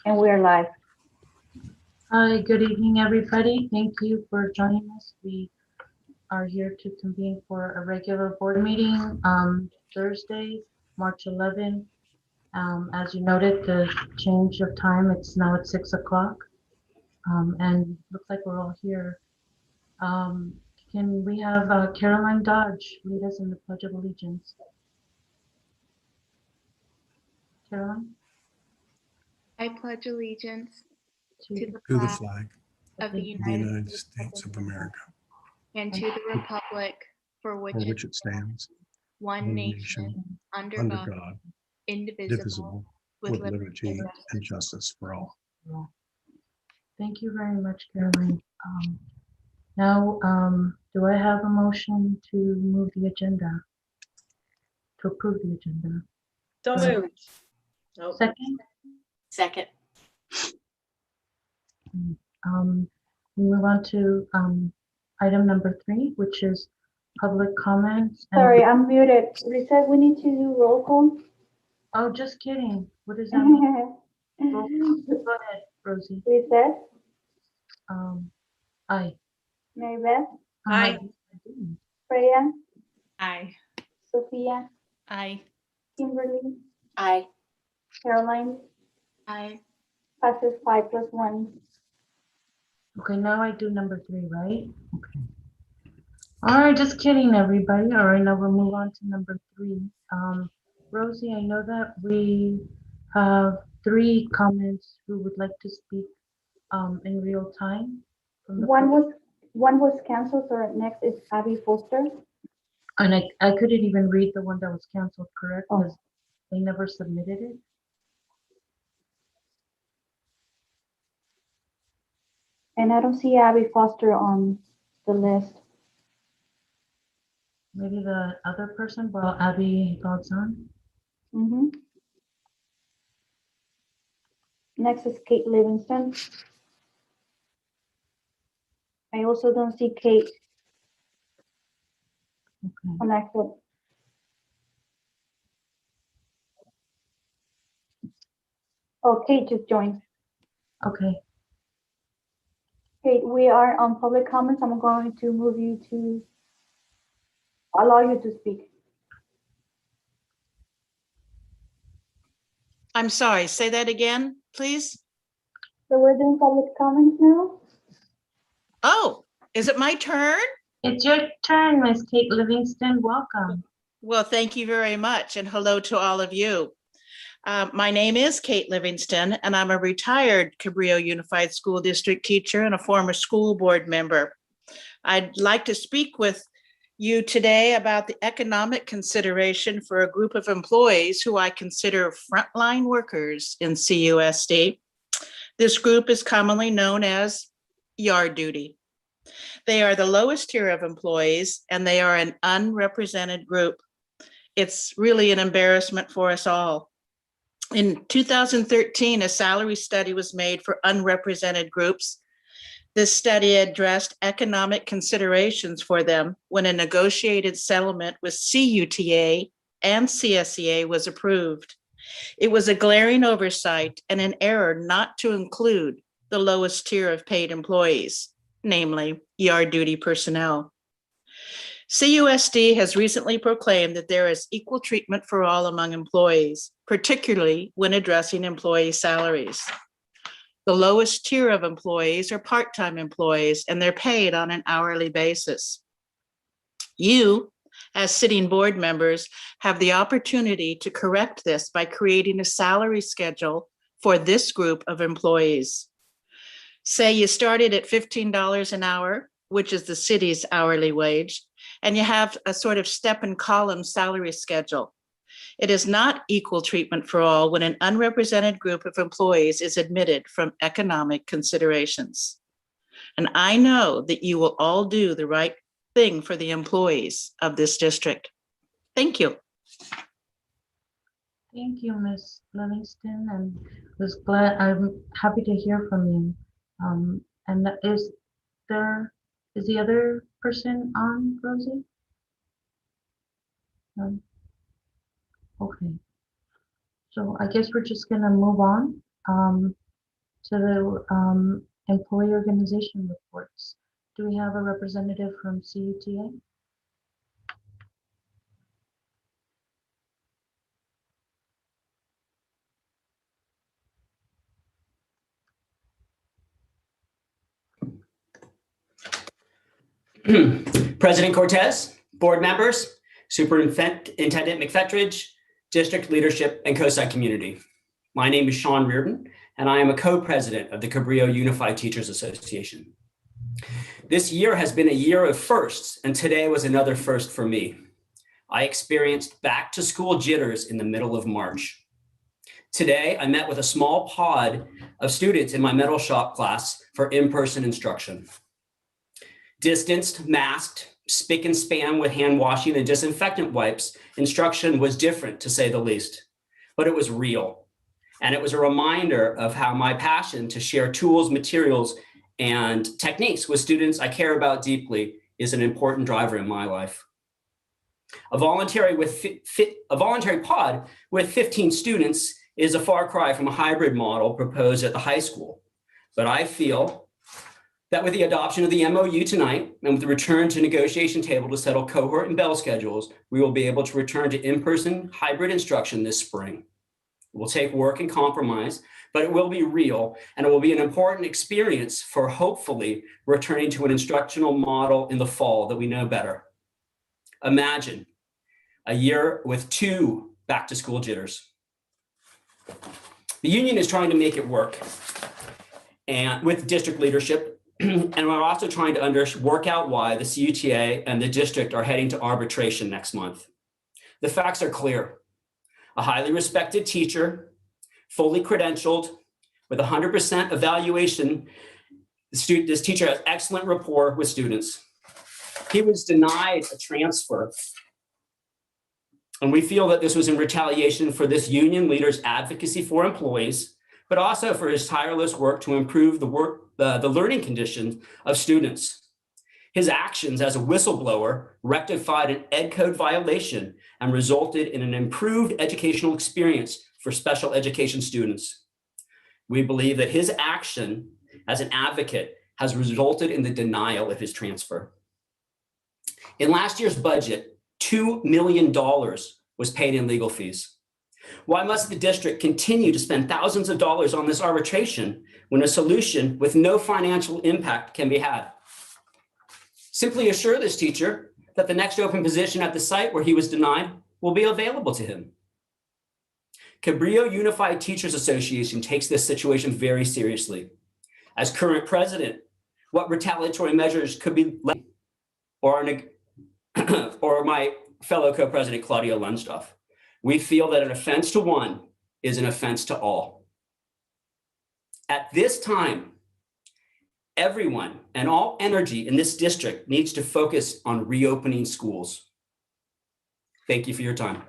And we are live. Hi, good evening, everybody. Thank you for joining us. We are here to convene for a regular board meeting Thursday, March 11th. As you noted, the change of time, it's now at 6 o'clock. And looks like we're all here. Um, can we have Caroline Dodge lead us in the Pledge of Allegiance? Caroline? I pledge allegiance To to the To the flag flag of the of the United United States States of America, and to the republic for for which which it it stands, one one nation, nation, under under God, God, indivisible, indivisible, with with liberty and liberty and justice. justice for all. Thank you very much, Caroline. Now, do I have a motion to move the agenda, to approve the agenda? So Right. moved. Oh, Second, second. we move on to item number 3, which is public comments. Sorry, I'm muted. They said we need to do roll call. Oh, just kidding. What does that mean? Roll call. Go ahead, Rosie. Lizette, Aye. Mary Beth, Aye. Freya, Aye. Sophia, Aye. Kimberly, Aye. Caroline, Aye. passes 5+1. Okay, now I do number 3, right? Okay. All right, just kidding, everybody. All right, now we'll move on to number 3. Rosie, I know that we have 3 comments who would like to speak in real time. From the One was canceled, so next is Abby Foster. And I couldn't even read the one that was canceled, correct? Oh. Because they never submitted it. And I don't see Abby Foster on the list. Maybe the other person, while Abby logs on. Next is Kate Livingston. I also don't see Kate Okay. connected. Oh, Kate just joined. Okay. Kate, we are on public comments. I'm going to move you to allow you to speak. I'm sorry, say that again, please. So we're doing public comments now. Oh, is it my turn? It's your turn, Miss Kate Livingston. Welcome. Well, thank you very much, and hello to all of you. My name is Kate Livingston, and I'm a retired Cabrillo Unified School District teacher and a former school board member. I'd like to speak with you today about the economic consideration for a group of employees who I consider frontline workers in CUSD. This group is commonly known as yard duty. They are the lowest tier of employees, and they are an unrepresented group. It's really an embarrassment for us all. In 2013, a salary study was made for unrepresented groups. This study addressed economic considerations for them when a negotiated settlement with CUTA and CSEA was approved. It was a glaring oversight and an error not to include the lowest tier of paid employees, namely yard duty personnel. CUSD has recently proclaimed that there is equal treatment for all among employees, particularly when addressing employee salaries. The lowest tier of employees are part-time employees, and they're paid on an hourly basis. You, as sitting board members, have the opportunity to correct this by creating a salary schedule for this group of employees. Say you started at $15 an hour, which is the city's hourly wage, and you have a sort of step and column salary schedule. It is not equal treatment for all when an unrepresented group of employees is admitted from economic considerations. And I know that you will all do the right thing for the employees of this district. Thank you. Thank you, Miss Livingston, and I'm happy to hear from you. And is the other person on, Rosie? No. Okay. So I guess we're just gonna move on. to the employee organization reports. Do we have a representative from CUTA? President Cortez, board members, Superintendent McFetridge, district leadership, and Cusd community. My name is Sean Reardon, and I am a co-president of the Cabrillo Unified Teachers Association. This year has been a year of firsts, and today was another first for me. I experienced back to school jitters in the middle of March. Today, I met with a small pod of students in my metal shop class for in-person instruction. Distanced, masked, spick and span with hand washing and disinfectant wipes, instruction was different to say the least, but it was real. And it was a reminder of how my passion to share tools, materials, and techniques with students I care about deeply is an important driver in my life. A voluntary pod with 15 students is a far cry from a hybrid model proposed at the high school. But I feel that with the adoption of the MOU tonight and with the return to negotiation table to settle cohort and bell schedules, we will be able to return to in-person hybrid instruction this spring. It will take work and compromise, but it will be real, and it will be an important experience for hopefully returning to an instructional model in the fall that we know better. Imagine a year with 2 back-to-school jitters. The union is trying to make it work, and with district leadership, and we're also trying to work out why the CUTA and the district are heading to arbitration next month. The facts are clear. A highly respected teacher, fully credentialed, with 100% evaluation, this teacher has excellent rapport with students. He was denied a transfer. And we feel that this was in retaliation for this union leader's advocacy for employees, but also for his tireless work to improve the learning conditions of students. His actions as a whistleblower rectified an ed code violation and resulted in an improved educational experience for special education students. We believe that his action as an advocate has resulted in the denial of his transfer. In last year's budget, $2 million was paid in legal fees. Why must the district continue to spend thousands of dollars on this arbitration when a solution with no financial impact can be had? Simply assure this teacher that the next open position at the site where he was denied will be available to him. Cabrillo Unified Teachers Association takes this situation very seriously. As current president, what retaliatory measures could be led, or my fellow co-president Claudia Lundstoff? We feel that an offense to one is an offense to all. At this time, everyone and all energy in this district needs to focus on reopening schools. Thank you for your time.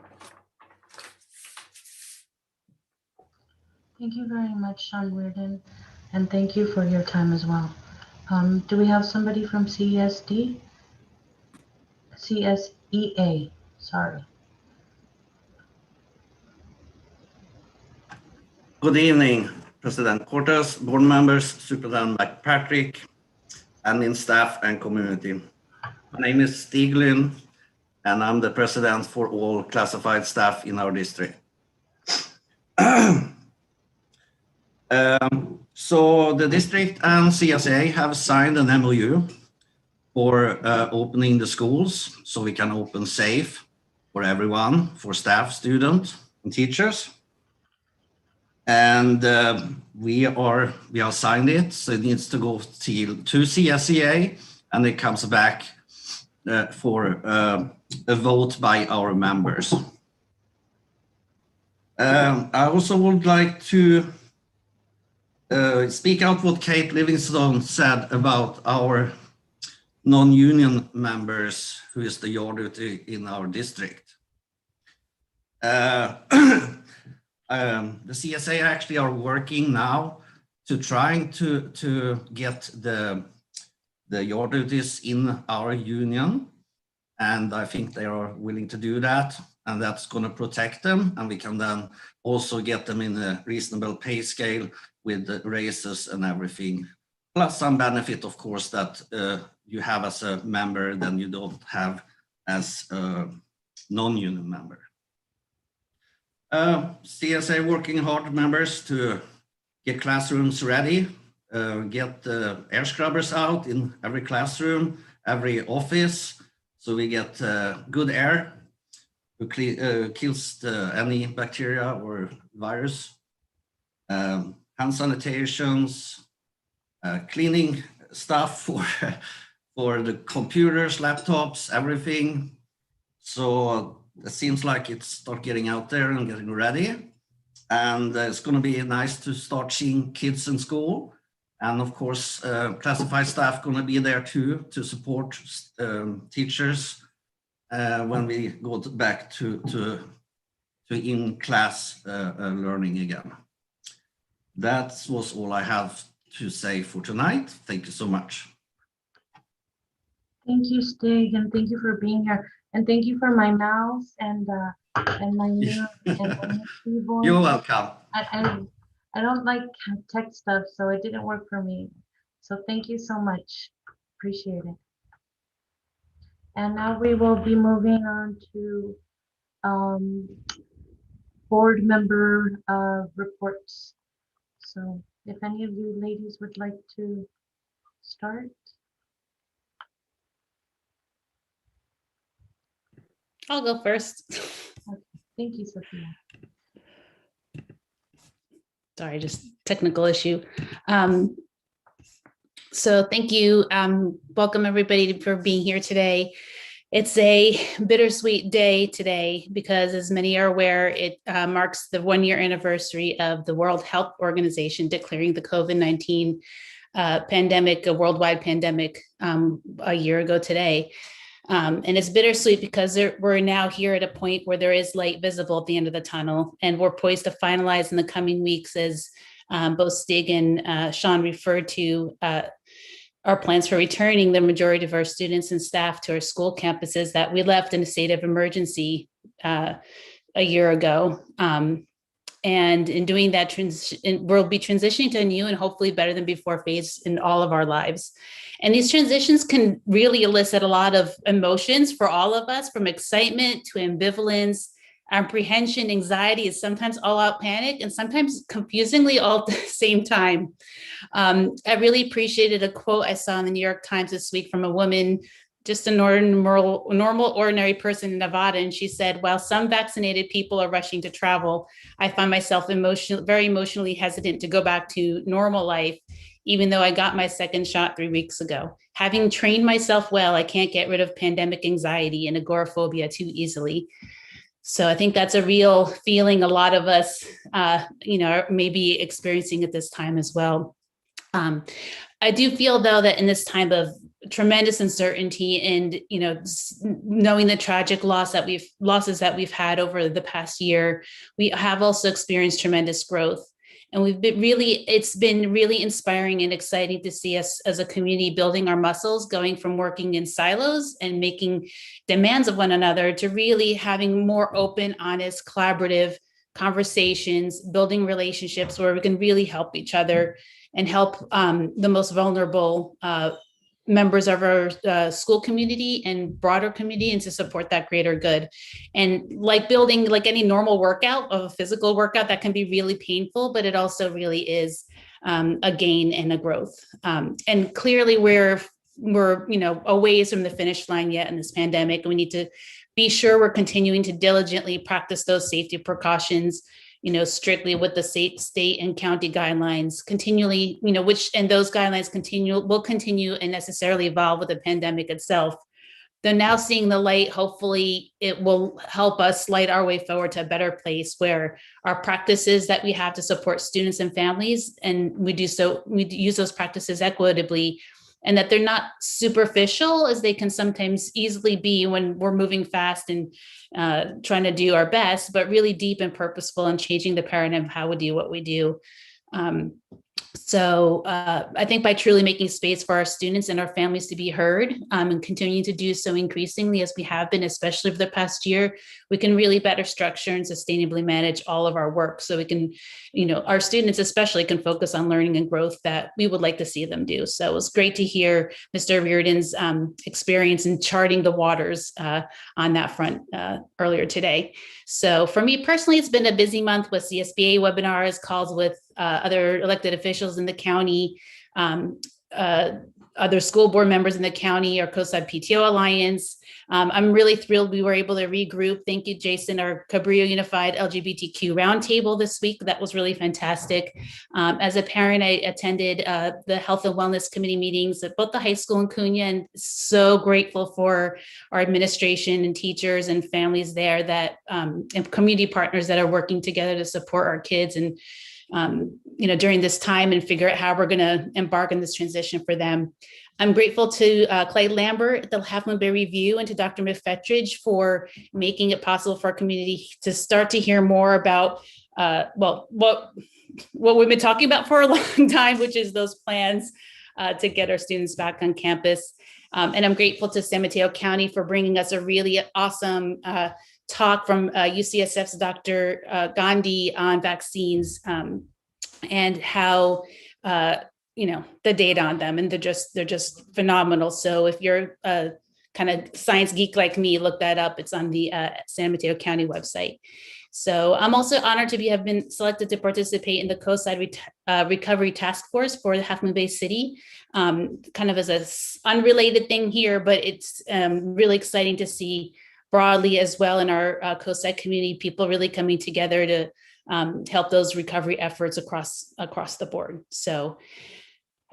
Thank you very much, Sean Reardon, and thank you for your time as well. Do we have somebody from CSEA? Sorry. Good evening, President Cortez, board members, Superintendent McPatrick, admin staff, and community. My name is Stig Lynn, and I'm the president for all classified staff in our district. So the district and CSA have signed an MOU for opening the schools so we can open safe for everyone, for staff, students, and teachers. And we have signed it, so it needs to go to CSEA, and it comes back for a vote by our members. I also would like to speak out what Kate Livingstone said about our non-union members, who is the yard duty in our district. The CSA actually are working now to trying to get the yard duties in our union, and I think they are willing to do that, and that's going to protect them, and we can then also get them in a reasonable pay scale with the raises and everything. Plus some benefit, of course, that you have as a member than you don't have as a non-union member. CSA working hard, members, to get classrooms ready, get the air scrubbers out in every classroom, every office, so we get good air to kills any bacteria or virus. Hand sanitations, cleaning stuff for the computers, laptops, everything. So it seems like it's start getting out there and getting ready. And it's going to be nice to start seeing kids in school. And of course, classified staff going to be there too to support teachers when we go back to in-class learning again. That was all I have to say for tonight. Thank you so much. Thank you, Stig, and thank you for being here. And thank you for my mouse and my new keyboard. You're welcome. I don't like tech stuff, so it didn't work for me. So thank you so much. Appreciate it. And now we will be moving on to board member reports. So if any of you ladies would like to start. I'll go first. Thank you, Sophia. Sorry, just technical issue. So thank you. Welcome everybody for being here today. It's a bittersweet day today because, as many are aware, it marks the 1-year anniversary of the World Health Organization declaring the COVID-19 pandemic, a worldwide pandemic, a year ago today. And it's bittersweet because we're now here at a point where there is light visible at the end of the tunnel, and we're poised to finalize in the coming weeks, as both Stig and Sean referred to, our plans for returning the majority of our students and staff to our school campuses that we left in a state of emergency a year ago. And in doing that, we'll be transitioning to a new and hopefully better than before phase in all of our lives. And these transitions can really elicit a lot of emotions for all of us, from excitement to ambivalence, apprehension, anxiety, is sometimes all out panic, and sometimes confusingly all at the same time. I really appreciated a quote I saw in the New York Times this week from a woman, just a normal, ordinary person in Nevada. And she said, while some vaccinated people are rushing to travel, I find myself very emotionally hesitant to go back to normal life, even though I got my second shot 3 weeks ago. Having trained myself well, I can't get rid of pandemic anxiety and agoraphobia too easily. So I think that's a real feeling a lot of us, may be experiencing at this time as well. I do feel, though, that in this time of tremendous uncertainty and, knowing the tragic losses that we've had over the past year, we have also experienced tremendous growth. And it's been really inspiring and exciting to see us as a community building our muscles, going from working in silos and making demands of one another to really having more open, honest, collaborative conversations, building relationships where we can really help each other and help the most vulnerable members of our school community and broader community, and to support that greater good. And building any normal workout, of a physical workout, that can be really painful, but it also really is a gain and a growth. And clearly we're a ways from the finish line yet in this pandemic. We need to be sure we're continuing to diligently practice those safety precautions, strictly with the state and county guidelines continually, and those guidelines will continue and necessarily evolve with the pandemic itself. They're now seeing the light. Hopefully it will help us light our way forward to a better place where our practices that we have to support students and families, and we use those practices equitably, and that they're not superficial as they can sometimes easily be when we're moving fast and trying to do our best, but really deep and purposeful and changing the paradigm of how we do what we do. So I think by truly making space for our students and our families to be heard and continuing to do so increasingly as we have been, especially for the past year, we can really better structure and sustainably manage all of our work. So we can, our students especially can focus on learning and growth that we would like to see them do. So it was great to hear Mr. Reardon's experience in charting the waters on that front earlier today. So for me personally, it's been a busy month with CSBA webinars, calls with other elected officials in the county, other school board members in the county, our Cusd PTO Alliance. I'm really thrilled we were able to regroup. Thank you, Jason, our Cabrillo Unified LGBTQ Roundtable this week. That was really fantastic. As a parent, I attended the Health and Wellness Committee meetings at both the high school and Cunha, and so grateful for our administration and teachers and families there that and community partners that are working together to support our kids and during this time and figure out how we're going to embark on this transition for them. I'm grateful to Clay Lambert at the Half Moon Bay Review and to Dr. McFetridge for making it possible for our community to start to hear more about, what we've been talking about for a long time, which is those plans to get our students back on campus. And I'm grateful to San Mateo County for bringing us a really awesome talk from UCSF's Dr. Gandhi on vaccines and how the data on them, and they're just phenomenal. So if you're a kind of science geek like me, look that up. It's on the San Mateo County website. So I'm also honored to have been selected to participate in the Cusd Recovery Task Force for the Half Moon Bay City, kind of as an unrelated thing here, but it's really exciting to see broadly as well in our Cusd community, people really coming together to help those recovery efforts across the board. So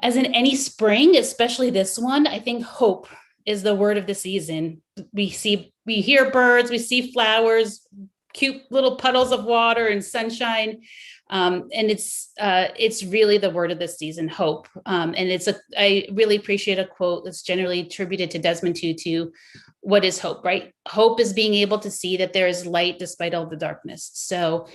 as in any spring, especially this one, I think hope is the word of the season. We hear birds, we see flowers, cute little puddles of water and sunshine. And it's really the word of the season, hope. And I really appreciate a quote that's generally attributed to Desmond Tutu. What is hope, right? Hope is being able to see that there is light despite all the darkness. So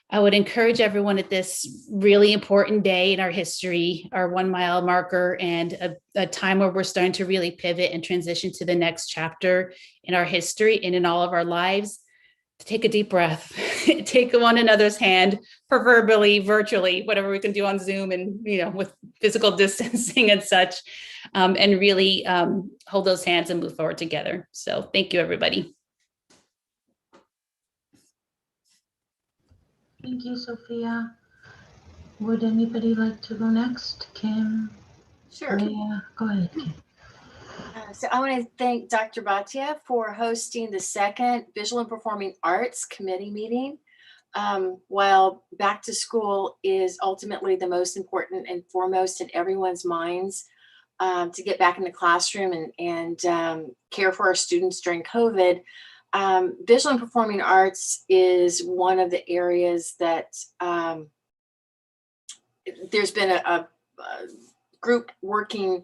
I would encourage everyone at this really important day in our history, our 1 mile marker, and a time where we're starting to really pivot and transition to the next chapter in our history and in all of our lives, to take a deep breath, take one another's hand, proverbially, virtually, whatever we can do on Zoom and, with physical distancing and such, and really hold those hands and move forward together. So thank you, everybody. Thank you, Sophia. Would anybody like to go next? Kim? Sure. Leah? Go ahead, Kim. So I want to thank Dr. Bhatia for hosting the second Visual and Performing Arts Committee meeting. While back to school is ultimately the most important and foremost in everyone's minds, to get back in the classroom and care for our students during COVID, visual and performing arts is one of the areas that there's been a group working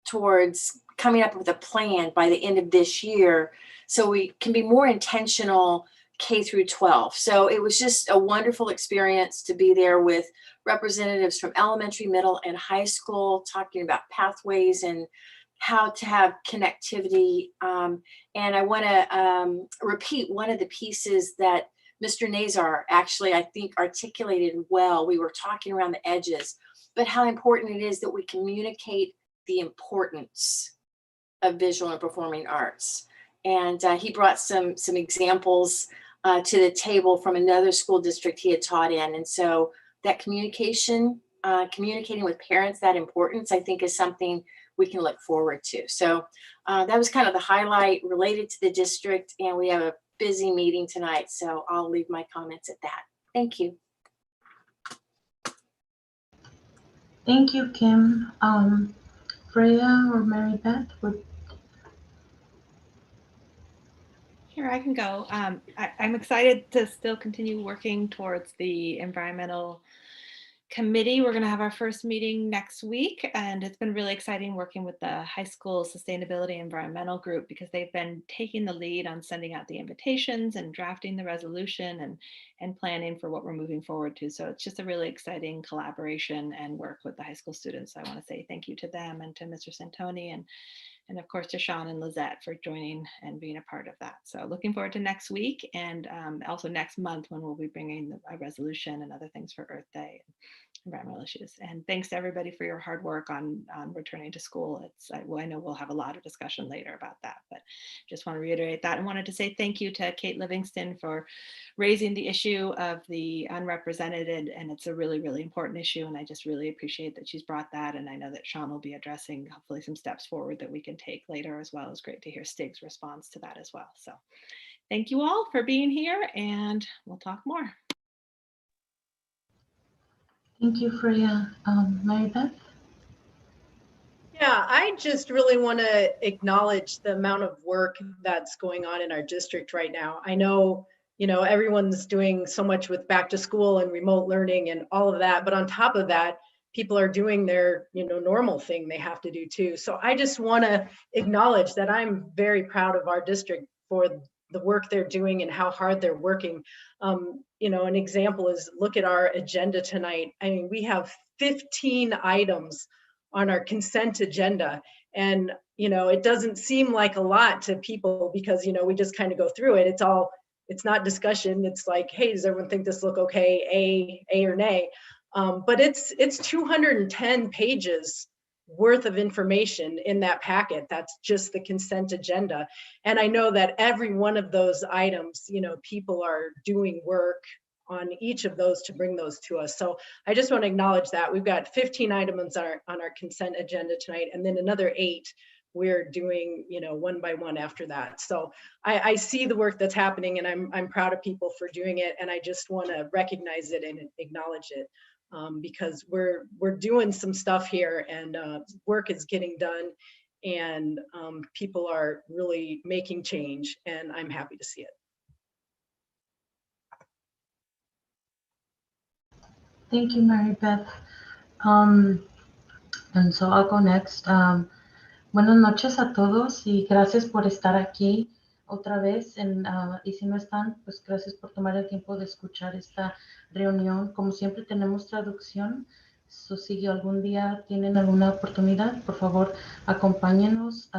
towards coming up with a plan by the end of this year so we can be more intentional K through 12. So it was just a wonderful experience to be there with representatives from elementary, middle, and high school talking about pathways and how to have connectivity. And I want to repeat one of the pieces that Mr. Nazar actually, I think, articulated well. We were talking around the edges, but how important it is that we communicate the importance of visual and performing arts. And he brought some examples to the table from another school district he had taught in. And so that communicating with parents, that importance, I think is something we can look forward to. So that was kind of the highlight related to the district, and we have a busy meeting tonight, so I'll leave my comments at that. Thank you. Thank you, Kim. Freya or Mary Beth would. Sure, I can go. I'm excited to still continue working towards the environmental committee, we're going to have our first meeting next week, and it's been really exciting working with the high school sustainability environmental group because they've been taking the lead on sending out the invitations and drafting the resolution and planning for what we're moving forward to. So it's just a really exciting collaboration and work with the high school students. So I want to say thank you to them and to Mr. Santoni and of course to Sean and Lizette for joining and being a part of that. So looking forward to next week and also next month when we'll be bringing a resolution and other things for Earth Day and environmental issues. And thanks to everybody for your hard work on returning to school. I know we'll have a lot of discussion later about that, but just want to reiterate that and wanted to say thank you to Kate Livingston for raising the issue of the unrepresented, and it's a really, really important issue. And I just really appreciate that she's brought that. And I know that Sean will be addressing hopefully some steps forward that we can take later as well. It's great to hear Stig's response to that as well. So thank you all for being here and we'll talk more. Thank you, Freya. Mary Beth? Yeah, I just really want to acknowledge the amount of work that's going on in our district right now. I know, everyone's doing so much with back to school and remote learning and all of that, but on top of that, people are doing their, normal thing they have to do too. So I just want to acknowledge that I'm very proud of our district for the work they're doing and how hard they're working. An example is look at our agenda tonight. I mean, we have 15 items on our consent agenda. And, it doesn't seem like a lot to people because, we just kind of go through it. It's not discussion. It's like, hey, does everyone think this look okay? A or nay? But it's 210 pages worth of information in that packet. That's just the consent agenda. And I know that every one of those items, people are doing work on each of those to bring those to us. So I just want to acknowledge that we've got 15 items on our consent agenda tonight, and then another 8 we're doing, one by one after that. So I see the work that's happening, and I'm proud of people for doing it, and I just want to recognize it and acknowledge it. Because we're doing some stuff here and work is getting done and people are really making change, and I'm happy to see it. Thank you, Mary Beth. And so I'll go next. Buenas noches a todos y gracias por estar aquí otra vez. Y si no están, pues gracias por tomar el tiempo de escuchar esta reunión. Como siempre tenemos traducción. So, si algún día tienen alguna oportunidad, por favor, acompáñenos.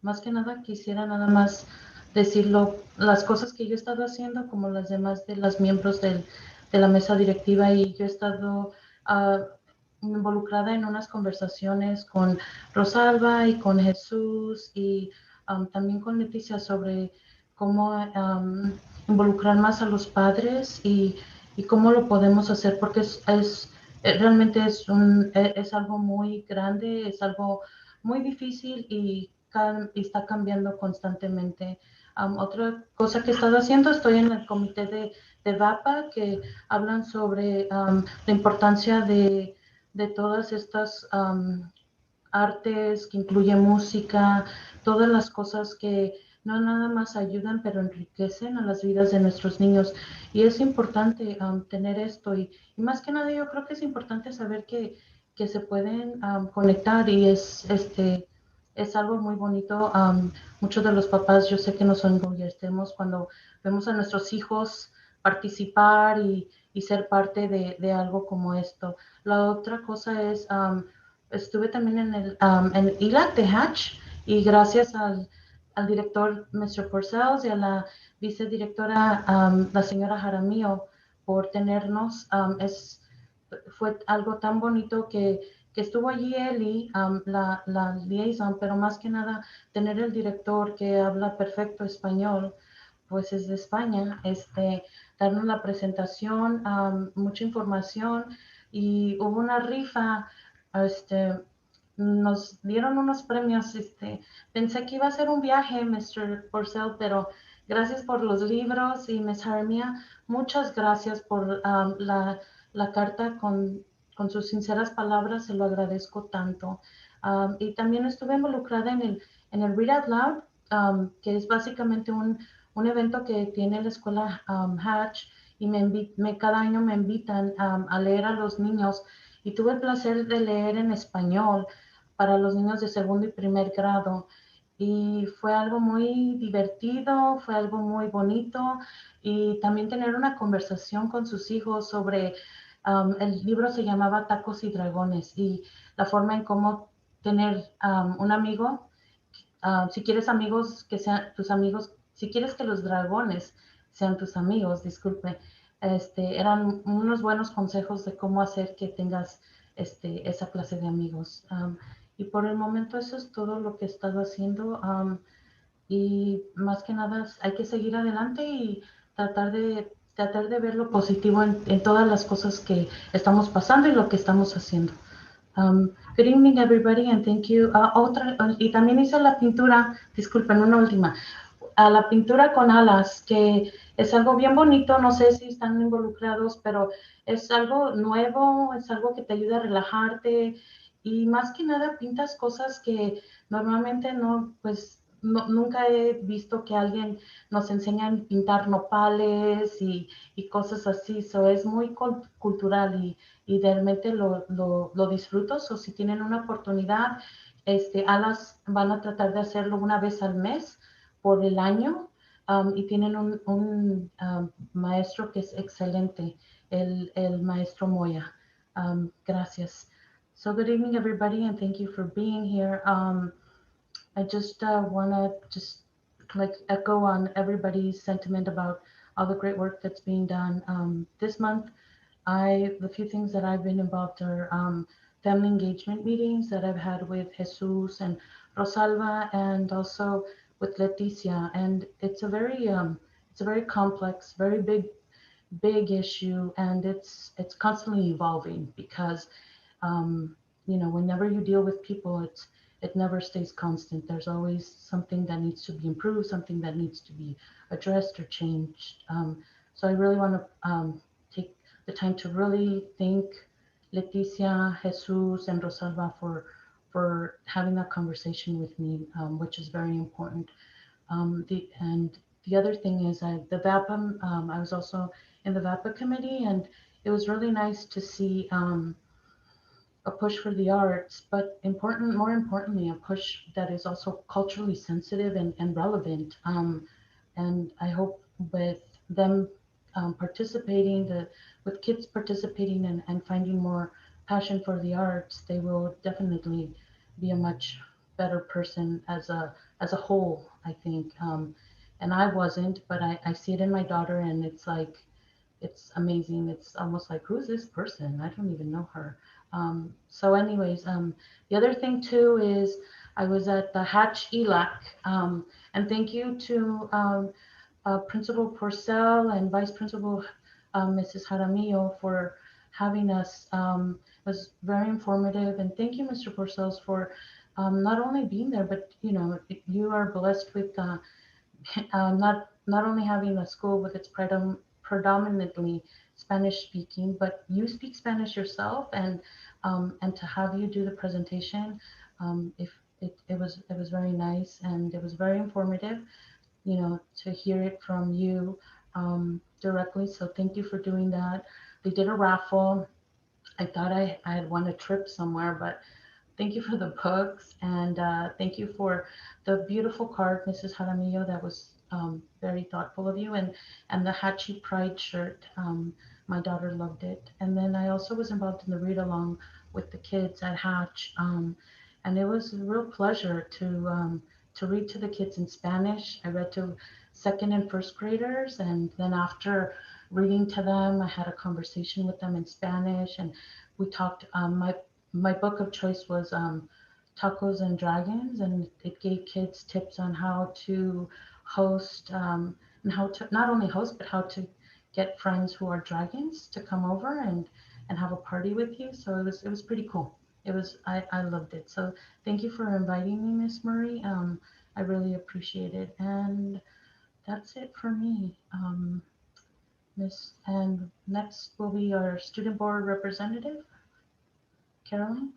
Más que nada, quisiera nada más decirlo, las cosas que yo he estado haciendo, como las demás de los miembros de la mesa directiva, y yo he estado involucrada en unas conversaciones con Rosalba y con Jesús y también con Leticia sobre cómo involucrar más a los padres y cómo lo podemos hacer, porque realmente es algo muy grande, es algo muy difícil y está cambiando constantemente. Otra cosa que he estado haciendo, estoy en el comité de VAPA, que hablan sobre la importancia de todas estas artes que incluye música, todas las cosas que no nada más ayudan, pero enriquecen a las vidas de nuestros niños. Y es importante tener esto. Y más que nada, yo creo que es importante saber que se pueden conectar y es algo muy bonito. Muchos de los papás, yo sé que nos enorgullecemos cuando vemos a nuestros hijos participar y ser parte de algo como esto. La otra cosa es, estuve también en el ILAC de Hatch y gracias al director Mr. Porcells y a la vicedirectora, la señora Jaramillo, por tenernos. Fue algo tan bonito que estuvo allí Eli, la liaison, pero más que nada tener el director que habla perfecto español, pues es de España, darnos la presentación, mucha información, y hubo una rifa, nos dieron unos premios, pensé que iba a ser un viaje, Mr. Porcel, pero gracias por los libros, y Ms. Jaramillo, muchas gracias por la carta con sus sinceras palabras, se lo agradezco tanto. Y también estuve involucrada en el Read Out Loud, que es básicamente un evento que tiene la escuela Hatch, y cada año me invitan a leer a los niños y tuve el placer de leer en español para los niños de segundo y primer grado. Y fue algo muy divertido, fue algo muy bonito y también tener una conversación con sus hijos sobre, el libro se llamaba Tacos y Dragones y la forma en cómo tener un amigo, si quieres amigos que sean tus amigos, si quieres que los dragones sean tus amigos, disculpe, eran unos buenos consejos de cómo hacer que tengas esa clase de amigos. Y por el momento eso es todo lo que he estado haciendo. Y más que nada hay que seguir adelante y tratar de ver lo positivo en todas las cosas que estamos pasando y lo que estamos haciendo. Good evening, everybody, and thank you. Y también hice la pintura, disculpen, una última, la pintura con alas, que es algo bien bonito, no sé si están involucrados, pero es algo nuevo, es algo que te ayuda a relajarte y más que nada pintas cosas que normalmente no, pues nunca he visto que alguien nos enseña a pintar nopales y cosas así, es muy cultural y realmente lo disfruto. So, si tienen una oportunidad, Alas van a tratar de hacerlo una vez al mes por el año y tienen un maestro que es excelente, el maestro Moya. Gracias. So good evening, everybody, and thank you for being here. I just want to just like echo on everybody's sentiment about all the great work that's being done this month. The few things that I've been involved are family engagement meetings that I've had with Jesus and Rosalba and also with Leticia. And it's a very complex, very big issue, and it's constantly evolving because whenever you deal with people, it never stays constant. There's always something that needs to be improved, something that needs to be addressed or changed. So I really want to take the time to really thank Leticia, Jesus, and Rosalba for having that conversation with me, which is very important. The other thing is the VAPA, I was also in the VAPA committee, and it was really nice to see a push for the arts, but more importantly, a push that is also culturally sensitive and relevant. And I hope with them participating, with kids participating and finding more passion for the arts, they will definitely be a much better person as a whole, I think. And I wasn't, but I see it in my daughter, and it's like, it's amazing. It's almost like, who's this person? I don't even know her. So anyways, the other thing too is I was at the Hatch ELAC, and thank you to Principal Porcel and Vice Principal Mrs. Jaramillo for having us. It was very informative, and thank you, Mr. Porcel, for not only being there, but you are blessed with not only having a school with its predominantly Spanish speaking, but you speak Spanish yourself, and to have you do the presentation, if it was very nice, and it was very informative, to hear it from you directly. So thank you for doing that. They did a raffle. I thought I had won a trip somewhere, but thank you for the books, and thank you for the beautiful card, Mrs. Jaramillo. That was very thoughtful of you, and the Hachi Pride shirt. My daughter loved it. And then I also was involved in the read along with the kids at Hatch, and it was a real pleasure to read to the kids in Spanish. I read to second and first graders, and then after reading to them, I had a conversation with them in Spanish, and we talked. My book of choice was Tacos and Dragons, and it gave kids tips on how to host and how to not only host, but how to get friends who are dragons to come over and have a party with you. So it was pretty cool. I loved it. So thank you for inviting me, Miss Murray. I really appreciate it. And that's it for me. And next will be our student board representative, Carolyn.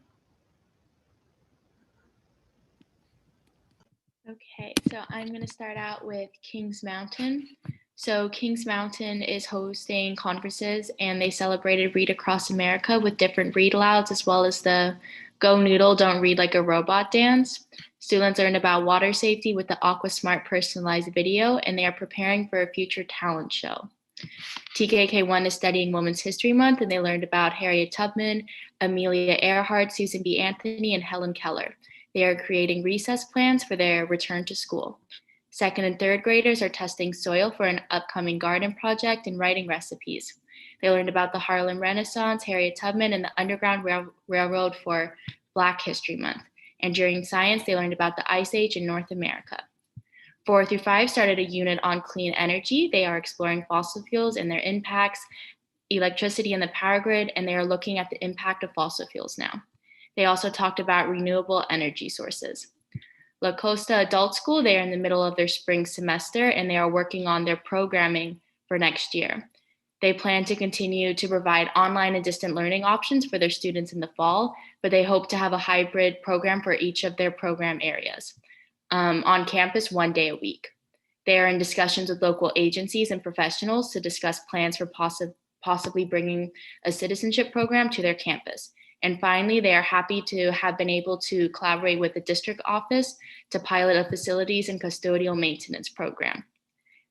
Okay, so I'm going to start out with Kings Mountain. So Kings Mountain is hosting conferences, and they celebrated Read Across America with different read alouds, as well as the Go Noodle, Don't Read Like a Robot dance. Students learned about water safety with the AquaSmart personalized video, and they are preparing for a future talent show. TKK1 is studying Women's History Month, and they learned about Harriet Tubman, Amelia Earhart, Susan B. Anthony, and Helen Keller. They are creating recess plans for their return to school. Second and third graders are testing soil for an upcoming garden project and writing recipes. They learned about the Harlem Renaissance, Harriet Tubman, and the Underground Railroad for Black History Month. And during science, they learned about the Ice Age in North America. 4 through 5 started a unit on clean energy. They are exploring fossil fuels and their impacts, electricity in the power grid, and they are looking at the impact of fossil fuels now. They also talked about renewable energy sources. La Costa Adult School, they are in the middle of their spring semester, and they are working on their programming for next year. They plan to continue to provide online and distant learning options for their students in the fall, but they hope to have a hybrid program for each of their program areas on campus 1 day a week. They are in discussions with local agencies and professionals to discuss plans for possibly bringing a citizenship program to their campus. And finally, they are happy to have been able to collaborate with the district office to pilot a facilities and custodial maintenance program.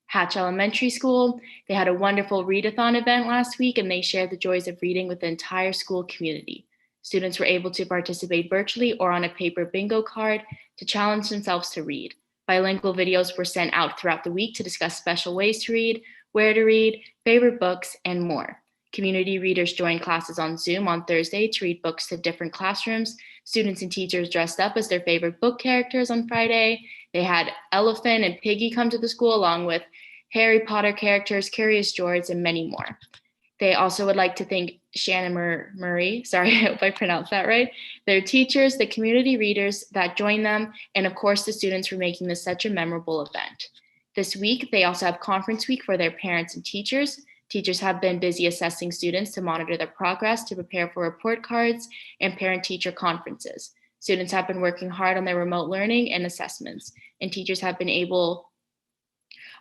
Hatch Elementary School, they had a wonderful readathon event last week, and they shared the joys of reading with the entire school community. Students were able to participate virtually or on a paper bingo card to challenge themselves to read. Bilingual videos were sent out throughout the week to discuss special ways to read, where to read, favorite books, and more. Community readers joined classes on Zoom on Thursday to read books to different classrooms. Students and teachers dressed up as their favorite book characters on Friday. They had Elephant and Piggy come to the school, along with Harry Potter characters, Curious George, and many more. They also would like to thank Shannon Murray, sorry, I hope I pronounced that right, their teachers, the community readers that joined them, and of course the students for making this such a memorable event. This week, they also have conference week for their parents and teachers. Teachers have been busy assessing students to monitor their progress, to prepare for report cards and parent-teacher conferences. Students have been working hard on their remote learning and assessments, and teachers are able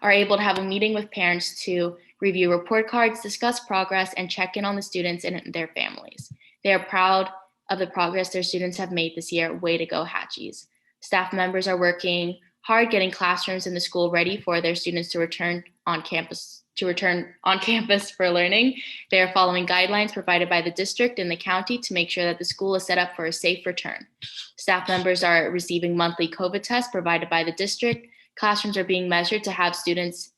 to have a meeting with parents to review report cards, discuss progress, and check in on the students and their families. They are proud of the progress their students have made this year. Way to go, Hatchies. Staff members are working hard getting classrooms in the school ready for their students to return on campus for learning. They are following guidelines provided by the district and the county to make sure that the school is set up for a safe return. Staff members are receiving monthly COVID tests provided by the district. Classrooms are being measured to have students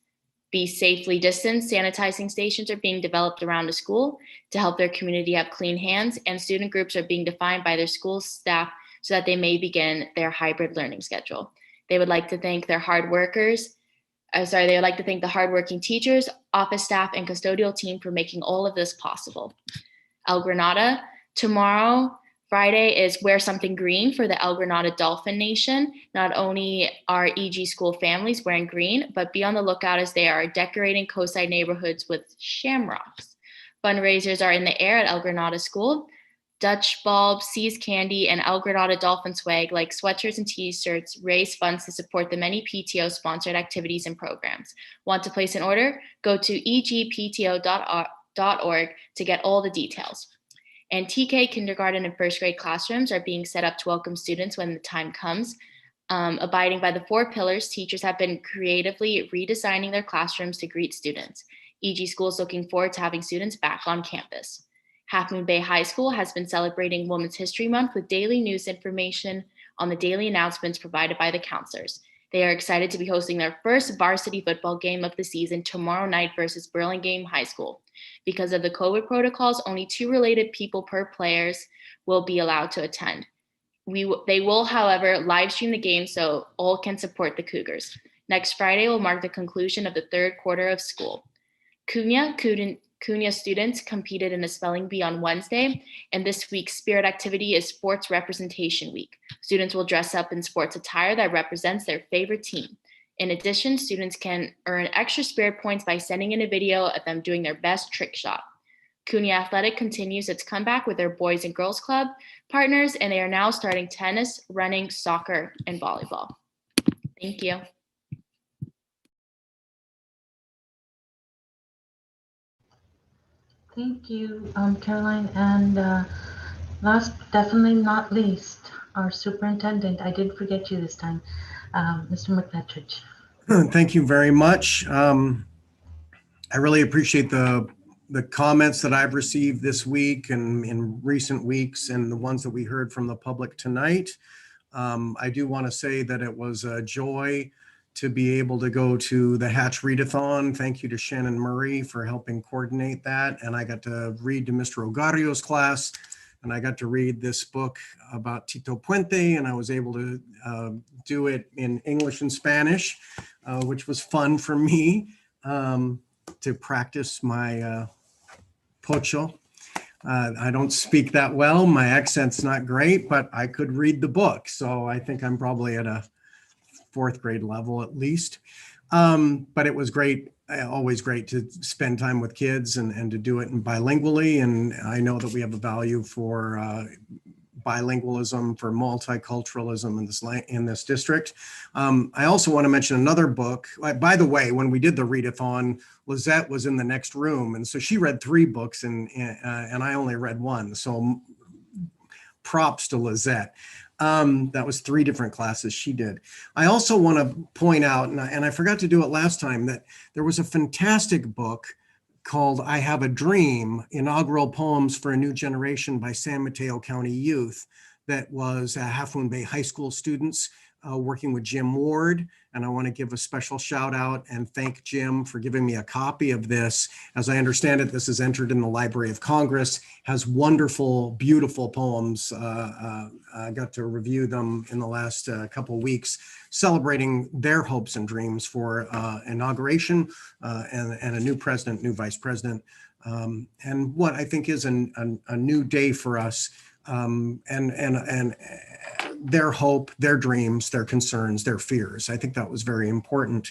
be safely distanced. Sanitizing stations are being developed around the school to help their community have clean hands, and student groups are being defined by their school staff so that they may begin their hybrid learning schedule. They would like to thank their hard workers. They would like to thank the hardworking teachers, office staff, and custodial team for making all of this possible. El Granada, tomorrow, Friday, is Wear Something Green for the El Granada Dolphin Nation. Not only are EG school families wearing green, but be on the lookout as they are decorating coastside neighborhoods with shamrocks. Fundraisers are in the air at El Granada School. Dutch Bulb, Seas Candy, and El Granada Dolphin Swag, like sweatshirts and t-shirts, raise funds to support the many PTO-sponsored activities and programs. Want to place an order? Go to egpto.org to get all the details. And TK kindergarten and first grade classrooms are being set up to welcome students when the time comes. Abiding by the 4 pillars, teachers have been creatively redesigning their classrooms to greet students. EG School is looking forward to having students back on campus. Half Moon Bay High School has been celebrating Women's History Month with daily news information on the daily announcements provided by the counselors. They are excited to be hosting their first varsity football game of the season tomorrow night versus Burlingame High School. Because of the COVID protocols, only 2 related people per players will be allowed to attend. They will, however, live stream the game so all can support the Cougars. Next Friday will mark the conclusion of the 3rd quarter of school. Cunha students competed in a spelling bee on Wednesday, and this week's spirit activity is Sports Representation Week. Students will dress up in sports attire that represents their favorite team. In addition, students can earn extra spirit points by sending in a video of them doing their best trick shot. Cunha Athletic continues its comeback with their boys and girls club partners, and they are now starting tennis, running, soccer, and volleyball. Thank you. Thank you, Caroline. And last, but definitely not least, our superintendent. I did forget you this time, Mr. McFetrich. Thank you very much. I really appreciate the comments that I've received this week and in recent weeks, and the ones that we heard from the public tonight. I do want to say that it was a joy to be able to go to the Hatch Readathon. Thank you to Shannon Murray for helping coordinate that. And I got to read to Mr. Ogario's class, and I got to read this book about Tito Puente, and I was able to do it in English and Spanish, which was fun for me to practice my pocho. I don't speak that well. My accent's not great, but I could read the book. So I think I'm probably at a 4th grade level at least. But it was great, always great to spend time with kids and to do it bilingually. And I know that we have a value for bilingualism, for multiculturalism in this district. I also want to mention another book. By the way, when we did the readathon, Lizette was in the next room, and so she read 3 books, and I only read 1. So props to Lizette. That was 3 different classes she did. I also want to point out, and I forgot to do it last time, that there was a fantastic book called I Have a Dream, Inaugural Poems for a New Generation by San Mateo County Youth, that was Half Moon Bay High School students working with Jim Ward. And I want to give a special shout out and thank Jim for giving me a copy of this. As I understand it, this is entered in the Library of Congress, has wonderful, beautiful poems. I got to review them in the last couple of weeks, celebrating their hopes and dreams for inauguration and a new president, new vice president, and what I think is a new day for us, and their hope, their dreams, their concerns, their fears. I think that was very important.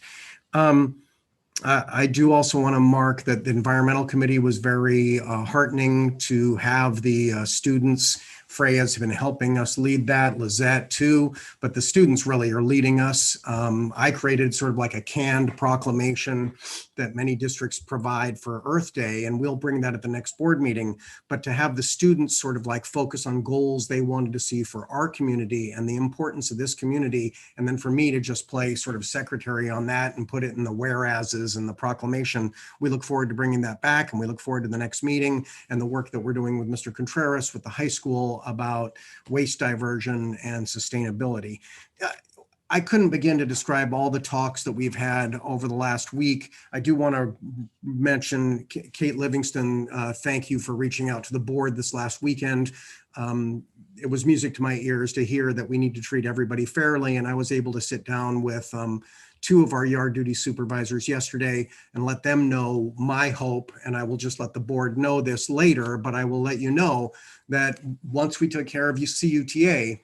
I do also want to mark that the environmental committee was very heartening to have the students. Freya's been helping us lead that, Lizette too, but the students really are leading us. I created sort of like a canned proclamation that many districts provide for Earth Day, and we'll bring that at the next board meeting. But to have the students sort of like focus on goals they wanted to see for our community and the importance of this community, and then for me to just play sort of secretary on that and put it in the whereases and the proclamation, we look forward to bringing that back, and we look forward to the next meeting and the work that we're doing with Mr. Contreras with the high school about waste diversion and sustainability. I couldn't begin to describe all the talks that we've had over the last week. I do want to mention Kate Livingston. Thank you for reaching out to the board this last weekend. It was music to my ears to hear that we need to treat everybody fairly. And I was able to sit down with 2 of our yard duty supervisors yesterday and let them know my hope. And I will just let the board know this later, but I will let you know that once we took care of CUTA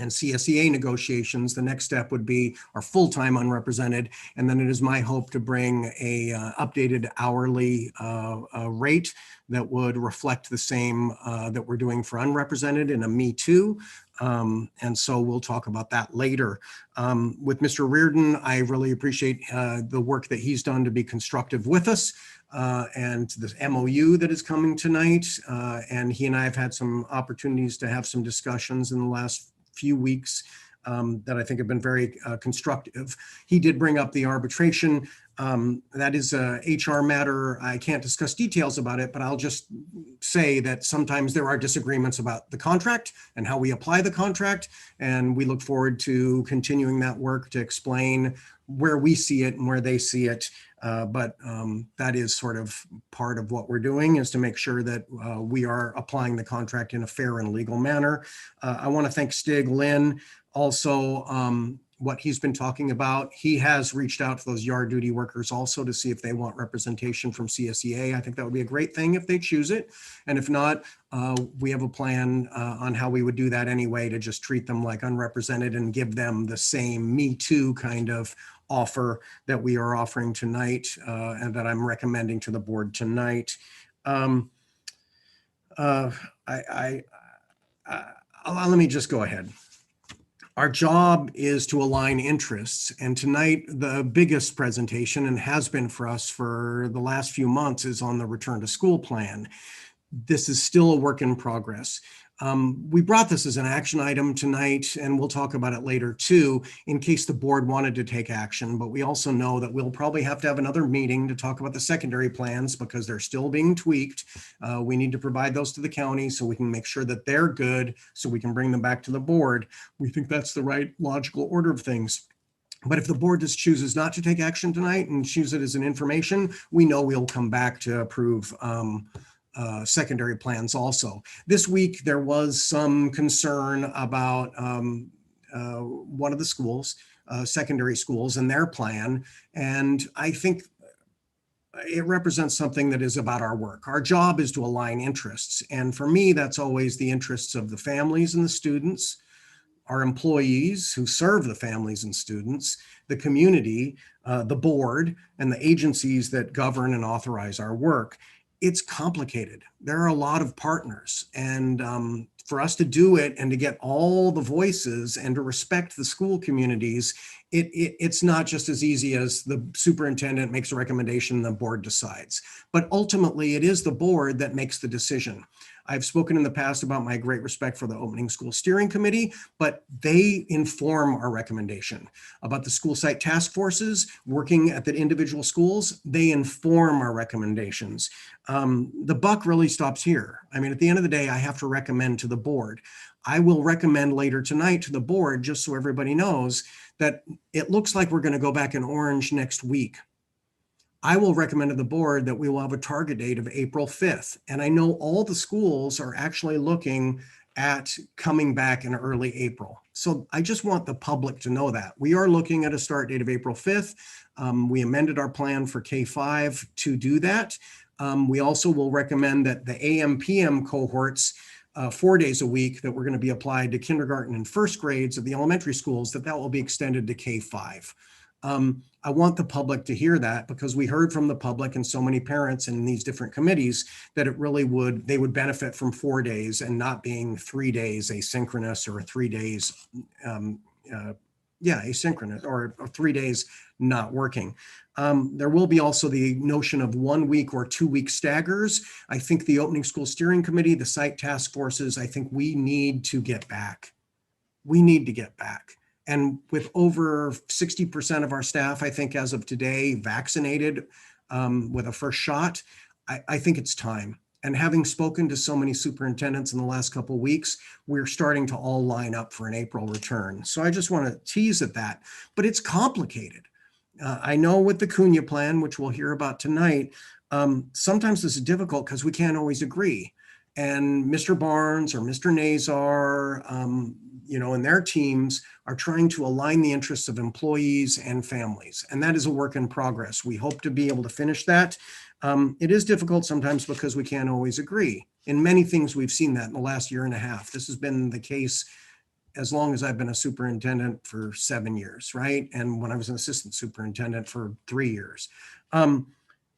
and CSEA negotiations, the next step would be our full-time unrepresented. And then it is my hope to bring a updated hourly rate that would reflect the same that we're doing for unrepresented in a Me Too. And so we'll talk about that later. With Mr. Reardon, I really appreciate the work that he's done to be constructive with us, and the MOU that is coming tonight. And he and I have had some opportunities to have some discussions in the last few weeks that I think have been very constructive. He did bring up the arbitration. That is a HR matter. I can't discuss details about it, but I'll just say that sometimes there are disagreements about the contract and how we apply the contract. And we look forward to continuing that work to explain where we see it and where they see it. But that is sort of part of what we're doing, is to make sure that we are applying the contract in a fair and legal manner. I want to thank Stig Lynn also. What he's been talking about. He has reached out to those yard duty workers also to see if they want representation from CSEA. I think that would be a great thing if they choose it. And if not, we have a plan on how we would do that anyway, to just treat them like unrepresented and give them the same Me Too kind of offer that we are offering tonight, and that I'm recommending to the board tonight. Let me just go ahead. Our job is to align interests. And tonight, the biggest presentation, and has been for us for the last few months, is on the return to school plan. This is still a work in progress. We brought this as an action item tonight, and we'll talk about it later too, in case the board wanted to take action. But we also know that we'll probably have to have another meeting to talk about the secondary plans because they're still being tweaked. We need to provide those to the county so we can make sure that they're good, so we can bring them back to the board. We think that's the right logical order of things. But if the board just chooses not to take action tonight and choose it as an information, we know we'll come back to approve secondary plans also. This week, there was some concern about one of the schools, secondary schools, and their plan. And I think it represents something that is about our work. Our job is to align interests. And for me, that's always the interests of the families and the students, our employees who serve the families and students, the community, the board, and the agencies that govern and authorize our work. It's complicated. There are a lot of partners, and for us to do it and to get all the voices and to respect the school communities, it's not just as easy as the superintendent makes a recommendation and the board decides. But ultimately, it is the board that makes the decision. I've spoken in the past about my great respect for the Opening School Steering Committee, but they inform our recommendation. About the school site task forces working at the individual schools, they inform our recommendations. The buck really stops here. I mean, at the end of the day, I have to recommend to the board. I will recommend later tonight to the board, just so everybody knows, that it looks like we're going to go back in orange next week. I will recommend to the board that we will have a target date of April 5th. And I know all the schools are actually looking at coming back in early April. So I just want the public to know that. We are looking at a start date of April 5th. We amended our plan for K-5 to do that. We also will recommend that the AM/PM cohorts, 4 days a week, that we're going to be applied to kindergarten and first grades of the elementary schools, that will be extended to K-5. I want the public to hear that, because we heard from the public and so many parents in these different committees that it really they would benefit from 4 days and not being 3 days asynchronous, or 3 days, asynchronous, or 3 days not working. There will be also the notion of 1 week or 2 week staggers. I think the Opening School Steering Committee, the site task forces, I think we need to get back. We need to get back. And with over 60% of our staff, I think as of today, vaccinated with a first shot, I think it's time. And having spoken to so many superintendents in the last couple of weeks, we're starting to all line up for an April return. So I just want to tease at that, but it's complicated. I know with the Cunha plan, which we'll hear about tonight, sometimes this is difficult because we can't always agree. And Mr. Barnes or Mr. Nazar, and their teams are trying to align the interests of employees and families. And that is a work in progress. We hope to be able to finish that. It is difficult sometimes because we can't always agree. In many things, we've seen that in the last year and a half. This has been the case as long as I've been a superintendent, for 7 years, right? And when I was an assistant superintendent for 3 years.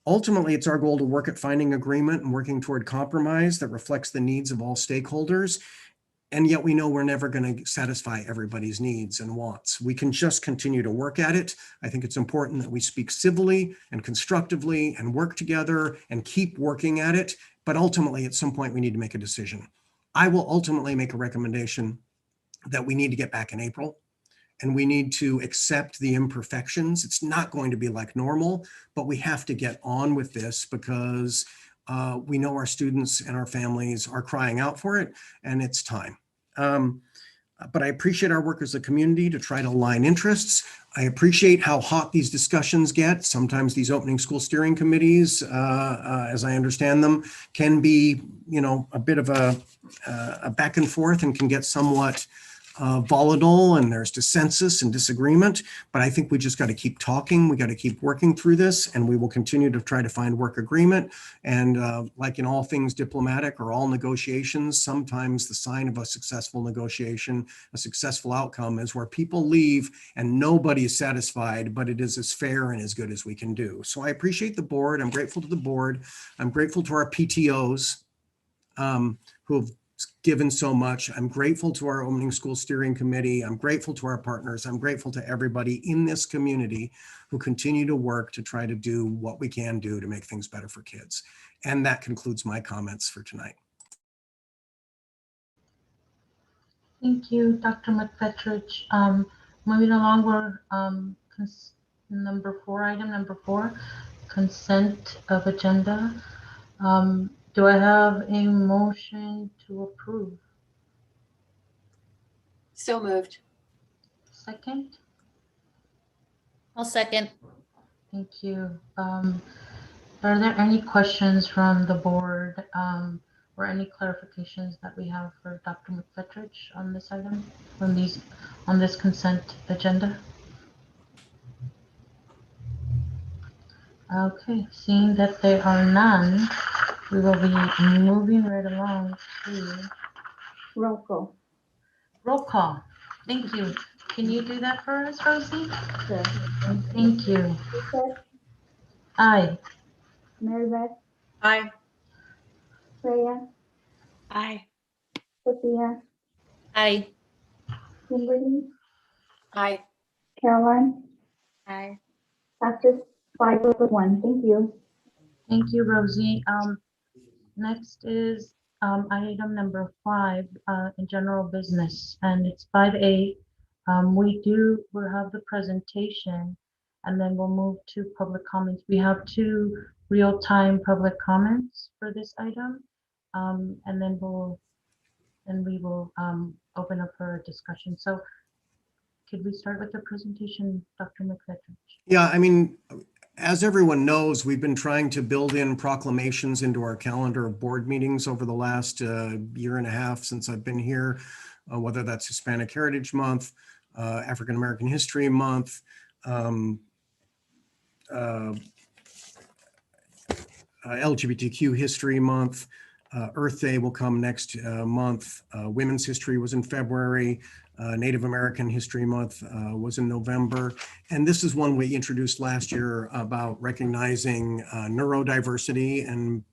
Ultimately, it's our goal to work at finding agreement and working toward compromise that reflects the needs of all stakeholders. And yet we know we're never going to satisfy everybody's needs and wants. We can just continue to work at it. I think it's important that we speak civilly and constructively and work together and keep working at it. But ultimately, at some point, we need to make a decision. I will ultimately make a recommendation that we need to get back in April, and we need to accept the imperfections. It's not going to be like normal, but we have to get on with this because we know our students and our families are crying out for it, and it's time. But I appreciate our work as a community to try to align interests. I appreciate how hot these discussions get. Sometimes these opening school steering committees, as I understand them, can be, a bit of a back and forth and can get somewhat volatile, and there's dissensus and disagreement, but I think we just got to keep talking. We got to keep working through this, and we will continue to try to find work agreement. And like in all things diplomatic or all negotiations, sometimes the sign of a successful negotiation, a successful outcome, is where people leave and nobody is satisfied, but it is as fair and as good as we can do. So I appreciate the board. I'm grateful to the board. I'm grateful to our PTOs who have given so much. I'm grateful to our Opening School Steering Committee. I'm grateful to our partners. I'm grateful to everybody in this community who continue to work to try to do what we can do to make things better for kids. And that concludes my comments for tonight. Thank you, Dr. McFetrich. Moving along, we're item number 4, consent of agenda. Do I have a motion to approve? So moved. Second? I'll second. Thank you. Are there any questions from the board or any clarifications that we have for Dr. McFetrich on this item, on this consent agenda? Okay, seeing that there are none, we will be moving right along to Roll call. roll call. Thank you. Can you do that for us, Rosie? Sure. Thank you. Lisa, Aye. Mary Beth, Aye. Freya, Aye. Sophia, Aye. Kimberly, Aye. Caroline, Aye. passes 5-1. Thank you. Thank you, Rosie. Next is item number 5 in general business, and it's 5A. We'll have the presentation, and then we'll move to public comments. We have 2 real-time public comments for this item, and then we will open up for a discussion. So could we start with the presentation, Dr. McFetrich? Yeah, I mean, as everyone knows, we've been trying to build in proclamations into our calendar of board meetings over the last year and a half since I've been here, whether that's Hispanic Heritage Month, African American History Month, LGBTQ History Month, Earth Day will come next month, Women's History was in February, Native American History Month was in November. And this is one we introduced last year about recognizing neurodiversity and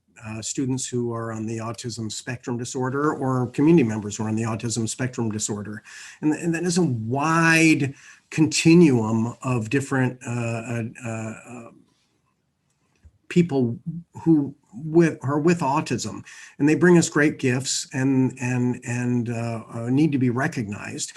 students who are on the autism spectrum disorder or community members who are on the autism spectrum disorder. And that is a wide continuum of different people who are with autism, and they bring us great gifts and need to be recognized.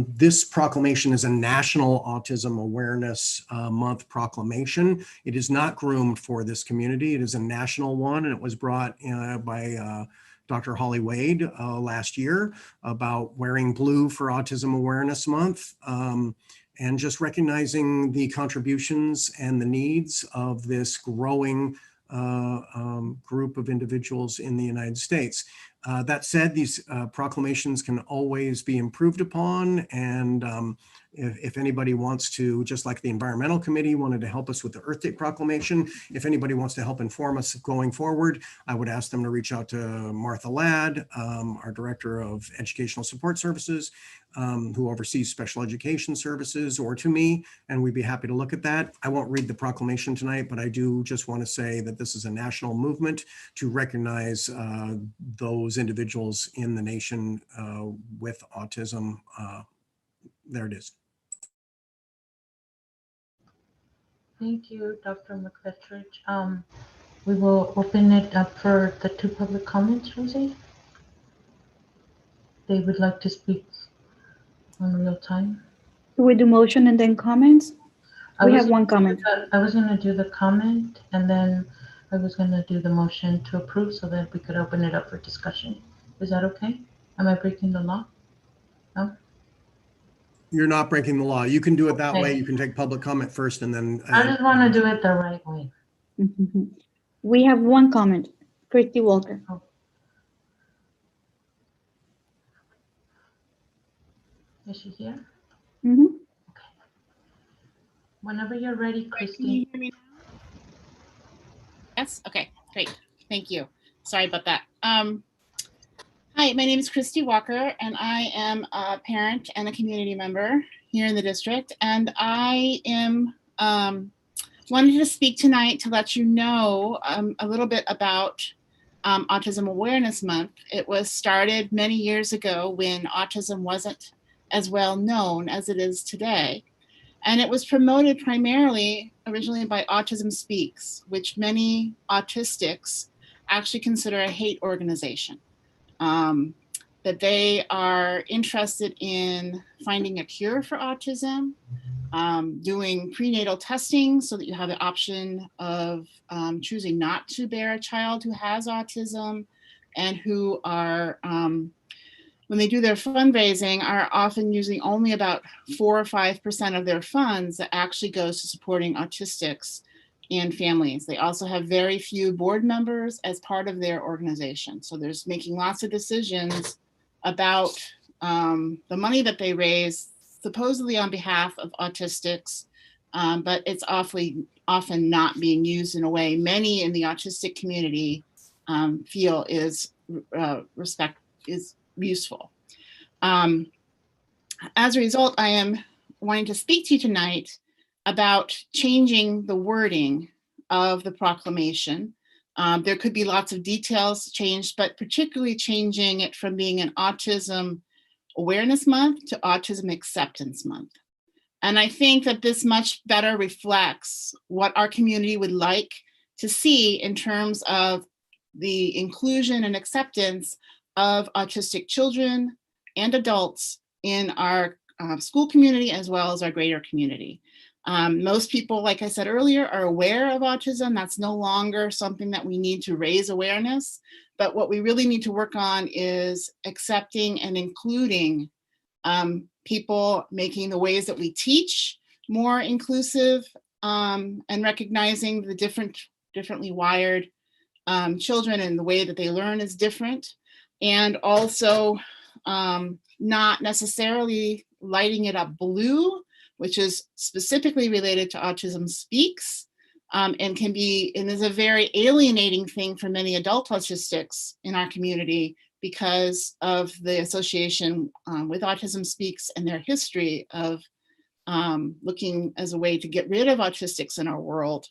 This proclamation is a National Autism Awareness Month proclamation. It is not groomed for this community. It is a national one, and it was brought by Dr. Holly Wade last year about wearing blue for Autism Awareness Month. And just recognizing the contributions and the needs of this growing group of individuals in the United States. That said, these proclamations can always be improved upon, and if anybody wants to, just like the Environmental Committee wanted to help us with the Earth Day proclamation, if anybody wants to help inform us going forward, I would ask them to reach out to Martha Ladd, our Director of Educational Support Services, who oversees special education services, or to me, and we'd be happy to look at that. I won't read the proclamation tonight, but I do just want to say that this is a national movement to recognize those individuals in the nation with autism. There it is. Thank you, Dr. McFetrich. We will open it up for the 2 public comments, Rosie. They would like to speak on real time. Do we do motion and then comments? We have one comment. I was going to do the comment, and then I was going to do the motion to approve so that we could open it up for discussion. Is that okay? Am I breaking the law? No? You're not breaking the law. You can do it that Okay. way. You can take public comment first and then. I just want to do it the right way. We have one comment. Christy Walker. Is she here? Mm-hmm. Whenever you're ready, Can Christy. you hear me now? Yes, okay, great, thank you. Sorry about that. Hi, my name is Christy Walker, and I am a parent and a community member here in the district. And I am wanted to speak tonight to let you know a little bit about Autism Awareness Month. It was started many years ago when autism wasn't as well known as it is today. And it was promoted primarily originally by Autism Speaks, which many autistics actually consider a hate organization. That they are interested in finding a cure for autism, doing prenatal testing so that you have the option of choosing not to bear a child who has autism, and who are, when they do their fundraising, are often using only about 4 or 5% of their funds that actually goes to supporting autistics and families. They also have very few board members as part of their organization. So there's making lots of decisions about the money that they raise, supposedly on behalf of autistics, but it's often not being used in a way many in the autistic community feel is useful. As a result, I am wanting to speak to you tonight about changing the wording of the proclamation. There could be lots of details changed, but particularly changing it from being an Autism Awareness Month to Autism Acceptance Month. And I think that this much better reflects what our community would like to see in terms of the inclusion and acceptance of autistic children and adults in our school community as well as our greater community. Most people, like I said earlier, are aware of autism. That's no longer something that we need to raise awareness, but what we really need to work on is accepting and including people, making the ways that we teach more inclusive, and recognizing the differently wired children, and the way that they learn is different. And also not necessarily lighting it up blue, which is specifically related to Autism Speaks, and is a very alienating thing for many adult autistics in our community because of the association with Autism Speaks and their history of looking as a way to get rid of autistics in our world.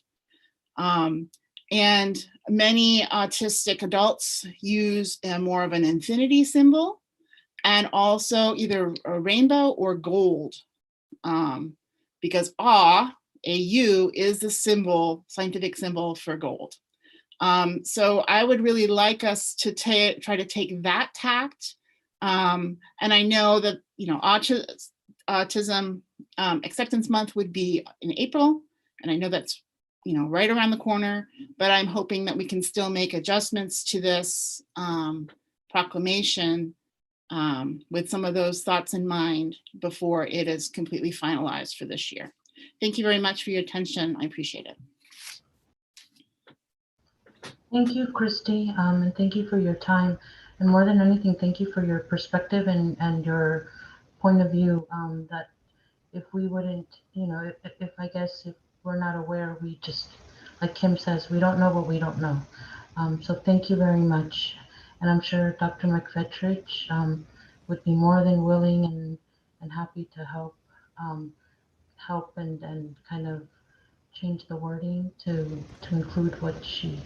And many autistic adults use more of an infinity symbol, and also either a rainbow or gold, because AU is the symbol, scientific symbol for gold. So I would really like us to try to take that tact. And I know that, Autism Acceptance Month would be in April, and I know that's right around the corner, but I'm hoping that we can still make adjustments to this proclamation with some of those thoughts in mind before it is completely finalized for this year. Thank you very much for your attention. I appreciate it. Thank you, Christy, and thank you for your time. And more than anything, thank you for your perspective and your point of view, that if we wouldn't, if I guess if we're not aware, we just, like Kim says, we don't know what we don't know. So thank you very much. And I'm sure Dr. McFetrich would be more than willing and happy to help and kind of change the wording to include what she.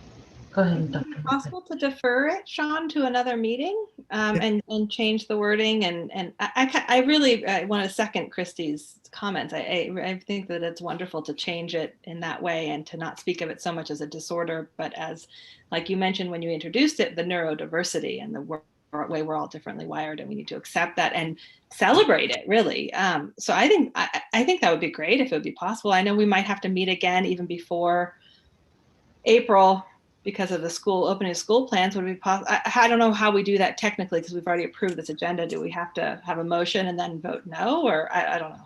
Go ahead, Dr. McFetrich. Possible to defer it, Sean, to another meeting and change the wording. And I really want to second Christy's comments. I think that it's wonderful to change it in that way and to not speak of it so much as a disorder, but as, like you mentioned when you introduced it, the neurodiversity and the way we're all differently wired, and we need to accept that and celebrate it, really. So I think that would be great if it would be possible. I know we might have to meet again even before April because of the opening of school plans. Would it be possible? I don't know how we do that technically because we've already approved this agenda. Do we have to have a motion and then vote no, or I don't know?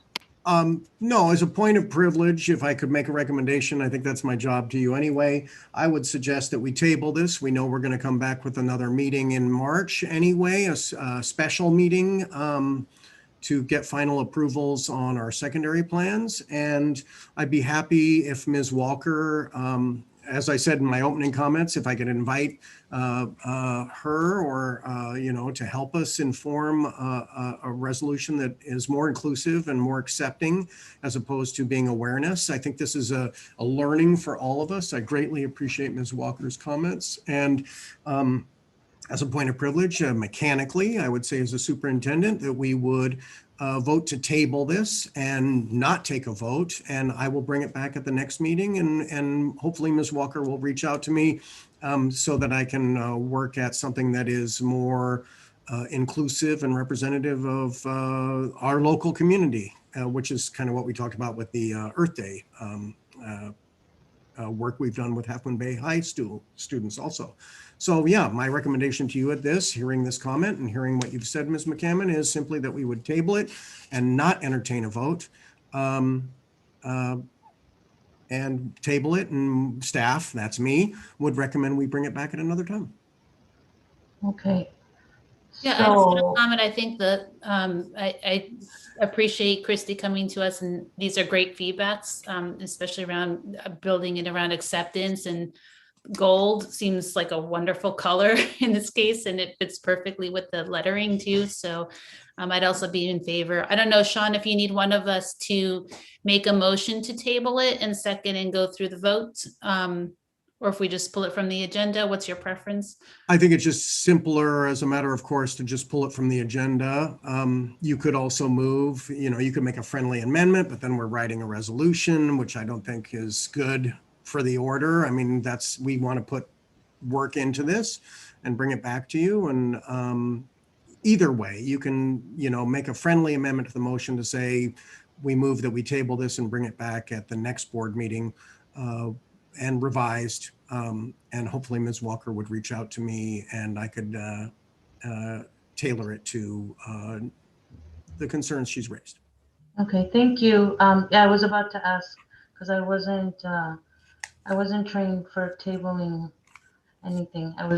No, as a point of privilege, if I could make a recommendation, I think that's my job to you anyway. I would suggest that we table this. We know we're going to come back with another meeting in March anyway, a special meeting to get final approvals on our secondary plans. And I'd be happy if Ms. Walker as I said in my opening comments, if I could invite her or, to help us inform a resolution that is more inclusive and more accepting as opposed to being awareness. I think this is a learning for all of us. I greatly appreciate Ms. Walker's comments. And as a point of privilege, mechanically, I would say as a superintendent that we would vote to table this and not take a vote. And I will bring it back at the next meeting, and hopefully Ms. Walker will reach out to me so that I can work at something that is more inclusive and representative of our local community, which is kind of what we talked about with the Earth Day work we've done with Half Moon Bay High students also. So yeah, my recommendation to you at this, hearing this comment and hearing what you've said, Ms. McCammon, is simply that we would table it and not entertain a vote. And table it, and staff, that's me, would recommend we bring it back at another time. Okay. Yeah, I just want So- to comment. I think that I appreciate Christy coming to us, and these are great feedbacks, especially around building it around acceptance, and gold seems like a wonderful color in this case, and it fits perfectly with the lettering too. So I'd also be in favor. I don't know, Sean, if you need one of us to make a motion to table it and second and go through the vote, or if we just pull it from the agenda, what's your preference? I think it's just simpler as a matter of course to just pull it from the agenda. You could also move, you could make a friendly amendment, but then we're writing a resolution, which I don't think is good for the order. I mean, we want to put work into this and bring it back to you. And either way, you can, make a friendly amendment to the motion to say, we move that we table this and bring it back at the next board meeting and revised. And hopefully Ms. Walker would reach out to me and I could tailor it to the concerns she's raised. Okay, thank you. Yeah, I was about to ask because I wasn't trained for tabling anything. I'm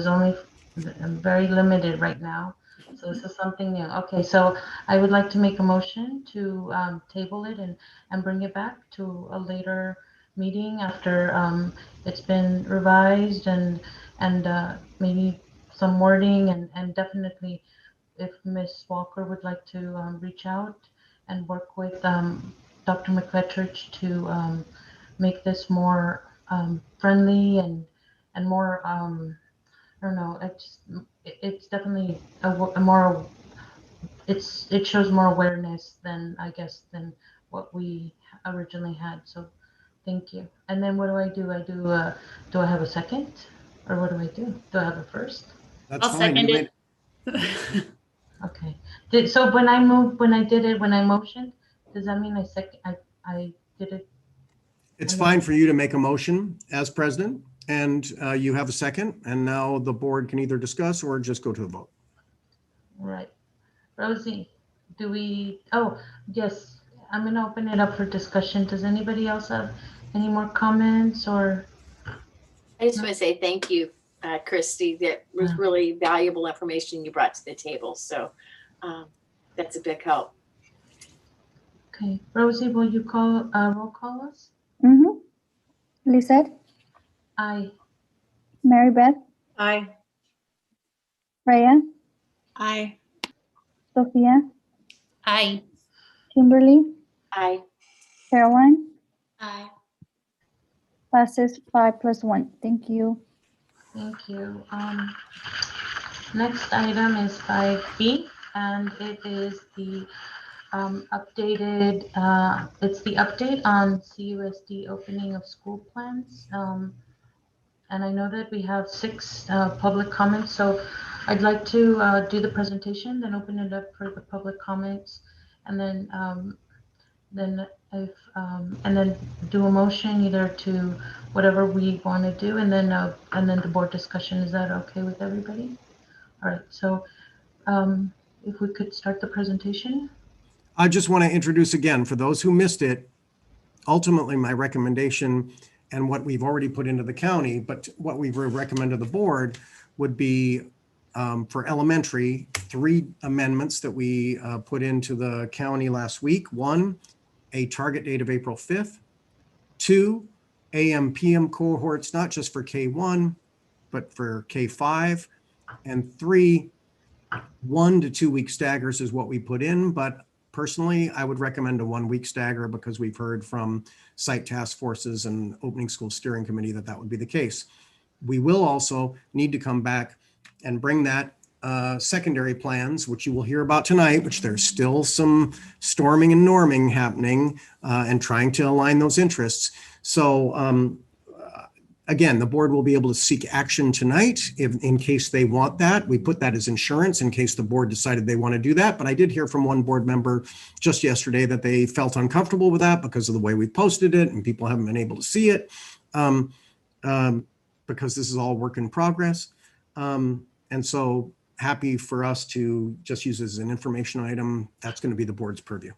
very limited right now. So this is something new. Okay, so I would like to make a motion to table it and bring it back to a later meeting after it's been revised and maybe some wording, and definitely if Ms. Walker would like to reach out and work with Dr. McFetrich to make this more friendly and more I don't know, it's definitely it shows more awareness than what we originally had. So thank you. And then what do I do? Do I have a second, or what do I do? Do I have a first? That's I'll fine. second You it. Okay. So when I motioned, does that mean I did it? It's fine for you to make a motion as president, and you have a second, and now the board can either discuss or just go to the vote. Right. Rosie, oh, yes, I'm going to open it up for discussion. Does anybody else have any more comments or? I just want to say thank you, Christy. That was really valuable information you brought to the table. So that's a big help. Okay. Rosie, will you roll call us? Mm-hmm. Lisette, Aye. Mary Beth, Aye. Freya, Aye. Sophia, Aye. Kimberly, Aye. Caroline, Aye. passes 5+1. Thank you. Thank you. Next item is 5B, and it is the updated, it's the update on CUSD opening of school plans. And I know that we have 6 public comments, so I'd like to do the presentation, then open it up for the public comments, and then do a motion either to whatever we want to do, and then the board discussion. Is that okay with everybody? All right. So if we could start the presentation. I just want to introduce again, for those who missed it, ultimately my recommendation and what we've already put into the county, but what we recommend to the board would be for elementary, 3 amendments that we put into the county last week. 1, a target date of April 5th. 2, AM, PM cohorts, not just for K1, but for K5. And 3, 1 to 2 week staggers is what we put in. But personally, I would recommend a 1 week stagger because we've heard from site task forces and opening school steering committee that that would be the case. We will also need to come back and bring that secondary plans, which you will hear about tonight, which there's still some storming and norming happening and trying to align those interests. So again, the board will be able to seek action tonight in case they want that. We put that as insurance in case the board decided they want to do that. But I did hear from one board member just yesterday that they felt uncomfortable with that because of the way we posted it and people haven't been able to see it because this is all work in progress. And so happy for us to just use it as an information item. That's going to be the board's purview.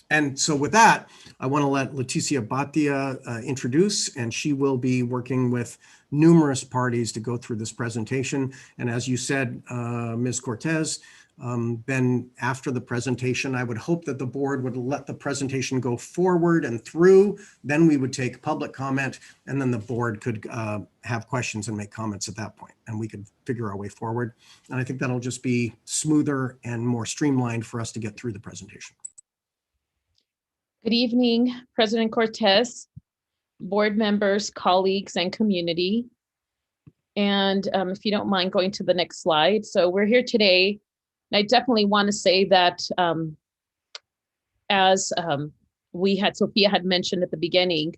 And so with that, I want to let Leticia Batia introduce, and she will be working with numerous parties to go through this presentation. And as you said, Ms. Cortez, then after the presentation, I would hope that the board would let the presentation go forward and through. Then we would take public comment, and then the board could have questions and make comments at that point, and we could figure our way forward. And I think that'll just be smoother and more streamlined for us to get through the presentation. Good evening, President Cortez, board members, colleagues, and community. And if you don't mind going to the next slide. So we're here today, and I definitely want to say that as Sophia had mentioned at the beginning,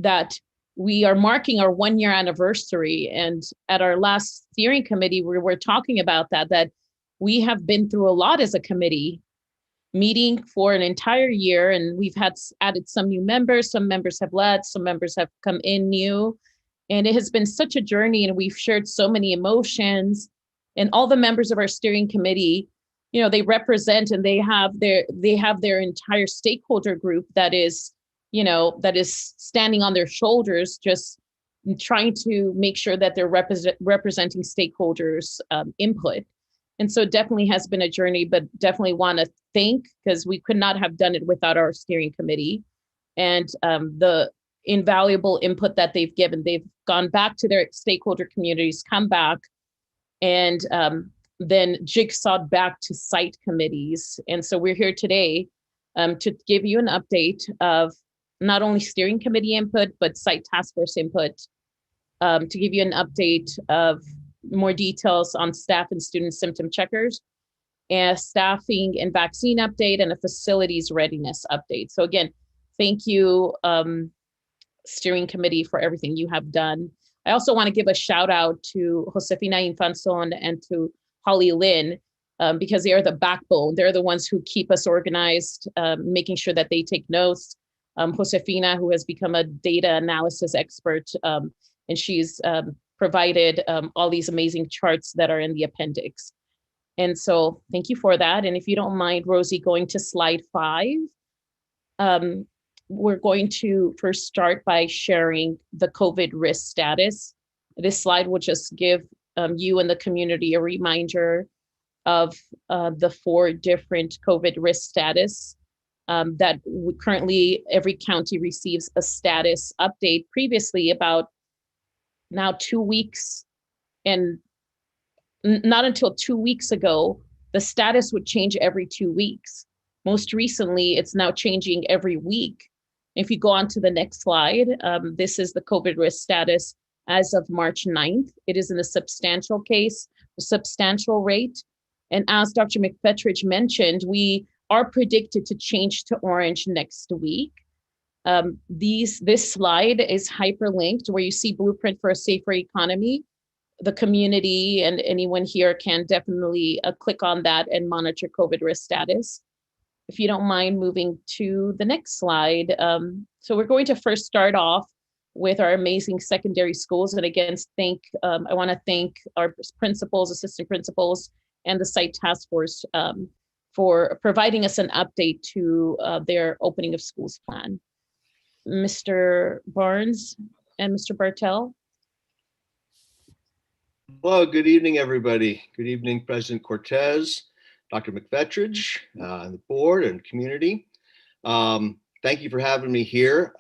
that we are marking our 1-year anniversary. And at our last steering committee, we were talking about that we have been through a lot as a committee, meeting for an entire year, and we've added some new members, some members have left, some members have come in new, and it has been such a journey, and we've shared so many emotions. And all the members of our steering committee, you know, they represent and they have their entire stakeholder group that is, you know, that is standing on their shoulders, just trying to make sure that they're representing stakeholders' input. And so it definitely has been a journey, but definitely want to thank, because we could not have done it without our steering committee and the invaluable input that they've given. They've gone back to their stakeholder communities, come back, and then jigsawed back to site committees. And so we're here today to give you an update of not only steering committee input, but site task force input, to give you an update of more details on staff and student symptom checkers, and staffing and vaccine update, and a facilities readiness update. So again, thank you, steering committee, for everything you have done. I also want to give a shout out to Josefina Infanzon and to Holly Lynn, because they are the backbone. They're the ones who keep us organized, making sure that they take notes. Josefina, who has become a data analysis expert, and she's provided all these amazing charts that are in the appendix. And so thank you for that. And if you don't mind, Rosie, going to slide 5, we're going to first start by sharing the COVID risk status. This slide will just give you and the community a reminder of the 4 different COVID risk status that currently every county receives a status update. Previously, about now 2 weeks, and not until 2 weeks ago, the status would change every 2 weeks. Most recently, it's now changing every week. If you go on to the next slide, this is the COVID risk status as of March 9th. It is in a substantial case, a substantial rate. And as Dr. McFetridge mentioned, we are predicted to change to orange next week. This slide is hyperlinked where you see Blueprint for a Safer Economy. The community and anyone here can definitely click on that and monitor COVID risk status. If you don't mind moving to the next slide. So we're going to first start off with our amazing secondary schools. And again, I want to thank our principals, assistant principals, and the site task force for providing us an update to their opening of schools plan. Mr. Barnes and Mr. Bartel. Hello, good evening, everybody. Good evening, President Cortez, Dr. McFetridge, the board and community. Thank you for having me here.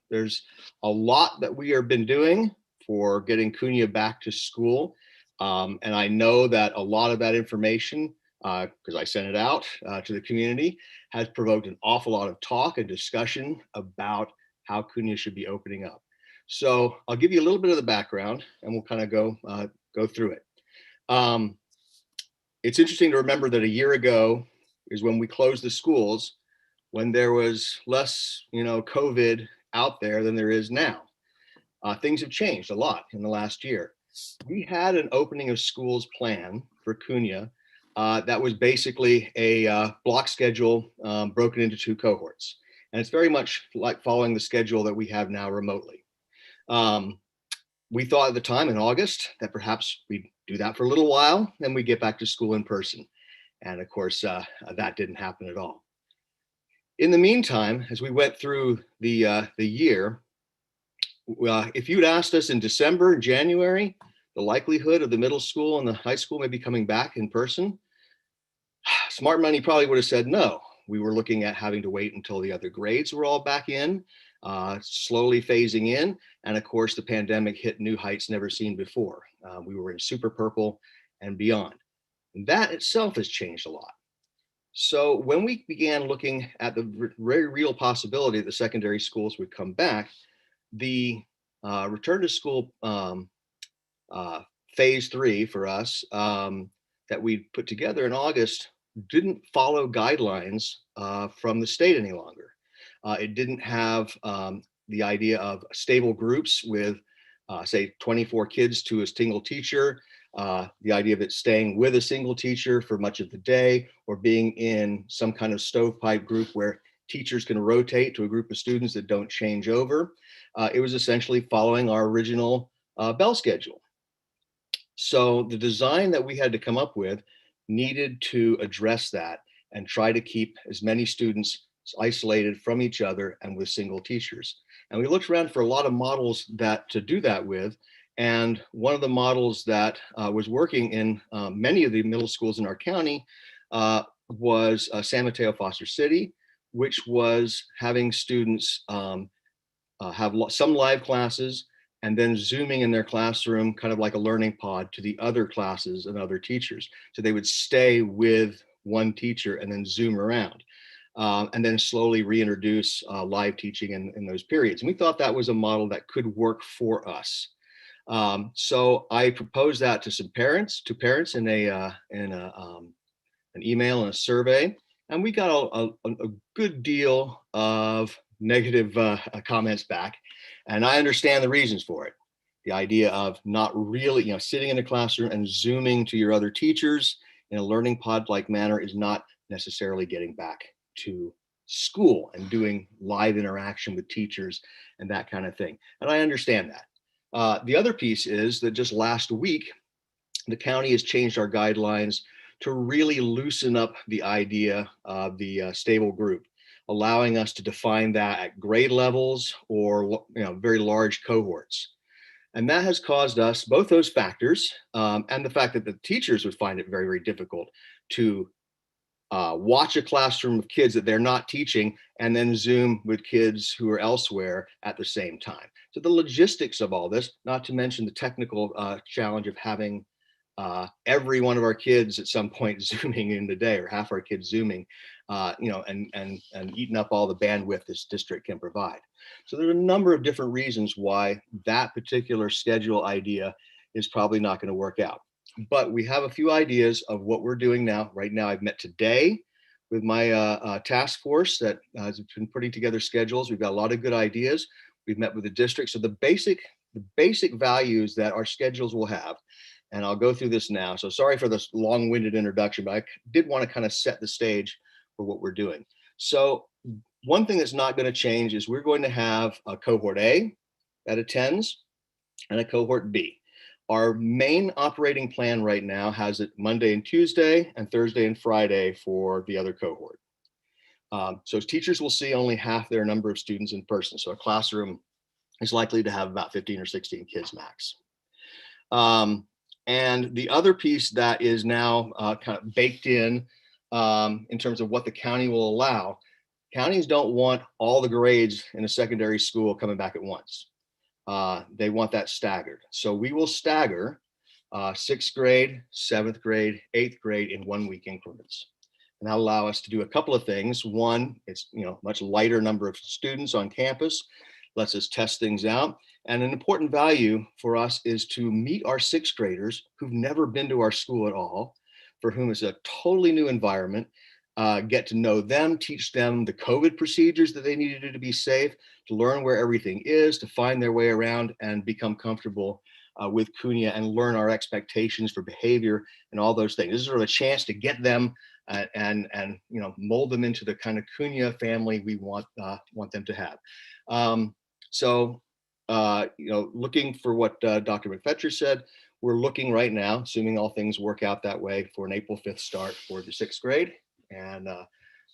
There's a lot that we have been doing for getting Cunha back to school. And I know that a lot of that information, because I sent it out to the community, has provoked an awful lot of talk and discussion about how Cunha should be opening up. So I'll give you a little bit of the background and we'll kind of go through it. It's interesting to remember that a year ago is when we closed the schools, when there was less, COVID out there than there is now. Things have changed a lot in the last year. We had an opening of schools plan for Cunha that was basically a block schedule broken into 2 cohorts. And it's very much like following the schedule that we have now remotely. We thought at the time in August that perhaps we'd do that for a little while, then we get back to school in person. And of course, that didn't happen at all. In the meantime, as we went through the year, if you'd asked us in December, January, the likelihood of the middle school and the high school maybe coming back in person, smart money probably would have said no. We were looking at having to wait until the other grades were all back in, slowly phasing in. And of course, the pandemic hit new heights never seen before. We were in super purple and beyond. And that itself has changed a lot. So when we began looking at the very real possibility that the secondary schools would come back, the return to school phase 3 for us that we put together in August didn't follow guidelines from the state any longer. It didn't have the idea of stable groups with, say, 24 kids to a single teacher, the idea of it staying with a single teacher for much of the day, or being in some kind of stovepipe group where teachers can rotate to a group of students that don't change over. It was essentially following our original bell schedule. So the design that we had to come up with needed to address that and try to keep as many students isolated from each other and with single teachers. And we looked around for a lot of models to do that with. And one of the models that was working in many of the middle schools in our county was San Mateo Foster City, which was having students have some live classes and then Zooming in their classroom, kind of like a learning pod, to the other classes and other teachers. So they would stay with one teacher and then Zoom around. And then slowly reintroduce live teaching in those periods. And we thought that was a model that could work for us. So I proposed that to some parents, in an email and a survey, and we got a good deal of negative comments back. And I understand the reasons for it. The idea of not really, sitting in a classroom and Zooming to your other teachers in a learning pod-like manner is not necessarily getting back to school and doing live interaction with teachers and that kind of thing. And I understand that. The other piece is that just last week, the county has changed our guidelines to really loosen up the idea of the stable group, allowing us to define that at grade levels or very large cohorts. And that has caused us, both those factors and the fact that the teachers would find it very, very difficult to watch a classroom of kids that they're not teaching and then Zoom with kids who are elsewhere at the same time. So the logistics of all this, not to mention the technical challenge of having every one of our kids at some point Zooming in the day, or half our kids Zooming, and eating up all the bandwidth this district can provide. So there are a number of different reasons why that particular schedule idea is probably not going to work out. But we have a few ideas of what we're doing now. Right now, I've met today with my task force that has been putting together schedules. We've got a lot of good ideas. We've met with the district. So the basic values that our schedules will have, and I'll go through this now. So sorry for this long-winded introduction, but I did want to kind of set the stage for what we're doing. So one thing that's not going to change is we're going to have a cohort A that attends and a cohort B. Our main operating plan right now has it Monday and Tuesday and Thursday and Friday for the other cohort. So teachers will see only half their number of students in person. So a classroom is likely to have about 15 or 16 kids max. And the other piece that is now kind of baked in terms of what the county will allow, Counties don't want all the grades in a secondary school coming back at once. They want that staggered. So we will stagger 6th grade, 7th grade, 8th grade in 1 week increments. And that'll allow us to do a couple of things. One, it's much lighter number of students on campus, lets us test things out. And an important value for us is to meet our 6th graders who've never been to our school at all, for whom it's a totally new environment, get to know them, teach them the COVID procedures that they need to do to be safe, to learn where everything is, to find their way around and become comfortable with CUNY and learn our expectations for behavior and all those things. This is sort of a chance to get them and mold them into the kind of CUNY family we want them to have. Looking for what Dr. McFetridge said, we're looking right now, assuming all things work out that way, for an April 5th start for the 6th grade, and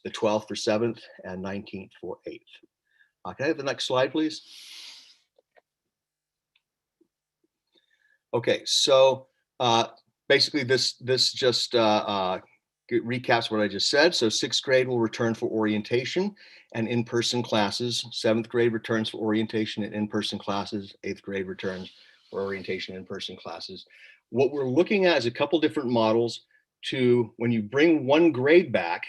the 12th for 7th, and 19th for 8th. Can I have the next slide, please? Okay, so basically this just recaps what I just said. So 6th grade will return for orientation and in-person classes. 7th grade returns for orientation and in-person classes. 8th grade returns for orientation and in-person classes. What we're looking at is a couple different models to, when you bring one grade back,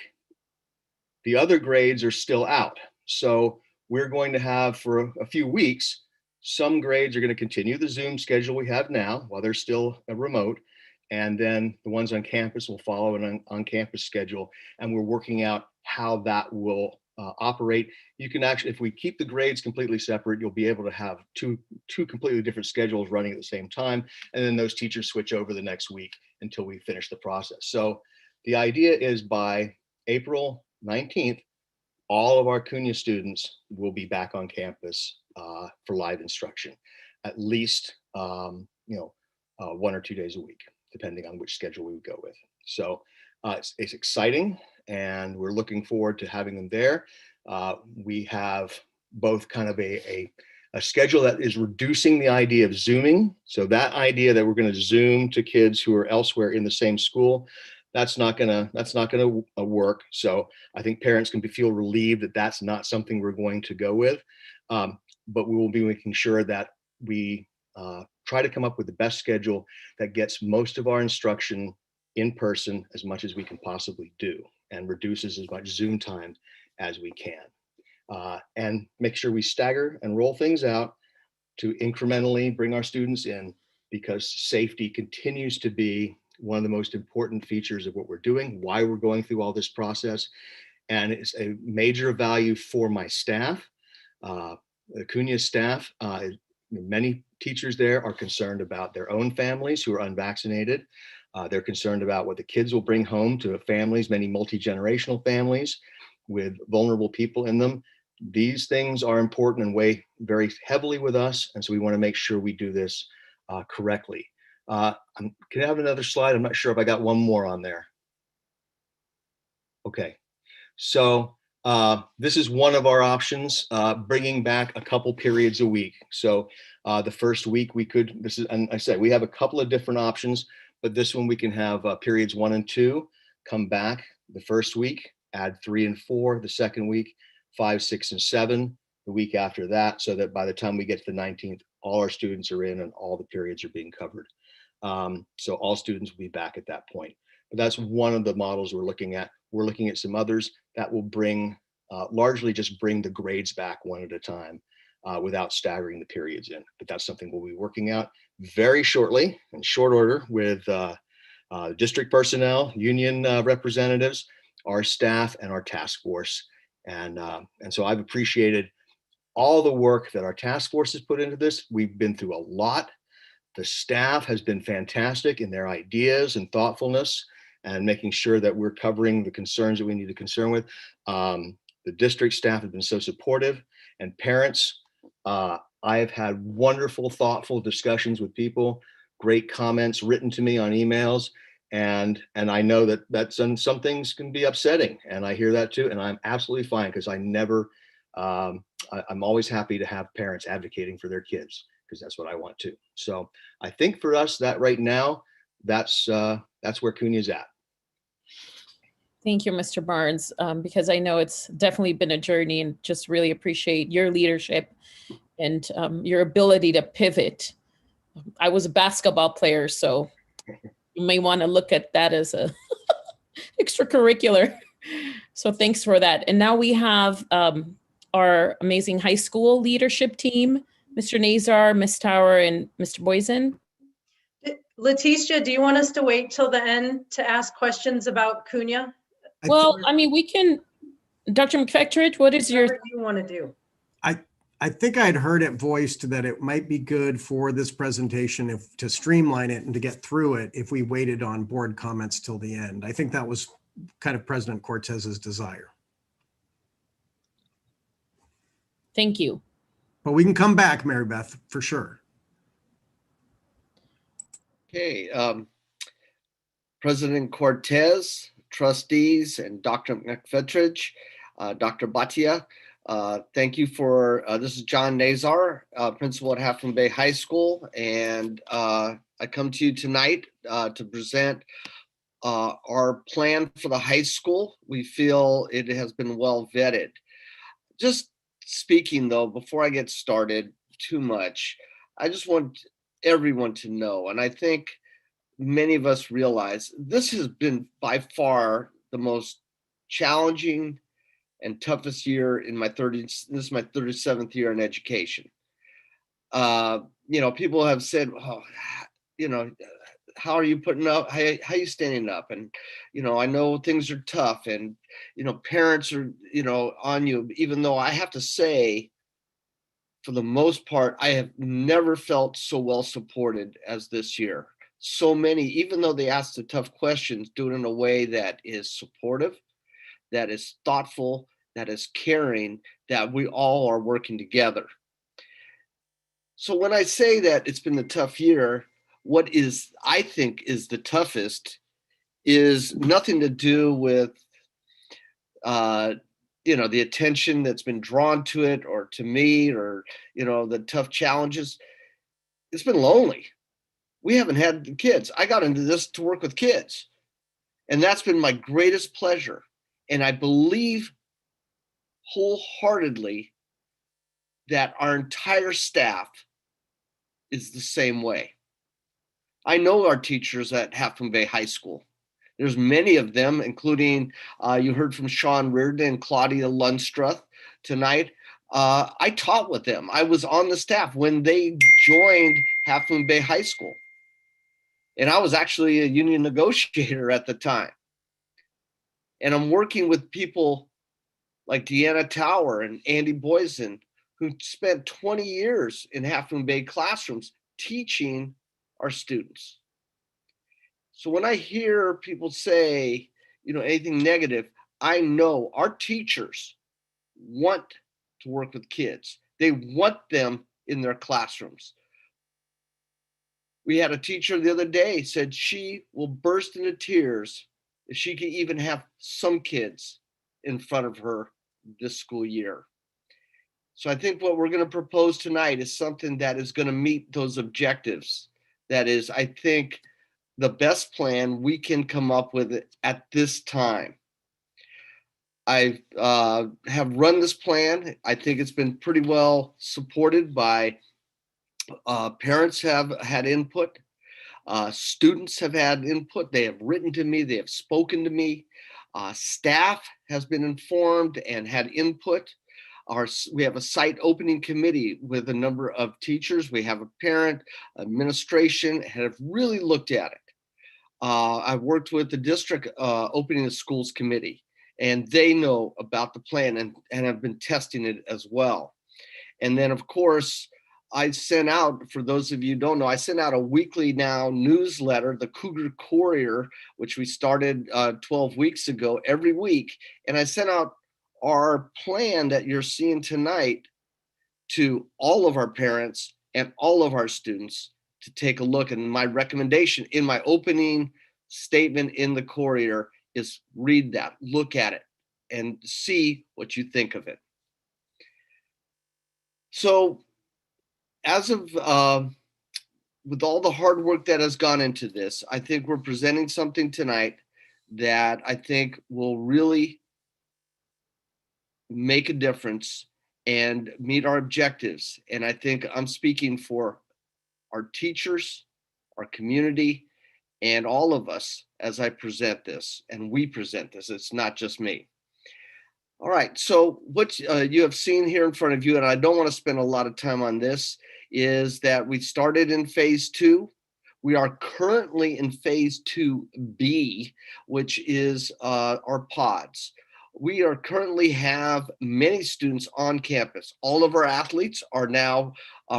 the other grades are still out. So we're going to have, for a few weeks, some grades are going to continue the Zoom schedule we have now while they're still remote. And then the ones on campus will follow an on-campus schedule. And we're working out how that will operate. You can actually, if we keep the grades completely separate, you'll be able to have two completely different schedules running at the same time. And then those teachers switch over the next week until we finish the process. So the idea is by April 19th, all of our CUNY students will be back on campus for live instruction, at least 1 or 2 days a week, depending on which schedule we would go with. So it's exciting, and we're looking forward to having them there. We have both kind of a schedule that is reducing the idea of Zooming. So that idea that we're going to Zoom to kids who are elsewhere in the same school, that's not gonna work. So I think parents can feel relieved that that's not something we're going to go with. But we will be making sure that we try to come up with the best schedule that gets most of our instruction in person as much as we can possibly do, and reduces as much Zoom time as we can. And make sure we stagger and roll things out to incrementally bring our students in, because safety continues to be one of the most important features of what we're doing, why we're going through all this process. And it's a major value for my staff. The CUNY staff, many teachers there are concerned about their own families who are unvaccinated. They're concerned about what the kids will bring home to families, many multi-generational families with vulnerable people in them. These things are important and weigh very heavily with us. And so we want to make sure we do this correctly. Can I have another slide? I'm not sure if I got one more on there. Okay, so this is one of our options, bringing back a couple periods a week. So the first week we could, and I said, we have a couple of different options, but this one we can have periods 1 and 2 come back the first week, add 3 and 4 the second week, 5, 6, and 7 the week after that, so that by the time we get to the 19th, all our students are in and all the periods are being covered. So all students will be back at that point. But that's one of the models we're looking at. We're looking at some others that will bring, largely just bring the grades back one at a time without staggering the periods in. But that's something we'll be working out very shortly, in short order, with district personnel, union representatives, our staff, and our task force. And so I've appreciated all the work that our task force has put into this. We've been through a lot. The staff has been fantastic in their ideas and thoughtfulness and making sure that we're covering the concerns that we need to concern with. The district staff have been so supportive, and parents. I have had wonderful, thoughtful discussions with people, great comments written to me on emails. And I know that some things can be upsetting, and I hear that too. And I'm absolutely fine, because I'm always happy to have parents advocating for their kids, because that's what I want to. So I think for us that right now, that's where CUNY is at. Thank you, Mr. Barnes, because I know it's definitely been a journey, and just really appreciate your leadership and your ability to pivot. I was a basketball player, so you may want to look at that as a extracurricular. So thanks for that. And now we have our amazing high school leadership team, Mr. Nazar, Ms. Tower, and Mr. Boysen. Leticia, do you want us to wait till the end to ask questions about Cunha? Well, I mean, we can, Dr. McFettridge, what is your? Whatever you want to do. I think I'd heard it voiced that it might be good for this presentation to streamline it and to get through it if we waited on board comments till the end. I think that was kind of President Cortez's desire. Thank you. But we can come back, Mary Beth, for sure. Okay, President Cortez, trustees, and Dr. McFettridge, Dr. Bhatia, thank you for, this is John Nazar, principal at Half Moon Bay High School, and I come to you tonight to present our plan for the high school. We feel it has been well vetted. Just speaking though, before I get started too much, I just want everyone to know, and I think many of us realize this has been by far the most challenging and toughest year in my 30s. This is my 37th year in education. You know, people have said, oh, you know, how are you putting up? How are you standing up? And, you know, I know things are tough and, you know, parents are, you know, on you, even though I have to say, for the most part, I have never felt so well supported as this year. So many, even though they ask the tough questions, do it in a way that is supportive, that is thoughtful, that is caring, that we all are working together. So when I say that it's been a tough year, what is, I think, is the toughest is nothing to do with, you know, the attention that's been drawn to it or to me or, you know, the tough challenges. It's been lonely. We haven't had the kids. I got into this to work with kids, and that's been my greatest pleasure. And I believe wholeheartedly that our entire staff is the same way. I know our teachers at Half Moon Bay High School. There's many of them, including you heard from Sean Reardon and Claudia Lundstruth tonight. I taught with them. I was on the staff when they joined Half Moon Bay High School. And I was actually a union negotiator at the time. And I'm working with people like Deanna Tower and Andy Boysen, who spent 20 years in Half Moon Bay classrooms teaching our students. So when I hear people say, you know, anything negative, I know our teachers want to work with kids. They want them in their classrooms. We had a teacher the other day said she will burst into tears if she can even have some kids in front of her this school year. So I think what we're going to propose tonight is something that is going to meet those objectives. That is, I think, the best plan we can come up with at this time. I have run this plan. I think it's been pretty well supported by parents have had input. Students have had input. They have written to me. They have spoken to me. Staff has been informed and had input. We have a site opening committee with a number of teachers. We have a parent, administration have really looked at it. I've worked with the district opening the schools committee, and they know about the plan and have been testing it as well. And then, of course, I sent out, for those of you who don't know, I sent out a weekly now newsletter, the Cougar Courier, which we started 12 weeks ago every week. And I sent out our plan that you're seeing tonight to all of our parents and all of our students to take a look. And my recommendation in my opening statement in the Courier is read that, look at it, and see what you think of it. So as of, with all the hard work that has gone into this, I think we're presenting something tonight that I think will really make a difference and meet our objectives. And I think I'm speaking for our teachers, our community, and all of us as I present this, and we present this. It's not just me. All right, so what you have seen here in front of you, and I don't want to spend a lot of time on this, is that we started in phase 2. We are currently in phase 2B, which is our pods. We are currently have many students on campus. All of our athletes are now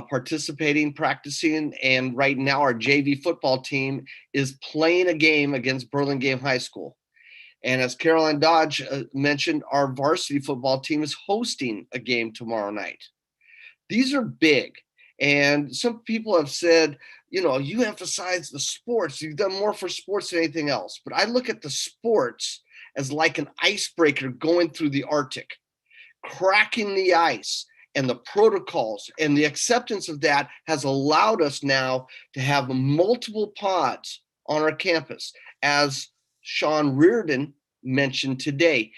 participating, practicing, and right now our JV football team is playing a game against Burlingame High School. And as Caroline Dodge mentioned, our varsity football team is hosting a game tomorrow night. These are big. And some people have said, you know, you emphasize the sports. You've done more for sports than anything else. But I look at the sports as like an icebreaker going through the Arctic, cracking the ice, and the protocols and the acceptance of that has allowed us now to have multiple pods on our campus. As Sean Reardon mentioned today,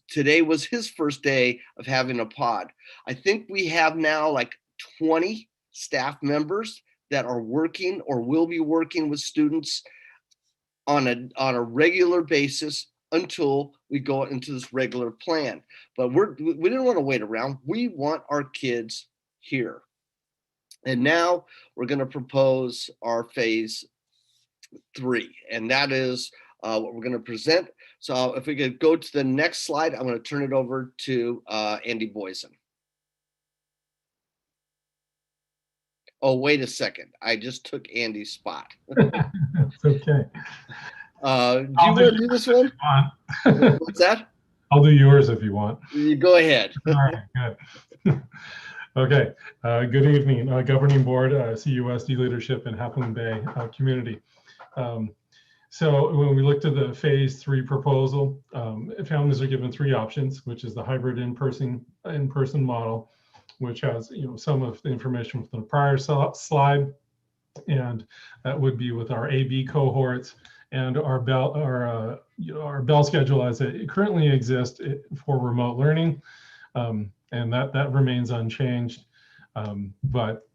today was his first day of having a pod. I think we have now like 20 staff members that are working or will be working with students on a regular basis until we go into this regular plan. But we didn't want to wait around. We want our kids here. And now we're going to propose our phase 3, and that is what we're going to present. So if we could go to the next slide, I'm going to turn it over to Andy Boysen. Oh, wait a second. I just took Andy's spot. It's okay. Do you want to do this one? What's that? I'll do yours if you want. You go ahead. All right, good. Okay. Good evening, Governing Board, CUSD leadership, and Half Moon Bay community. So when we looked at the phase 3 proposal, families are given 3 options, which is the hybrid in-person model, which has some of the information from the prior slide, and that would be with our AB cohorts and our bell schedule as it currently exists for remote learning, and that remains unchanged, but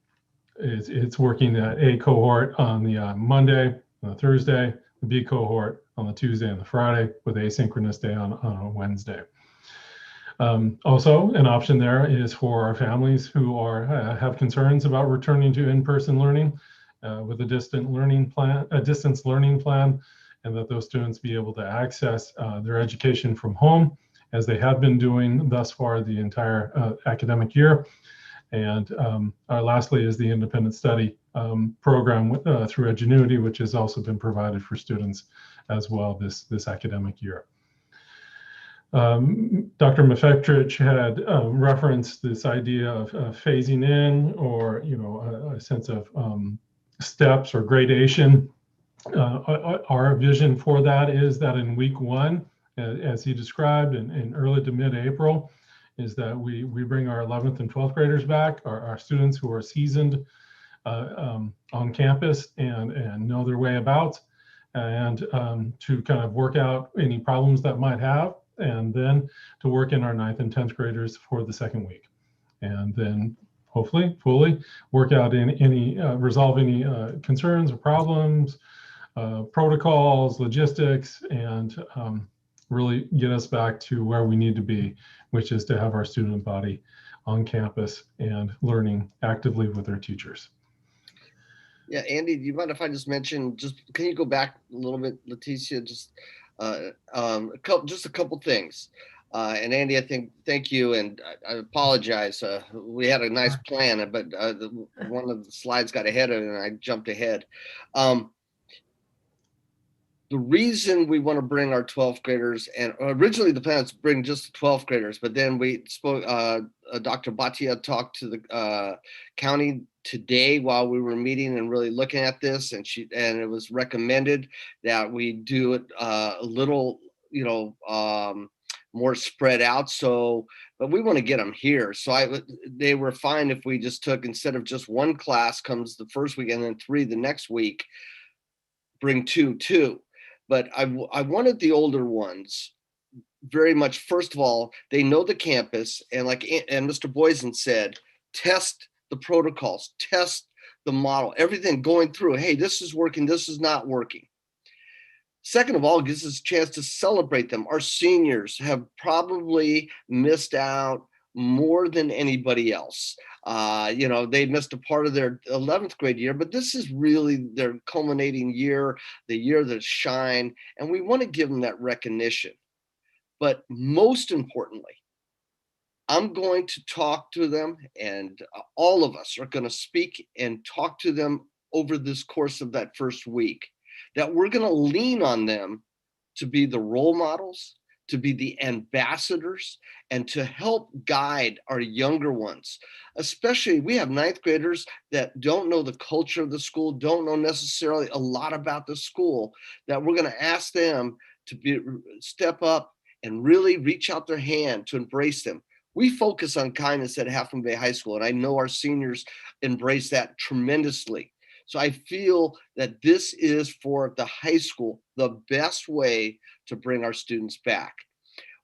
it's working at A cohort on the Monday, on the Thursday, the B cohort on the Tuesday and the Friday, with asynchronous day on a Wednesday. Also, an option there is for our families who have concerns about returning to in-person learning with a distance learning plan, and that those students be able to access their education from home, as they have been doing thus far the entire academic year. And lastly is the independent study program through Edgenuity, which has also been provided for students as well this academic year. Dr. McFetrich had referenced this idea of phasing in, or a sense of steps or gradation. Our vision for that is that in week 1, as he described, in early to mid-April, is that we bring our 11th and 12th graders back, our students who are seasoned on campus and know their way about, and to kind of work out any problems that might have, and then to work in our 9th and 10th graders for the second week. And then hopefully fully work out resolve any concerns or problems, protocols, logistics, and really get us back to where we need to be, which is to have our student body on campus and learning actively with their teachers. Yeah, Andy, do you mind if I just mention, can you go back a little bit, Leticia, just a couple things. And Andy, thank you, and I apologize. We had a nice plan, but one of the slides got ahead of it and I jumped ahead. The reason we want to bring our 12th graders, and originally the plan was to bring just the 12th graders, but then we spoke, Dr. Bhatia talked to the county today while we were meeting and really looking at this, and it was recommended that we do it a little, more spread out. So, but we want to get them here. So they were fine if we just took, instead of just 1 class comes the first week and then 3 the next week, bring 2. But I wanted the older ones very much, first of all, they know the campus, and Mr. Boysen said, test the protocols, test the model, everything going through. Hey, this is working, this is not working. Second of all, it gives us a chance to celebrate them. Our seniors have probably missed out more than anybody else. They missed a part of their 11th grade year, but this is really their culminating year, the year that shine, and we want to give them that recognition. But most importantly, I'm going to talk to them, and all of us are going to speak and talk to them over this course of that first week, that we're going to lean on them to be the role models, to be the ambassadors, and to help guide our younger ones. Especially, we have ninth graders that don't know the culture of the school, don't know necessarily a lot about the school, that we're going to ask them to step up and really reach out their hand to embrace them. We focus on kindness at Half Moon Bay High School, and I know our seniors embrace that tremendously. So I feel that this is, for the high school, the best way to bring our students back.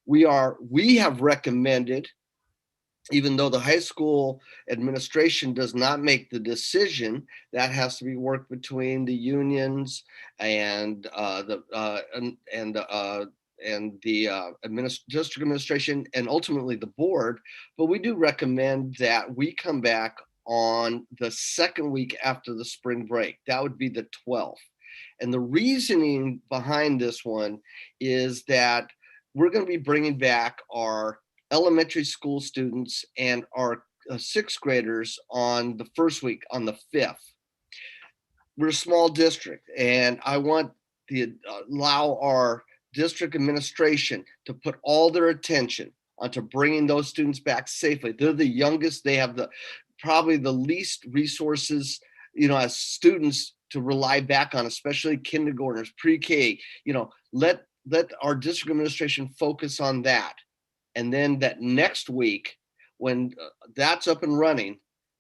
We have recommended, even though the high school administration does not make the decision, that has to be worked between the unions and the district administration and ultimately the board. But we do recommend that we come back on the second week after the spring break. That would be the 12th. And the reasoning behind this one is that we're going to be bringing back our elementary school students and our sixth graders on the first week, on the 5th. We're a small district, and I want to allow our district administration to put all their attention onto bringing those students back safely. They're the youngest. They have probably the least resources, as students to rely back on, especially kindergartners, pre-K. Let our district administration focus on that. And then that next week, when that's up and running,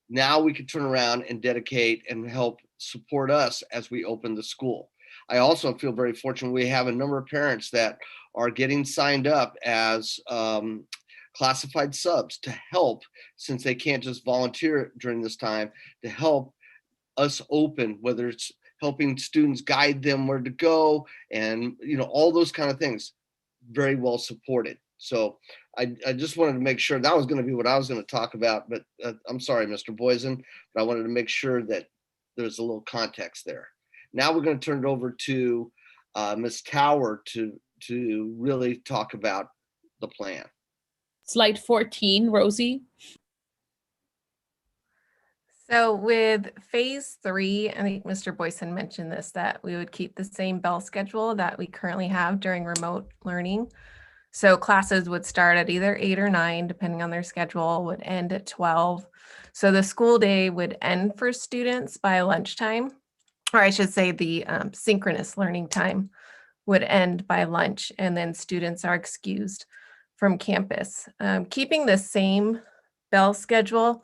now we can turn around and dedicate and help support us as we open the school. I also feel very fortunate. We have a number of parents that are getting signed up as classified subs to help, since they can't just volunteer during this time, to help us open, whether it's helping students guide them where to go and, all those kind of things. Very well supported. So I just wanted to make sure that was going to be what I was going to talk about, but I'm sorry, Mr. Boysen, but I wanted to make sure that there's a little context there. Now we're going to turn it over to Ms. Tower to really talk about the plan. Slide 14, Rosie. So with phase 3, I think Mr. Boysen mentioned this, that we would keep the same bell schedule that we currently have during remote learning. So classes would start at either 8 or 9, depending on their schedule, would end at 12. So the school day would end for students by lunchtime, or I should say the synchronous learning time would end by lunch, and then students are excused from campus. Keeping the same bell schedule,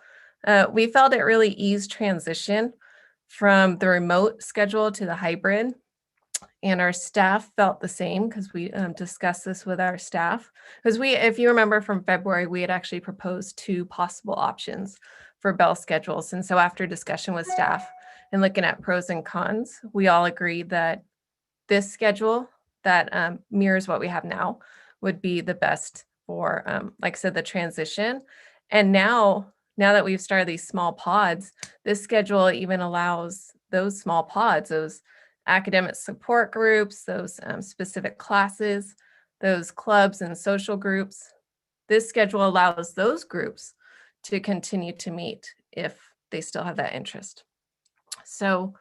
we felt it really eased transition from the remote schedule to the hybrid. And our staff felt the same, because we discussed this with our staff. Because if you remember from February, we had actually proposed 2 possible options for bell schedules. And so after discussion with staff and looking at pros and cons, we all agreed that this schedule that mirrors what we have now would be the best for, like I said, the transition. And now that we've started these small pods, this schedule even allows those small pods, those academic support groups, those specific classes, those clubs and social groups. This schedule allows those groups to continue to meet if they still have that interest. So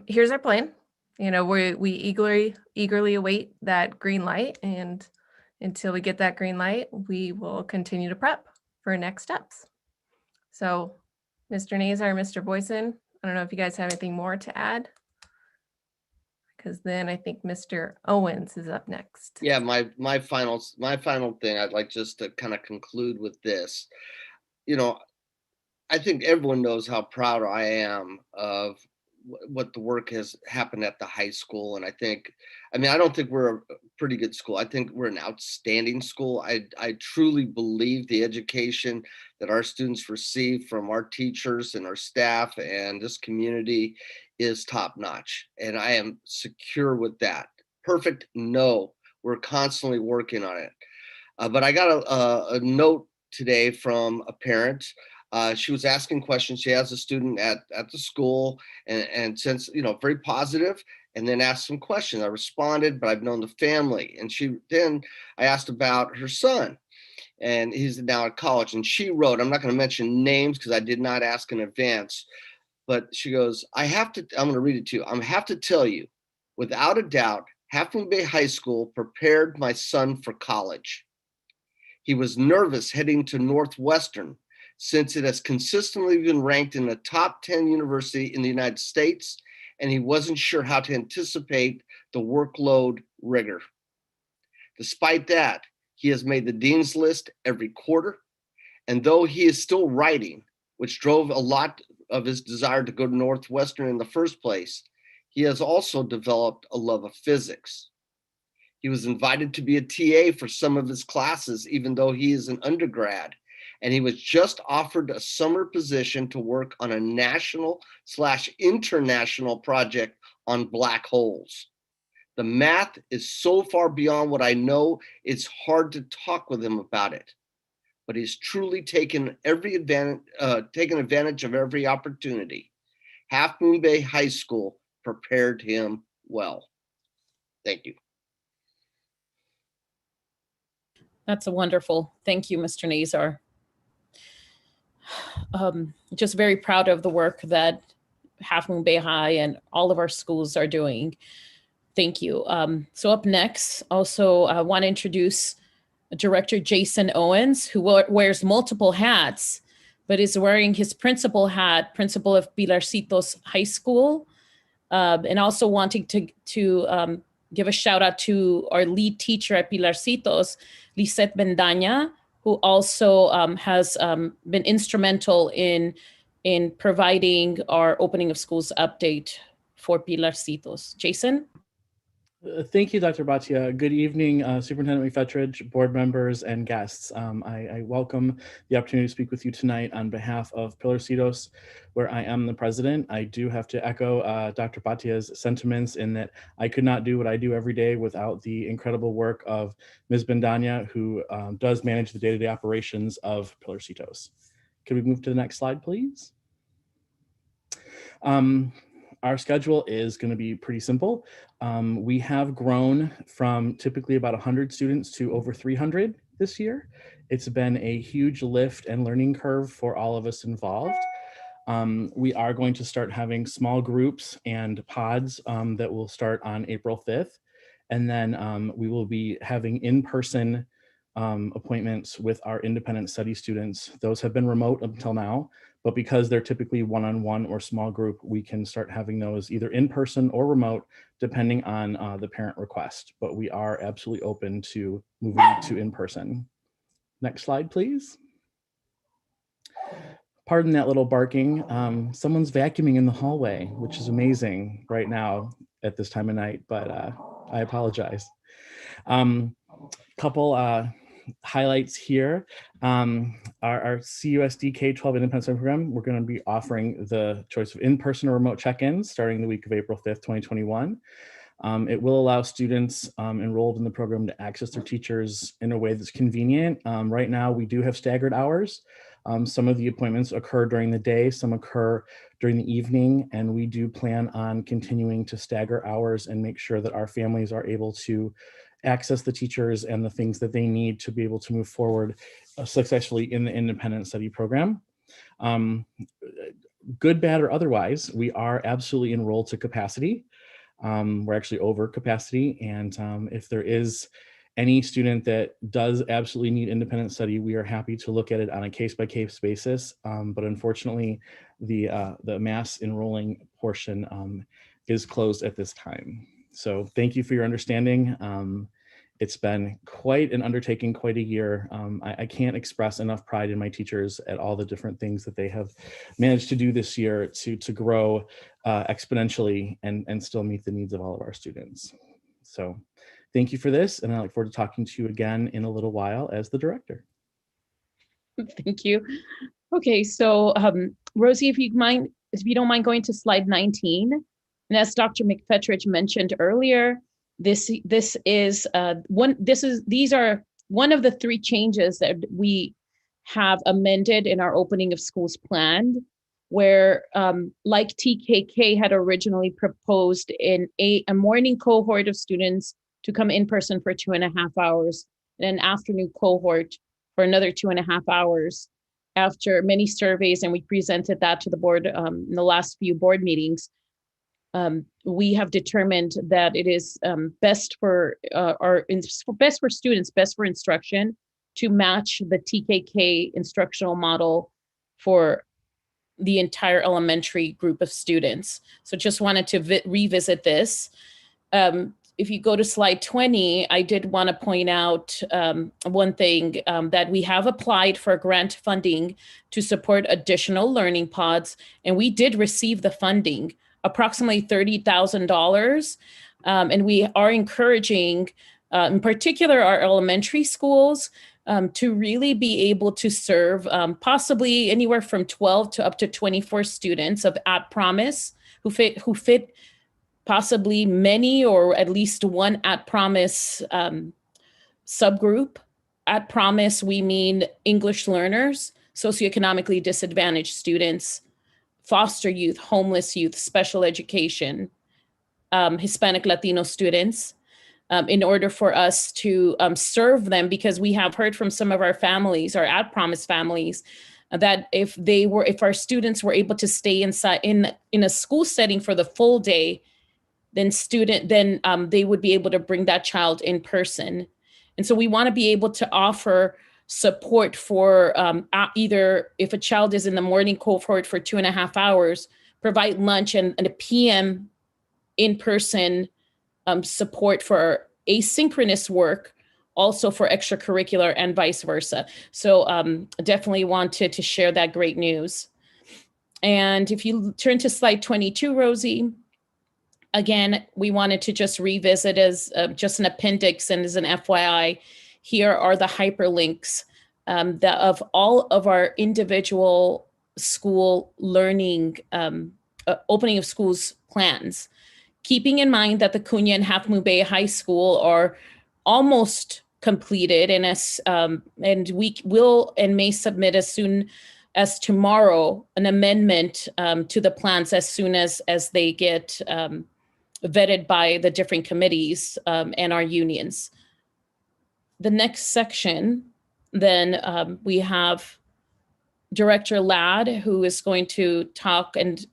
here's our plan. We eagerly await that green light, and until we get that green light, we will continue to prep for next steps. So Mr. Nazar, Mr. Boysen, I don't know if you guys have anything more to add, because then I think Mr. Owens is up next. Yeah, my final thing, I'd like just to kind of conclude with this. I think everyone knows how proud I am of what the work has happened at the high school. And I don't think we're a pretty good school. I think we're an outstanding school. I truly believe the education that our students receive from our teachers and our staff and this community is top notch. And I am secure with that. Perfect? No, we're constantly working on it. But I got a note today from a parent. She was asking questions. She has a student at the school and since, very positive, and then asked some questions. I responded, but I've known the family. And I asked about her son, and he's now at college. And she wrote, I'm not going to mention names because I did not ask in advance, but she goes, I'm going to read it to you. I have to tell you, without a doubt, Half Moon Bay High School prepared my son for college. He was nervous heading to Northwestern since it has consistently been ranked in the top 10 university in the United States, and he wasn't sure how to anticipate the workload rigor. Despite that, he has made the dean's list every quarter, and though he is still writing, which drove a lot of his desire to go to Northwestern in the first place, he has also developed a love of physics. He was invited to be a TA for some of his classes, even though he is an undergrad, and he was just offered a summer position to work on a national/international project on black holes. The math is so far beyond what I know, it's hard to talk with him about it. But he's truly taken advantage of every opportunity. Half Moon Bay High School prepared him well. Thank you. That's a wonderful. Thank you, Mr. Nazar. Just very proud of the work that Half Moon Bay High and all of our schools are doing. Thank you. So up next, also I want to introduce Director Jason Owens, who wears multiple hats, but is wearing his principal hat, principal of Pilarcitos High School, and also wanting to give a shout out to our lead teacher at Pilarcitos, Lisette Bendaña, who also has been instrumental in providing our opening of schools update for Pilarcitos. Jason? Thank you, Dr. Bhatia. Good evening, Superintendent McFetridge, board members, and guests. I welcome the opportunity to speak with you tonight on behalf of Pilarcitos, where I am the president. I do have to echo Dr. Bhatia's sentiments in that I could not do what I do every day without the incredible work of Ms. Bendaña, who does manage the day-to-day operations of Pilarcitos. Can we move to the next slide, please? Our schedule is going to be pretty simple. We have grown from typically about 100 students to over 300 this year. It's been a huge lift and learning curve for all of us involved. We are going to start having small groups and pods that will start on April 5th. And then we will be having in-person appointments with our independent study students. Those have been remote until now, but because they're typically one-on-one or small group, we can start having those either in person or remote, depending on the parent request. But we are absolutely open to moving to in person. Next slide, please. Pardon that little barking. Someone's vacuuming in the hallway, which is amazing right now at this time of night, but I apologize. Couple highlights here. Our CUSD K-12 Independent Study Program, we're going to be offering the choice of in-person or remote check-ins starting the week of April 5th, 2021. It will allow students enrolled in the program to access their teachers in a way that's convenient. Right now, we do have staggered hours. Some of the appointments occur during the day, some occur during the evening, and we do plan on continuing to stagger hours and make sure that our families are able to access the teachers and the things that they need to be able to move forward successfully in the independent study program. Good, bad, or otherwise, we are absolutely enrolled to capacity. We're actually over capacity, and if there is any student that does absolutely need independent study, we are happy to look at it on a case-by-case basis. But unfortunately, the mass enrolling portion is closed at this time. So thank you for your understanding. It's been quite an undertaking, quite a year. I can't express enough pride in my teachers at all the different things that they have managed to do this year to grow exponentially and still meet the needs of all of our students. So thank you for this, and I look forward to talking to you again in a little while as the director. Thank you. Okay, so Rosie, if you don't mind going to slide 19. And as Dr. McFetridge mentioned earlier, these are one of the 3 changes that we have amended in our opening of schools plan, where like TKK had originally proposed in a morning cohort of students to come in person for 2.5 hours, and an afternoon cohort for another 2.5 hours. After many surveys, and we presented that to the board in the last few board meetings, we have determined that it is best for students, best for instruction, to match the TKK instructional model for the entire elementary group of students. So just wanted to revisit this. If you go to slide 20, I did want to point out one thing, that we have applied for grant funding to support additional learning pods, and we did receive the funding, approximately $30,000. And we are encouraging, in particular, our elementary schools to really be able to serve possibly anywhere from 12 to up to 24 students of at promise who fit possibly many or at least one at promise subgroup. At promise, we mean English learners, socioeconomically disadvantaged students, foster youth, homeless youth, special education, Hispanic Latino students, in order for us to serve them, because we have heard from some of our families, our at promise families, that if our students were able to stay inside in a school setting for the full day, then they would be able to bring that child in person. And so we want to be able to offer support for either if a child is in the morning cohort for 2.5 hours, provide lunch and a PM in-person support for asynchronous work, also for extracurricular and vice versa. So definitely wanted to share that great news. And if you turn to slide 22, Rosie, again, we wanted to just revisit as just an appendix and as an FYI, here are the hyperlinks of all of our individual school learning, opening of schools plans. Keeping in mind that the Cunha and Half Moon Bay High School are almost completed, and we will and may submit as soon as tomorrow an amendment to the plans as soon as they get vetted by the different committees and our unions. The next section, then we have Director Ladd, who is going to talk, and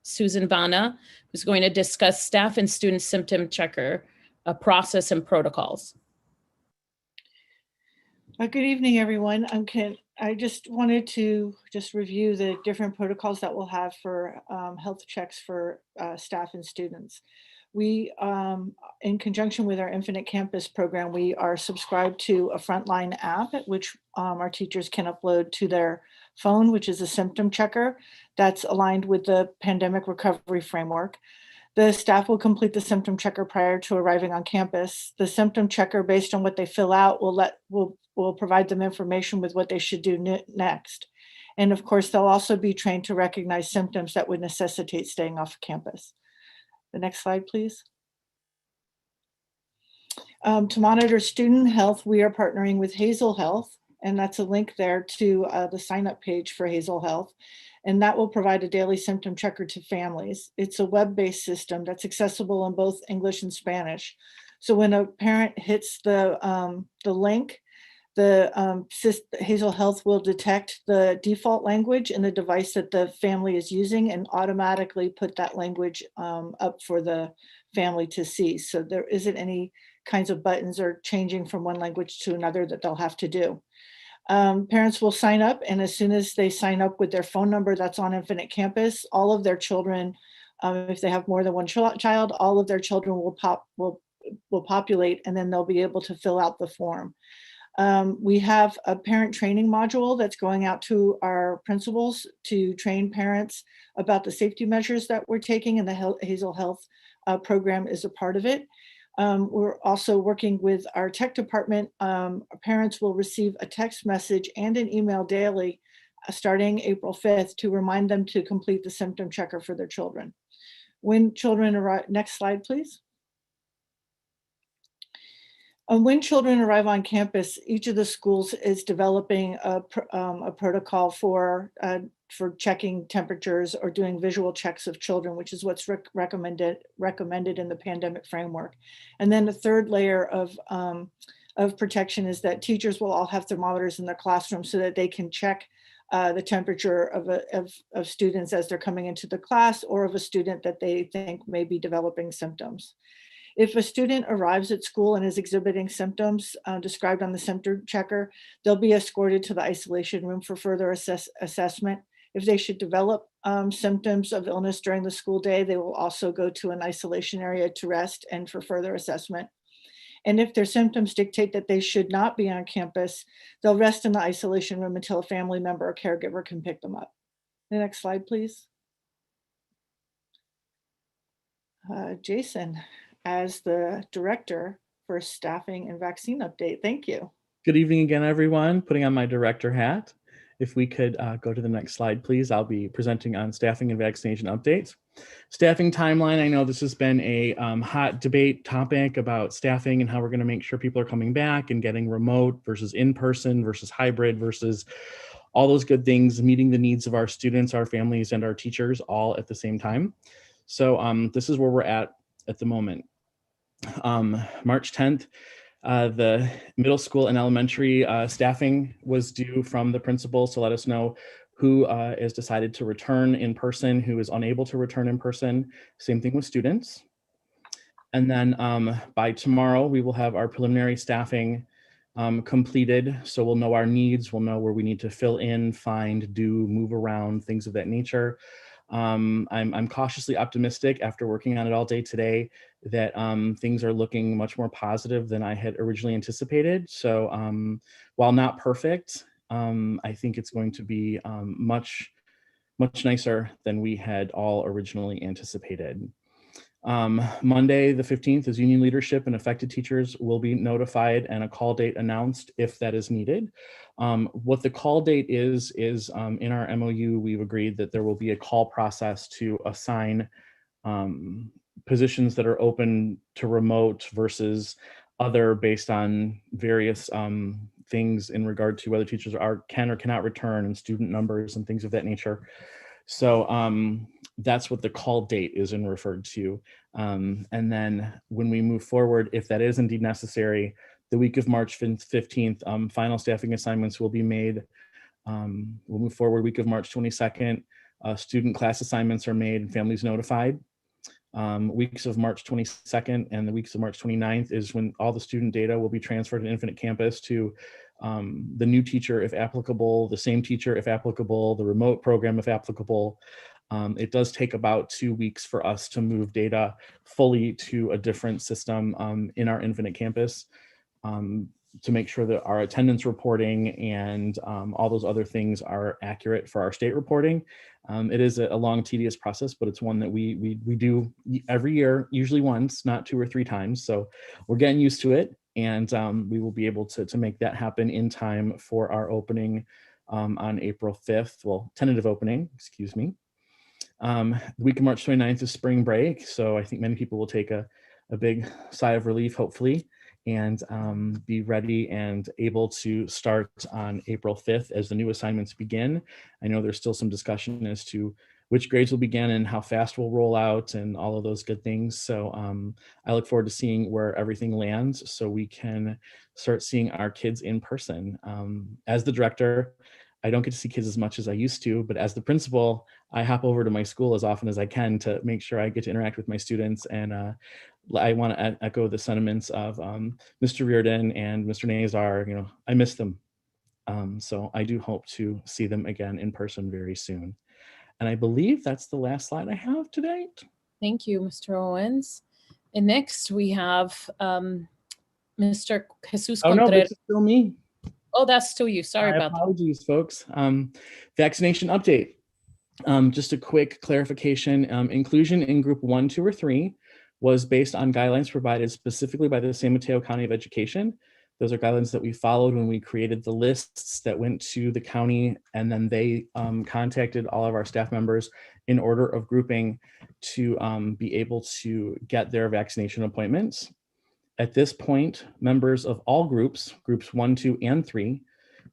Susan Vanna, who's going to discuss staff and student symptom checker process and protocols. Good evening, everyone. I just wanted to review the different protocols that we'll have for health checks for staff and students. We, in conjunction with our Infinite Campus program, we are subscribed to a Frontline app, which our teachers can upload to their phone, which is a symptom checker that's aligned with the pandemic recovery framework. The staff will complete the symptom checker prior to arriving on campus. The symptom checker, based on what they fill out, will provide them information with what they should do next. And of course, they'll also be trained to recognize symptoms that would necessitate staying off campus. The next slide, please. To monitor student health, we are partnering with Hazel Health, and that's a link there to the sign-up page for Hazel Health. And that will provide a daily symptom checker to families. It's a web-based system that's accessible in both English and Spanish. So when a parent hits the link, Hazel Health will detect the default language in the device that the family is using and automatically put that language up for the family to see. So there isn't any kinds of buttons or changing from one language to another that they'll have to do. Parents will sign up, and as soon as they sign up with their phone number that's on Infinite Campus, all of their children, if they have more than one child, all of their children will will populate, and then they'll be able to fill out the form. We have a parent training module that's going out to our principals to train parents about the safety measures that we're taking, and the Hazel Health program is a part of it. We're also working with our tech department. Parents will receive a text message and an email daily starting April 5th to remind them to complete the symptom checker for their children. When children arrive, next slide, please. When children arrive on campus, each of the schools is developing a protocol for checking temperatures or doing visual checks of children, which is what's recommended in the pandemic framework. And then the third layer of protection is that teachers will all have thermometers in their classroom so that they can check the temperature of students as they're coming into the class, or of a student that they think may be developing symptoms. If a student arrives at school and is exhibiting symptoms described on the symptom checker, they'll be escorted to the isolation room for further assessment. If they should develop symptoms of illness during the school day, they will also go to an isolation area to rest and for further assessment. And if their symptoms dictate that they should not be on campus, they'll rest in the isolation room until a family member or caregiver can pick them up. The next slide, please. Jason, as the director for staffing and vaccine update, thank you. Good evening again, everyone. Putting on my director hat. If we could go to the next slide, please. I'll be presenting on staffing and vaccination updates. Staffing timeline. I know this has been a hot debate topic about staffing and how we're going to make sure people are coming back and getting remote versus in-person versus hybrid versus all those good things, meeting the needs of our students, our families, and our teachers all at the same time. So this is where we're at the moment. March 10th, the middle school and elementary staffing was due from the principals to let us know who is decided to return in person, who is unable to return in person. Same thing with students. And then by tomorrow, we will have our preliminary staffing completed. So we'll know our needs, we'll know where we need to fill in, find, do, move around, things of that nature. I'm cautiously optimistic after working on it all day today that things are looking much more positive than I had originally anticipated. So while not perfect, I think it's going to be much nicer than we had all originally anticipated. Monday, the 15th, is union leadership and affected teachers will be notified and a call date announced if that is needed. What the call date is in our MOU, we've agreed that there will be a call process to assign positions that are open to remote versus other based on various things in regard to whether teachers can or cannot return and student numbers and things of that nature. So that's what the call date is referred to. And then when we move forward, if that is indeed necessary, the week of March 15th, final staffing assignments will be made. We'll move forward week of March 22nd. Student class assignments are made and families notified. Weeks of March 22nd and the weeks of March 29th is when all the student data will be transferred to Infinite Campus to the new teacher if applicable, the same teacher if applicable, the remote program if applicable. It does take about 2 weeks for us to move data fully to a different system in our Infinite Campus to make sure that our attendance reporting and all those other things are accurate for our state reporting. It is a long, tedious process, but it's one that we do every year, usually once, not 2 or 3 times. So we're getting used to it, and we will be able to make that happen in time for our opening on April 5th. Well, tentative opening, excuse me. The week of March 29th is spring break, so I think many people will take a big sigh of relief, hopefully, and be ready and able to start on April 5th as the new assignments begin. I know there's still some discussion as to which grades will begin and how fast we'll roll out and all of those good things. So I look forward to seeing where everything lands so we can start seeing our kids in person. As the director, I don't get to see kids as much as I used to, but as the principal, I hop over to my school as often as I can to make sure I get to interact with my students. And I want to echo the sentiments of Mr. Reardon and Mr. Nazar. You know, I miss them. So I do hope to see them again in person very soon. And I believe that's the last slide I have today. Thank you, Mr. Owens. And next we have Mr. Jesus Oh no, Contreras. this is still me. Oh, that's still you. Sorry My about that. apologies, folks. Vaccination update. Just a quick clarification. Inclusion in group 1, 2, or 3 was based on guidelines provided specifically by the San Mateo County of Education. Those are guidelines that we followed when we created the lists that went to the county, and then they contacted all of our staff members in order of grouping to be able to get their vaccination appointments. At this point, members of all groups 1, 2, and 3,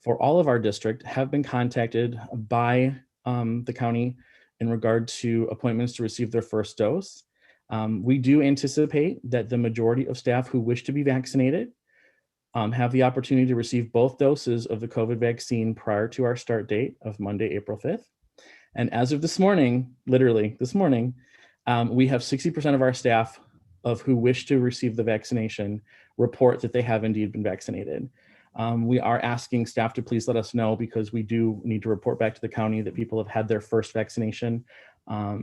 for all of our district have been contacted by the county in regard to appointments to receive their first dose. We do anticipate that the majority of staff who wish to be vaccinated have the opportunity to receive both doses of the COVID vaccine prior to our start date of Monday, April 5th. And as of this morning, literally this morning, we have 60% of our staff of who wish to receive the vaccination report that they have indeed been vaccinated. We are asking staff to please let us know because we do need to report back to the county that people have had their first vaccination.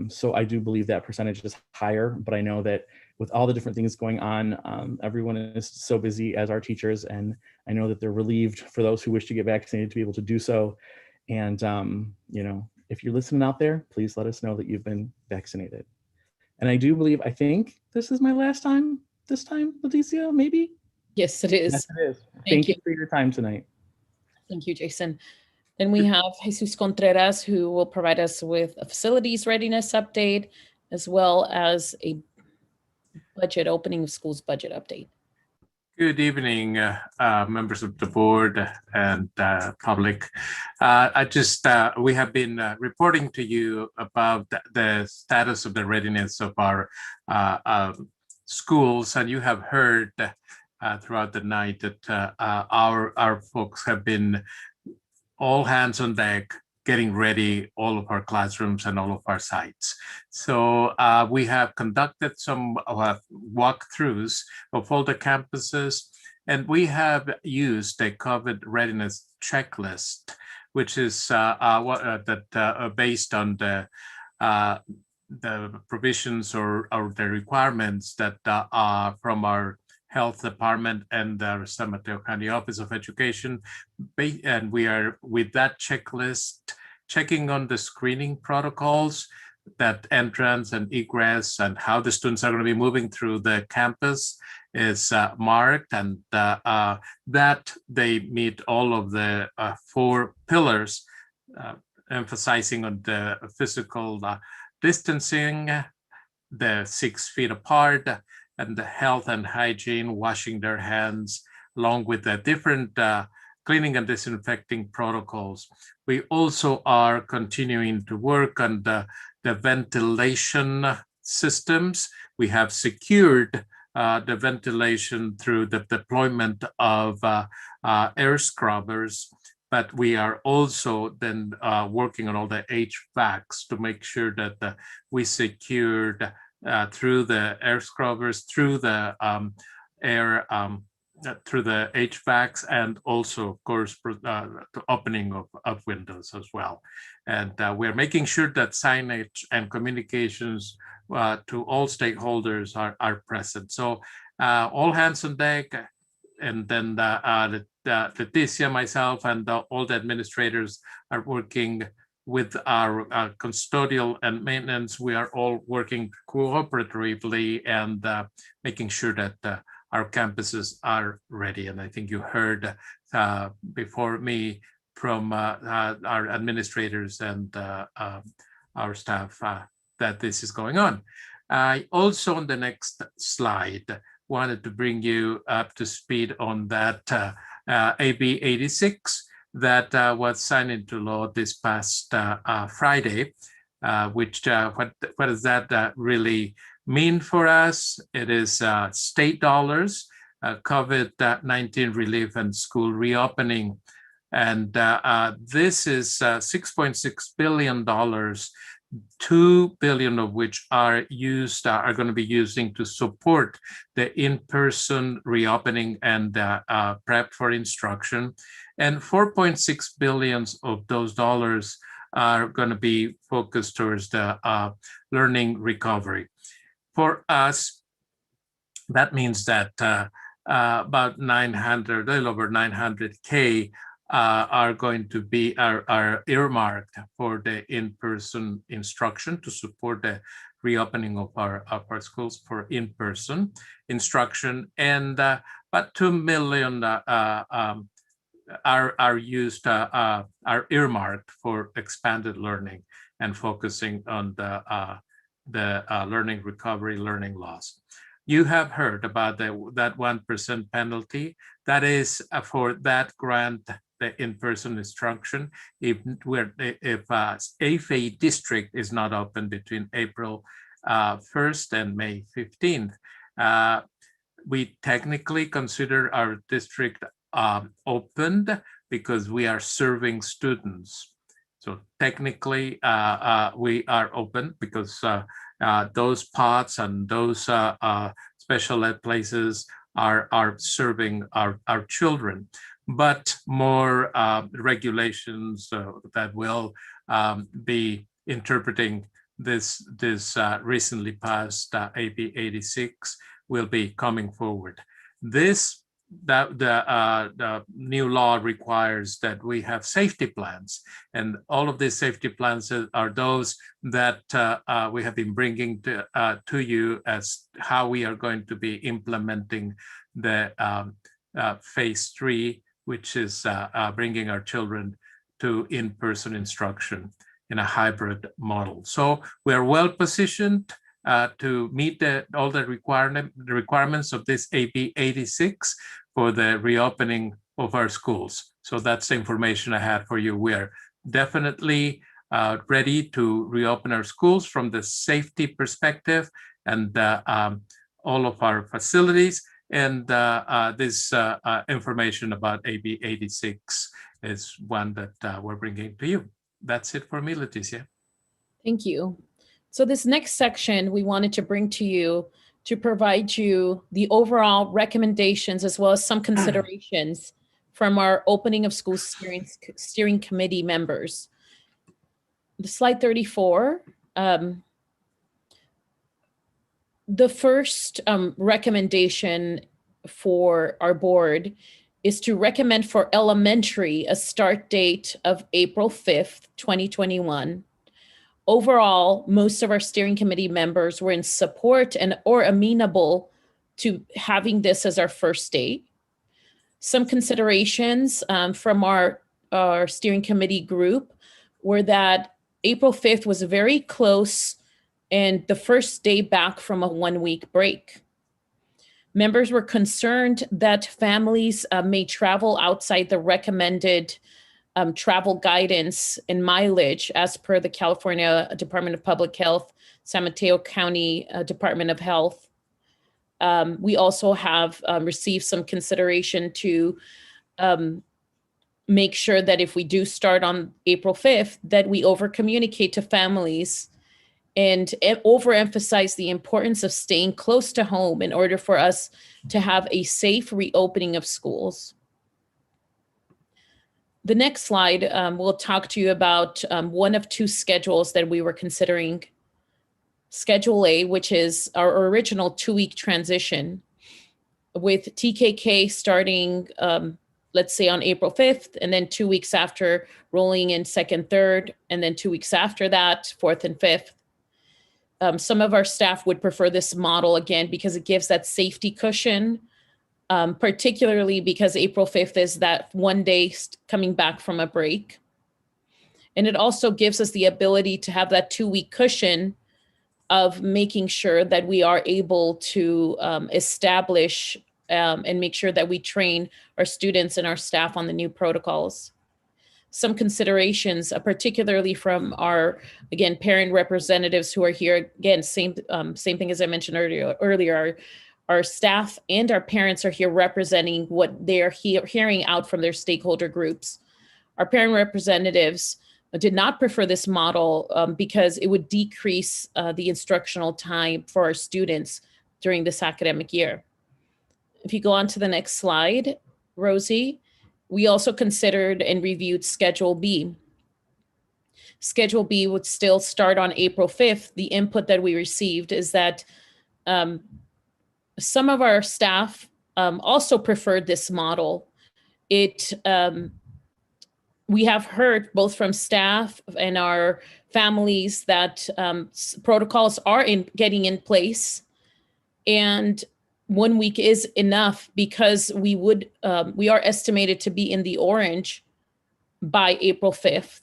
So I do believe that percentage is higher, but I know that with all the different things going on, everyone is so busy as our teachers, and I know that they're relieved for those who wish to get vaccinated to be able to do so. And you know, if you're listening out there, please let us know that you've been vaccinated. And I do believe, I think this is my last time this time, Leticia, maybe? Yes, it is. Yes, it is. Thank you for your time tonight. Thank you, Jason. Then we have Jesus Contreras, who will provide us with a facilities readiness update, as well as a budget opening of schools budget update. Good evening, members of the board and public. We have been reporting to you about the status of the readiness of our schools, and you have heard throughout the night that our folks have been all hands on deck, getting ready all of our classrooms and all of our sites. So we have conducted some walkthroughs of all the campuses, and we have used a COVID readiness checklist, which is based on the provisions or the requirements that are from our Health Department and the San Mateo County Office of Education. And we are, with that checklist, checking on the screening protocols, that entrance and egress and how the students are going to be moving through the campus is marked, and that they meet all of the 4 pillars, emphasizing on the physical distancing, the 6 feet apart, and the health and hygiene, washing their hands, along with the different cleaning and disinfecting protocols. We also are continuing to work on the ventilation systems. We have secured the ventilation through the deployment of air scrubbers, but we are also then working on all the HVACs to make sure that we secured through the air scrubbers, through the through the HVACs, and also, of course, the opening of windows as well. And we're making sure that signage and communications to all stakeholders are present. So all hands on deck, and then Leticia, myself, and all the administrators are working with our custodial and maintenance. We are all working cooperatively and making sure that our campuses are ready. And I think you heard before me from our administrators and our staff that this is going on. I also, on the next slide, wanted to bring you up to speed on that AB 86 that was signed into law this past Friday, which what does that really mean for us? It is state dollars, COVID-19 relief and school reopening. And this is $6.6 billion, $2 billion of which are going to be using to support the in-person reopening and prep for instruction. And 4.6 billion of those dollars are going to be focused towards the learning recovery. For us, That means that about 900, a little over 900K are going to be are earmarked for the in-person instruction to support the reopening of our schools for in-person instruction, and about 2 million are used are earmarked for expanded learning and focusing on the learning recovery, learning loss. You have heard about that 1% penalty. That is for that grant, the in-person instruction. If a district is not open between April 1st and May 15th, we technically consider our district opened because we are serving students. So technically, we are open because those pods and those special ed places are serving our children. But more regulations that will be interpreting this recently passed AB 86 will be coming forward. The new law requires that we have safety plans, and all of these safety plans are those that we have been bringing to you as how we are going to be implementing the phase 3, which is bringing our children to in-person instruction in a hybrid model. So we are well positioned to meet all the requirements of this AB 86 for the reopening of our schools. So that's the information I had for you. We are definitely ready to reopen our schools from the safety perspective and all of our facilities. And this information about AB 86 is one that we're bringing to you. That's it for me, Leticia. Thank you. So this next section we wanted to bring to you to provide you the overall recommendations as well as some considerations from our opening of school steering committee members. The slide 34, the first recommendation for our board is to recommend for elementary a start date of April 5th, 2021. Overall, most of our steering committee members were in support or amenable to having this as our first date. Some considerations from our steering committee group were that April 5th was very close and the first day back from a 1-week break. Members were concerned that families may travel outside the recommended travel guidance and mileage as per the California Department of Public Health, San Mateo County Department of Health. We also have received some consideration to make sure that if we do start on April 5th, that we over-communicate to families and overemphasize the importance of staying close to home in order for us to have a safe reopening of schools. The next slide, we'll talk to you about one of two schedules that we were considering. Schedule A, which is our original 2-week transition with TKK starting, let's say on April 5th, and then 2 weeks after rolling in 2nd, 3rd, and then 2 weeks after that, 4th and 5th. Some of our staff would prefer this model again because it gives that safety cushion, particularly because April 5th is that one day coming back from a break. And it also gives us the ability to have that 2-week cushion of making sure that we are able to establish and make sure that we train our students and our staff on the new protocols. Some considerations, particularly from our, again, parent representatives who are here, again, same thing as I mentioned earlier, our staff and our parents are here representing what they are hearing out from their stakeholder groups. Our parent representatives did not prefer this model because it would decrease the instructional time for our students during this academic year. If you go on to the next slide, Rosie, we also considered and reviewed Schedule B. Schedule B would still start on April 5th. The input that we received is that some of our staff also preferred this model. We have heard both from staff and our families that protocols are getting in place, and 1 week is enough because we are estimated to be in the orange by April 5th.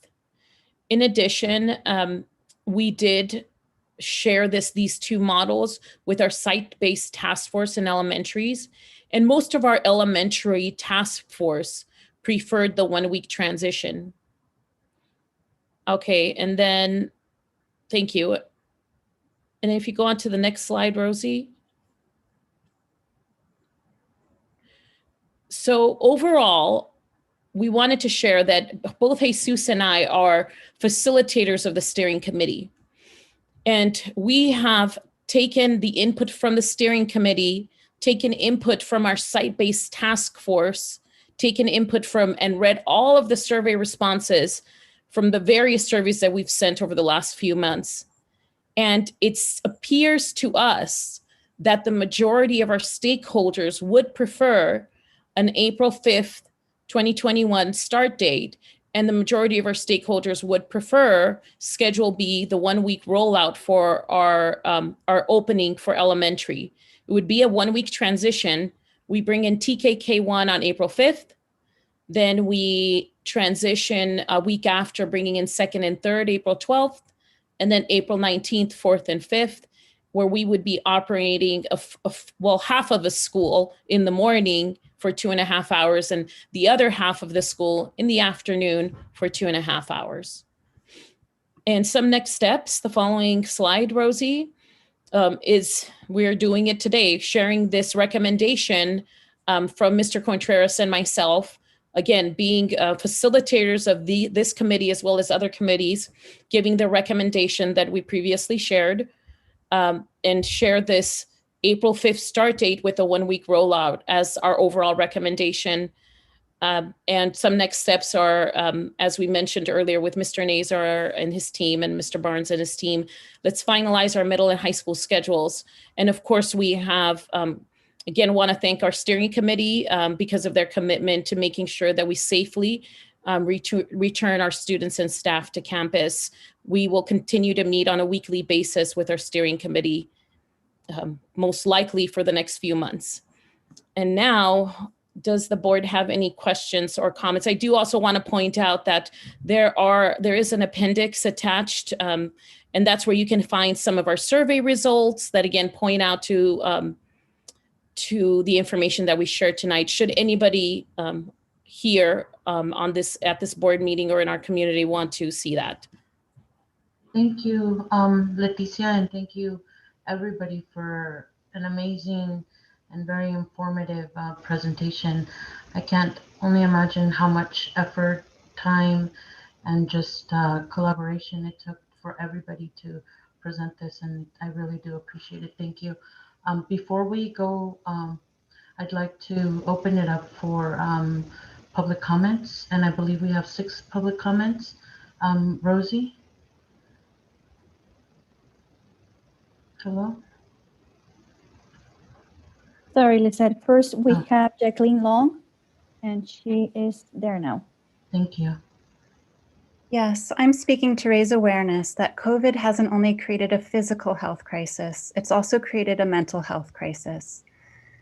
In addition, we did share these two models with our site-based task force in elementaries, and most of our elementary task force preferred the 1 week transition. Okay, and then, thank you. And if you go on to the next slide, Rosie. So overall, we wanted to share that both Jesus and I are facilitators of the steering committee. And we have taken the input from the steering committee, taken input from our site-based task force, taken input from and read all of the survey responses from the various surveys that we've sent over the last few months. And it appears to us that the majority of our stakeholders would prefer an April 5th, 2021 start date, and the majority of our stakeholders would prefer Schedule B, the 1 week rollout for our opening for elementary. It would be a 1 week transition. We bring in TKK1 on April 5th. Then we transition a week after, bringing in second and third, April 12th, and then April 19th, 4th and 5th, where we would be operating half of a school in the morning for 2.5 hours and the other half of the school in the afternoon for 2.5 hours. And some next steps, the following slide, Rosie, is we're doing it today, sharing this recommendation from Mr. Contreras and myself, again, being facilitators of this committee as well as other committees, giving the recommendation that we previously shared, and share this April 5th start date with a 1 week rollout as our overall recommendation. And some next steps are, as we mentioned earlier with Mr. Nazar and his team and Mr. Barnes and his team, let's finalize our middle and high school schedules. And of course, we have, again, want to thank our steering committee because of their commitment to making sure that we safely return our students and staff to campus. We will continue to meet on a weekly basis with our steering committee, most likely for the next few months. And now, does the board have any questions or comments? I do also want to point out that there is an appendix attached, and that's where you can find some of our survey results that again point out to the information that we shared tonight. Should anybody here at this board meeting or in our community want to see that. Thank you, Leticia, and thank you everybody for an amazing and very informative presentation. I can't only imagine how much effort, time, and just collaboration it took for everybody to present this, and I really do appreciate it. Thank you. Before we go, I'd like to open it up for public comments, and I believe we have 6 public comments. Rosie? Hello? Sorry, Lizette. First, we have Jacqueline Long, and she is there now. Thank you. Yes, I'm speaking to raise awareness that COVID hasn't only created a physical health crisis, it's also created a mental health crisis.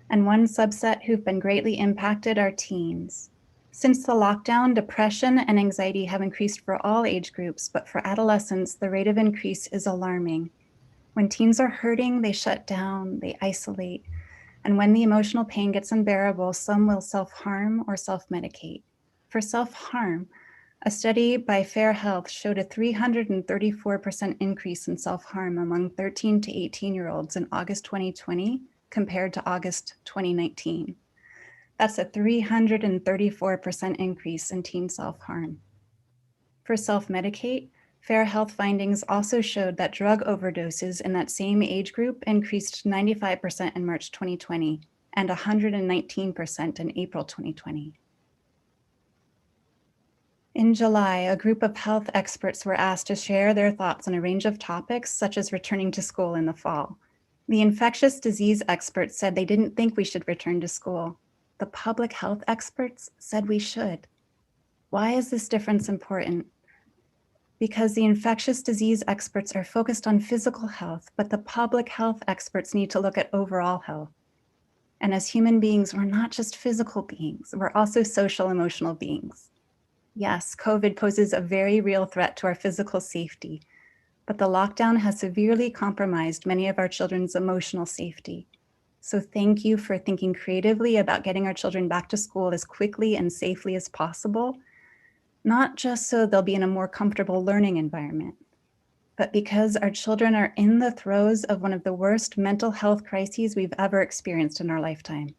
And one subset who've been greatly impacted are teens. Since the lockdown, depression and anxiety have increased for all age groups, but for adolescents, the rate of increase is alarming. When teens are hurting, they shut down, they isolate. And when the emotional pain gets unbearable, some will self-harm or self-medicate. For self-harm, a study by Fair Health showed a 334% increase in self-harm among 13 to 18-year-olds in August 2020 compared to August 2019. That's a 334% increase in teen self-harm. For self-medicate, Fair Health findings also showed that drug overdoses in that same age group increased 95% in March 2020 and 119% in April 2020. In July, a group of health experts were asked to share their thoughts on a range of topics, such as returning to school in the fall. The infectious disease experts said they didn't think we should return to school. The public health experts said we should. Why is this difference important? Because the infectious disease experts are focused on physical health, but the public health experts need to look at overall health. And as human beings, we're not just physical beings, we're also social emotional beings. Yes, COVID poses a very real threat to our physical safety, but the lockdown has severely compromised many of our children's emotional safety. So thank you for thinking creatively about getting our children back to school as quickly and safely as possible, not just so they'll be in a more comfortable learning environment, but because our children are in the throes of one of the worst mental health crises we've ever experienced in our lifetime.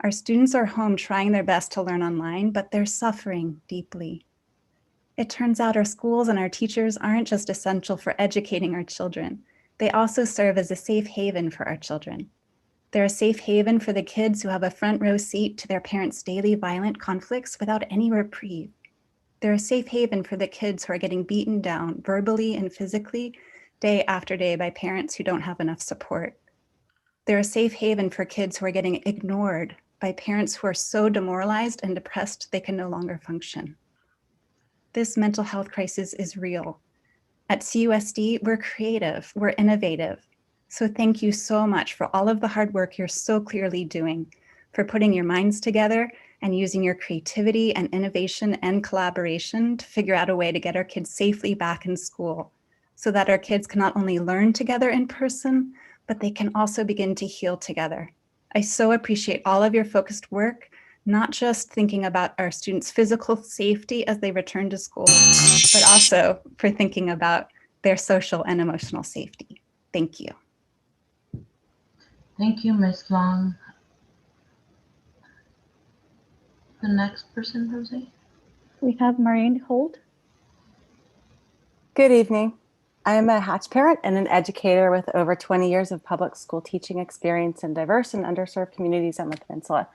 Our students are home trying their best to learn online, but they're suffering deeply. It turns out our schools and our teachers aren't just essential for educating our children. They also serve as a safe haven for our children. They're a safe haven for the kids who have a front row seat to their parents' daily violent conflicts without any reprieve. They're a safe haven for the kids who are getting beaten down verbally and physically day after day by parents who don't have enough support. They're a safe haven for kids who are getting ignored by parents who are so demoralized and depressed they can no longer function. This mental health crisis is real. At CUSD, we're creative, we're innovative. So thank you so much for all of the hard work you're so clearly doing, for putting your minds together and using your creativity and innovation and collaboration to figure out a way to get our kids safely back in school so that our kids can not only learn together in person, but they can also begin to heal together. I so appreciate all of your focused work, not just thinking about our students' physical safety as they return to school, but also for thinking about their social and emotional safety. Thank you. Thank you, Ms. Long. The next person, Jose. We have Maureen Holt. Good evening. I am a Hatch parent and an educator with over 20 years of public school teaching experience in diverse and underserved communities on the peninsula.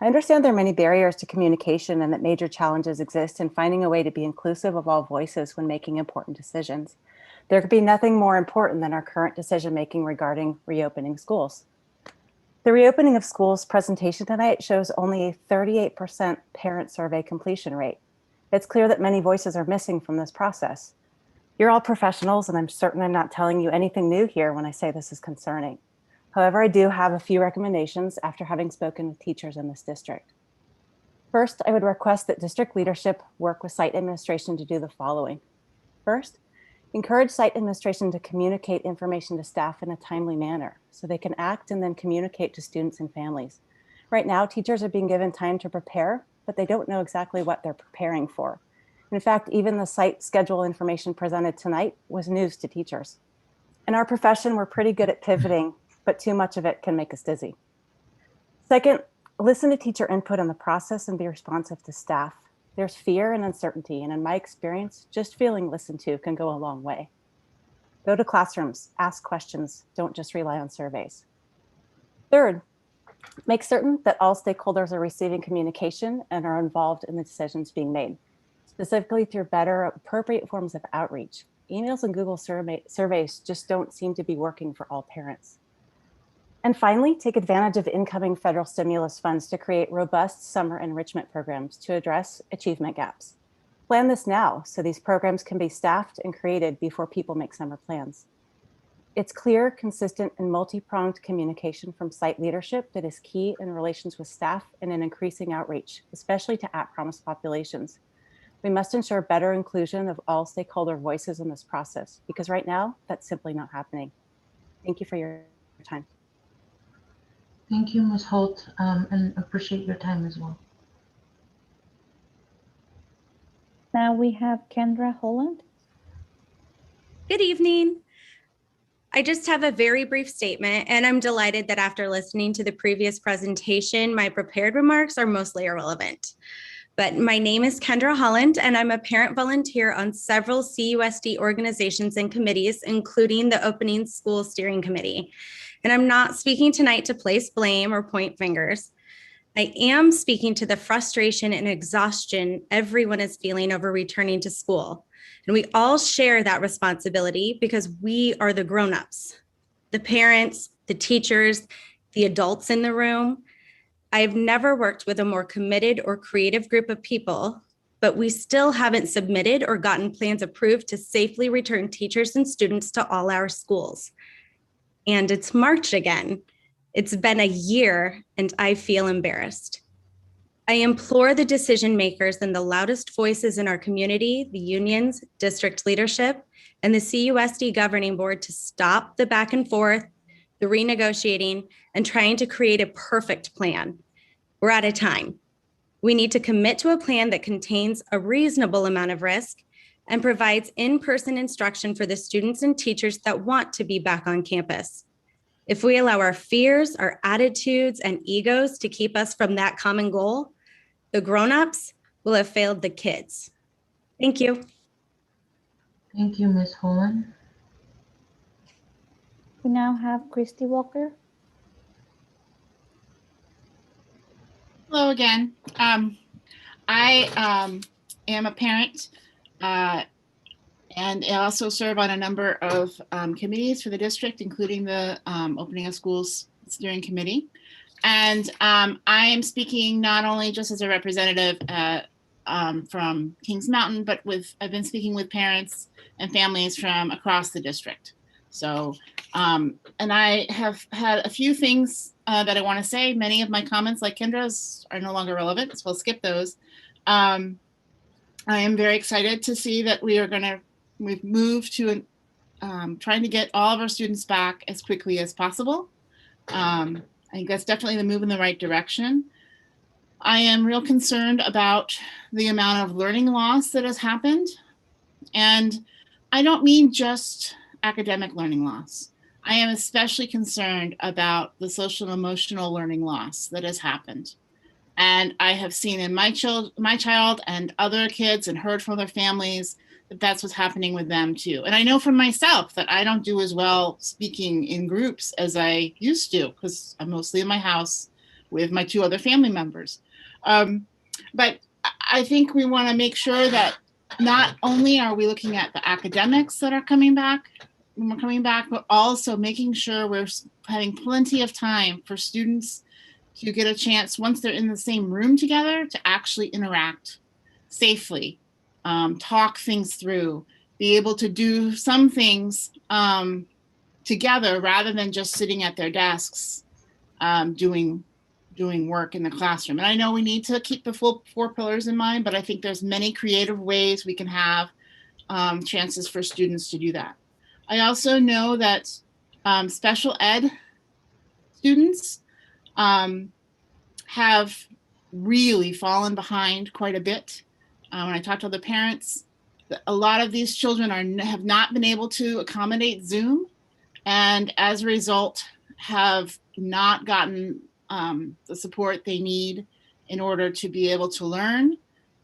I understand there are many barriers to communication and that major challenges exist in finding a way to be inclusive of all voices when making important decisions. There could be nothing more important than our current decision-making regarding reopening schools. The reopening of schools presentation tonight shows only a 38% parent survey completion rate. It's clear that many voices are missing from this process. You're all professionals, and I'm certain I'm not telling you anything new here when I say this is concerning. However, I do have a few recommendations after having spoken with teachers in this district. First, I would request that district leadership work with site administration to do the following. First, encourage site administration to communicate information to staff in a timely manner so they can act and then communicate to students and families. Right now, teachers are being given time to prepare, but they don't know exactly what they're preparing for. In fact, even the site schedule information presented tonight was news to teachers. In our profession, we're pretty good at pivoting, but too much of it can make us dizzy. Second, listen to teacher input on the process and be responsive to staff. There's fear and uncertainty, and in my experience, just feeling listened to can go a long way. Go to classrooms, ask questions, don't just rely on surveys. Third, make certain that all stakeholders are receiving communication and are involved in the decisions being made, specifically through better, appropriate forms of outreach. Emails and Google surveys just don't seem to be working for all parents. And finally, take advantage of incoming federal stimulus funds to create robust summer enrichment programs to address achievement gaps. Plan this now so these programs can be staffed and created before people make summer plans. It's clear, consistent, and multi-pronged communication from site leadership that is key in relations with staff and in increasing outreach, especially to at-promise populations. We must ensure better inclusion of all stakeholder voices in this process, because right now, that's simply not happening. Thank you for your time. Thank you, Ms. Holt, and appreciate your time as well. Now we have Kendra Holland. Good evening. I just have a very brief statement, and I'm delighted that after listening to the previous presentation, my prepared remarks are mostly irrelevant. But my name is Kendra Holland, and I'm a parent volunteer on several CUSD organizations and committees, including the Opening School Steering Committee. And I'm not speaking tonight to place blame or point fingers. I am speaking to the frustration and exhaustion everyone is feeling over returning to school. And we all share that responsibility because we are the grown-ups. the parents, the teachers, the adults in the room. I've never worked with a more committed or creative group of people, but we still haven't submitted or gotten plans approved to safely return teachers and students to all our schools. And it's March again. It's been a year and I feel embarrassed. I implore the decision makers and the loudest voices in our community, the unions, district leadership, and the CUSD governing board to stop the back and forth, the renegotiating, and trying to create a perfect plan. We're out of time. We need to commit to a plan that contains a reasonable amount of risk and provides in-person instruction for the students and teachers that want to be back on campus. If we allow our fears, our attitudes, and egos to keep us from that common goal, the grown-ups will have failed the kids. Thank you. Thank you, Ms. Holland. We now have Christy Walker. Hello again. I am a parent and I also serve on a number of committees for the district, including the Opening of Schools Steering Committee. And I am speaking not only just as a representative from Kings Mountain, but I've been speaking with parents and families from across the district. So, and I have had a few things that I want to say. Many of my comments, like Kendra's, are no longer relevant, so we'll skip those. I am very excited to see that we've moved to trying to get all of our students back as quickly as possible. I think that's definitely the move in the right direction. I am real concerned about the amount of learning loss that has happened. And I don't mean just academic learning loss. I am especially concerned about the social and emotional learning loss that has happened. And I have seen in my child and other kids and heard from their families that that's what's happening with them too. And I know for myself that I don't do as well speaking in groups as I used to, because I'm mostly in my house with my two other family members. But I think we want to make sure that not only are we looking at the academics that are coming back, but also making sure we're having plenty of time for students to get a chance, once they're in the same room together, to actually interact safely, talk things through, be able to do some things together rather than just sitting at their desks doing work in the classroom. And I know we need to keep the full 4 pillars in mind, but I think there's many creative ways we can have chances for students to do that. I also know that special ed students have really fallen behind quite a bit. When I talk to other parents, a lot of these children have not been able to accommodate Zoom, and as a result have not gotten the support they need in order to be able to learn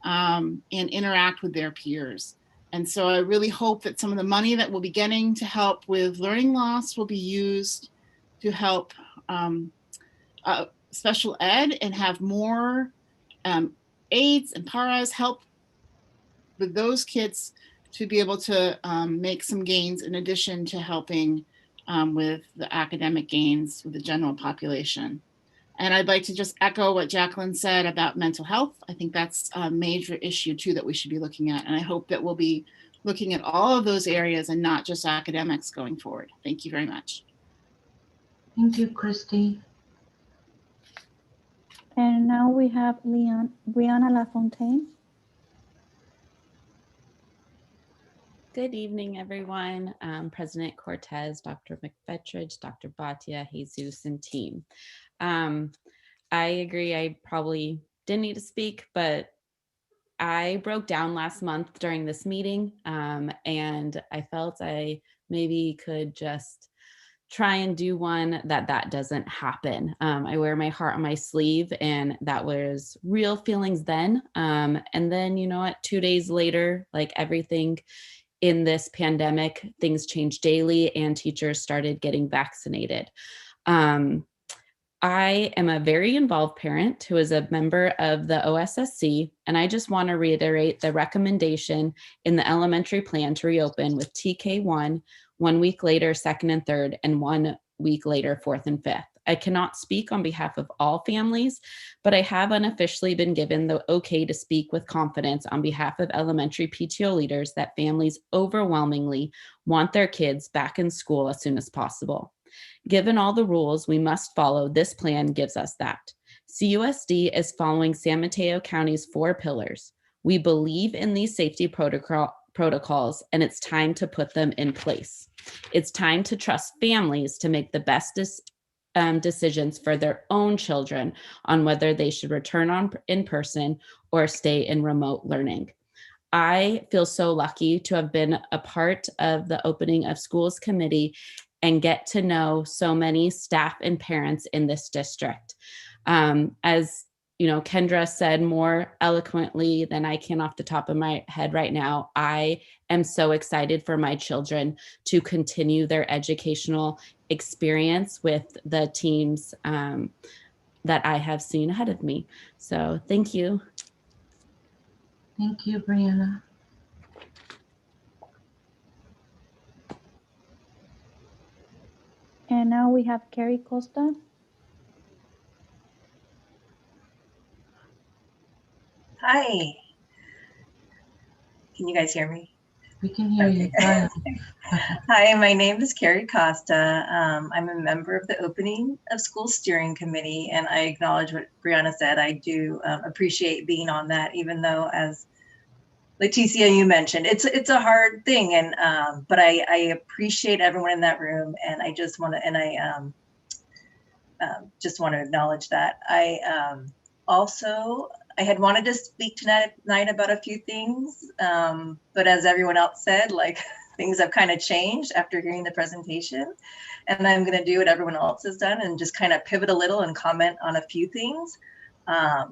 and interact with their peers. And so I really hope that some of the money that we'll be getting to help with learning loss will be used to help special ed and have more aides and paras help with those kids to be able to make some gains in addition to helping with the academic gains with the general population. And I'd like to just echo what Jacqueline said about mental health. I think that's a major issue too that we should be looking at. And I hope that we'll be looking at all of those areas and not just academics going forward. Thank you very much. Thank you, Christy. And now we have Brianna Lafontaine. Good evening, everyone. President Cortez, Dr. McFetridge, Dr. Bhatia, Jesus, and team. I agree, I probably didn't need to speak, but I broke down last month during this meeting, and I felt I maybe could just try and do one that doesn't happen. I wear my heart on my sleeve, and that was real feelings then. And then, you know what, 2 days later, like everything in this pandemic, things changed daily and teachers started getting vaccinated. I am a very involved parent who is a member of the OSSC, and I just want to reiterate the recommendation in the elementary plan to reopen with TK1 1 week later, 2nd and 3rd, and 1 week later, 4th and 5th. I cannot speak on behalf of all families, but I have unofficially been given the okay to speak with confidence on behalf of elementary PTO leaders that families overwhelmingly want their kids back in school as soon as possible. Given all the rules we must follow, this plan gives us that. CUSD is following San Mateo County's 4 pillars. We believe in these safety protocols, and it's time to put them in place. It's time to trust families to make the best decisions for their own children on whether they should return in person or stay in remote learning. I feel so lucky to have been a part of the opening of schools committee and get to know so many staff and parents in this district. As you know, Kendra said more eloquently than I can off the top of my head right now, I am so excited for my children to continue their educational experience with the teams that I have seen ahead of me. So thank you. Thank you, Brianna. And now we have Carrie Costa. Hi. Can you guys hear me? We can hear you. Go ahead. Hi, my name is Carrie Costa. I'm a member of the Opening of School Steering Committee, and I acknowledge what Brianna said. I do appreciate being on that, even though, as Leticia, you mentioned, it's a hard thing, and but I appreciate everyone in that room, and I just want to, and I just want to acknowledge that. I had wanted to speak tonight about a few things, but as everyone else said, like things have kind of changed after hearing the presentation, and I'm going to do what everyone else has done and just kind of pivot a little and comment on a few things. I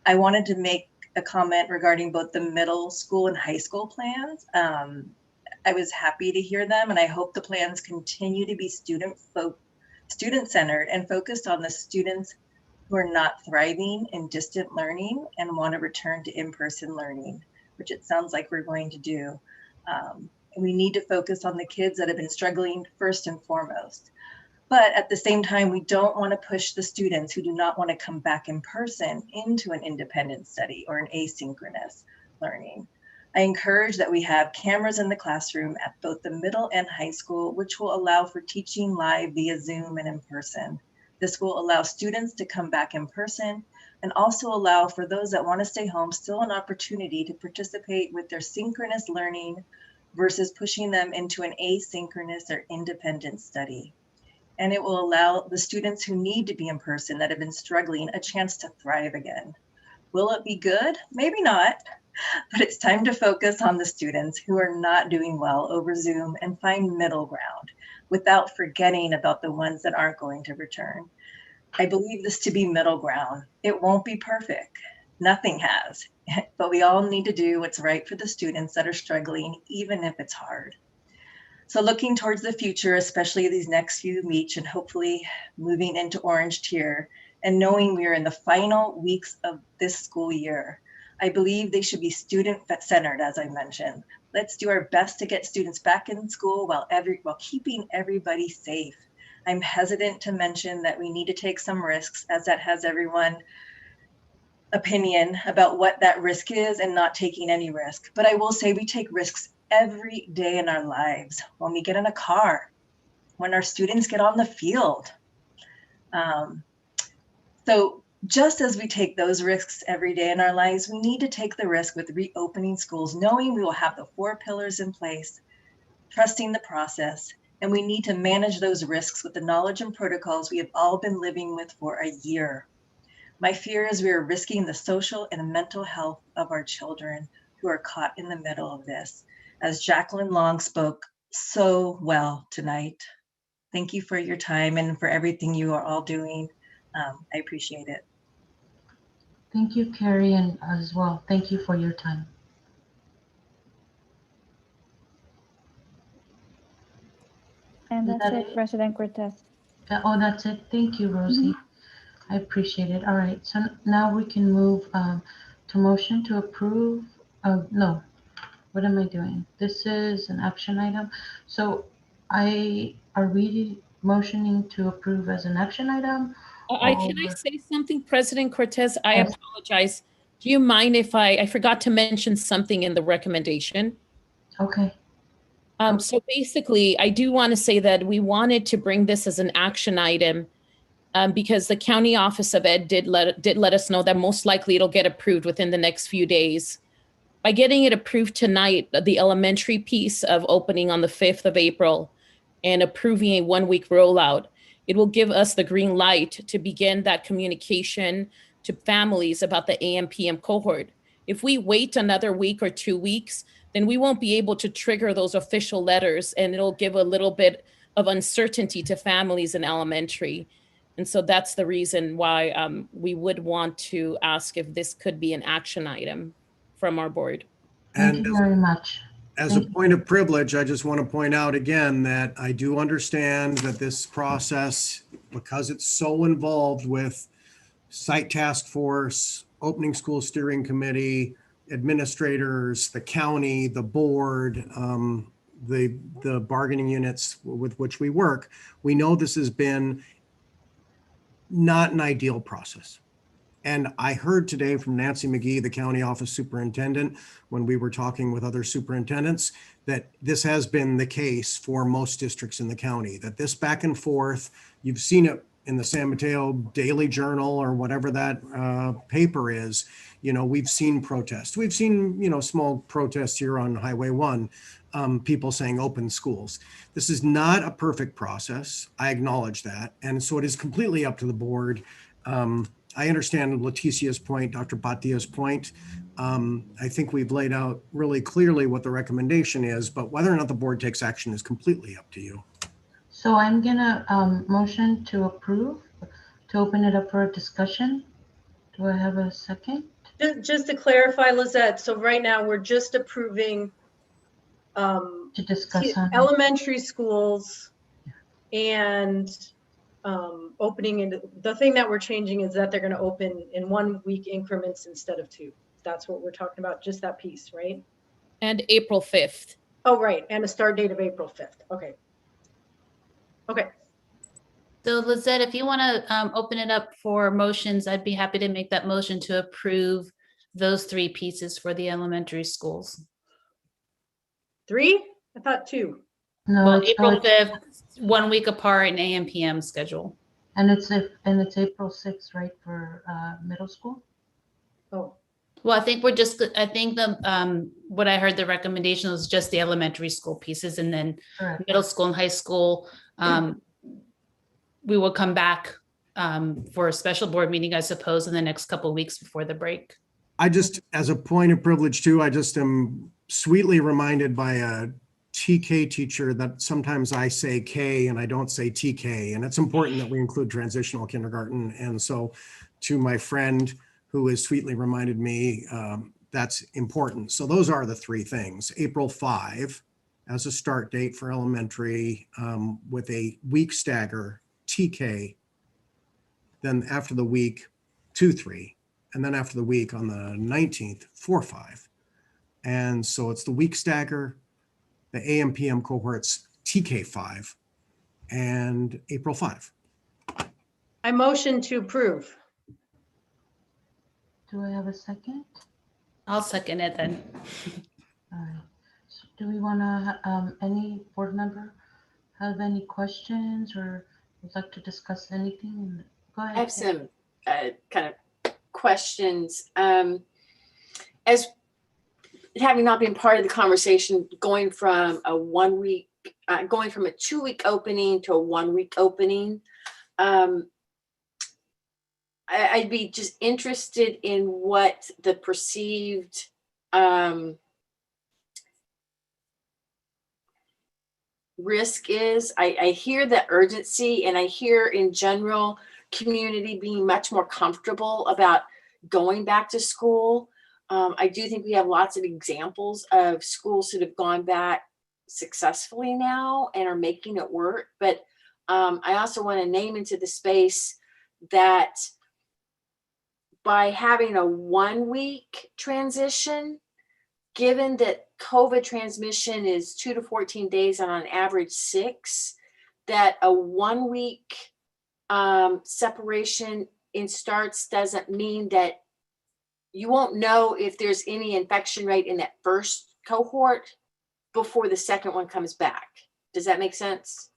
wanted to make a comment regarding both the middle school and high school plans. I was happy to hear them, and I hope the plans continue to be student-centered and focused on the students who are not thriving in distant learning and want to return to in-person learning, which it sounds like we're going to do. And we need to focus on the kids that have been struggling first and foremost. But at the same time, we don't want to push the students who do not want to come back in person into an independent study or an asynchronous learning. I encourage that we have cameras in the classroom at both the middle and high school, which will allow for teaching live via Zoom and in person. This will allow students to come back in person and also allow for those that want to stay home still an opportunity to participate with their synchronous learning versus pushing them into an asynchronous or independent study. And it will allow the students who need to be in person that have been struggling a chance to thrive again. Will it be good? Maybe not, but it's time to focus on the students who are not doing well over Zoom and find middle ground without forgetting about the ones that aren't going to return. I believe this to be middle ground. It won't be perfect. Nothing has, but we all need to do what's right for the students that are struggling, even if it's hard. So looking towards the future, especially these next few weeks and hopefully moving into orange tier and knowing we are in the final weeks of this school year, I believe they should be student-centered, as I mentioned. Let's do our best to get students back in school while keeping everybody safe. I'm hesitant to mention that we need to take some risks, as that has everyone opinion about what that risk is and not taking any risk. But I will say we take risks every day in our lives, when we get in a car, when our students get on the field. So just as we take those risks every day in our lives, we need to take the risk with reopening schools, knowing we will have the 4 pillars in place, trusting the process, and we need to manage those risks with the knowledge and protocols we have all been living with for a year. My fear is we are risking the social and mental health of our children who are caught in the middle of this, as Jacqueline Long spoke so well tonight. Thank you for your time and for everything you are all doing. I appreciate it. Thank you, Carrie, and as well, thank you for your time. And Is that's that it, President Cortez. Oh, that's it. Thank you, Rosie. I appreciate it. All right, so now we can move to motion to approve. No, what am I doing? This is an action item. So are we motioning to approve as an action item? Can I or- say something, President Cortez? I Yes. apologize. Do you mind if I forgot to mention something in the recommendation? Okay. So basically, I do want to say that we wanted to bring this as an action item because the County Office of Ed did let us know that most likely it'll get approved within the next few days. By getting it approved tonight, the elementary piece of opening on the 5th of April and approving a 1-week rollout, it will give us the green light to begin that communication to families about the AM/PM cohort. If we wait another week or 2 weeks, then we won't be able to trigger those official letters, and it'll give a little bit of uncertainty to families in elementary. And so that's the reason why we would want to ask if this could be an action item from our board. Thank you very much. As a point of privilege, I just want to point out again that I do understand that this process, because it's so involved with site task force, opening school steering committee, administrators, the county, the board, the bargaining units with which we work, we know this has been not an ideal process. And I heard today from Nancy McGee, the county office superintendent, when we were talking with other superintendents, that this has been the case for most districts in the county, that this back and forth, you've seen it in the San Mateo Daily Journal or whatever that paper is, we've seen protests. We've seen, small protests here on Highway 1, people saying open schools. This is not a perfect process. I acknowledge that. And so it is completely up to the board. I understand Leticia's point, Dr. Batia's point. I think we've laid out really clearly what the recommendation is, but whether or not the board takes action is completely up to you. So I'm gonna motion to approve, to open it up for a discussion. Do I have a second? Just to clarify, Lizette, so right now we're just approving To discuss on it. elementary schools and opening into, the thing that we're changing is that they're going to open in 1-week increments instead of 2. That's what we're talking about, just that piece, right? And April 5th. Oh, right, and a start date of April 5th. Okay. Okay. So Lizette, if you want to open it up for motions, I'd be happy to make that motion to approve those 3 pieces for the elementary schools. 3? I thought 2. No, Well, it's April 5th, 1 week apart in AM/PM schedule. And it's April 6th, right, for middle school? Oh. Well, I think the what I heard the recommendation was just the elementary school pieces, and then Correct. middle school and high school. We will come back for a special board meeting, I suppose, in the next couple of weeks before the break. I just, as a point of privilege too, I just am sweetly reminded by a TK teacher that sometimes I say K and I don't say TK, and it's important that we include transitional kindergarten. And so to my friend who has sweetly reminded me, that's important. So those are the 3 things. April 5 as a start date for elementary with a week stagger, TK, then after the week, 2-3, and then after the week on the 19th, 4-5. And so it's the week stagger, the AM/PM cohorts, TK5, and April 5. I motion to approve. Do I have a second? I'll second it then. All right. So do we want to, any board member have any questions or would like to discuss anything? Go ahead. I have some kind of questions. As having not been part of the conversation, going from a 1-week, going from a 2-week opening to a 1-week opening, I'd be just interested in what the perceived risk is. I hear the urgency, and I hear in general community being much more comfortable about going back to school. I do think we have lots of examples of schools that have gone back successfully now and are making it work. But I also want to name into the space that by having a 1-week transition given that COVID transmission is 2 to 14 days and on average 6, that a 1 week separation in starts doesn't mean that you won't know if there's any infection rate in that first cohort before the second one comes back. Does that make sense?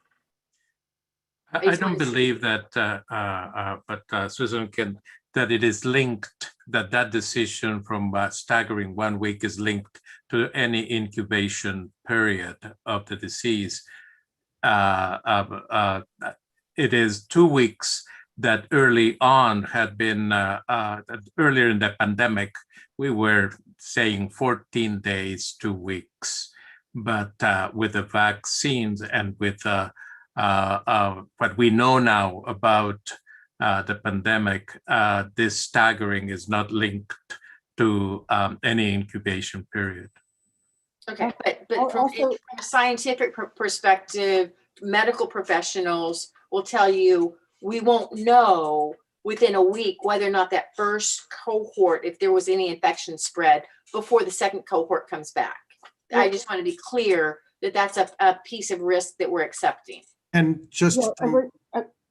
I don't believe that, but Susan that it is linked, that decision from staggering 1 week is linked to any incubation period of the disease. It is 2 weeks that early on had been, earlier in the pandemic, we were saying 14 days, 2 weeks. But with the vaccines and with what we know now about the pandemic, this staggering is not linked to any incubation period. Okay, but from a scientific perspective, medical professionals will tell you we won't know within a week whether or not that first cohort, if there was any infection spread before the second cohort comes back. I just want to be clear that that's a piece of risk that we're accepting. And just,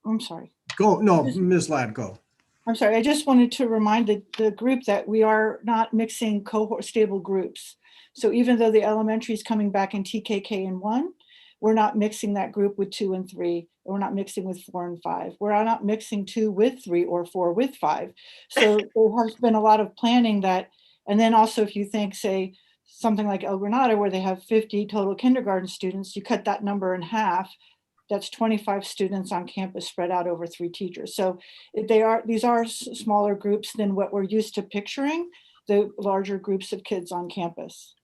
I'm sorry. Go, no, Ms. Ladd, go. I'm sorry, I just wanted to remind the group that we are not mixing cohort stable groups. So even though the elementary is coming back in TKK and 1, we're not mixing that group with 2 and 3. We're not mixing with 4 and 5. We're not mixing 2 with 3 or 4 with 5. So there has been a lot of planning that, and then also if you think, say, something like El Granada, where they have 50 total kindergarten students, you cut that number in half, that's 25 students on campus spread out over 3 teachers. So these are smaller groups than what we're used to picturing, the larger groups of kids on campus.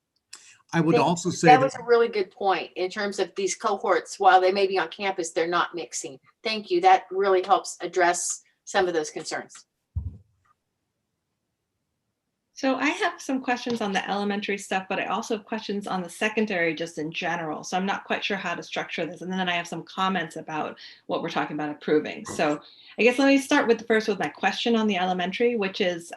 I would also say that was a really good point in terms of these cohorts. While they may be on campus, they're not mixing. Thank you. That really helps address some of those concerns. So I have some questions on the elementary stuff, but I also have questions on the secondary just in general. So I'm not quite sure how to structure this. And then I have some comments about what we're talking about approving. So I guess let me start with my question on the elementary, which is,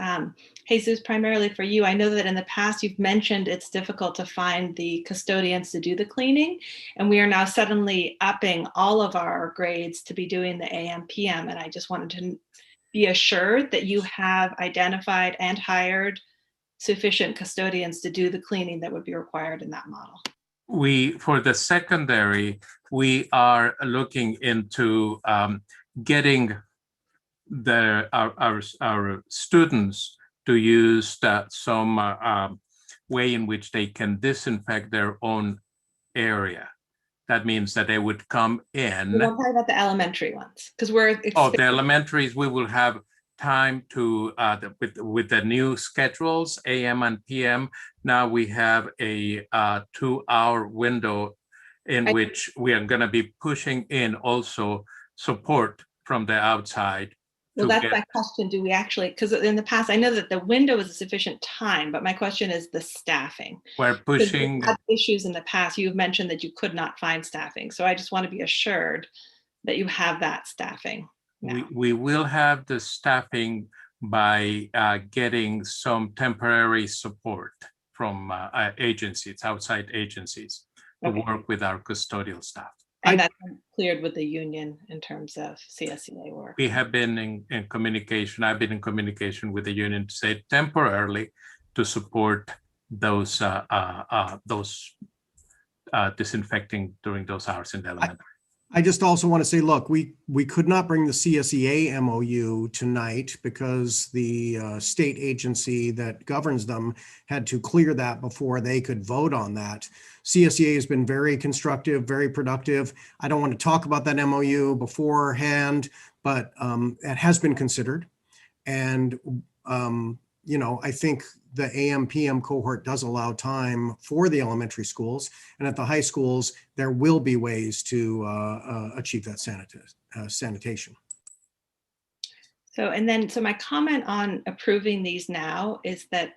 Jesus, primarily for you. I know that in the past you've mentioned it's difficult to find the custodians to do the cleaning. And we are now suddenly upping all of our grades to be doing the AM, PM. And I just wanted to be assured that you have identified and hired sufficient custodians to do the cleaning that would be required in that model. For the secondary, we are looking into getting our students to use some way in which they can disinfect their own area. That means that they would come in. We're talking about the elementary ones, because we're the elementaries, we will have time to with the new schedules, AM and PM. Now we have a 2-hour window in which we are going to be pushing in also support from the outside. Well, that's my question. Do we actually, because in the past, I know that the window is a sufficient time, but my question is the staffing. We're pushing. We've had issues in the past. You've mentioned that you could not find staffing. So I just want to be assured that you have that staffing. We will have the staffing by getting some temporary support from agencies, outside agencies, to work with our custodial staff. And that's cleared with the union in terms of CSEA work. We have been in communication. I've been in communication with the union to say temporarily to support those disinfecting during those hours in the elementary. I just also want to say, look, we could not bring the CSEA MOU tonight because the state agency that governs them had to clear that before they could vote on that. CSEA has been very constructive, very productive. I don't want to talk about that MOU beforehand, but it has been considered. And, you know, I think the AM PM cohort does allow time for the elementary schools, and at the high schools, there will be ways to achieve that sanitation. So, and then, so my comment on approving these now is that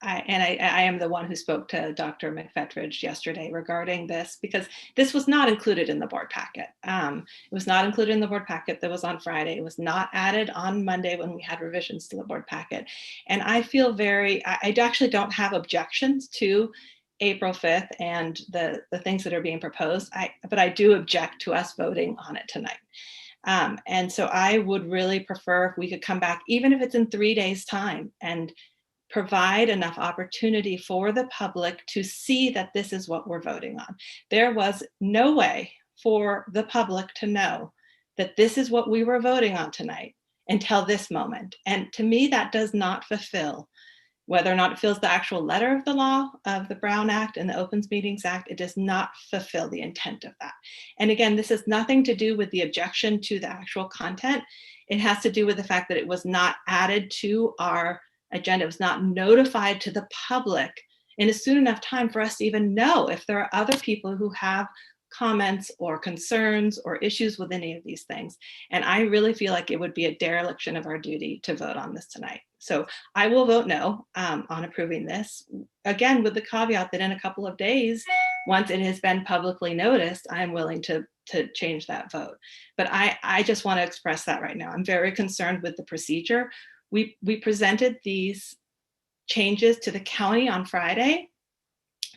I am the one who spoke to Dr. McFetridge yesterday regarding this, because this was not included in the board packet. It was not included in the board packet that was on Friday. It was not added on Monday when we had revisions to the board packet. And I feel I actually don't have objections to April 5th and the things that are being proposed, but I do object to us voting on it tonight. And so I would really prefer if we could come back, even if it's in 3 days' time, and provide enough opportunity for the public to see that this is what we're voting on. There was no way for the public to know that this is what we were voting on tonight until this moment. And to me, that does not fulfill, whether or not it fills the actual letter of the law of the Brown Act and the Opens Meetings Act, it does not fulfill the intent of that. And again, this has nothing to do with the objection to the actual content. It has to do with the fact that it was not added to our agenda. It was not notified to the public in a soon enough time for us to even know if there are other people who have comments or concerns or issues with any of these things. And I really feel like it would be a dereliction of our duty to vote on this tonight. So I will vote no on approving this, again, with the caveat that in a couple of days, once it has been publicly noticed, I'm willing to change that vote. But I just want to express that right now. I'm very concerned with the procedure. We presented these changes to the county on Friday.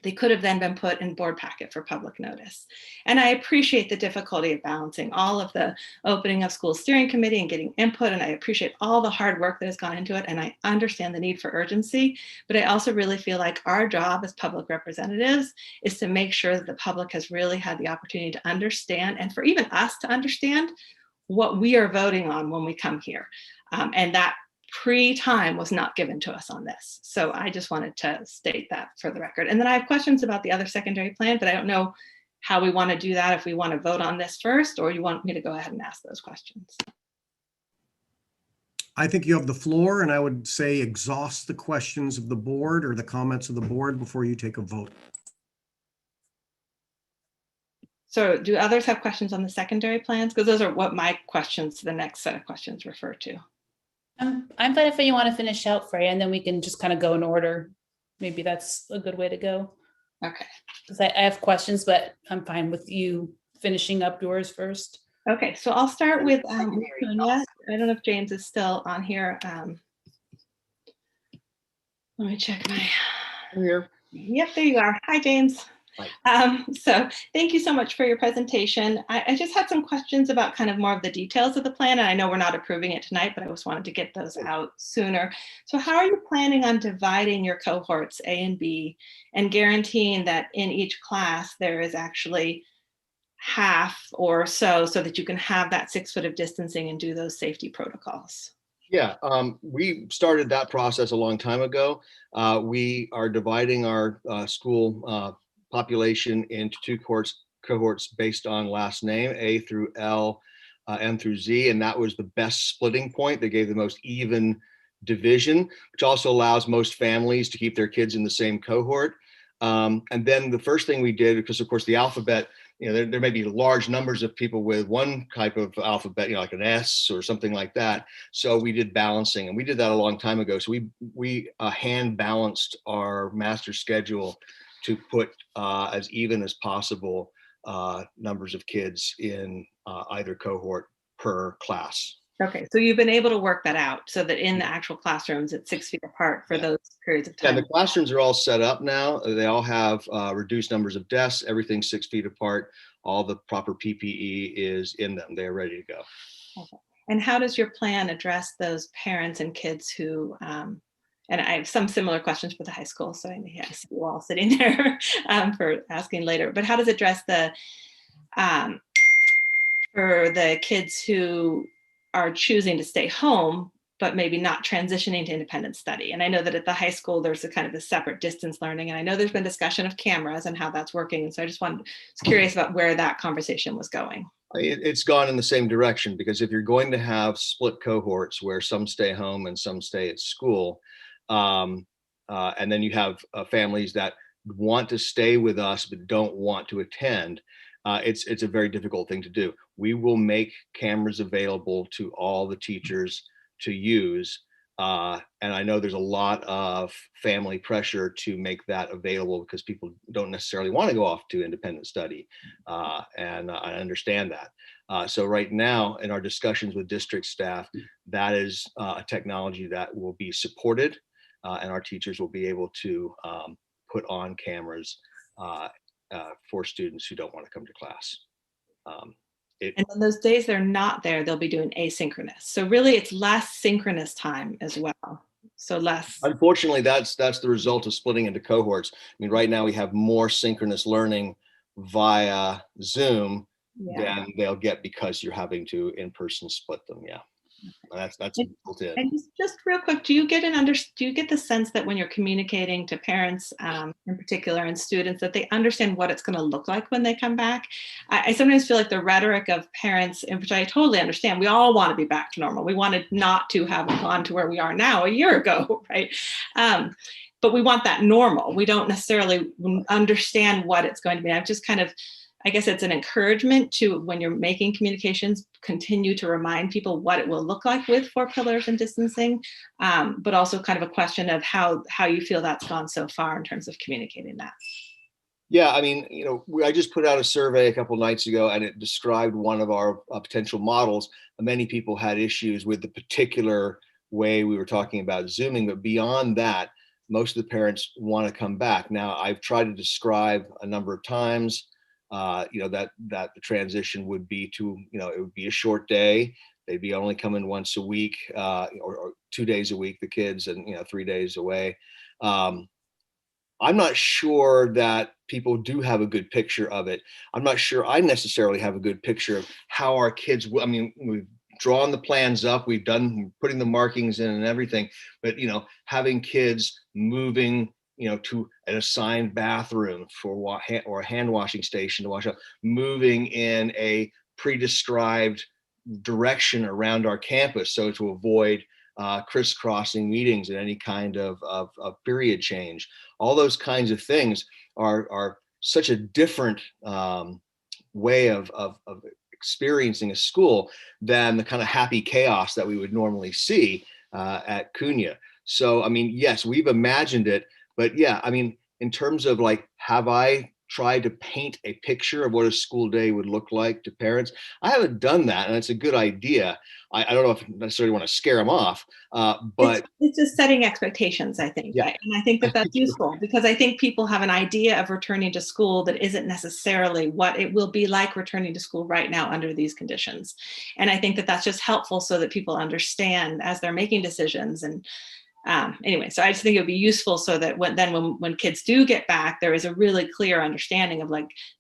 They could have then been put in board packet for public notice. And I appreciate the difficulty of balancing all of the opening of school steering committee and getting input. And I appreciate all the hard work that has gone into it. And I understand the need for urgency, but I also really feel like our job as public representatives is to make sure that the public has really had the opportunity to understand, and for even us to understand what we are voting on when we come here. And that pre-time was not given to us on this. So I just wanted to state that for the record. And then I have questions about the other secondary plan, but I don't know how we want to do that, if we want to vote on this first, or you want me to go ahead and ask those questions. I think you have the floor, and I would say exhaust the questions of the board or the comments of the board before you take a vote. So do others have questions on the secondary plans? Because those are what my questions, the next set of questions refer to. I'm fine if you want to finish out, Freya, and then we can just kind of go in order. Maybe that's a good way to go. Okay. Because I have questions, but I'm fine with you finishing up yours first. Okay, so I'll start with Sonia. I don't know if James is still on here. Let me check my. I'm here. Yep, there you are. Hi, James. So thank you so much for your presentation. I just had some questions about kind of more of the details of the plan. And I know we're not approving it tonight, but I just wanted to get those out sooner. So how are you planning on dividing your cohorts A and B and guaranteeing that in each class there is actually half or so that you can have that 6 foot of distancing and do those safety protocols? Yeah, we started that process a long time ago. We are dividing our school population into 2 cohorts based on last name, A through L, M through Z, and that was the best splitting point. They gave the most even division, which also allows most families to keep their kids in the same cohort. And then the first thing we did, because of course the alphabet, there may be large numbers of people with one type of alphabet, like an S or something like that. So we did balancing, and we did that a long time ago. So we hand balanced our master schedule to put as even as possible numbers of kids in either cohort per class. Okay, so you've been able to work that out so that in the actual classrooms it's 6 feet apart for those periods of time. Yeah, the classrooms are all set up now. They all have reduced numbers of desks, everything's 6 feet apart. All the proper PPE is in them. They're ready to go. Okay. And how does your plan address those parents and kids who, and I have some similar questions for the high school, so I see you all sitting there for asking later, but how does it address the, for the kids who are choosing to stay home, but maybe not transitioning to independent study? And I know that at the high school, there's a kind of a separate distance learning. And I know there's been discussion of cameras and how that's working. And so I just was curious about where that conversation was going. It's gone in the same direction, because if you're going to have split cohorts where some stay home and some stay at school, and then you have families that want to stay with us but don't want to attend, it's a very difficult thing to do. We will make cameras available to all the teachers to use And I know there's a lot of family pressure to make that available because people don't necessarily want to go off to independent study. And I understand that. So right now in our discussions with district staff, that is a technology that will be supported, and our teachers will be able to put on cameras for students who don't want to come to class. And on those days they're not there, they'll be doing asynchronous. So really it's less synchronous time as well. So less. Unfortunately, that's the result of splitting into cohorts. I mean, right now we have more synchronous learning via Zoom than they'll get because you're having to in-person split them. Yeah. That's built in. And just real quick, do you get the sense that when you're communicating to parents in particular and students that they understand what it's going to look like when they come back? I sometimes feel like the rhetoric of parents, which I totally understand, we all want to be back to normal. We wanted not to have gone to where we are now a year ago, right? But we want that normal. We don't necessarily understand what it's going to be. I've just kind of, I guess it's an encouragement to, when you're making communications, continue to remind people what it will look like with 4 pillars and distancing, but also kind of a question of how you feel that's gone so far in terms of communicating that. Yeah, I mean, I just put out a survey a couple nights ago and it described one of our potential models. Many people had issues with the particular way we were talking about Zooming, but beyond that, most of the parents want to come back. Now, I've tried to describe a number of times that the transition would be to, it would be a short day. They'd be only coming once a week or 2 days a week, the kids, and 3 days away. I'm not sure that people do have a good picture of it. I'm not sure I necessarily have a good picture of how our kids, we've drawn the plans up, we've done putting the markings in and everything, but having kids moving to an assigned bathroom or a hand washing station to wash up, moving in a pre-described direction around our campus so to avoid crisscrossing meetings and any kind of period change. All those kinds of things are such a different way of experiencing a school than the kind of happy chaos that we would normally see at Cunha. So, I mean, yes, we've imagined it. But yeah, I mean, in terms of have I tried to paint a picture of what a school day would look like to parents? I haven't done that, and it's a good idea. I don't know if I necessarily want to scare them off, but it's just setting expectations, I think. Yeah. And I think that that's useful because I think people have an idea of returning to school that isn't necessarily what it will be like returning to school right now under these conditions. And I think that that's just helpful so that people understand as they're making decisions. And anyway, so I just think it would be useful so that when kids do get back, there is a really clear understanding of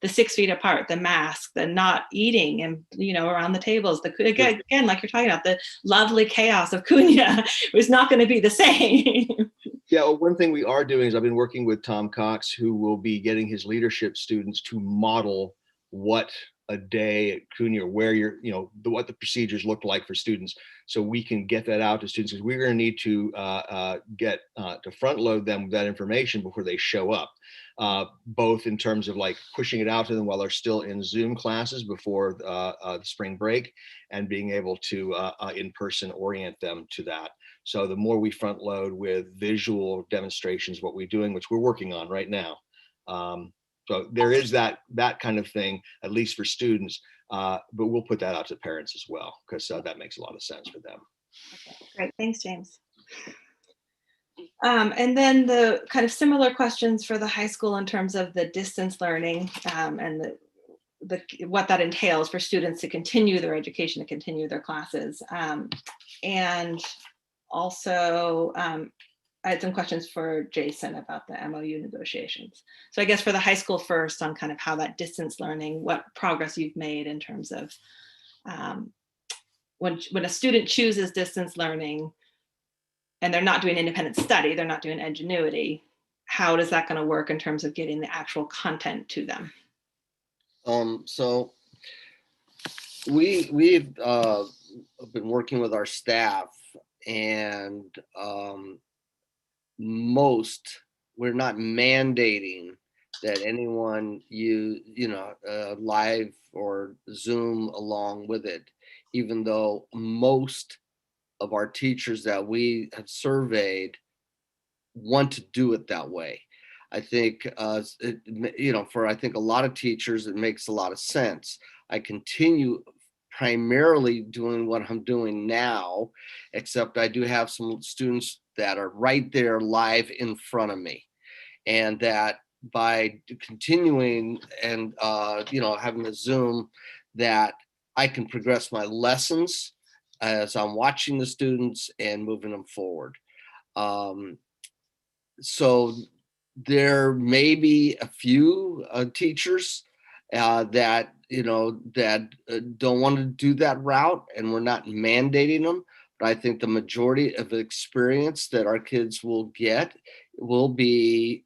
the 6 feet apart, the mask, the not eating and, around the tables, again, like you're talking about, the lovely chaos of Cunha was not going to be the same. Yeah, well, one thing we are doing is I've been working with Tom Cox, who will be getting his leadership students to model what a day at Cunha, where what the procedures look like for students, so we can get that out to students, because we're going to need to get to front load them with that information before they show up, both in terms of pushing it out to them while they're still in Zoom classes before the spring break, and being able to in person orient them to that. So the more we front load with visual demonstrations of what we're doing, which we're working on right now. So there is that kind of thing, at least for students, but we'll put that out to parents as well, because that makes a lot of sense for them. Okay, great. Thanks, James. And then the kind of similar questions for the high school in terms of the distance learning and what that entails for students to continue their education, to continue their classes. And also, I had some questions for Jason about the MOU negotiations. So I guess for the high school first, on kind of how that distance learning, what progress you've made in terms of when a student chooses distance learning and they're not doing independent study, they're not doing Edgenuity, how is that going to work in terms of getting the actual content to them? So we've been working with our staff, and we're not mandating that anyone use live or Zoom along with it, even though most of our teachers that we have surveyed want to do it that way. I think, for I think a lot of teachers, it makes a lot of sense. I continue primarily doing what I'm doing now, except I do have some students that are right there live in front of me. And that by continuing and, having a Zoom, that I can progress my lessons as I'm watching the students and moving them forward. So there may be a few teachers that don't want to do that route, and we're not mandating them. But I think the majority of the experience that our kids will get will be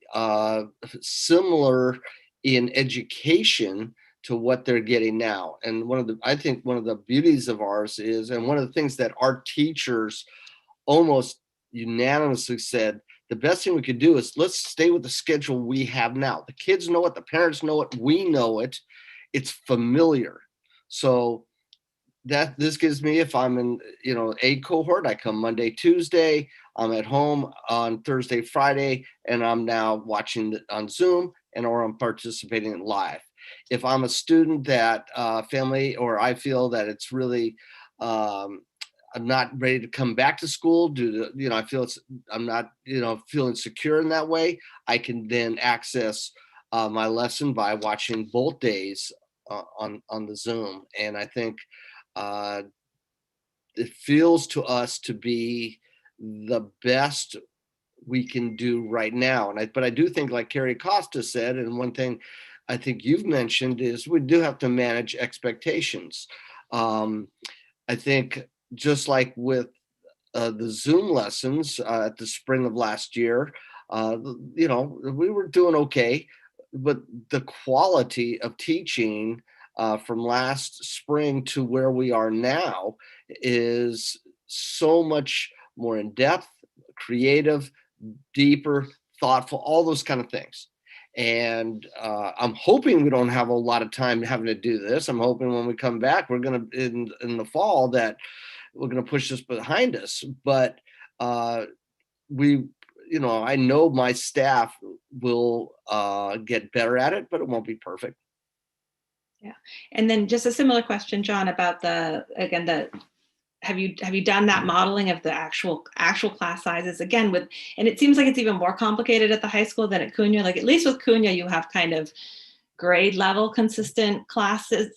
similar in education to what they're getting now. And I think one of the beauties of ours is, and one of the things that our teachers almost unanimously said, the best thing we could do is let's stay with the schedule we have now. The kids know it, the parents know it, we know it. It's familiar. So that this gives me, if I'm in, a cohort, I come Monday, Tuesday, I'm at home on Thursday, Friday, and I'm now watching on Zoom or I'm participating in live. If I'm a student that family, or I feel that it's really, I'm not ready to come back to school due to, I'm not, feeling secure in that way, I can then access my lesson by watching both days on the Zoom. And I think it feels to us to be the best we can do right now. But I do think, like Carrie Costa said, and one thing I think you've mentioned is we do have to manage expectations. I think just like with the Zoom lessons at the spring of last year, we were doing okay, but the quality of teaching from last spring to where we are now is so much more in depth, creative, deeper, thoughtful, all those kind of things. And I'm hoping we don't have a lot of time having to do this. I'm hoping when we come back, we're going to, in the fall, that we're going to push this behind us. But I know my staff will get better at it, but it won't be perfect. Yeah. And then just a similar question, John, about have you done that modeling of the actual class sizes again and it seems like it's even more complicated at the high school than at Cunha. Like, at least with Cunha, you have kind of grade level consistent classes,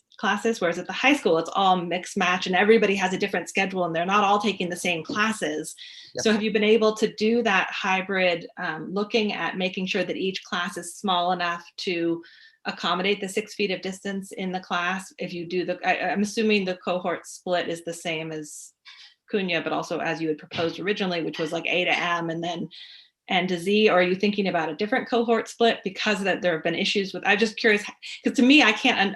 whereas at the high school, it's all mix match and everybody has a different schedule and they're not all taking the same classes. Yep. So have you been able to do that hybrid, looking at making sure that each class is small enough to accommodate the 6 feet of distance in the class? If you do I'm assuming the cohort split is the same as Cunha, but also as you had proposed originally, which was like A to M and then N to Z, or are you thinking about a different cohort split because that there have been issues with, I'm just curious, because to me, I can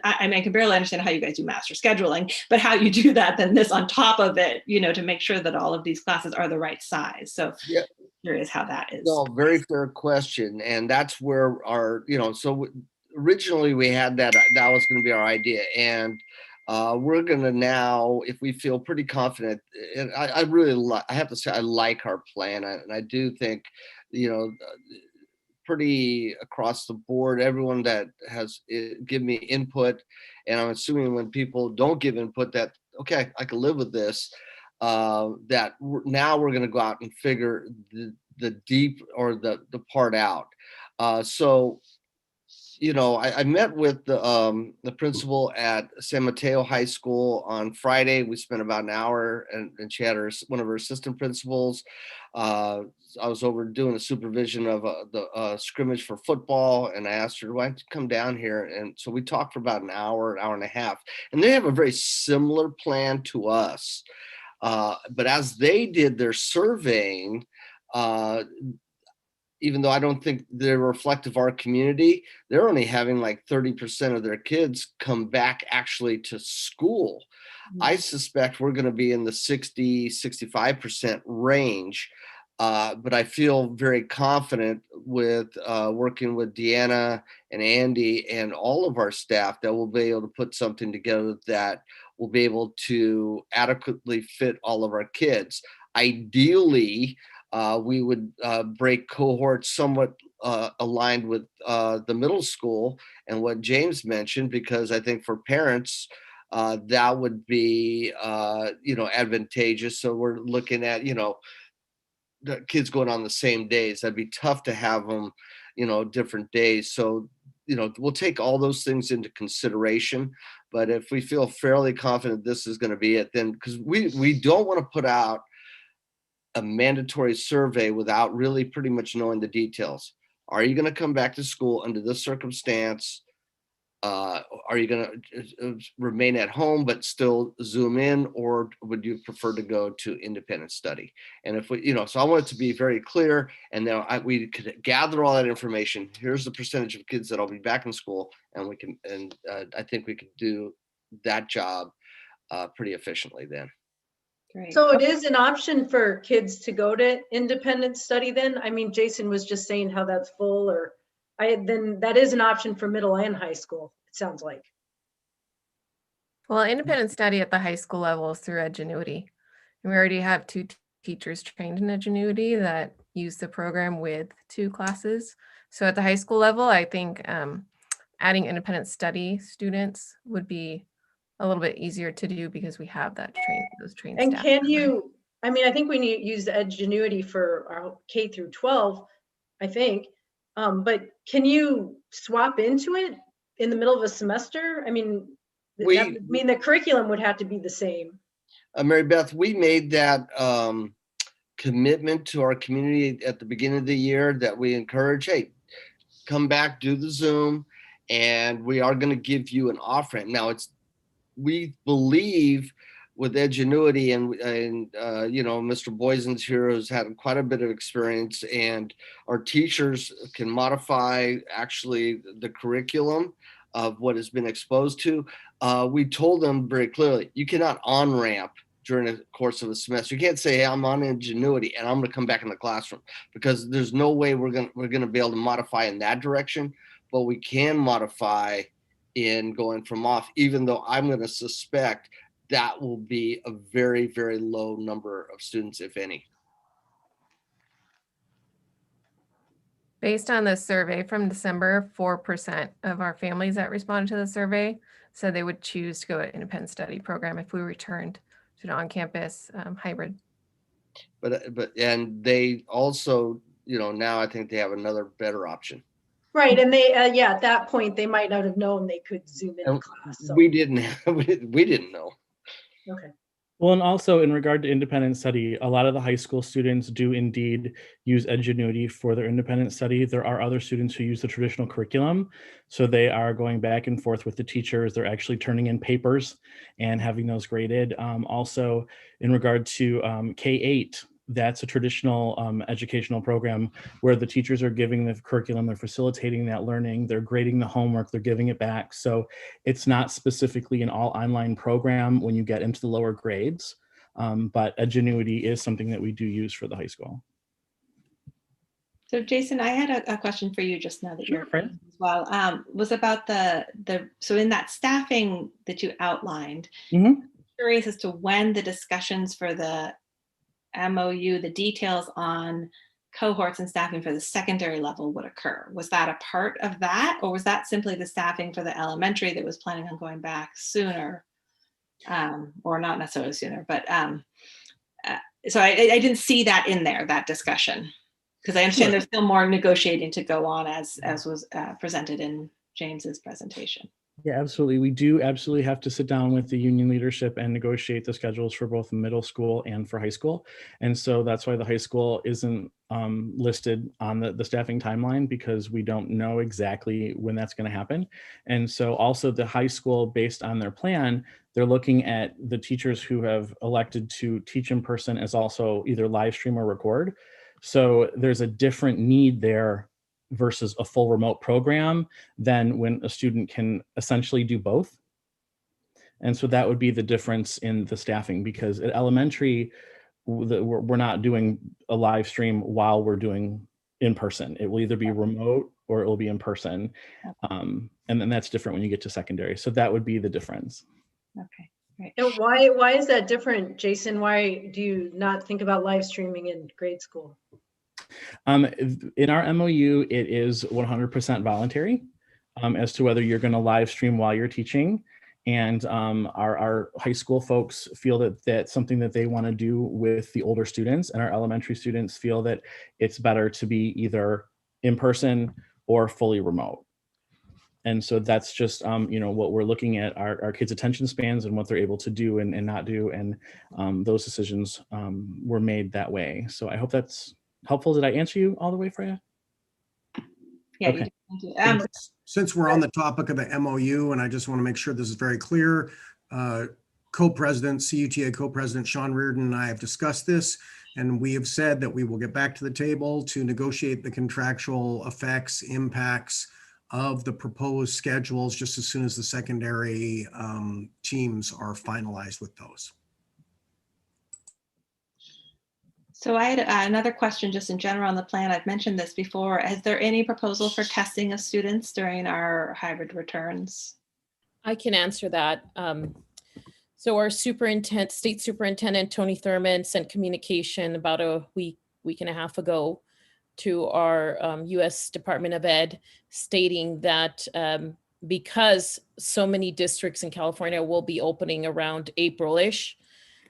barely understand how you guys do master scheduling, but how you do that, then this on top of it, to make sure that all of these classes are the right size. So yeah. Curious how that is. No, very fair question. And that's where our, so originally we had that was going to be our idea. And we're going to now, if we feel pretty confident, and I have to say, I like our plan. And I do think, pretty across the board, everyone that has given me input, and I'm assuming when people don't give input that, okay, I can live with this, that now we're going to go out and figure the deep or the part out. So I met with the principal at San Mateo High School on Friday. We spent about an hour, and she had one of her assistant principals. I was over doing the supervision of the scrimmage for football, and I asked her, why don't you come down here? And so we talked for about an hour and a half. And they have a very similar plan to us. But as they did their surveying, even though I don't think they're reflective of our community, they're only having like 30% of their kids come back actually to school. Mm-hmm. I suspect we're going to be in the 60-65% range. But I feel very confident with working with Deanna and Andy and all of our staff that we'll be able to put something together that will be able to adequately fit all of our kids. Ideally, we would break cohorts somewhat aligned with the middle school and what James mentioned, because I think for parents, that would be, advantageous. So we're looking at, the kids going on the same days. That'd be tough to have them, different days. So, we'll take all those things into consideration. But if we feel fairly confident this is going to be it, then because we don't want to put out a mandatory survey without really pretty much knowing the details. Are you going to come back to school under this circumstance? Are you going to remain at home but still Zoom in, or would you prefer to go to independent study? And if we, so I want it to be very clear, and then we could gather all that information. Here's the percentage of kids that'll be back in school, and I think we could do that job pretty efficiently then. Great. So it is an option for kids to go to independent study then? I mean, Jason was just saying how that's full, or then that is an option for middle and high school, it sounds like. Well, independent study at the high school level is through Edgenuity. And we already have 2 teachers trained in Edgenuity that use the program with 2 classes. So at the high school level, I think adding independent study students would be a little bit easier to do because we have those trained And staff. can you, I mean, I think we need to use the Edgenuity for our K through 12, I think. But can you swap into it in the middle of a semester? I mean, the curriculum would have to be the same. Mary Beth, we made that commitment to our community at the beginning of the year that we encourage, hey, come back, do the Zoom, and we are going to give you an off-ramp. Now, we believe with Edgenuity and Mr. Boysen's here has had quite a bit of experience, and our teachers can modify actually the curriculum of what has been exposed to. We told them very clearly, you cannot on-ramp during the course of a semester. You can't say, hey, I'm on Edgenuity and I'm going to come back in the classroom, because there's no way we're going to be able to modify in that direction. But we can modify in going from off, even though I'm going to suspect that will be a very, very low number of students, if any. Based on the survey from December, 4% of our families that responded to the survey said they would choose to go to independent study program if we returned to an on-campus hybrid. And they also, now I think they have another better option. Right, and they, at that point, they might not have known they could Zoom in class. So. We didn't know. Okay. Well, and also in regard to independent study, a lot of the high school students do indeed use Edgenuity for their independent study. There are other students who use the traditional curriculum. So they are going back and forth with the teachers. They're actually turning in papers and having those graded. Also, in regard to K-8, that's a traditional educational program where the teachers are giving the curriculum, they're facilitating that learning, they're grading the homework, they're giving it back. So it's not specifically an all online program when you get into the lower grades, but Edgenuity is something that we do use for the high school. So Jason, I had a question for you just now that you're as well. Was about so in that staffing that you outlined, I'm curious as to when the discussions for the MOU, the details on cohorts and staffing for the secondary level would occur. Was that a part of that, or was that simply the staffing for the elementary that was planning on going back sooner, or not necessarily sooner, but so I didn't see that in there, that discussion, because I understand there's still more negotiating to go on as was presented in James's presentation. Yeah, absolutely. We do absolutely have to sit down with the union leadership and negotiate the schedules for both middle school and for high school. And so that's why the high school isn't listed on the staffing timeline, because we don't know exactly when that's going to happen. And so also the high school, based on their plan, they're looking at the teachers who have elected to teach in person as also either live stream or record. So there's a different need there versus a full remote program than when a student can essentially do both. And so that would be the difference in the staffing, because at elementary, we're not doing a live stream while we're doing in person. It will either be remote or it will be in person. And then that's different when you get to secondary. So that would be the difference. Okay, And why is that different, Jason? Why do you not think about live streaming in grade school? In our MOU, it is 100% voluntary as to whether you're going to live stream while you're teaching. And our high school folks feel that that's something that they want to do with the older students, and our elementary students feel that it's better to be either in person or fully remote. And so that's just, what we're looking at our kids' attention spans and what they're able to do and not do. And those decisions were made that way. So I hope that's helpful. Did I answer you all the way, Freya? Yeah, okay. you did. Since we're on the topic of the MOU, and I just want to make sure this is very clear, co-president, CUTA co-president Sean Reardon and I have discussed this, and we have said that we will get back to the table to negotiate the contractual effects, impacts of the proposed schedules just as soon as the secondary teams are finalized with those. So I had another question just in general on the plan. I've mentioned this before. Is there any proposal for testing of students during our hybrid returns? I can answer that. So our state superintendent, Tony Thurman, sent communication about a week and a half ago to our U.S. Department of Ed, stating that because so many districts in California will be opening around April-ish,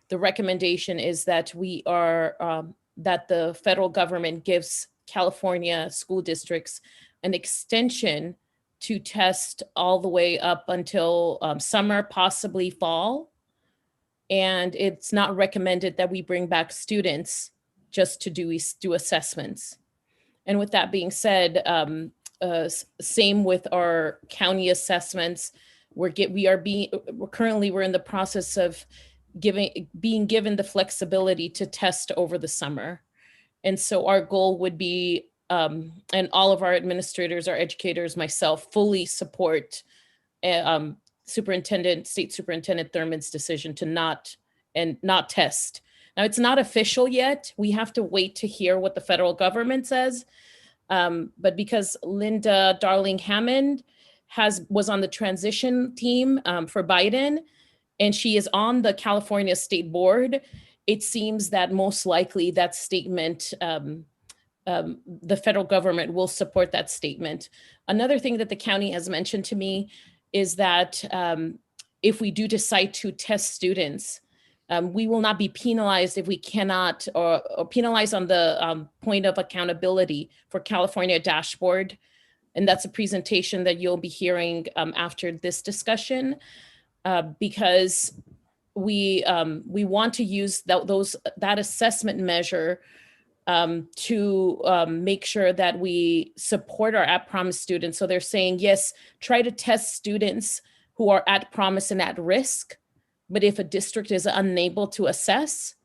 the recommendation is that that the federal government gives California school districts an extension to test all the way up until summer, possibly fall. And it's not recommended that we bring back students just to do assessments. And with that being said, same with our county assessments. We're in the process of being given the flexibility to test over the summer. And so our goal would be, and all of our administrators, our educators, myself, fully support State Superintendent Thurman's decision to not test. Now, it's not official yet. We have to wait to hear what the federal government says. But because Linda Darling-Hammond was on the transition team for Biden, and she is on the California State Board, it seems that most likely that statement, the federal government will support that statement. Another thing that the county has mentioned to me is that if we do decide to test students, we will not be penalized if we cannot, or penalized on the point of accountability for California dashboard. And that's a presentation that you'll be hearing after this discussion, because we want to use that assessment measure to make sure that we support our at promise students. So they're saying, yes, try to test students who are at promise and at risk. But if a district is unable to assess,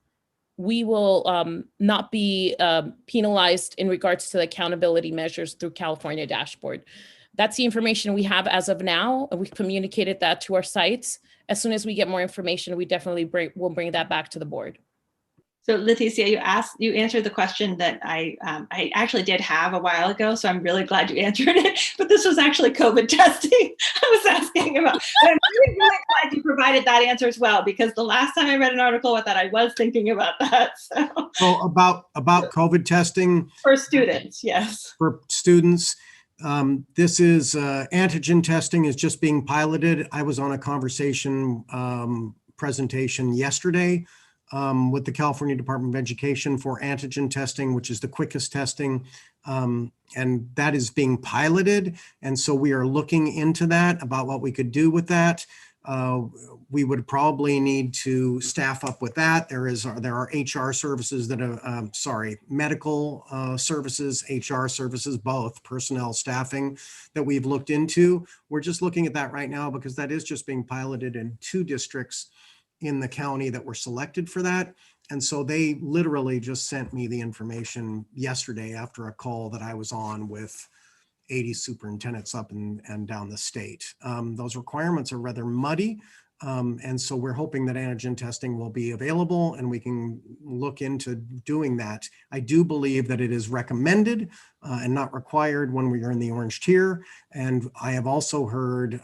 we will not be penalized in regards to the accountability measures through California dashboard. That's the information we have as of now. We've communicated that to our sites. As soon as we get more information, we definitely will bring that back to the board. So Leticia, you answered the question that I actually did have a while ago, so I'm really glad you answered it. But this was actually COVID testing I was asking about. But I'm really glad you provided that answer as well, because the last time I read an article with that, I was thinking about that. So about COVID testing for students, yes. For students, this is antigen testing is just being piloted. I was on a conversation presentation yesterday with the California Department of Education for antigen testing, which is the quickest testing, and that is being piloted. And so we are looking into that, about what we could do with that. We would probably need to staff up with that. There are HR services that are, medical services, HR services, both personnel staffing that we've looked into. We're just looking at that right now because that is just being piloted in 2 districts in the county that were selected for that. And so they literally just sent me the information yesterday after a call that I was on with 80 superintendents up and down the state. Those requirements are rather muddy. And so we're hoping that antigen testing will be available and we can look into doing that. I do believe that it is recommended and not required when we are in the orange tier. And I have also heard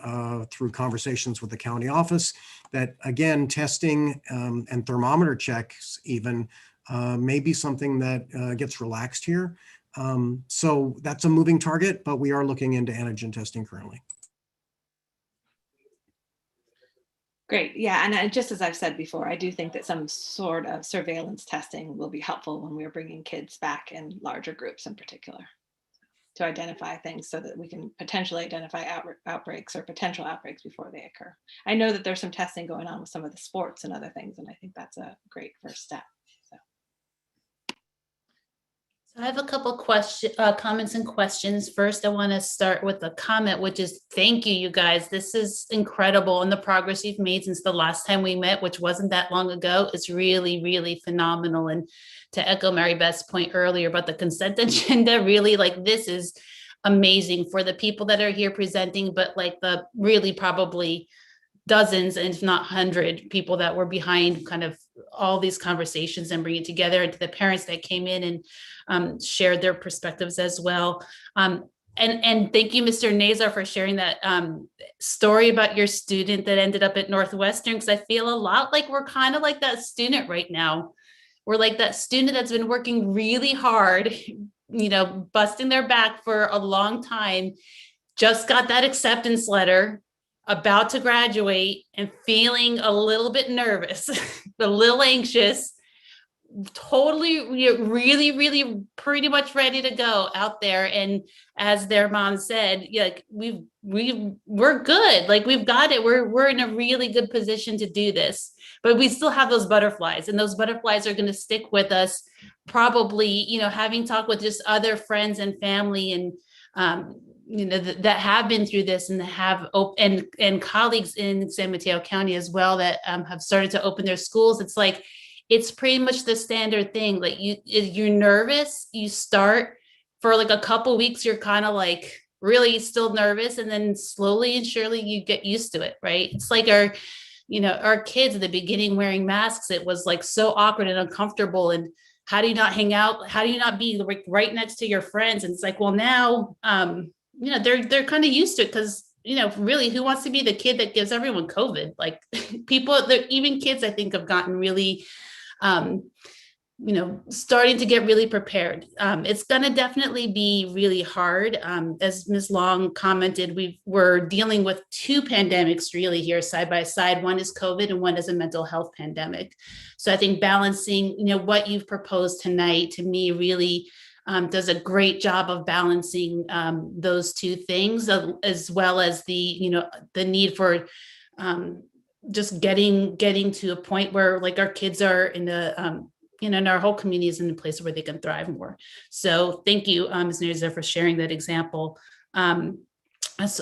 through conversations with the county office that, again, testing and thermometer checks even may be something that gets relaxed here. So that's a moving target, but we are looking into antigen testing currently. Great. Yeah. And just as I've said before, I do think that some sort of surveillance testing will be helpful when we're bringing kids back in larger groups in particular to identify things so that we can potentially identify outbreaks or potential outbreaks before they occur. I know that there's some testing going on with some of the sports and other things, and I think that's a great first step. So I have a couple comments and questions. First, I want to start with a comment, which is thank you, you guys. This is incredible. And the progress you've made since the last time we met, which wasn't that long ago, is really, really phenomenal. And to echo Mary Beth's point earlier about the consent agenda, really, like, this is amazing for the people that are here presenting, but like the really probably dozens, and if not 100 people that were behind kind of all these conversations and bring it together, and to the parents that came in and shared their perspectives as well. And thank you, Mr. Nazar, for sharing that story about your student that ended up at Northwestern, because I feel a lot like we're kind of like that student right now. We're like that student that's been working really hard, you know, busting their back for a long time, just got that acceptance letter, about to graduate and feeling a little bit nervous, a little anxious, totally, really, really pretty much ready to go out there. And as their mom said, yeah, we're good. Like, we've got it. We're in a really good position to do this, but we still have those butterflies, and those butterflies are going to stick with us. Probably, you know, having talked with just other friends and family and, you know, that have been through this and have and colleagues in San Mateo County as well that have started to open their schools. It's like, it's pretty much the standard thing. Like, you're nervous, you start for like a couple weeks, you're kind of like really still nervous, and then slowly and surely you get used to it, right? It's like our kids at the beginning wearing masks, it was like so awkward and uncomfortable, and how do you not hang out? How do you not be like right next to your friends? And it's like, well, now, you know, they're kind of used to it, because, you know, really, who wants to be the kid that gives everyone COVID? Like, people, even kids, I think, have gotten really, you know, starting to get really prepared. It's going to definitely be really hard. As Ms. Long commented, we're dealing with two pandemics really here side by side. One is COVID and one is a mental health pandemic. So I think balancing, you know, what you've proposed tonight, to me, really does a great job of balancing those two things, as well as the, you know, the need for just getting to a point where, like, our kids are in a, you know, and our whole community is in a place where they can thrive more. So thank you, Ms. Nazar, for sharing that example.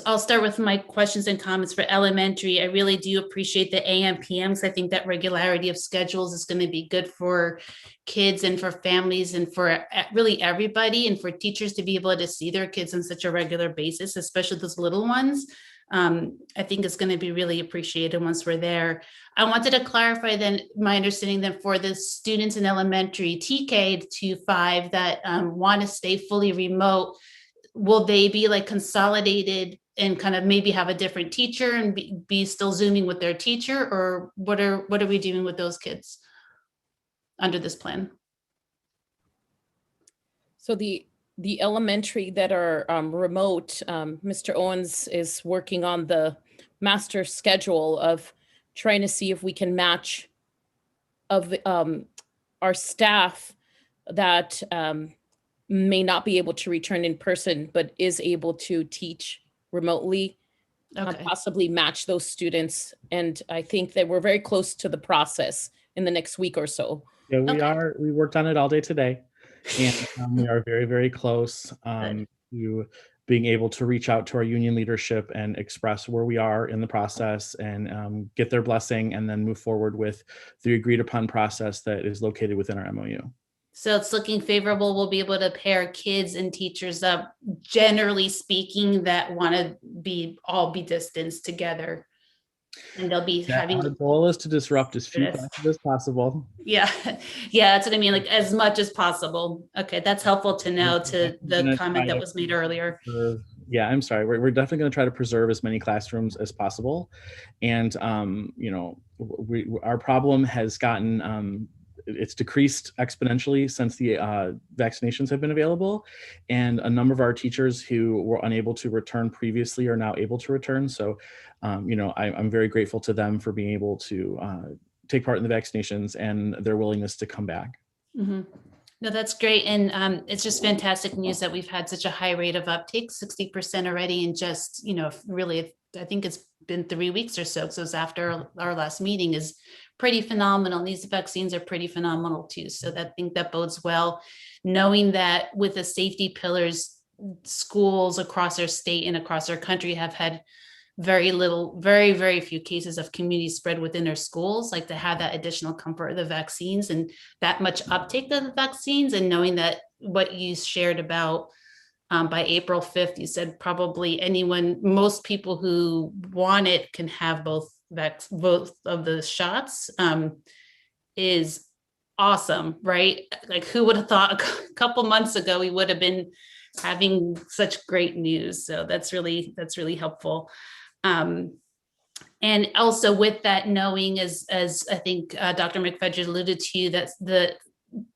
I'll start with my questions and comments for elementary. I really do appreciate the AM PMs. I think that regularity of schedules is going to be good for kids and for families and for really everybody, and for teachers to be able to see their kids on such a regular basis, especially those little ones. I think it's going to be really appreciated once we're there. I wanted to clarify then my understanding that for the students in elementary TK to 5 that want to stay fully remote, will they be like consolidated and kind of maybe have a different teacher and be still Zooming with their teacher, or what are we doing with those kids under this plan? So the elementary that are remote, Mr. Owens is working on the master schedule of trying to see if we can match of our staff that may not be able to return in person, but is able to teach remotely, possibly match those students. And I think that we're very close to the process in the next week or so. Yeah, we worked on it all day today, and we are very, very close to being able to reach out to our union leadership and express where we are in the process and get their blessing, and then move forward with the agreed upon process that is located within our MOU. So it's looking favorable. We'll be able to pair kids and teachers up, generally speaking, that want to all be distanced together. And they'll be having. Our goal is to disrupt as few Yes. classes as possible. Yeah, yeah, that's what I mean, like as much as possible. Okay, that's helpful to know to the comment that was made earlier. Yeah, I'm sorry. We're definitely going to try to preserve as many classrooms as possible. And, you know, our problem has gotten, it's decreased exponentially since the vaccinations have been available. And a number of our teachers who were unable to return previously are now able to return. So, you know, I'm very grateful to them for being able to take part in the vaccinations and their willingness to come back. Mm-hmm. No, that's great. And it's just fantastic news that we've had such a high rate of uptake, 60% already in just, you know, really, I think it's been 3 weeks or so. So it's after our last meeting is pretty phenomenal. And these vaccines are pretty phenomenal too. So I think that bodes well, knowing that with the safety pillars, schools across our state and across our country have had very few cases of community spread within their schools, like to have that additional comfort of the vaccines and that much uptake of the vaccines, and knowing that what you shared about by April 5th, you said probably most people who want it can have both of the shots, is awesome, right? Like who would have thought a couple months ago we would have been having such great news. So that's really helpful. And also with that knowing, as I think Dr. McFedrin alluded to, that the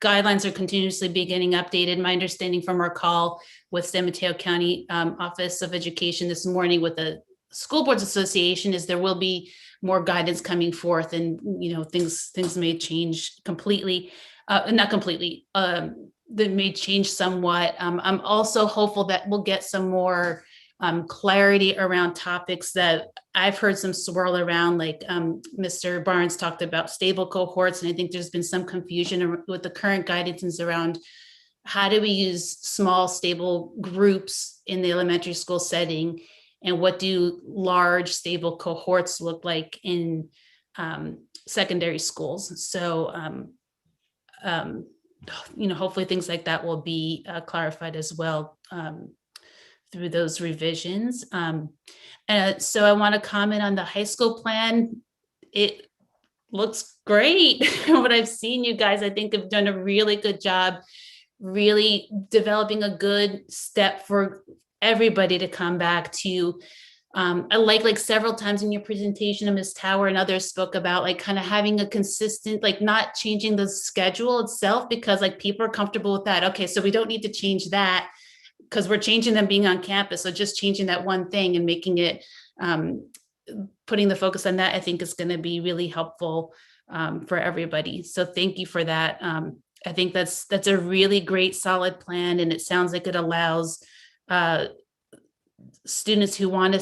guidelines are continuously getting updated. My understanding from our call with San Mateo County Office of Education this morning with the School Boards Association is there will be more guidance coming forth, and you know things may change completely, not completely. They may change somewhat. I'm also hopeful that we'll get some more clarity around topics that I've heard some swirl around, like Mr. Barnes talked about stable cohorts, and I think there's been some confusion with the current guidance around how do we use small stable groups in the elementary school setting, and what do large stable cohorts look like in secondary schools. So you know, hopefully things like that will be clarified as well through those revisions. So I want to comment on the high school plan. It looks great. What I've seen, you guys, I think have done a really good job, really developing a good step for everybody to come back to. I like several times in your presentation, Ms. Tower and others spoke about like kind of having a consistent, like not changing the schedule itself, because like people are comfortable with that. Okay, so we don't need to change that because we're changing them being on campus. So just changing that one thing and making it, putting the focus on that, I think is going to be really helpful for everybody. So thank you for that. I think that's a really great solid plan. And it sounds like it allows students who want to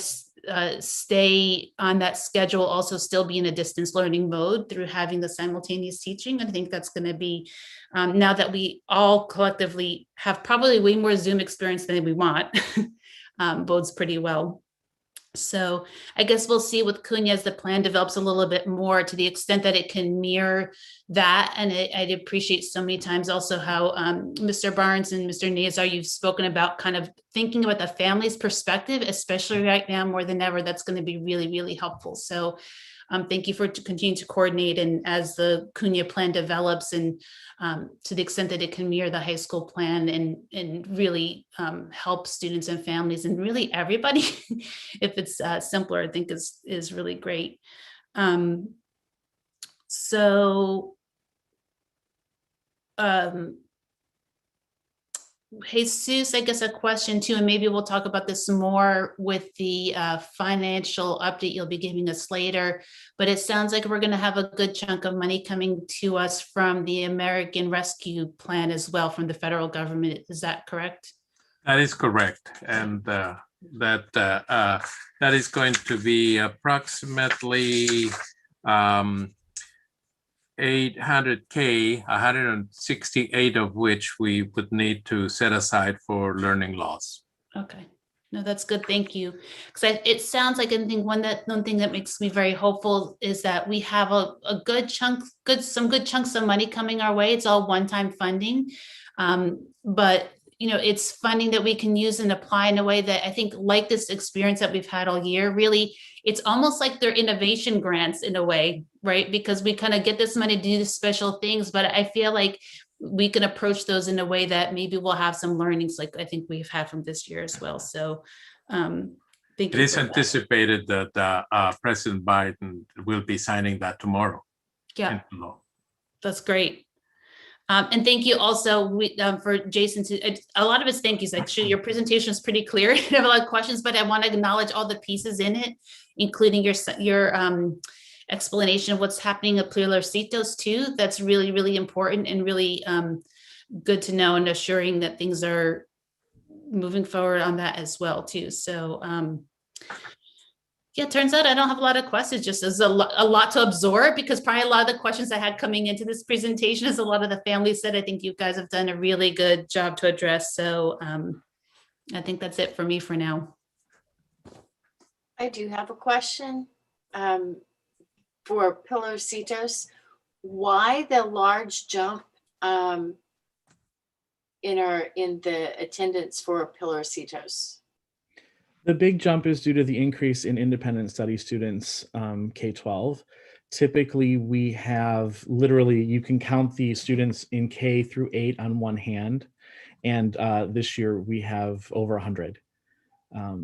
stay on that schedule also still be in a distance learning mode through having the simultaneous teaching. I think that's going to be, now that we all collectively have probably way more Zoom experience than we want, bodes pretty well. So I guess we'll see with Cunha as the plan develops a little bit more to the extent that it can mirror that. And I'd appreciate so many times also how Mr. Barnes and Mr. Nazar, you've spoken about kind of thinking about the family's perspective, especially right now more than ever. That's going to be really, really helpful. So thank you for continuing to coordinate, and as the Cunha plan develops and to the extent that it can mirror the high school plan and really help students and families and really everybody, if it's simpler, I think is really great. Jesus, I guess a question too, and maybe we'll talk about this more with the financial update you'll be giving us later, but it sounds like we're going to have a good chunk of money coming to us from the American Rescue Plan as well from the federal government. Is that correct? That is correct. And that is going to be approximately 800K, 168 of which we would need to set aside for learning loss. Okay, no, that's good. Thank you. Because it sounds like, I think one thing that makes me very hopeful is that we have a good chunk, some good chunks of money coming our way. It's all one-time funding, but it's funding that we can use and apply in a way that I think, like this experience that we've had all year, really, it's almost like they're innovation grants in a way, right? Because we kind of get this money to do these special things, but I feel like we can approach those in a way that maybe we'll have some learnings like I think we've had from this year as well. So thank it you. is anticipated that President Biden will be signing that tomorrow. Yeah, into law. That's great. And thank you also for Jason. A lot of his thank yous. Actually, your presentation is pretty clear. I have a lot of questions, but I want to acknowledge all the pieces in it, including your explanation of what's happening at Pluralcitos too. That's really, really important and really good to know, and assuring that things are moving forward on that as well too. So yeah, it turns out I don't have a lot of questions, just as a lot to absorb, because probably a lot of the questions I had coming into this presentation, as a lot of the families said, I think you guys have done a really good job to address. So I think that's it for me for now. I do have a question for Pluralcitos. Why the large jump in the attendance for Pluralcitos? The big jump is due to the increase in independent study students, K-12. Typically, we have literally, you can count the students in K through 8 on one hand. And this year we have over 100.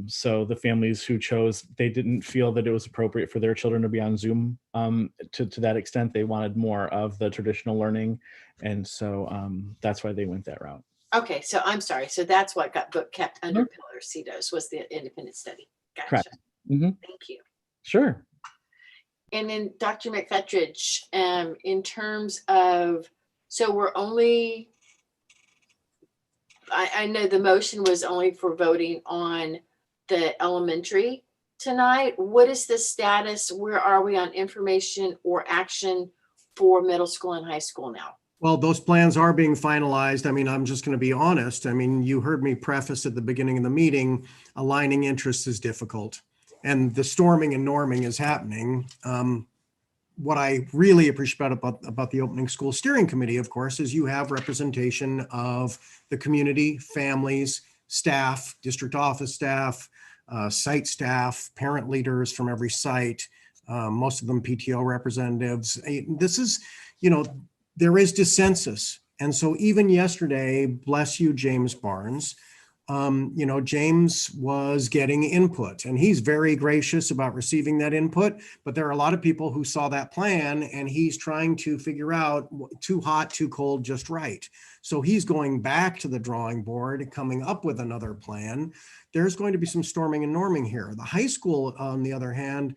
So the families who chose, they didn't feel that it was appropriate for their children to be on Zoom to that extent. They wanted more of the traditional learning. And so that's why they went that route. Okay, so I'm sorry. So that's what got book kept under Pluralcitos, was the independent study. Gotcha. Correct. Mm-hmm. Thank you. Sure. And then Dr. McFetridge, in terms of, so we're only, I know the motion was only for voting on the elementary tonight. What is the status? Where are we on information or action for middle school and high school now? Well, those plans are being finalized. I mean, I'm just going to be honest. I mean, you heard me preface at the beginning of the meeting, aligning interests is difficult, and the storming and norming is happening. What I really appreciate about the Opening School Steering Committee, of course, is you have representation of the community, families, staff, district office staff, site staff, parent leaders from every site, most of them PTO representatives. This is, there is dissensus. And so even yesterday, bless you, James Barnes, James was getting input, and he's very gracious about receiving that input, but there are a lot of people who saw that plan and he's trying to figure out too hot, too cold, just right. So he's going back to the drawing board, coming up with another plan. There's going to be some storming and norming here. The high school, on the other hand,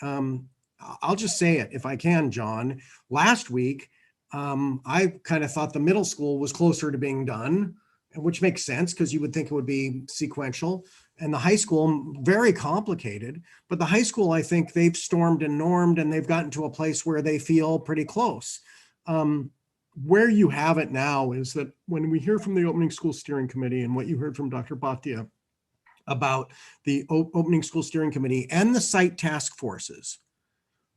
I'll just say it if I can, John. Last week, I kind of thought the middle school was closer to being done, which makes sense because you would think it would be sequential. And the high school, very complicated, but the high school, I think they've stormed and normed and they've gotten to a place where they feel pretty close. Where you have it now is that when we hear from the Opening School Steering Committee and what you heard from Dr. Bhatia about the Opening School Steering Committee and the site task forces,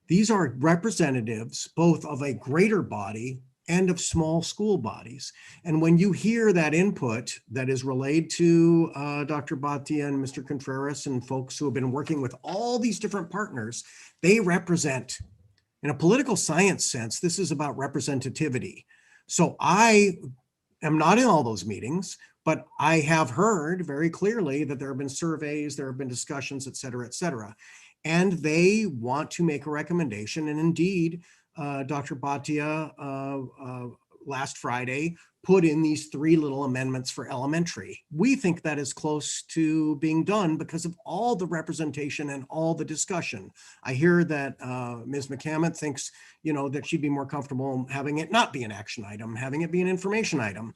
these are representatives both of a greater body and of small school bodies. And when you hear that input that is relayed to Dr. Bhatia and Mr. Contreras and folks who have been working with all these different partners, they represent, in a political science sense, this is about representativity. So I am not in all those meetings, but I have heard very clearly that there have been surveys, there have been discussions, et cetera, et cetera. And they want to make a recommendation. And indeed, Dr. Bhatia last Friday put in these 3 little amendments for elementary. We think that is close to being done because of all the representation and all the discussion. I hear that Ms. McCammon thinks, that she'd be more comfortable having it not be an action item, having it be an information item.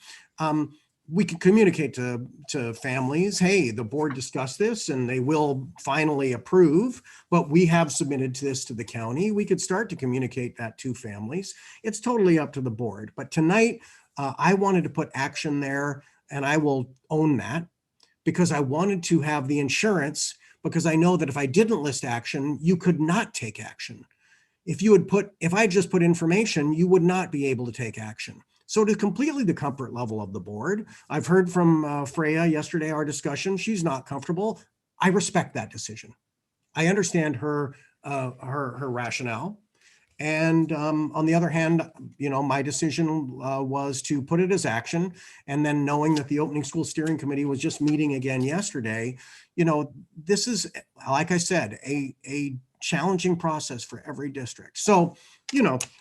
We can communicate to families, hey, the board discussed this and they will finally approve, but we have submitted this to the county. We could start to communicate that to families. It's totally up to the board. But tonight, I wanted to put action there, and I will own that because I wanted to have the insurance, because I know that if I didn't list action, you could not take action. If I just put information, you would not be able to take action. So it is completely the comfort level of the board. I've heard from Freya yesterday, our discussion, she's not comfortable. I respect that decision. I understand her rationale. And on the other hand, my decision was to put it as action. And then knowing that the opening school steering committee was just meeting again yesterday, this is, like I said, a challenging process for every district. So,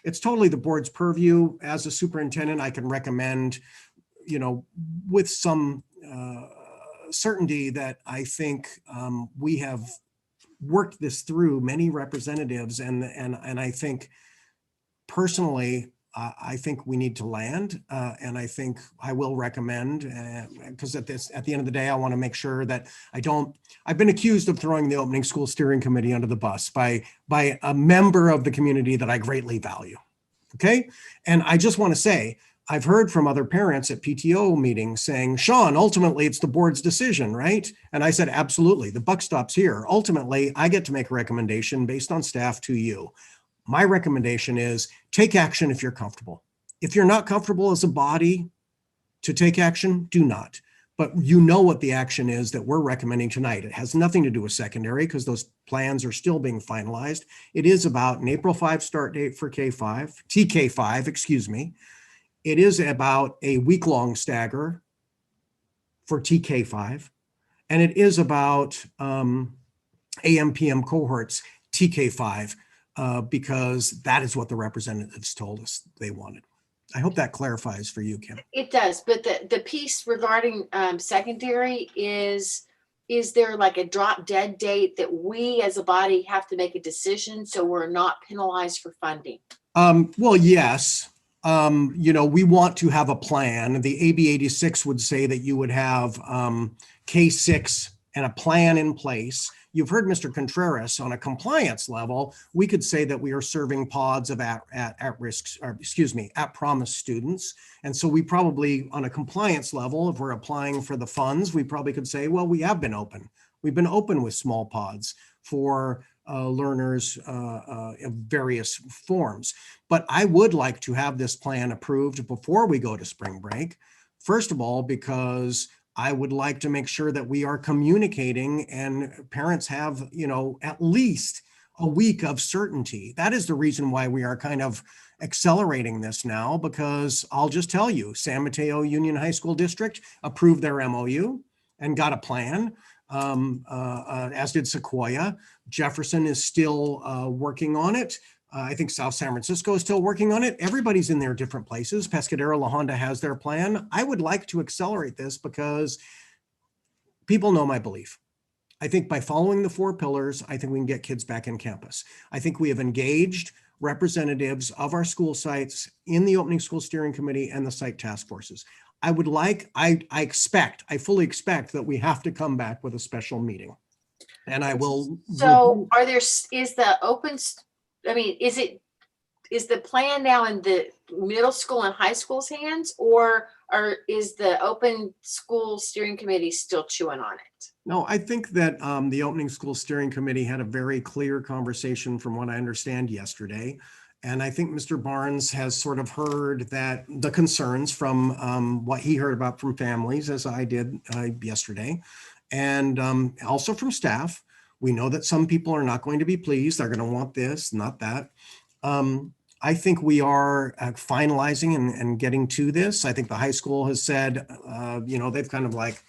it's totally the board's purview. As a superintendent, I can recommend, with some certainty that I think we have worked this through many representatives, and I think personally, I think we need to land, and I think I will recommend, because at the end of the day, I want to make sure that I've been accused of throwing the opening school steering committee under the bus by a member of the community that I greatly value. Okay, and I just want to say, I've heard from other parents at PTO meetings saying, Sean, ultimately it's the board's decision, right? And I said, absolutely, the buck stops here. Ultimately, I get to make a recommendation based on staff to you. My recommendation is take action if you're comfortable. If you're not comfortable as a body to take action, do not. But you know what the action is that we're recommending tonight. It has nothing to do with secondary because those plans are still being finalized. It is about an April 5 start date for K5, TK5, excuse me. It is about a week-long stagger for TK5, and it is about AM/PM cohorts TK5 because that is what the representatives told us they wanted. I hope that clarifies for you, Kim. It does, but the piece regarding secondary is there like a drop dead date that we as a body have to make a decision so we're not penalized for funding? Well, yes. We want to have a plan. The AB 86 would say that you would have K6 and a plan in place. You've heard Mr. Contreras on a compliance level. We could say that we are serving pods of at-promise students. And so we probably, on a compliance level, if we're applying for the funds, we probably could say, well, we have been open. We've been open with small pods for learners of various forms. But I would like to have this plan approved before we go to spring break. First of all, because I would like to make sure that we are communicating and parents have, at least a week of certainty. That is the reason why we are kind of accelerating this now, because I'll just tell you, San Mateo Union High School District approved their MOU and got a plan, as did Sequoia. Jefferson is still working on it. I think South San Francisco is still working on it. Everybody's in their different places. Pescadero La Honda has their plan. I would like to accelerate this because people know my belief. I think by following the 4 pillars, I think we can get kids back in campus. I think we have engaged representatives of our school sites in the opening school steering committee and the site task forces. I fully expect that we have to come back with a special meeting. And I will. So is the plan now in the middle school and high school's hands, or is the open school steering committee still chewing on it? No, I think that the opening school steering committee had a very clear conversation from what I understand yesterday. And I think Mr. Barnes has sort of heard that the concerns from what he heard about from families, as I did yesterday, and also from staff. We know that some people are not going to be pleased. They're going to want this, not that. I think we are finalizing and getting to this. I think the high school has said, they've kind of like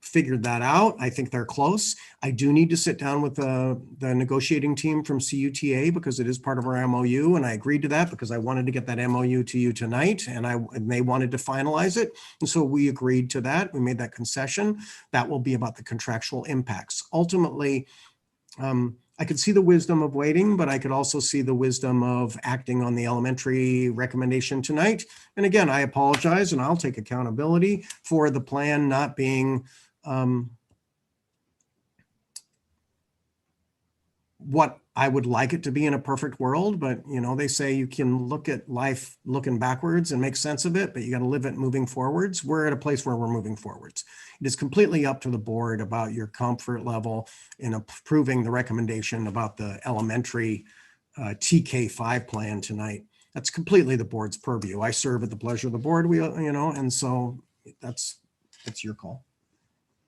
figured that out. I think they're close. I do need to sit down with the negotiating team from CUTA because it is part of our MOU. And I agreed to that because I wanted to get that MOU to you tonight and they wanted to finalize it. And so we agreed to that. We made that concession. That will be about the contractual impacts. Ultimately, I could see the wisdom of waiting, but I could also see the wisdom of acting on the elementary recommendation tonight. And again, I apologize and I'll take accountability for the plan not being what I would like it to be in a perfect world. But, they say you can look at life looking backwards and make sense of it, but you got to live it moving forwards. We're at a place where we're moving forwards. It is completely up to the board about your comfort level in approving the recommendation about the elementary TK5 plan tonight. that's completely the board's purview. I serve at the pleasure of the board, and so that's your call.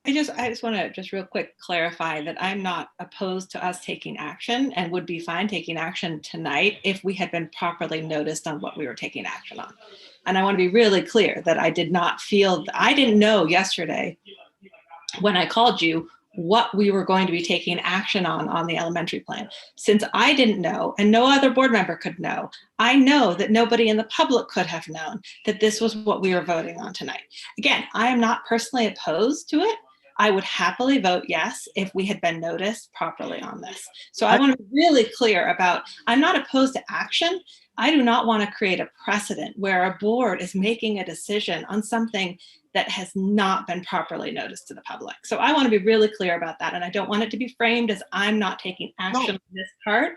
I just want to just real quick clarify that I'm not opposed to us taking action and would be fine taking action tonight if we had been properly noticed on what we were taking action on. And I want to be really clear that I didn't know yesterday when I called you what we were going to be taking action on the elementary plan. Since I didn't know and no other board member could know, I know that nobody in the public could have known that this was what we were voting on tonight. Again, I am not personally opposed to it. I would happily vote yes if we had been noticed properly on this. So I want to be really clear about, I'm not opposed to action. I do not want to create a precedent where a board is making a decision on something that has not been properly noticed to the public. So I want to be really clear about that. And I don't want it to be framed as I'm not taking action on this part.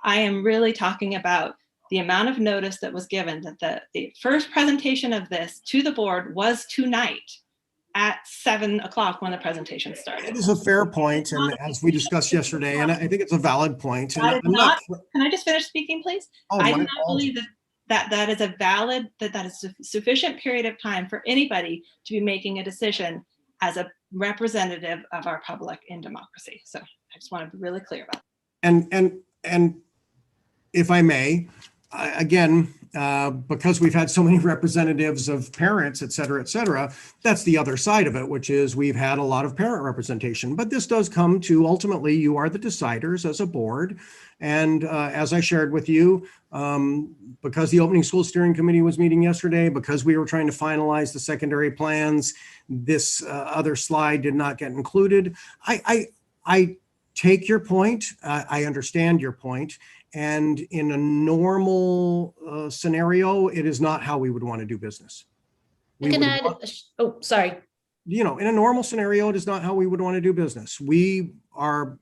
I am really talking about the amount of notice that was given, that the first presentation of this to the board was tonight at 7 o'clock when the presentation started. It is a fair point, and as we discussed yesterday, and I think it's a valid point. And can I just finish speaking, please? I do not believe that is that is a sufficient period of time for anybody to be making a decision as a representative of our public in democracy. So I just want to be really clear about that. And if I may, again, because we've had so many representatives of parents, et cetera, that's the other side of it, which is we've had a lot of parent representation. But this does come to, ultimately, you are the deciders as a board. And as I shared with you, because the Opening School Steering Committee was meeting yesterday, because we were trying to finalize the secondary plans, this other slide did not get included. I take your point. I understand your point. And in a normal scenario, it is not how we would want to do business. I can add, sorry. In a normal scenario, it is not how we would want to do business. We are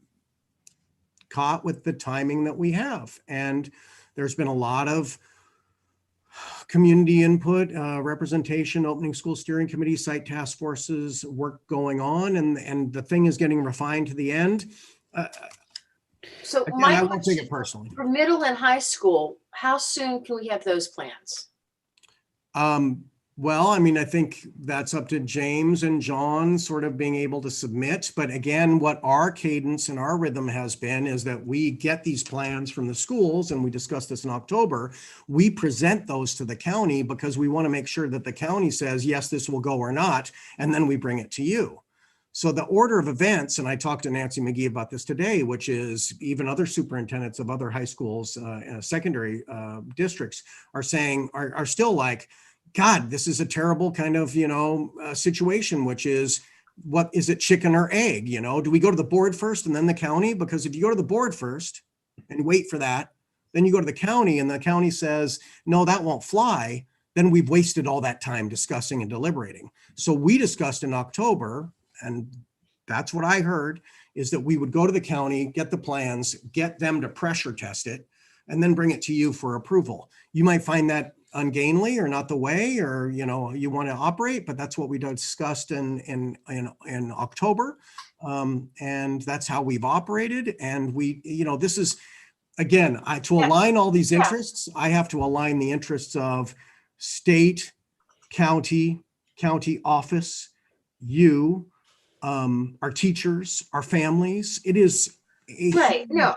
caught with the timing that we have. And there's been a lot of community input, representation, Opening School Steering Committee, site task forces, work going on, and the thing is getting refined to the end. So again, my I won't take question it personally. for middle and high school, how soon can we have those plans? Well, I mean, I think that's up to James and John sort of being able to submit. But again, what our cadence and our rhythm has been is that we get these plans from the schools, and we discussed this in October. We present those to the county because we want to make sure that the county says, yes, this will go or not, and then we bring it to you. So the order of events, and I talked to Nancy McGee about this today, which is even other superintendents of other high schools, secondary districts are saying, are still like, God, this is a terrible kind of, situation, which is, what is it, chicken or egg? Do we go to the board first and then the county? Because if you go to the board first and wait for that, then you go to the county and the county says, no, that won't fly. Then we've wasted all that time discussing and deliberating. So we discussed in October, and that's what I heard, is that we would go to the county, get the plans, get them to pressure test it, and then bring it to you for approval. You might find that ungainly or not the way, or you want to operate, but that's what we discussed in October, and that's how we've operated. And we, this is, again, to align all these interests, I have to align the interests of state, county office, you, our teachers, our families. It is right. No,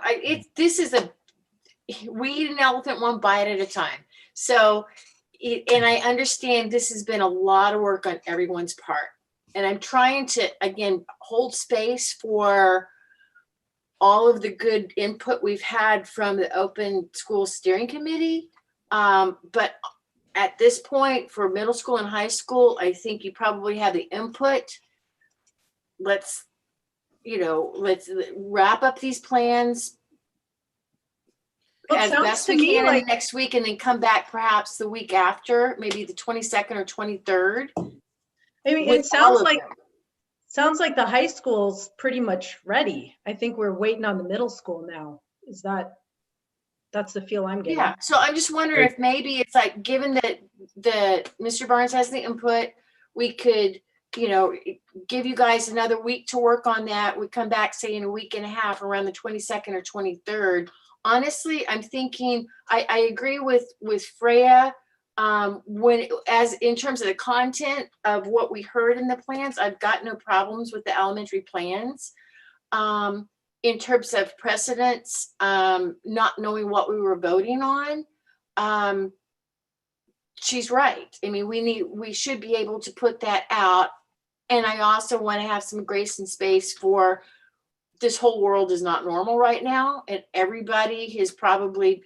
we eat an elephant one bite at a time. So, and I understand this has been a lot of work on everyone's part. And I'm trying to, again, hold space for all of the good input we've had from the Open School Steering Committee. But at this point, for middle school and high school, I think you probably have the input. Let's wrap up these plans as best we can in the next week, and then come back perhaps the week after, maybe the 22nd or 23rd. I mean, it sounds like the high school's pretty much ready. I think we're waiting on the middle school now. That's the feel I'm getting. Yeah. So I'm just wondering if maybe it's like, given that Mr. Barnes has the input, we could, give you guys another week to work on that. We come back, say, in a week and a half, around the 22nd or 23rd, honestly, I'm thinking, I agree with Freya. As in terms of the content of what we heard in the plans, I've got no problems with the elementary plans. In terms of precedents, not knowing what we were voting on, she's right. I mean, we should be able to put that out. And I also want to have some grace and space for this whole world is not normal right now. And everybody has probably,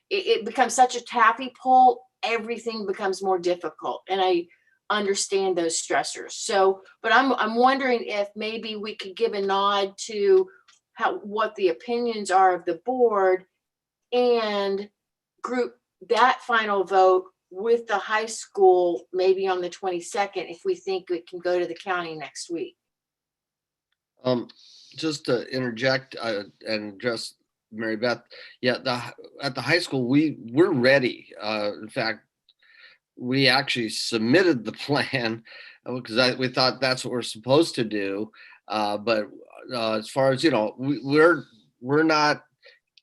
it becomes such a taffy pull, everything becomes more difficult. And I understand those stressors. So, but I'm wondering if maybe we could give a nod to what the opinions are of the board and group that final vote with the high school, maybe on the 22nd, if we think it can go to the county next week. Just to interject and address Mary Beth, yeah, at the high school, we're ready. In fact, we actually submitted the plan because we thought that's what we're supposed to do. But as far as, we're not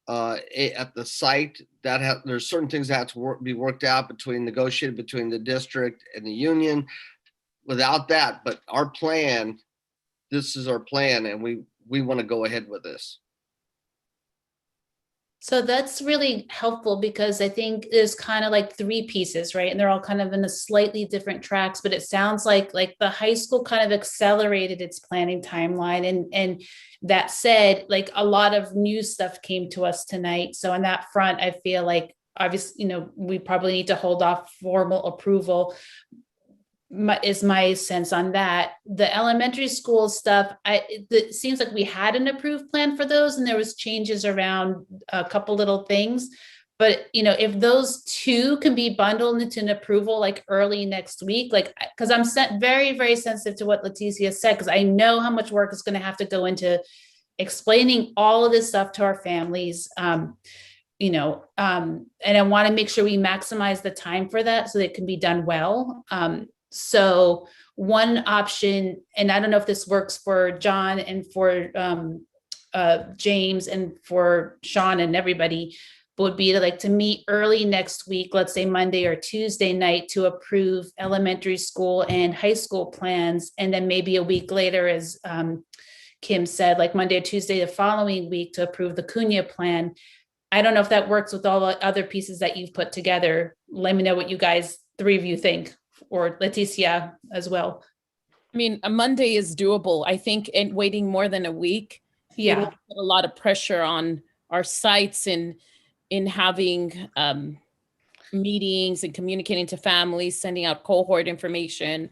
at the site. There's certain things that have to be worked out negotiated between the district and the union. Without that, but our plan, this is our plan, and we want to go ahead with this. So that's really helpful because I think there's kind of like three pieces, right? And they're all kind of in a slightly different tracks, but it sounds like the high school kind of accelerated its planning timeline. And that said, like a lot of new stuff came to us tonight. So on that front, I feel like obviously, we probably need to hold off formal approval. Is my sense on that. The elementary school stuff, it seems like we had an approved plan for those, and there was changes around a couple little things. But if those two can be bundled into an approval like early next week, because I'm very, very sensitive to what Leticia said, because I know how much work is going to have to go into explaining all of this stuff to our families. And I want to make sure we maximize the time for that so that it can be done well. So one option, and I don't know if this works for John and for James and for Sean and everybody, would be to meet early next week, let's say Monday or Tuesday night, to approve elementary school and high school plans. And then maybe a week later, as Kim said, like Monday or Tuesday the following week, to approve the Cunha plan. I don't know if that works with all the other pieces that you've put together. Let me know what you guys, three of you, think. Or Leticia as well. I mean, a Monday is doable. I think, and waiting more than a week, it'll put a lot of pressure on our sites in having meetings and communicating to families, sending out cohort information.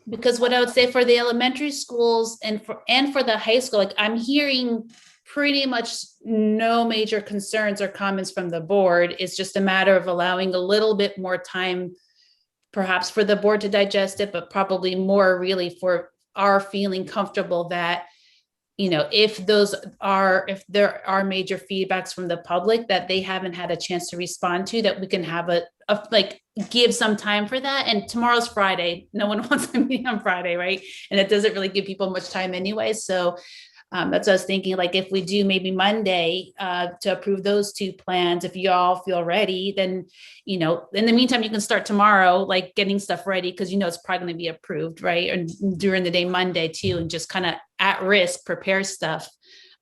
Because what I would say for the elementary schools and for the high school, I'm hearing pretty much no major concerns or comments from the board. It's just a matter of allowing a little bit more time, perhaps for the board to digest it, but probably more really for our feeling comfortable that, if there are major feedbacks from the public that they haven't had a chance to respond to, that we can have give some time for that. And tomorrow's Friday. No one wants a meeting on Friday, right? And it doesn't really give people much time anyway. So that's what I was thinking, if we do maybe Monday to approve those two plans, if you all feel ready, then, in the meantime, you can start tomorrow, getting stuff ready, because it's probably going to be approved, right? And during the day, Monday too, and just kind of at risk, prepare stuff.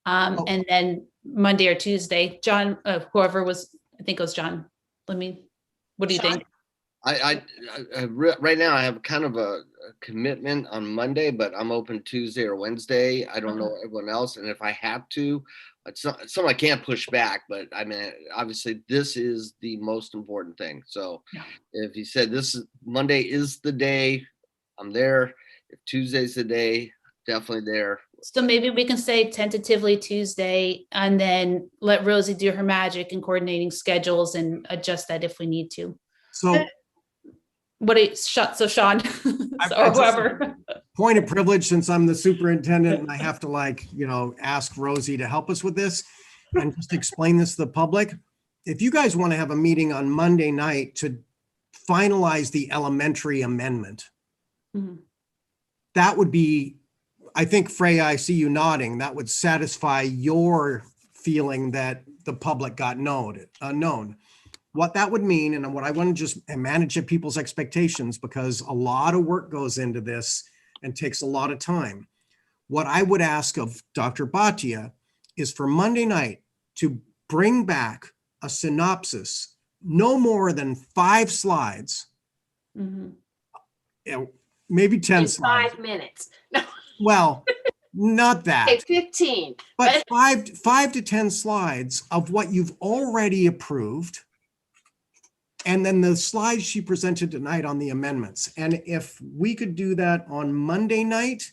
And then Monday or Tuesday, John, whoever was, I think it was John. What do you think? I right now I have kind of a commitment on Monday, but I'm open Tuesday or Wednesday. I don't know everyone else, and if I have to, it's something I can't push back. But I mean, obviously, this is the most important thing. So, if you said Monday is the day, I'm there. If Tuesday's the day, definitely there. So maybe we can say tentatively Tuesday, and then let Rosie do her magic in coordinating schedules and adjust that if we need to. So. So Sean, or whoever. Point of privilege, since I'm the superintendent and I have to ask Rosie to help us with this and just explain this to the public. If you guys want to have a meeting on Monday night to finalize the elementary amendment, that would be, I think, Freya, I see you nodding, that would satisfy your feeling that the public got known. What that would mean, and what I want to just manage people's expectations, because a lot of work goes into this and takes a lot of time. What I would ask of Dr. Bhatia is for Monday night to bring back a synopsis, no more than 5 slides, maybe 10 In slides. 5 minutes. Well, not that. Okay, 15. But 5 to 10 slides of what you've already approved. And then the slides she presented tonight on the amendments. And if we could do that on Monday night,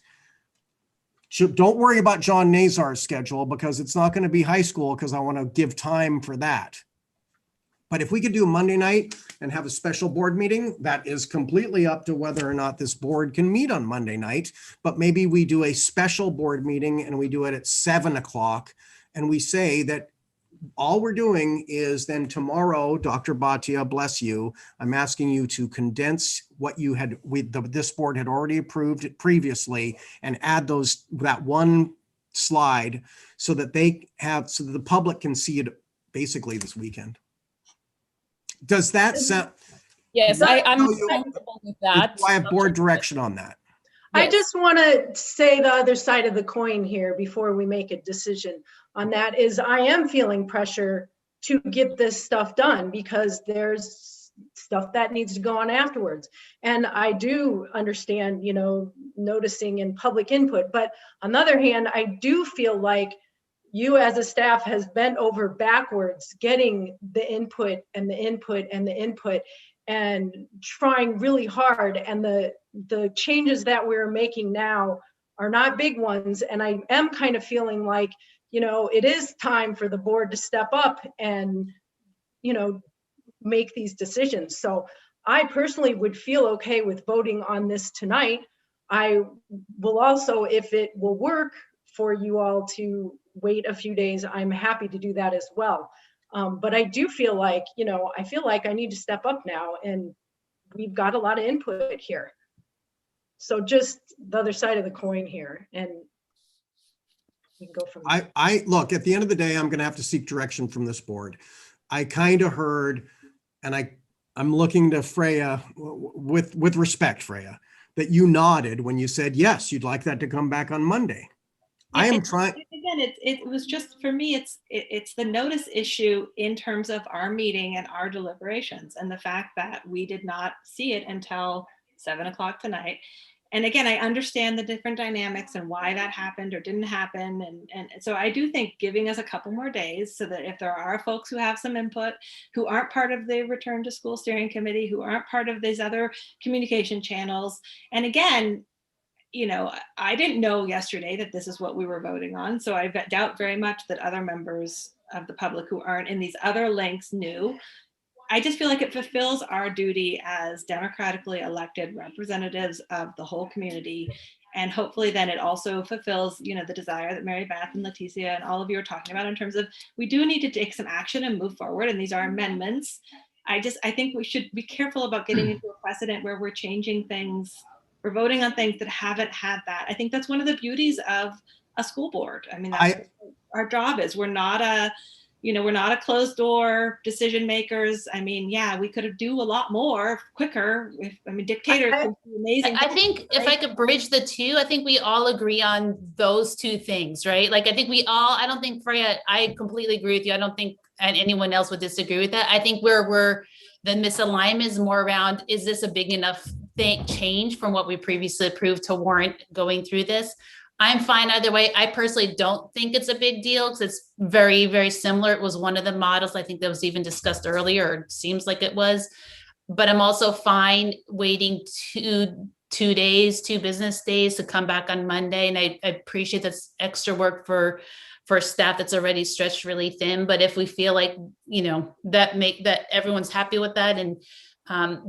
don't worry about John Nazar's schedule, because it's not going to be high school, because I want to give time for that. But if we could do a Monday night and have a special board meeting, that is completely up to whether or not this board can meet on Monday night. But maybe we do a special board meeting and we do it at 7 o'clock. And we say that all we're doing is then tomorrow, Dr. Bhatia, bless you, I'm asking you to condense what you had, this board had already approved previously, and add that one slide so that so that the public can see it basically this weekend. Does that sound? Yes, I'm comfortable with that. Do I have board direction on that? I just want to say the other side of the coin here before we make a decision on that is I am feeling pressure to get this stuff done, because there's stuff that needs to go on afterwards. And I do understand, noticing in public input, but on the other hand, I do feel like you as a staff has bent over backwards getting the input and the input and the input and trying really hard. And the changes that we're making now are not big ones. And I am kind of feeling like, it is time for the board to step up and, make these decisions. So I personally would feel okay with voting on this tonight. I will also, if it will work for you all to wait a few days, I'm happy to do that as well. But I do feel like, I need to step up now, and we've got a lot of input here. So just the other side of the coin here, and we can go from there. I look, at the end of the day, I'm going to have to seek direction from this board. I kind of heard, and I'm looking to Freya with respect, Freya, that you nodded when you said, yes, you'd like that to come back on Monday. I am trying. Again, it was just, for me, it's the notice issue in terms of our meeting and our deliberations, and the fact that we did not see it until 7 o'clock tonight. And again, I understand the different dynamics and why that happened or didn't happen. And so I do think giving us a couple more days, so that if there are folks who have some input, who aren't part of the Return to School Steering Committee, who aren't part of these other communication channels. And again, I didn't know yesterday that this is what we were voting on. So I doubt very much that other members of the public who aren't in these other links knew. I just feel like it fulfills our duty as democratically elected representatives of the whole community. And hopefully then it also fulfills, the desire that Mary Beth and Leticia and all of you are talking about, in terms of, we do need to take some action and move forward. And these are amendments. I think we should be careful about getting into a precedent where we're changing things, we're voting on things that haven't had that. I think that's one of the beauties of a school board. I mean, that's what our job is. We're not a closed door decision makers. I mean, yeah, we could do a lot more quicker. Dictators can do amazing. I think if I could bridge the two, I think we all agree on those two things, right? Like, I think I don't think, Freya, I completely agree with you. I don't think anyone else would disagree with that. I think where the misalignment is more around, is this a big enough change from what we previously approved to warrant going through this? I'm fine either way. I personally don't think it's a big deal, because it's very, very similar. It was one of the models I think that was even discussed earlier, or seems like it was. But I'm also fine waiting two business days to come back on Monday. And I appreciate that's extra work for staff that's already stretched really thin. But if we feel like, that everyone's happy with that, and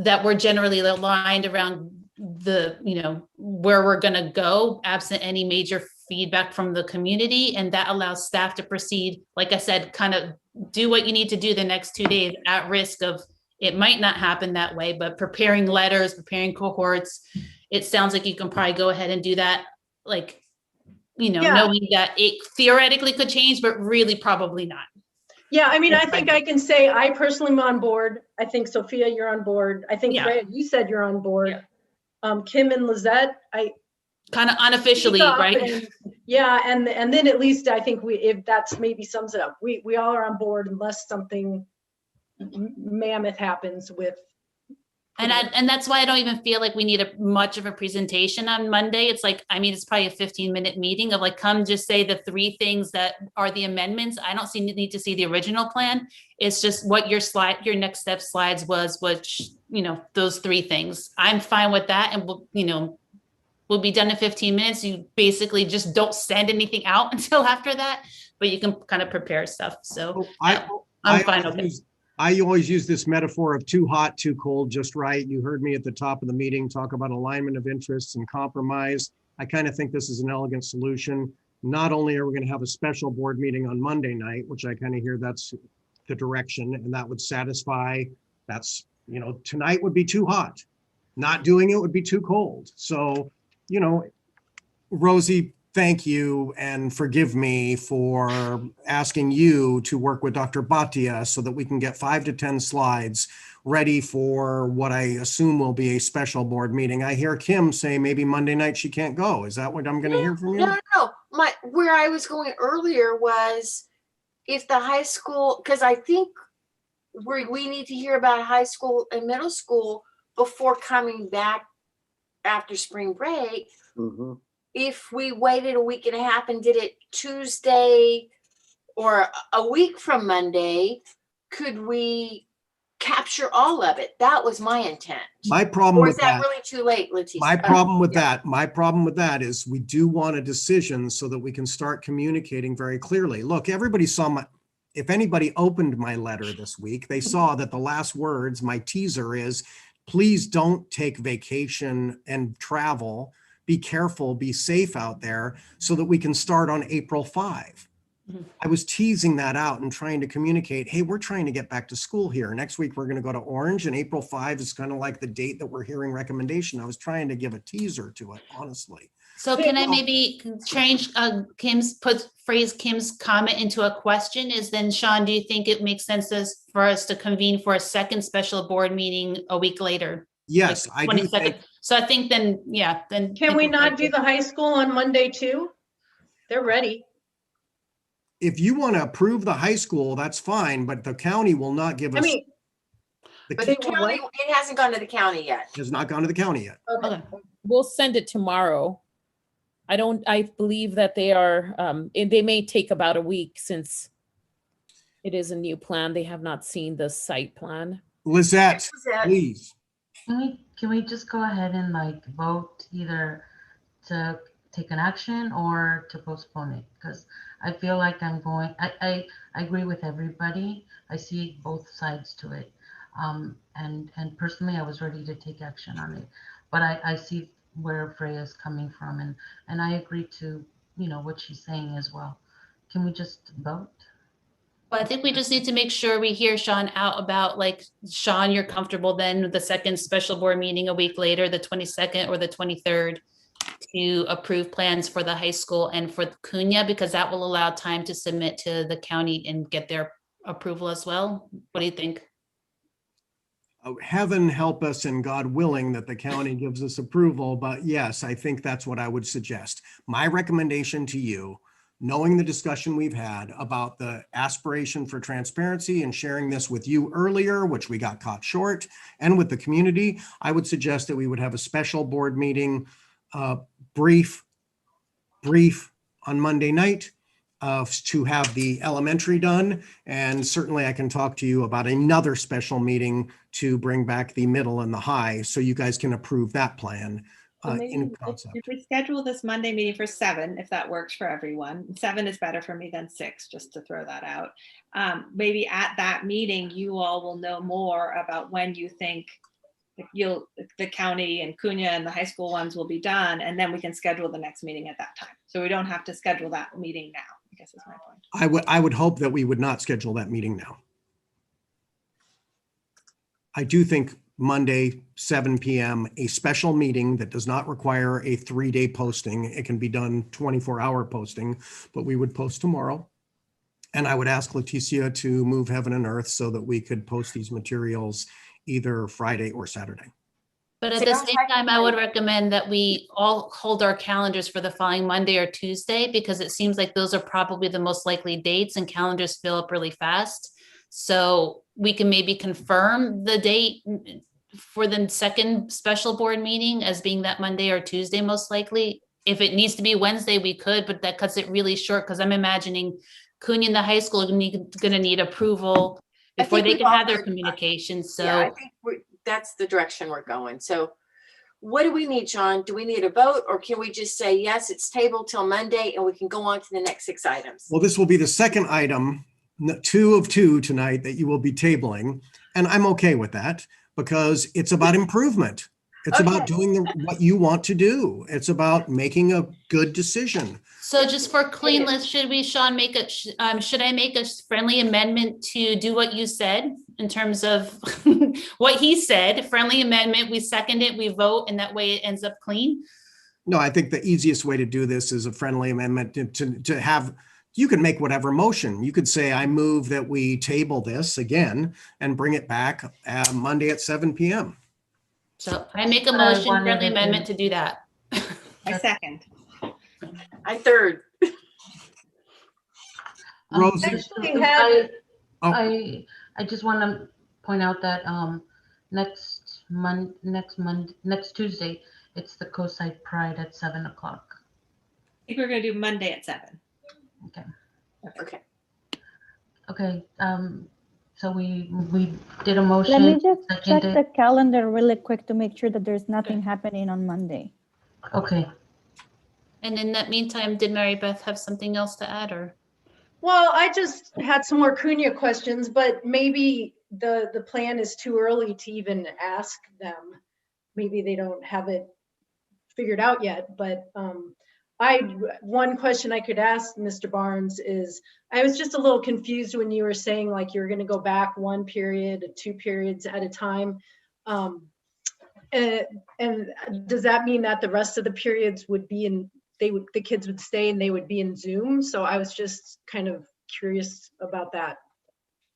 that we're generally aligned around where we're going to go, absent any major feedback from the community, and that allows staff to proceed, like I said, kind of do what you need to do the next 2 days, at risk of it might not happen that way, but preparing letters, preparing cohorts. It sounds like you can probably go ahead and do that, knowing that it theoretically could change, but really probably not. Yeah, I mean, I That's think fine. I can say I personally am on board. I think Sophia, you're on board. I think Yeah. Freya, you said you're on board. Kim and Lizette, I Kind of unofficially, speak up right? and yeah, and then at least I think if that's maybe sums it up, we all are on board unless something mammoth happens with. And that's why I don't even feel like we need much of a presentation on Monday. It's like, I mean, it's probably a 15-minute meeting of like, come just say the 3 things that are the amendments. I don't need to see the original plan. It's just what your next step slides was, which, those 3 things. I'm fine with that. And we'll be done in 15 minutes. You basically just don't send anything out until after that, but you can kind of prepare stuff. So I'm fine with it. I always use this metaphor of too hot, too cold, just right. You heard me at the top of the meeting talk about alignment of interests and compromise. I kind of think this is an elegant solution. Not only are we going to have a special board meeting on Monday night, which I kind of hear that's the direction, and that would satisfy, tonight would be too hot. Not doing it would be too cold. So, Rosie, thank you and forgive me for asking you to work with Dr. Bhatia so that we can get 5 to 10 slides ready for what I assume will be a special board meeting. I hear Kim say maybe Monday night she can't go. Is that what I'm going to hear from you? No. Where I was going earlier was if the high school, because I think we need to hear about high school and middle school before coming back after spring break. Mm-hmm. If we waited a week and a half and did it Tuesday or a week from Monday, could we capture all of it? That was my intent. My problem Or with is that that, really too late, Leticia? my problem with that is we do want a decision so that we can start communicating very clearly. Look, everybody saw if anybody opened my letter this week, they saw that the last words, my teaser is, please don't take vacation and travel. Be careful, be safe out there so that we can start on April 5. Mm-hmm. I was teasing that out and trying to communicate, hey, we're trying to get back to school here. Next week, we're going to go to Orange, and April 5 is kind of like the date that we're hearing recommendation. I was trying to give a teaser to it, honestly. So can I maybe change phrase Kim's comment into a question? Is then, Sean, do you think it makes sense for us to convene for a second special board meeting a week later? Yes, like I do think. So I think then. Can we not do the high school on Monday too? They're ready. If you want to approve the high school, that's fine, but the county will not give us. But the county, it hasn't gone to the county yet. Has not gone to the county yet. Okay. We'll send it tomorrow. I believe that they are, they may take about a week since it is a new plan. They have not seen the site plan. Lizette, please. Can we just go ahead and vote either to take an action or to postpone it? Because I feel like I agree with everybody. I see both sides to it. And personally, I was ready to take action on it, but I see where Freya is coming from, and I agree to what she's saying as well. Can we just vote? Well, I think we just need to make sure we hear Sean out about Sean, you're comfortable then with the second special board meeting a week later, the 22nd or the 23rd, to approve plans for the high school and for Cunha, because that will allow time to submit to the county and get their approval as well. What do you think? Heaven help us and God willing that the county gives us approval. But yes, I think that's what I would suggest. My recommendation to you, knowing the discussion we've had about the aspiration for transparency and sharing this with you earlier, which we got caught short, and with the community, I would suggest that we would have a special board meeting, brief on Monday night to have the elementary done. And certainly I can talk to you about another special meeting to bring back the middle and the high so you guys can approve that plan. In concept. If we schedule this Monday meeting for 7, if that works for everyone, 7 is better for me than 6, just to throw that out. Maybe at that meeting, you all will know more about when you think the county and Cunha and the high school ones will be done, and then we can schedule the next meeting at that time. So we don't have to schedule that meeting now, I guess is my point. I would hope that we would not schedule that meeting now. I do think Monday, 7 p.m., a special meeting that does not require a 3-day posting. It can be done 24-hour posting, but we would post tomorrow. And I would ask Leticia to move heaven and earth so that we could post these materials either Friday or Saturday. But at the same time, I would recommend that we all hold our calendars for the following Monday or Tuesday, because it seems like those are probably the most likely dates and calendars fill up really fast. So we can maybe confirm the date for the second special board meeting as being that Monday or Tuesday, most likely. If it needs to be Wednesday, we could, but that cuts it really short because I'm imagining Cunha and the high school are going to need approval before they can have their communication. So yeah, I think that's the direction we're going. So what do we need, John? Do we need a vote, or can we just say, yes, it's tabled till Monday and we can go on to the next 6 items? Well, this will be the second item, 2 of 2 tonight that you will be tabling. And I'm okay with that because it's about improvement. It's about doing what you want to do. It's about making a good decision. So just for cleanliness, should we, Sean, make a, should I make a friendly amendment to do what you said in terms of what he said, friendly amendment, we second it, we vote, and that way it ends up clean? No, I think the easiest way to do this is a friendly amendment to have, you can make whatever motion. You could say, I move that we table this again and bring it back Monday at 7 p.m. So I make a motion, friendly amendment to do that. I second. I third. Rosie. I just want to point out that next Tuesday, it's the Cusd Pride at 7 o'clock. I think we're going to do Monday at 7. Okay. Okay. Okay. So we did a motion. Let me just check seconded. the calendar really quick to make sure that there's nothing happening on Monday. Okay. And in that meantime, did Mary Beth have something else to add, or? Well, I just had some more Cunha questions, but maybe the plan is too early to even ask them. Maybe they don't have it figured out yet, but one question I could ask Mr. Barnes is, I was just a little confused when you were saying like you're going to go back 1 period, 2 periods at a time. And does that mean that the rest of the periods would be in, the kids would stay and they would be in Zoom? So I was just kind of curious about that.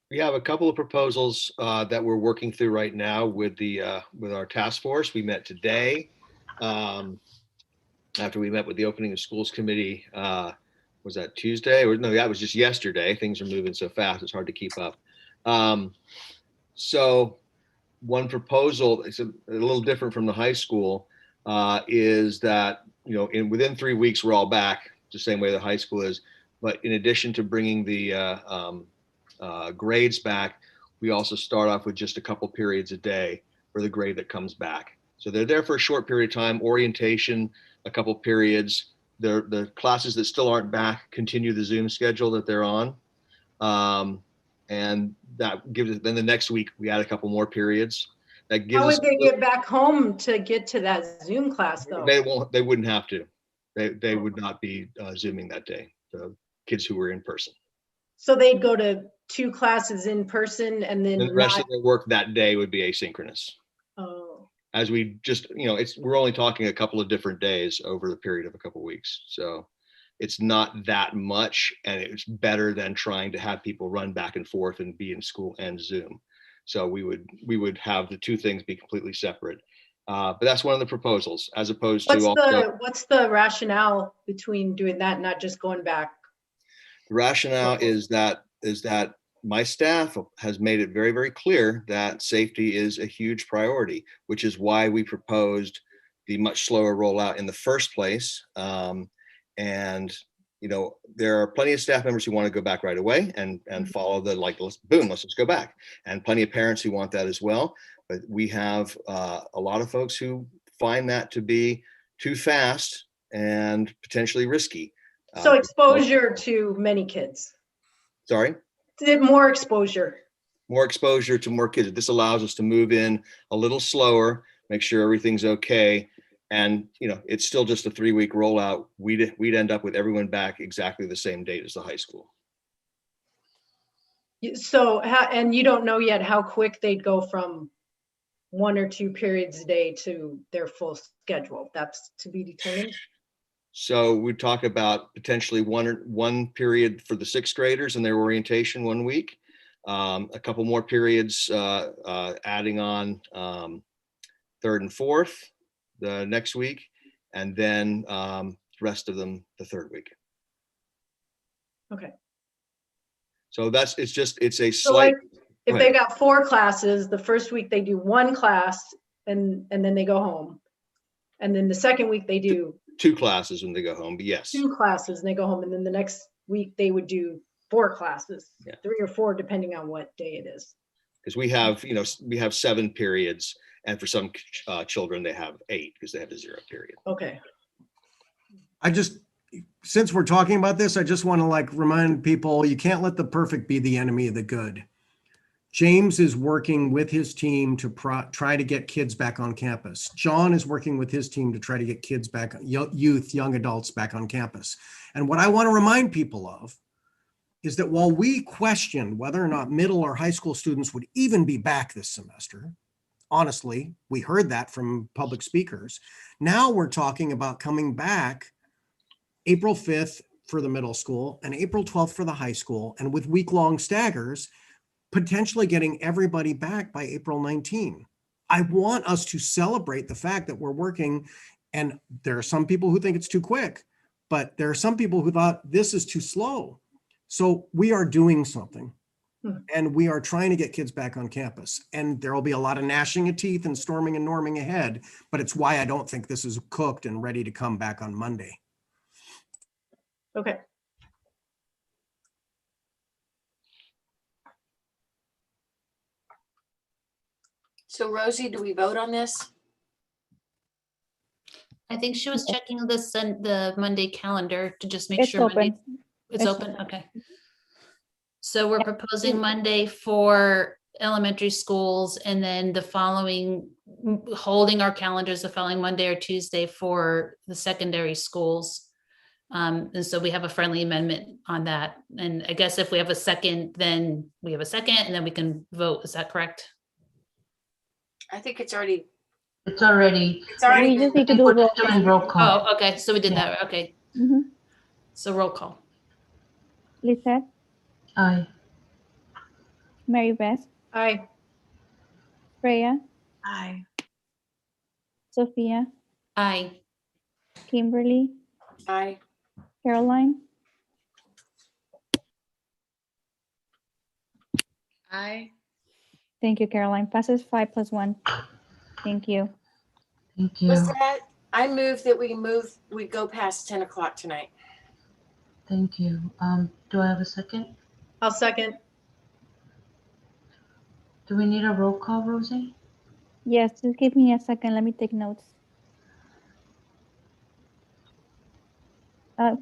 We have a couple of proposals that we're working through right now with our task force. We met today. After we met with the opening of schools committee, was that Tuesday? Or no, that was just yesterday. Things are moving so fast, it's hard to keep up. So one proposal, it's a little different from the high school, is that, within 3 weeks, we're all back the same way the high school is. But in addition to bringing the grades back, we also start off with just a couple periods a day for the grade that comes back. So they're there for a short period of time, orientation, a couple periods. The classes that still aren't back continue the Zoom schedule that they're on. And that gives it, then the next week we add a couple more periods. That gives How would us, they get back home to get to that Zoom class though? they wouldn't have to. They would not be Zooming that day, the kids who were in person. So they'd go to 2 classes in person and then And the rest of their work that day would be asynchronous. Oh. As we just, we're only talking a couple of different days over the period of a couple of weeks. So it's not that much, and it's better than trying to have people run back and forth and be in school and Zoom. So we would have the 2 things be completely separate. But that's one of the proposals, as opposed to what's the rationale between doing that and not just going back? The rationale is that my staff has made it very, very clear that safety is a huge priority, which is why we proposed the much slower rollout in the first place. And there are plenty of staff members who want to go back right away and follow the let's just go back. And plenty of parents who want that as well. But we have a lot of folks who find that to be too fast and potentially risky. So exposure to many kids. Sorry? More exposure. More exposure to more kids. This allows us to move in a little slower, make sure everything's okay. And, it's still just a 3-week rollout. We'd end up with everyone back exactly the same date as the high school. So, and you don't know yet how quick they'd go from 1 or 2 periods a day to their full schedule. That's to be determined. So we talk about potentially one period for the sixth graders and their orientation 1 week, a couple more periods adding on third and fourth the next week, and then the rest of them the third week. Okay. So it's a So slight. like if they got 4 classes, the first week they do 1 class and then they go home. And then the second week they do 2 classes when they go home, but yes. 2 classes and they go home. And then the next week they would do 4 classes, 3 or 4, depending on what day it is. Because we have 7 periods, and for some children they have 8 because they have a 0 period. Okay. Since we're talking about this, I just want to remind people, you can't let the perfect be the enemy of the good. James is working with his team to try to get kids back on campus. John is working with his team to try to get kids back, young adults back on campus. And what I want to remind people of is that while we questioned whether or not middle or high school students would even be back this semester, honestly, we heard that from public speakers. Now we're talking about coming back April 5th for the middle school and April 12th for the high school, and with week-long staggers, potentially getting everybody back by April 19. I want us to celebrate the fact that we're working, and there are some people who think it's too quick, but there are some people who thought this is too slow. So we are doing something, and we are trying to get kids back on campus, and there will be a lot of gnashing of teeth and storming and norming ahead, but it's why I don't think this is cooked and ready to come back on Monday. Okay. So Rosie, do we vote on this? I think she was checking the Monday calendar to just make It's sure. Monday, open. it's It's open, okay. So we're proposing Monday for elementary schools, and then the following, holding our calendars the following Monday or Tuesday for the secondary schools. And so we have a friendly amendment on that. And I guess if we have a second, then we have a second, and then we can vote. Is that correct? I think it's already. It's already. We just need to do a roll Doing roll call. Oh, okay. So we did Yeah. that. Okay. Mhm. So roll call. Lisette, Aye. Mary Beth, Aye. Freya, Aye. Sophia, Aye. Kimberly, Aye. Caroline, Aye. thank you, Caroline. Passes 5+1. Thank you. Thank you. Was that, I move that we go past 10 o'clock tonight. Thank you. Do I have a second? I'll second. Do we need a roll call, Rosie? Yes, just give me a second. Let me take notes.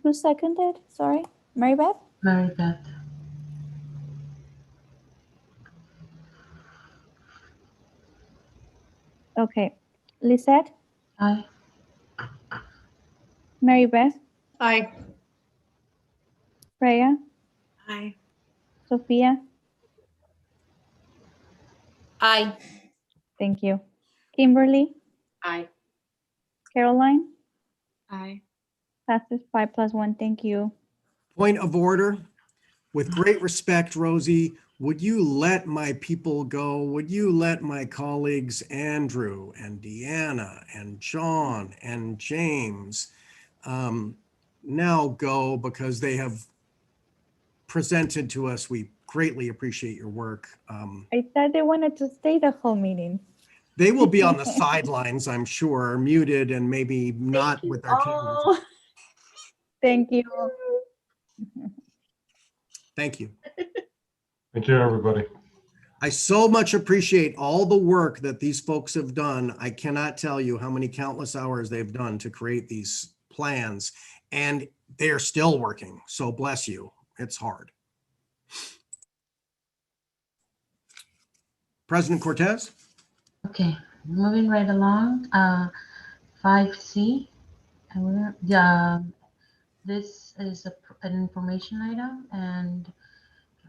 Who seconded? Sorry, Mary Beth? Mary Beth. Okay. Lisette, Aye. Mary Beth, Aye. Freya, Aye. Sophia, Aye. thank you. Kimberly, Aye. Caroline, Aye. passes 5+1. Thank you. Point of order. With great respect, Rosie, would you let my people go? Would you let my colleagues, Andrew and Deanna and John and James, now go, because they have presented to us. We greatly appreciate your work. I thought they wanted to stay the whole meeting. They will be on the sidelines, I'm sure, muted and maybe not with their cameras. Oh, thank you. Thank you. Thank you, everybody. I so much appreciate all the work that these folks have done. I cannot tell you how many countless hours they've done to create these plans, and they're still working. So bless you. It's hard. President Cortez. Okay, moving right along. 5C. This is an information item, and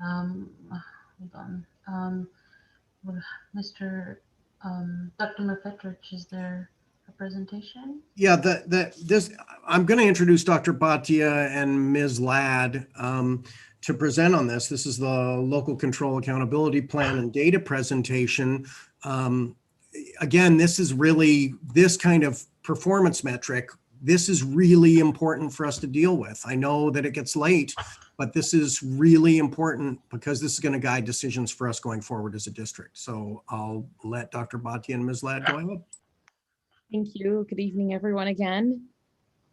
hold on. Mr. Dr. McFetrich, is there a presentation? Yeah, I'm going to introduce Dr. Bhatia and Ms. Ladd to present on this. This is the Local Control Accountability Plan and Data presentation. Again, this is really this kind of performance metric. This is really important for us to deal with. I know that it gets late, but this is really important because this is going to guide decisions for us going forward as a district. So I'll let Dr. Bhatia and Ms. Ladd go ahead. Thank you. Good evening, everyone, again.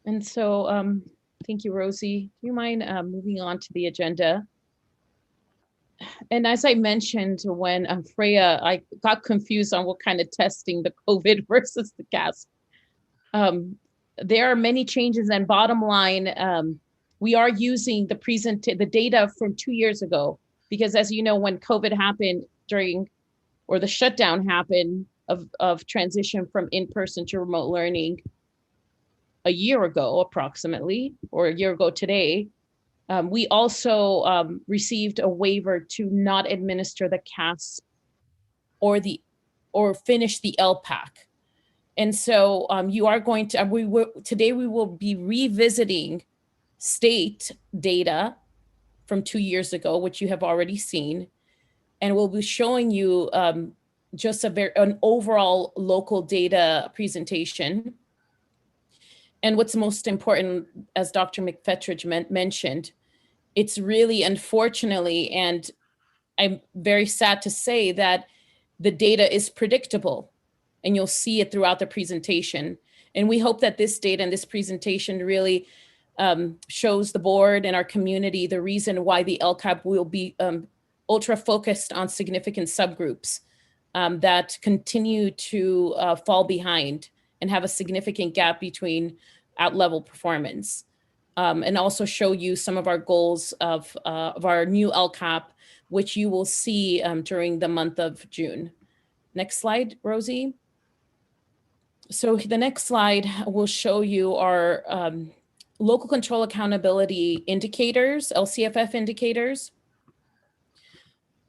And so thank you, Rosie. Do you mind moving on to the agenda? And as I mentioned, when Freya, I got confused on what kind of testing, the COVID versus the CAS. There are many changes, and bottom line, we are using the data from 2 years ago, because as you know, when COVID happened or the shutdown happened of transition from in-person to remote learning a year ago, approximately, or a year ago today, we also received a waiver to not administer the CAS or finish the LPAC. And so you are going to, today we will be revisiting state data from 2 years ago, which you have already seen. And we'll be showing you just an overall local data presentation. And what's most important, as Dr. McFetridge mentioned, it's really, unfortunately, and I'm very sad to say that the data is predictable, and you'll see it throughout the presentation. And we hope that this data and this presentation really shows the board and our community the reason why the LCAP will be ultra focused on significant subgroups that continue to fall behind and have a significant gap between out-level performance. And also show you some of our goals of our new LCAP, which you will see during the month of June. Next slide, Rosie. So the next slide will show you our local control accountability indicators, LCFF indicators.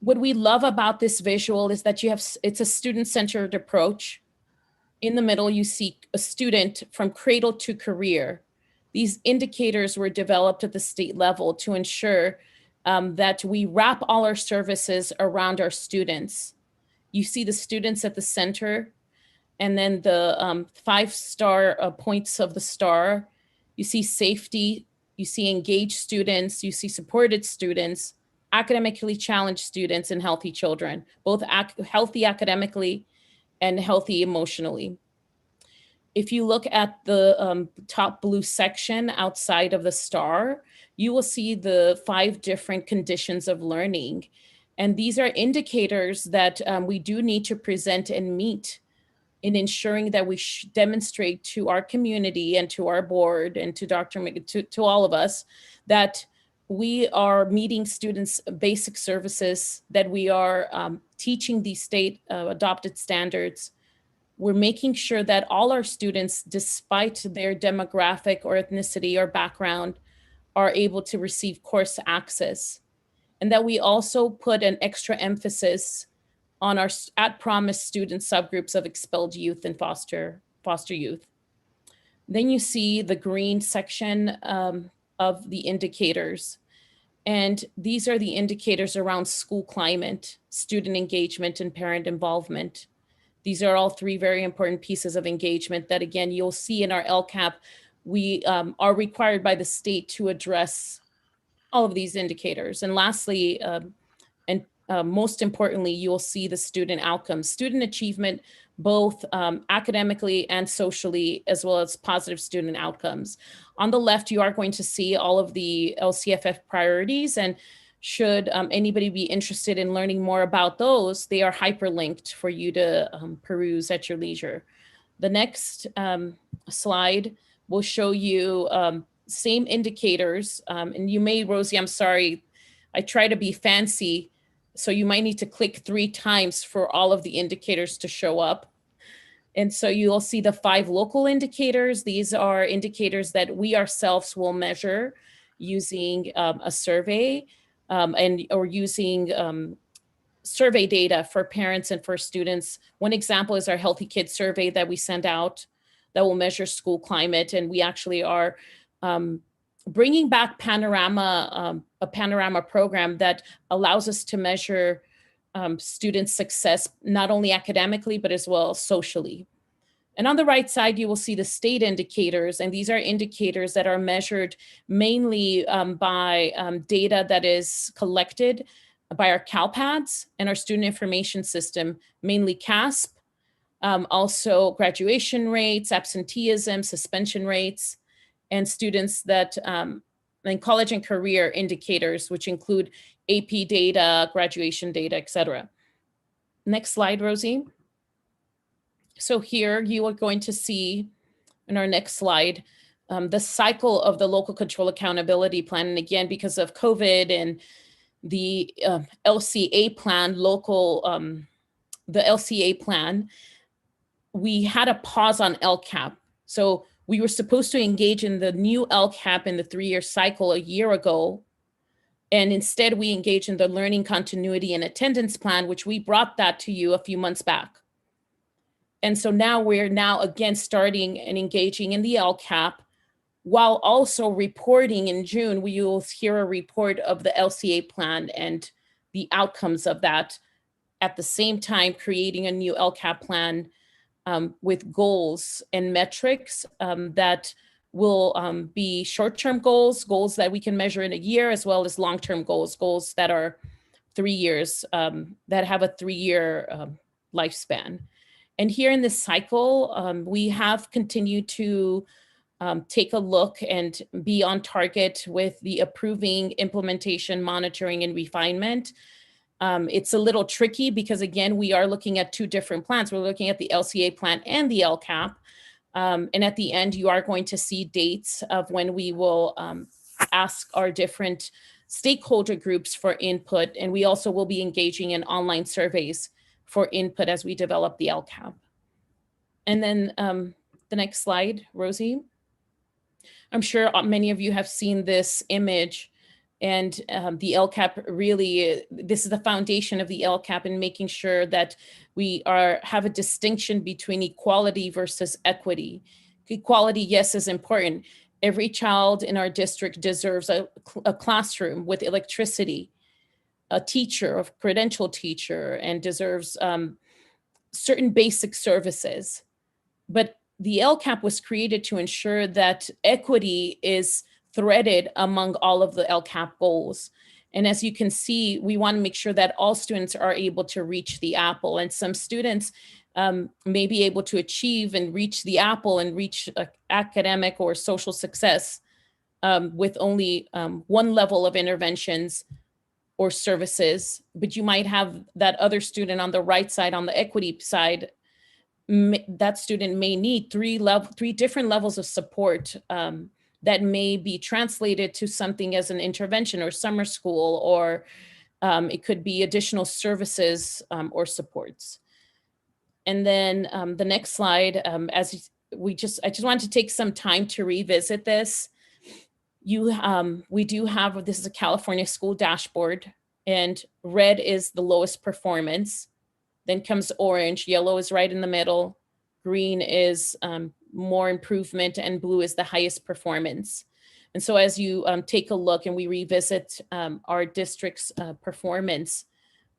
What we love about this visual is that it's a student-centered approach. In the middle, you see a student from cradle to career. These indicators were developed at the state level to ensure that we wrap all our services around our students. You see the students at the center, and then the 5-star points of the star. You see safety, you see engaged students, you see supported students, academically challenged students, and healthy children, both healthy academically and healthy emotionally. If you look at the top blue section outside of the star, you will see the 5 different conditions of learning. And these are indicators that we do need to present and meet in ensuring that we demonstrate to our community and to our board and to to all of us that we are meeting students' basic services, that we are teaching these state adopted standards. We're making sure that all our students, despite their demographic or ethnicity or background, are able to receive course access. And that we also put an extra emphasis on our at-promise student subgroups of expelled youth and foster youth. Then you see the green section of the indicators. And these are the indicators around school climate, student engagement, and parent involvement. These are all 3 very important pieces of engagement that, again, you'll see in our LCAP. We are required by the state to address all of these indicators. And lastly, most importantly, you will see the student outcomes, student achievement, both academically and socially, as well as positive student outcomes. On the left, you are going to see all of the LCFF priorities, and should anybody be interested in learning more about those, they are hyperlinked for you to peruse at your leisure. The next slide will show you same indicators. And you may, Rosie, I'm sorry, I try to be fancy, so you might need to click 3 times for all of the indicators to show up. And so you'll see the 5 local indicators. These are indicators that we ourselves will measure using a survey or using survey data for parents and for students. One example is our Healthy Kids survey that we send out. that will measure school climate. And we actually are bringing back a panorama program that allows us to measure student success, not only academically, but as well socially. And on the right side, you will see the state indicators. And these are indicators that are measured mainly by data that is collected by our CalPads and our student information system, mainly CASP, also graduation rates, absenteeism, suspension rates, and students that in college and career indicators, which include AP data, graduation data, et cetera. Next slide, Rosie. So here you are going to see in our next slide, the cycle of the local control accountability plan. And again, because of COVID and the LCA plan, the LCA plan, we had a pause on LCAP. So we were supposed to engage in the new LCAP in the 3-year cycle a year ago. And instead we engaged in the learning continuity and attendance plan, which we brought that to you a few months back. And so now we're again starting and engaging in the LCAP, while also reporting in June. We will hear a report of the LCA plan and the outcomes of that. At the same time, creating a new LCAP plan with goals and metrics that will be short-term goals that we can measure in a year, as well as long-term goals that are 3 years, that have a 3-year lifespan. And here in this cycle, we have continued to take a look and be on target with the approving, implementation, monitoring, and refinement. It's a little tricky because, again, we are looking at 2 different plans. We're looking at the LCA plan and the LCAP. And at the end, you are going to see dates of when we will ask our different stakeholder groups for input. And we also will be engaging in online surveys for input as we develop the LCAP. And then the next slide, Rosie. I'm sure many of you have seen this image, and the LCAP really, this is the foundation of the LCAP in making sure that we have a distinction between equality versus equity. Equality, yes, is important. Every child in our district deserves a classroom with electricity, a teacher, a credentialed teacher, and deserves certain basic services. But the LCAP was created to ensure that equity is threaded among all of the LCAP goals. And as you can see, we want to make sure that all students are able to reach the apple. And some students may be able to achieve and reach the apple and reach academic or social success with only 1 level of interventions or services. But you might have that other student on the right side, on the equity side, that student may need 3 different levels of support that may be translated to something as an intervention or summer school, or it could be additional services or supports. And then the next slide, I just wanted to take some time to revisit this. We do have, this is a California school dashboard, and red is the lowest performance. Then comes orange, yellow is right in the middle, green is more improvement, and blue is the highest performance. And so as you take a look and we revisit our district's performance,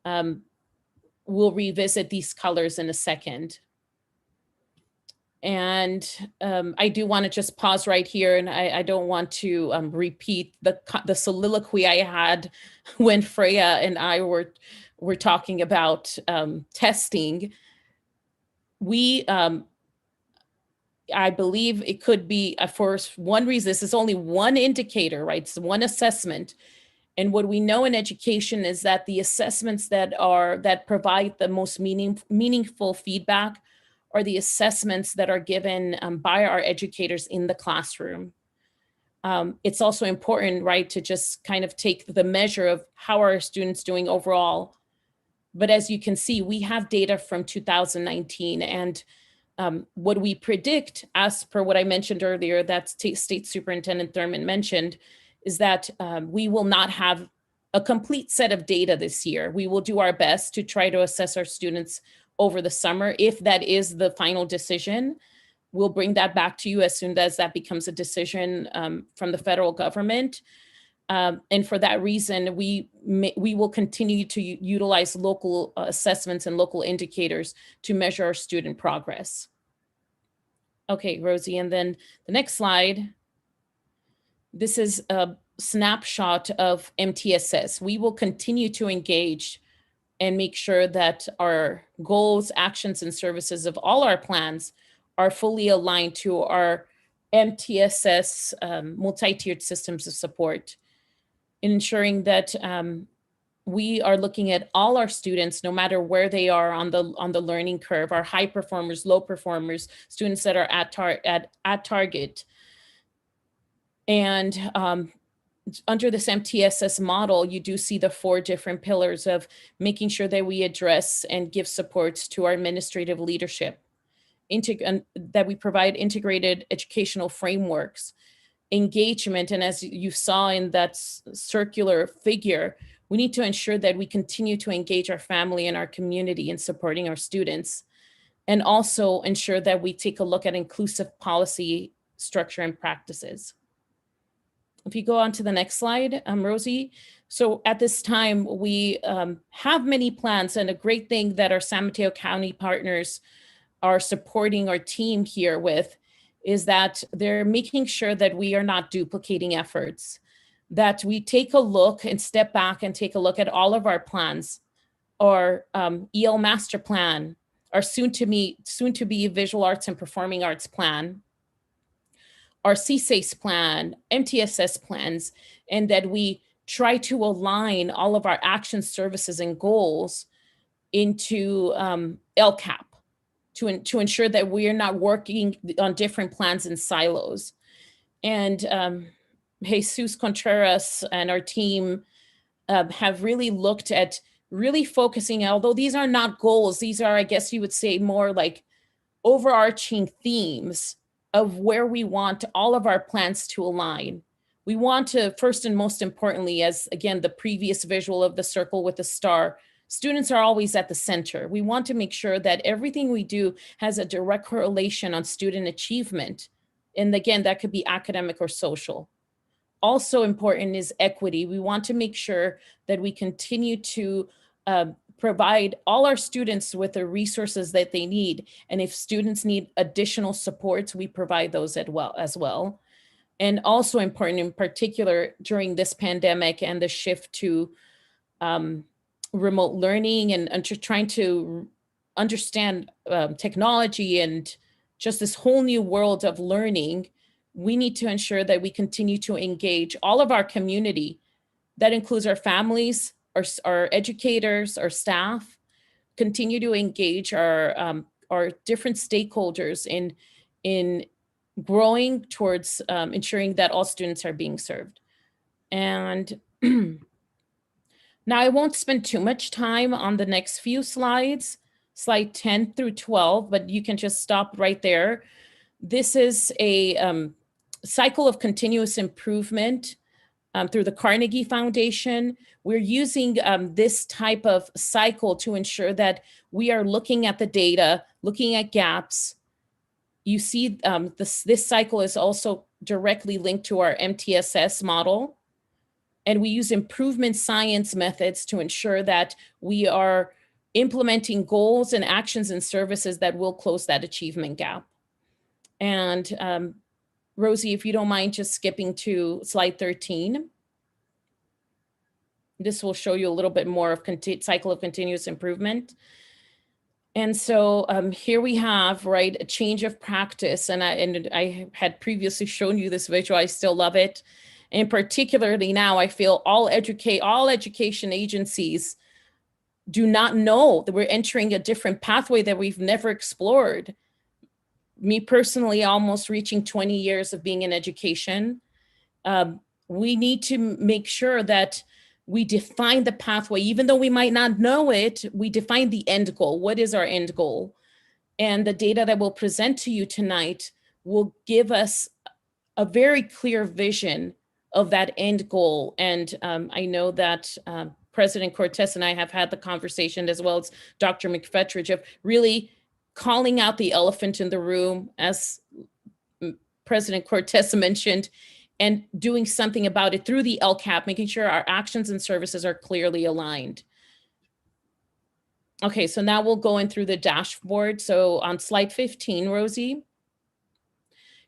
we'll revisit these colors in a second. And I do want to just pause right here, and I don't want to repeat the soliloquy I had when Freya and I were talking about testing. I believe it could be, for one reason, this is only one indicator, right? It's one assessment. And what we know in education is that the assessments that provide the most meaningful feedback are the assessments that are given by our educators in the classroom. It's also important, right, to just kind of take the measure of how are our students doing overall. But as you can see, we have data from 2019, and what we predict, as per what I mentioned earlier, that State Superintendent Thurman mentioned, is that we will not have a complete set of data this year. We will do our best to try to assess our students over the summer, if that is the final decision. we'll bring that back to you as soon as that becomes a decision from the federal government. And for that reason, we will continue to utilize local assessments and local indicators to measure our student progress. Okay, Rosie, and then the next slide. This is a snapshot of MTSS. We will continue to engage and make sure that our goals, actions, and services of all our plans are fully aligned to our MTSS multi-tiered systems of support, ensuring that we are looking at all our students, no matter where they are on the learning curve, our high performers, low performers, students that are at target. And under this MTSS model, you do see the 4 different pillars of making sure that we address and give supports to our administrative leadership, that we provide integrated educational frameworks, engagement, and as you saw in that circular figure, we need to ensure that we continue to engage our family and our community in supporting our students, and also ensure that we take a look at inclusive policy structure and practices. If you go on to the next slide, Rosie. So at this time, we have many plans, and a great thing that our San Mateo County partners are supporting our team here with is that they're making sure that we are not duplicating efforts, that we take a look and step back and take a look at all of our plans, our EL master plan, our soon to be visual arts and performing arts plan, our CSACE plan, MTSS plans, and that we try to align all of our action services and goals into LCAP to ensure that we are not working on different plans in silos. And Jesus Contreras and our team have really looked at really focusing, although these are not goals, these are, I guess you would say, more like overarching themes of where we want all of our plans to align. We want to, first and most importantly, as again, the previous visual of the circle with the star, students are always at the center. We want to make sure that everything we do has a direct correlation on student achievement. And again, that could be academic or social. Also important is equity. We want to make sure that we continue to provide all our students with the resources that they need. And if students need additional supports, we provide those as well. And also important in particular during this pandemic and the shift to remote learning and trying to understand technology and just this whole new world of learning, we need to ensure that we continue to engage all of our community. That includes our families, our educators, our staff, continue to engage our different stakeholders in growing towards ensuring that all students are being served. And now I won't spend too much time on the next few slides, slide 10 through 12, but you can just stop right there. This is a cycle of continuous improvement through the Carnegie Foundation. We're using this type of cycle to ensure that we are looking at the data, looking at gaps. You see this cycle is also directly linked to our MTSS model. And we use improvement science methods to ensure that we are implementing goals and actions and services that will close that achievement gap. And Rosie, if you don't mind just skipping to slide 13. This will show you a little bit more of cycle of continuous improvement. And so here we have, right, a change of practice. And I had previously shown you this visual, I still love it. And particularly now, I feel all education agencies do not know that we're entering a different pathway that we've never explored. Me personally, almost reaching 20 years of being in education, we need to make sure that we define the pathway. Even though we might not know it, we define the end goal. What is our end goal? And the data that we'll present to you tonight will give us a very clear vision of that end goal. And I know that President Cortez and I have had the conversation, as well as Dr. McFetridge, of really calling out the elephant in the room, as President Cortez mentioned, and doing something about it through the LCAP, making sure our actions and services are clearly aligned. Okay, so now we'll go in through the dashboard. So on slide 15, Rosie,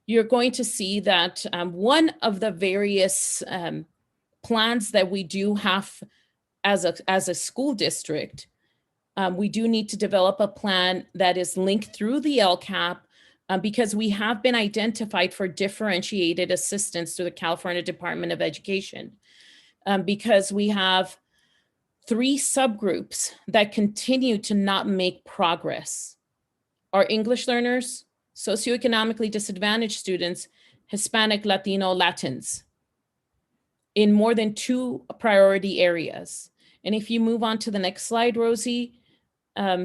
you're going to see that one of the various plans that we do have as a school district, we do need to develop a plan that is linked through the LCAP because we have been identified for differentiated assistance through the California Department of Education because we have 3 subgroups that continue to not make progress. Our English learners, socioeconomically disadvantaged students, Hispanic, Latino, Latins, in more than 2 priority areas. And if you move on to the next slide, Rosie,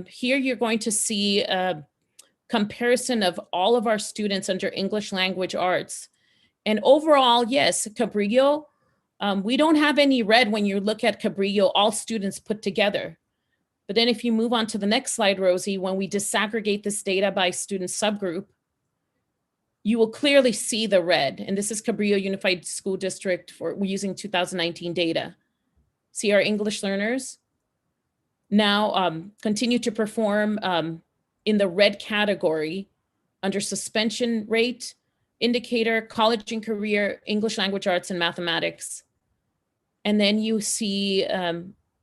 here you're going to see a comparison of all of our students under English language arts. And overall, yes, Cabrillo, we don't have any red when you look at Cabrillo, all students put together. But then if you move on to the next slide, Rosie, when we disaggregate this data by student subgroup, you will clearly see the red. And this is Cabrillo Unified School District we're using 2019 data. See our English learners now continue to perform in the red category under suspension rate, indicator, college and career, English language arts, and mathematics. And then you see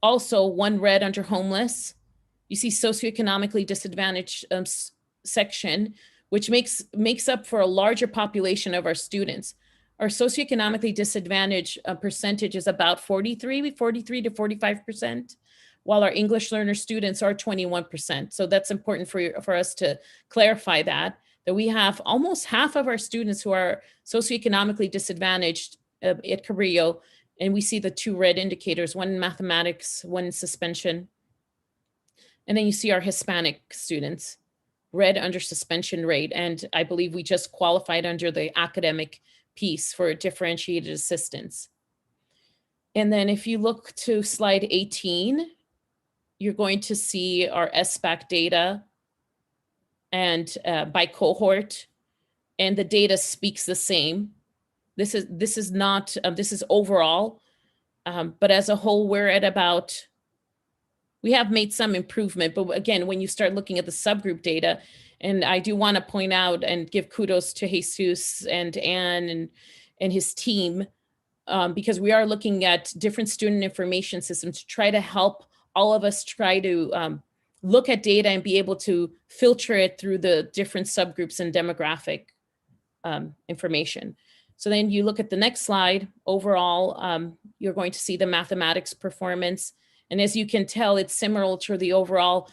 also 1 red under homeless. You see socioeconomically disadvantaged section, which makes up for a larger population of our students. Our socioeconomically disadvantaged percentage is about 43 to 45%, while our English learner students are 21%. So that's important for us to clarify that we have almost half of our students who are socioeconomically disadvantaged at Cabrillo, and we see the 2 red indicators, 1 in mathematics, 1 in suspension. And then you see our Hispanic students, red under suspension rate. And I believe we just qualified under the academic piece for differentiated assistance. And then if you look to slide 18, you're going to see our SBAC data and by cohort, and the data speaks the same. This is not, this is overall, but as a whole, we're at about, we have made some improvement, but again, when you start looking at the subgroup data, and I do want to point out and give kudos to Jesus and Anne and his team, because we are looking at different student information systems to try to help all of us try to look at data and be able to filter it through the different subgroups and demographic information. So then you look at the next slide, overall, you're going to see the mathematics performance. And as you can tell, it's similar to the overall,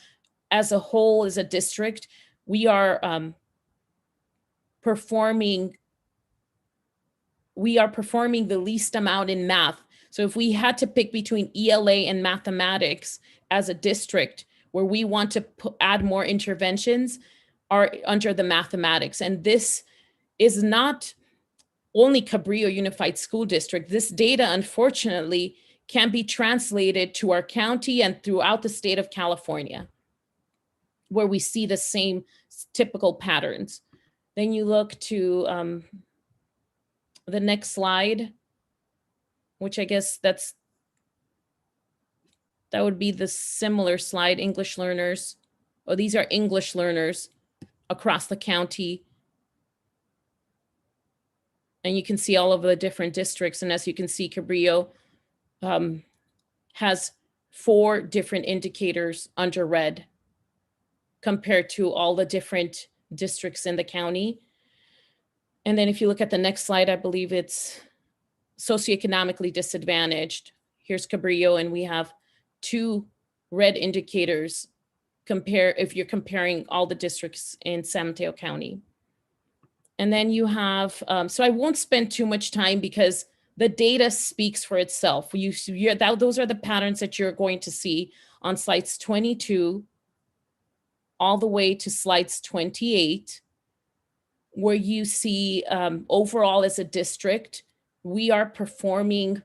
as a whole, as a district, we are performing the least amount in math. So if we had to pick between ELA and mathematics as a district where we want to add more interventions, are under the mathematics. And this is not only Cabrillo Unified School District. This data, unfortunately, can be translated to our county and throughout the state of California, where we see the same typical patterns. Then you look to the next slide, which I guess that would be the similar slide, English learners. Oh, these are English learners across the county. And you can see all of the different districts. And as you can see, Cabrillo has 4 different indicators under red compared to all the different districts in the county. And then if you look at the next slide, I believe it's socioeconomically disadvantaged. Here's Cabrillo, and we have 2 red indicators if you're comparing all the districts in San Mateo County. And then you have, so I won't spend too much time because the data speaks for itself. Those are the patterns that you're going to see on slides 22 all the way to slides 28, where you see overall as a district, we are performing,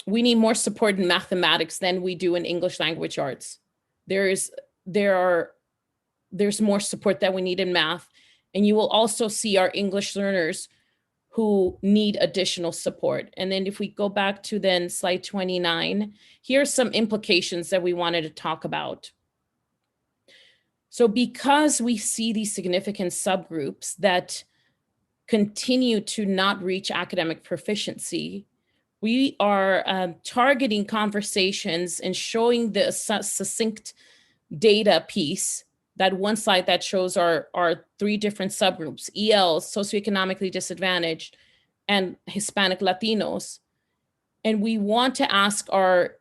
we need more support in mathematics than we do in English language arts. There are there's more support that we need in math. And you will also see our English learners who need additional support. And then if we go back to then slide 29, here's some implications that we wanted to talk about. So because we see these significant subgroups that continue to not reach academic proficiency, we are targeting conversations and showing the succinct data piece, that one slide that shows our 3 different subgroups: ELs, socioeconomically disadvantaged, and Hispanic Latinos. And we want to ask our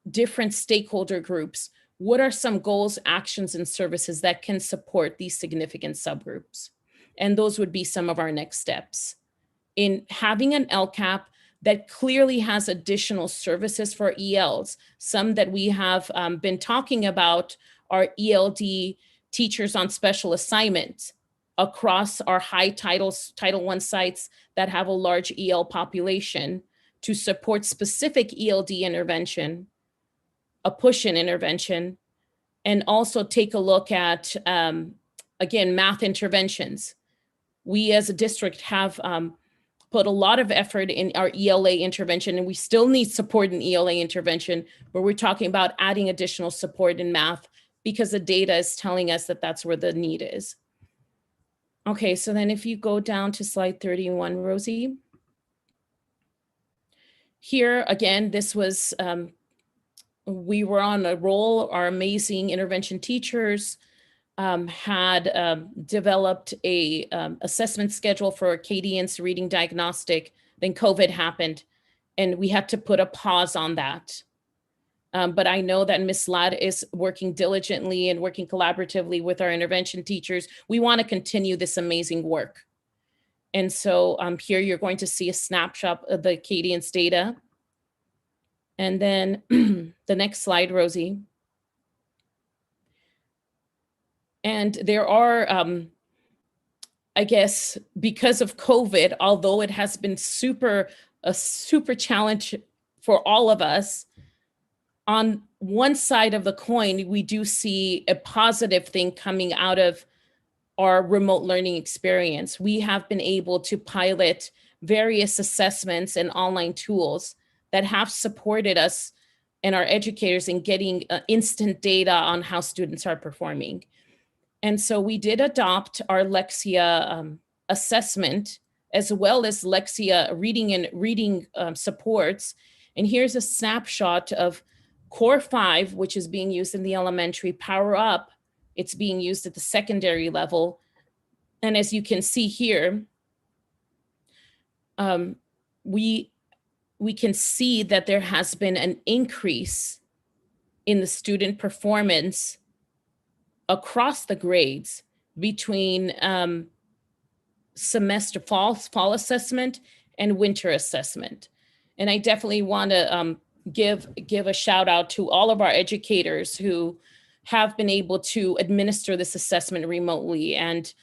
different stakeholder groups, what are some goals, actions, and services that can support these significant subgroups? And those would be some of our next steps. In having an LCAP that clearly has additional services for ELs, some that we have been talking about are ELD teachers on special assignment across our high Title I sites that have a large EL population to support specific ELD intervention, a push-in intervention, and also take a look at, again, math interventions. We as a district have put a lot of effort in our ELA intervention, and we still need support in ELA intervention, but we're talking about adding additional support in math because the data is telling us that that's where the need is. Okay, so then if you go down to slide 31, Rosie. Here, again, this was, we were on a roll. Our amazing intervention teachers had developed a assessment schedule for Acadians reading diagnostic. Then COVID happened and we had to put a pause on that. But I know that Ms. Ladd is working diligently and working collaboratively with our intervention teachers. We want to continue this amazing work. And so here you're going to see a snapshot of the Acadians data. And then the next slide, Rosie. And there are, I guess, because of COVID, although it has been a super challenge for all of us, on one side of the coin, we do see a positive thing coming out of our remote learning experience. We have been able to pilot various assessments and online tools that have supported us and our educators in getting instant data on how students are performing. And so we did adopt our Lexia assessment, as well as Lexia reading supports. And here's a snapshot of Core 5, which is being used in the elementary. Power Up, it's being used at the secondary level. And as you can see here, we can see that there has been an increase in the student performance across the grades between semester fall assessment and winter assessment. And I definitely want to give a shout out to all of our educators who have been able to administer this assessment remotely. And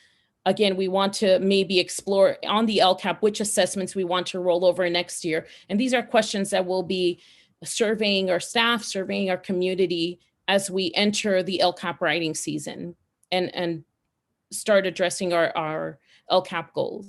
again, we want to maybe explore on the LCAP which assessments we want to roll over next year. And these are questions that we'll be surveying our staff, surveying our community as we enter the LCAP writing season and start addressing our LCAP goals.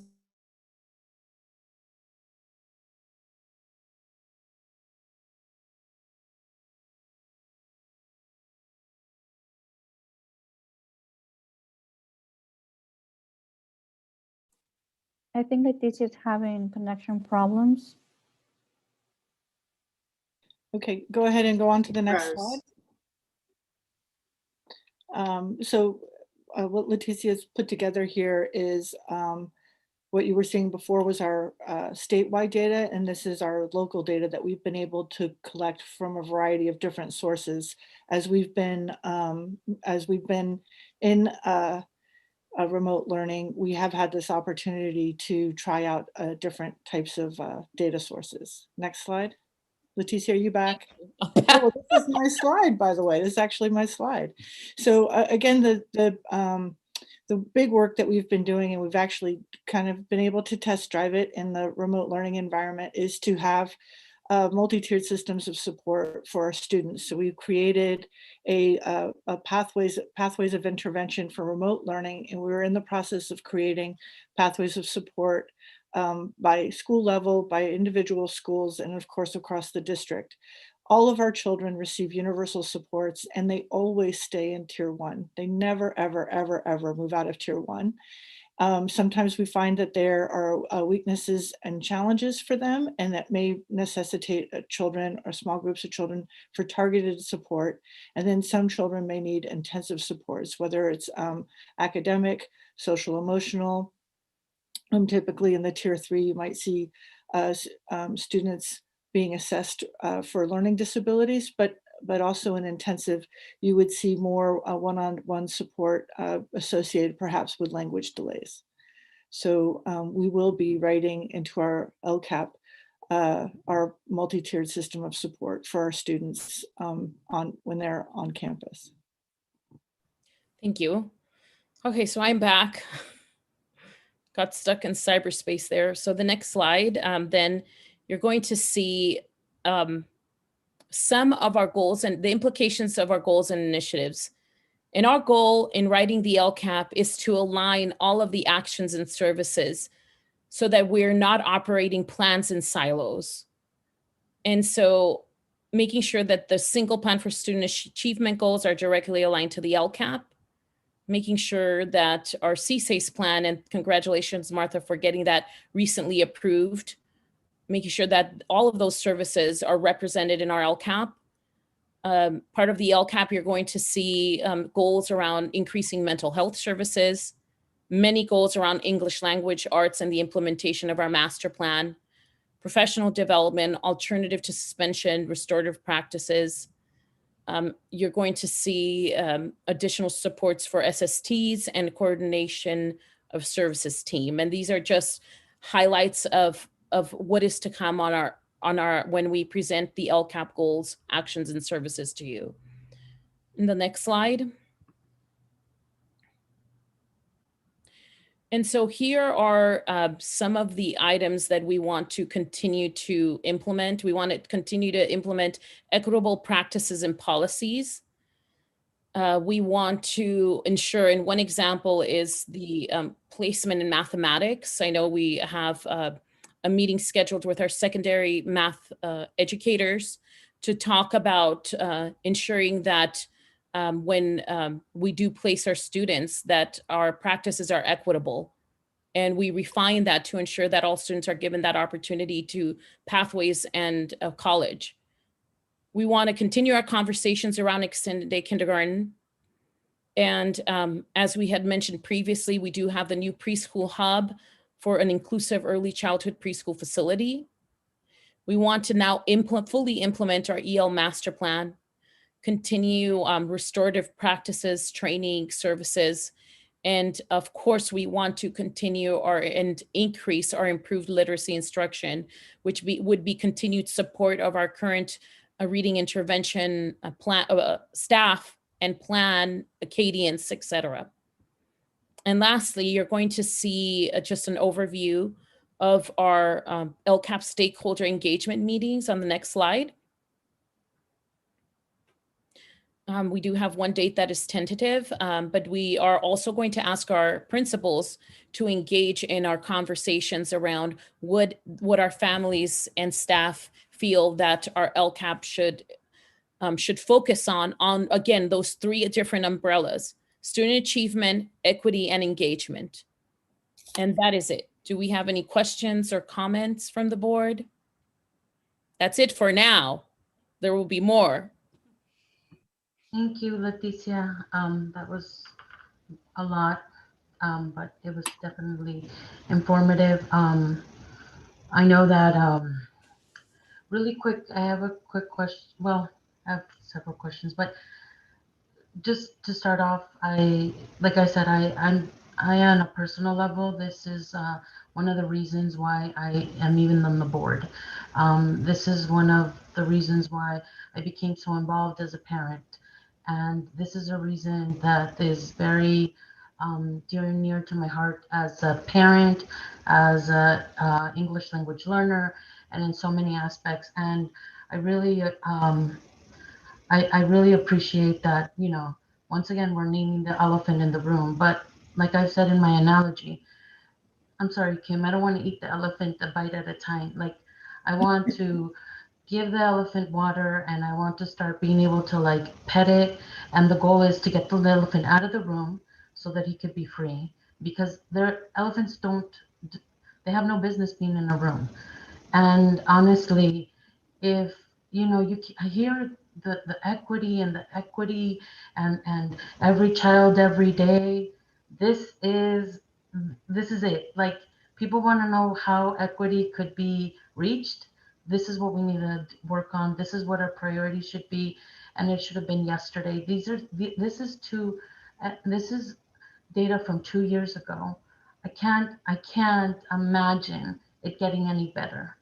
I think the teacher's having connection problems. Okay, go ahead and go on to the next slide. What Leticia's put together here is what you were seeing before was our statewide data, and this is our local data that we've been able to collect from a variety of different sources as we've been in remote learning. We have had this opportunity to try out different types of data sources. Next slide. Leticia, are you back? Oh, this is my slide, by the way. This is actually my slide. So again, the big work that we've been doing, and we've actually kind of been able to test drive it in the remote learning environment, is to have multi-tiered systems of support for our students. So we've created a pathways of intervention for remote learning, and we're in the process of creating pathways of support by school level, by individual schools, and of course across the district. All of our children receive universal supports, and they always stay in Tier 1. They never, ever, ever, ever move out of Tier 1. Sometimes we find that there are weaknesses and challenges for them, and that may necessitate children or small groups of children for targeted support. And then some children may need intensive supports, whether it's academic, social, emotional. Typically in the Tier 3, you might see students being assessed for learning disabilities, but also in intensive, you would see more one-on-one support associated perhaps with language delays. So we will be writing into our LCAP our multi-tiered system of support for our students when they're on campus. Thank you. Okay, so I'm back. Got stuck in cyberspace there. So the next slide, then you're going to see some of our goals and the implications of our goals and initiatives. And our goal in writing the LCAP is to align all of the actions and services so that we're not operating plans in silos. And so making sure that the single plan for student achievement goals are directly aligned to the LCAP, making sure that our CSACE plan, and congratulations, Martha, for getting that recently approved, making sure that all of those services are represented in our LCAP. Part of the LCAP, you're going to see goals around increasing mental health services, many goals around English language arts and the implementation of our master plan, professional development, alternative to suspension, restorative practices. You're going to see additional supports for SSTs and coordination of services team. And these are just highlights of what is to come on our when we present the LCAP goals, actions, and services to you. In the next slide. And so here are some of the items that we want to continue to implement. We want to continue to implement equitable practices and policies. We want to ensure, and one example is the placement in mathematics. I know we have a meeting scheduled with our secondary math educators to talk about ensuring that when we do place our students, that our practices are equitable. And we refine that to ensure that all students are given that opportunity to pathways and college. We want to continue our conversations around extended day kindergarten. And as we had mentioned previously, we do have the new preschool hub for an inclusive early childhood preschool facility. We want to now fully implement our EL master plan, continue restorative practices, training services, and of course, we want to continue and increase our improved literacy instruction, which would be continued support of our current reading intervention plan, staff and plan, cadence, etc. And lastly, you're going to see just an overview of our LCAP stakeholder engagement meetings on the next slide. We do have one date that is tentative, but we are also going to ask our principals to engage in our conversations around what our families and staff feel that our LCAP should focus on again, those three different umbrellas: student achievement, equity, and engagement. And that is it. Do we have any questions or comments from the board? That's it for now. There will be more. Thank you, Leticia. That was a lot, but it was definitely informative. I know that really quick, I have a quick question. Well, I have several questions, but just to start off, like I said, I on a personal level, this is one of the reasons why I am even on the board. This is one of the reasons why I became so involved as a parent. And this is a reason that is very dear and near to my heart as a parent, as a English language learner, and in so many aspects. And I really, I really appreciate that, you know, once again, we're naming the elephant in the room. But like I said in my analogy, I'm sorry, Kim, I don't want to eat the elephant a bite at a time. Like, I want to give the elephant water, and I want to start being able to like pet it. And the goal is to get the elephant out of the room so that he could be free, because their elephants they have no business being in a room. And honestly, if you know, I hear the equity and the equity and every child every day, this is it. Like, people want to know how equity could be reached. This is what we need to work on. This is what our priority should be, and it should have been yesterday. This is data from 2 years ago. I can't imagine it getting any better.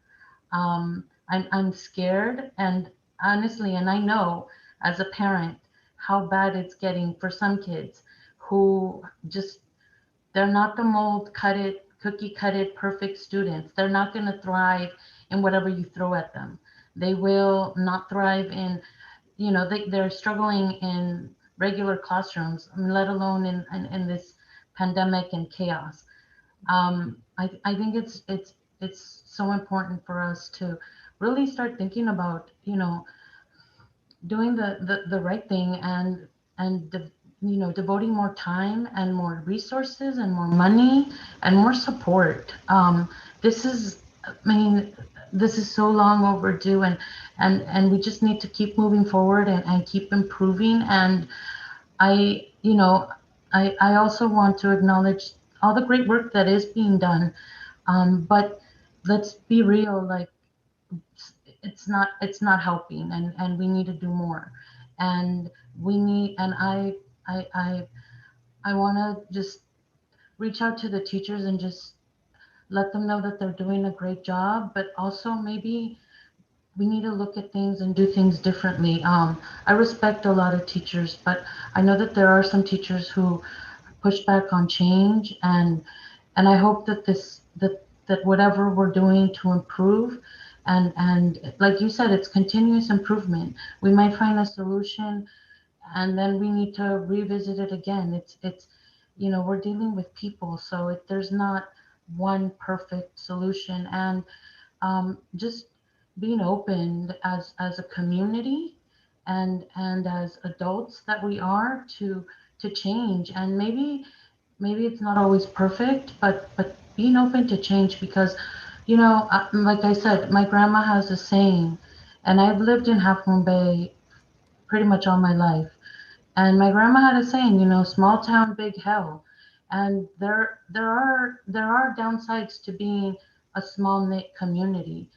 I'm scared, and honestly, and I know as a parent how bad it's getting for some kids who just, they're not the mold cut it, cookie cut it, perfect students. They're not going to thrive in whatever you throw at them. They will not thrive in, you know, they're struggling in regular classrooms, let alone in this pandemic and chaos. I think it's so important for us to really start thinking about, you know, doing the right thing, and you know, devoting more time and more resources and more money and more support. This is, I mean, this is so long overdue, and we just need to keep moving forward and keep improving. And you know, I also want to acknowledge all the great work that is being done. But let's be real, like, it's not helping, and we need to do more. And we need, and I want to just reach out to the teachers and just let them know that they're doing a great job, but also maybe we need to look at things and do things differently. I respect a lot of teachers, but I know that there are some teachers who push back on change, and I hope that that whatever we're doing to improve, and like you said, it's continuous improvement. We might find a solution, and then we need to revisit it again. It's you know, we're dealing with people, so there's not one perfect solution. And just being open as a community, and as adults that we are, to change. And maybe it's not always perfect, but being open to change, because, you know, like I said, my grandma has a saying, and I've lived in Half Moon Bay pretty much all my life. And my grandma had a saying, you know, small town, big hell. And there are downsides to being a small knit community.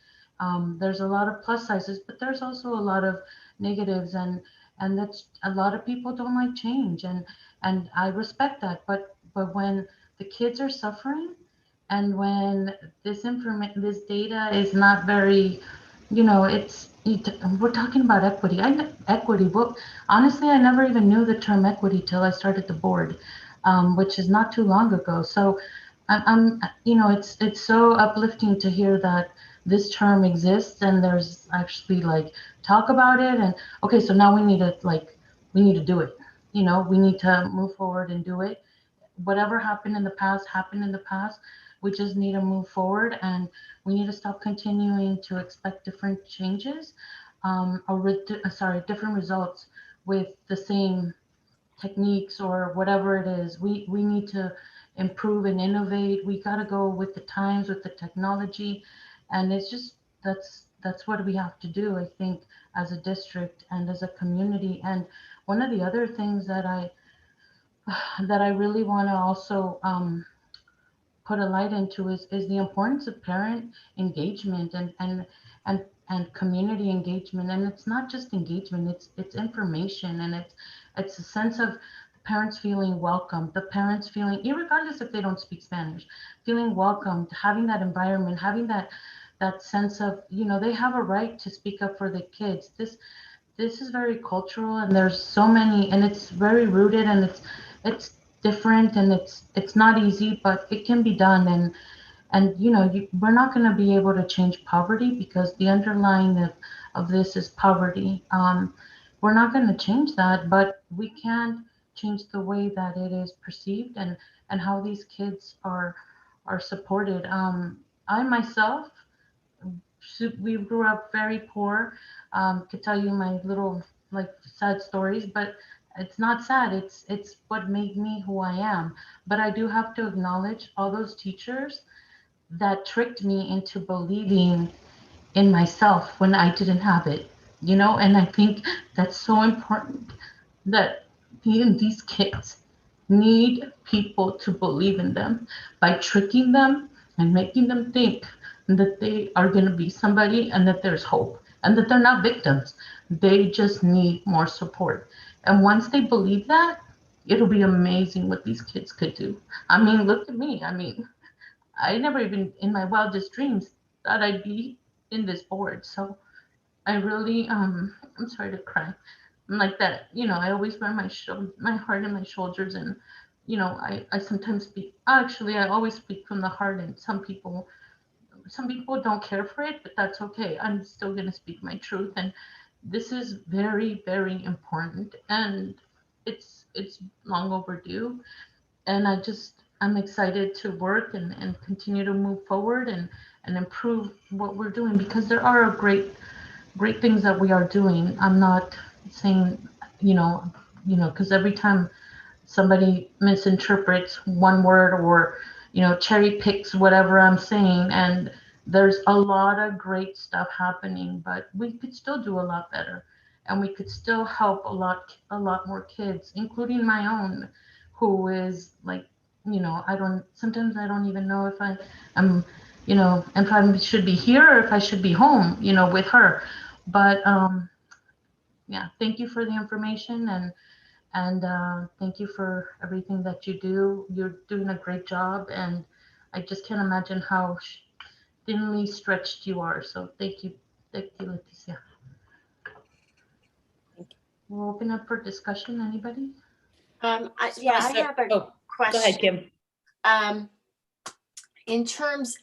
There's a lot of plus sizes, but there's also a lot of negatives, and that's, a lot of people don't like change, and I respect that. But when the kids are suffering, and when this data is not very, you know, we're talking about equity. Equity. Well, honestly, I never even knew the term equity till I started the board, which is not too long ago. So you know, it's so uplifting to hear that this term exists, and there's actually like talk about it. And okay, so now we need to do it. You know, we need to move forward and do it. Whatever happened in the past happened in the past. We just need to move forward, and we need to stop continuing to expect different changes, different results with the same techniques or whatever it is. We need to improve and innovate. We got to go with the times, with the technology, and it's just, that's what we have to do, I think, as a district and as a community. And one of the other things that I really want to also put a light into is the importance of parent engagement, and community engagement. And it's not just engagement, it's information, and it's a sense of the parents feeling welcome, the parents feeling, irregardless if they don't speak Spanish, feeling welcomed, having that environment, having that sense of, you know, they have a right to speak up for the kids. This is very cultural, and there's so many, and it's very rooted, and it's different, and it's not easy, but it can be done. And we're not going to be able to change poverty because the underlying of this is poverty. We're not going to change that, but we can change the way that it is perceived and how these kids are supported. I myself, we grew up very poor. Could tell you my little like sad stories, but it's not sad. It's what made me who I am. But I do have to acknowledge all those teachers that tricked me into believing in myself when I didn't have it, and I think that's so important that even these kids need people to believe in them by tricking them and making them think that they are going to be somebody and that there's hope and that they're not victims. They just need more support. And once they believe that, it'll be amazing what these kids could do. I mean, look at me. I mean, I never even in my wildest dreams thought I'd be in this board. So I really, I'm sorry to cry. I'm like that, I always wear my heart in my shoulders, and I sometimes speak. Actually, I always speak from the heart, and some people don't care for it, but that's okay. I'm still gonna speak my truth, and this is very, very important, and it's long overdue. And I'm excited to work and continue to move forward and improve what we're doing, because there are great things that we are doing. I'm not saying, because every time somebody misinterprets one word or, cherry picks whatever I'm saying, and there's a lot of great stuff happening, but we could still do a lot better, and we could still help a lot more kids, including my own, who is like, sometimes I don't even know if I'm, if I should be here or if I should be home, with her. But yeah, thank you for the information, and thank you for everything that you do. You're doing a great job, and I just can't imagine how thinly stretched you are. So thank you, Leticia. We'll open up for discussion. Anybody? I have a Go ahead, question. Kim. In terms,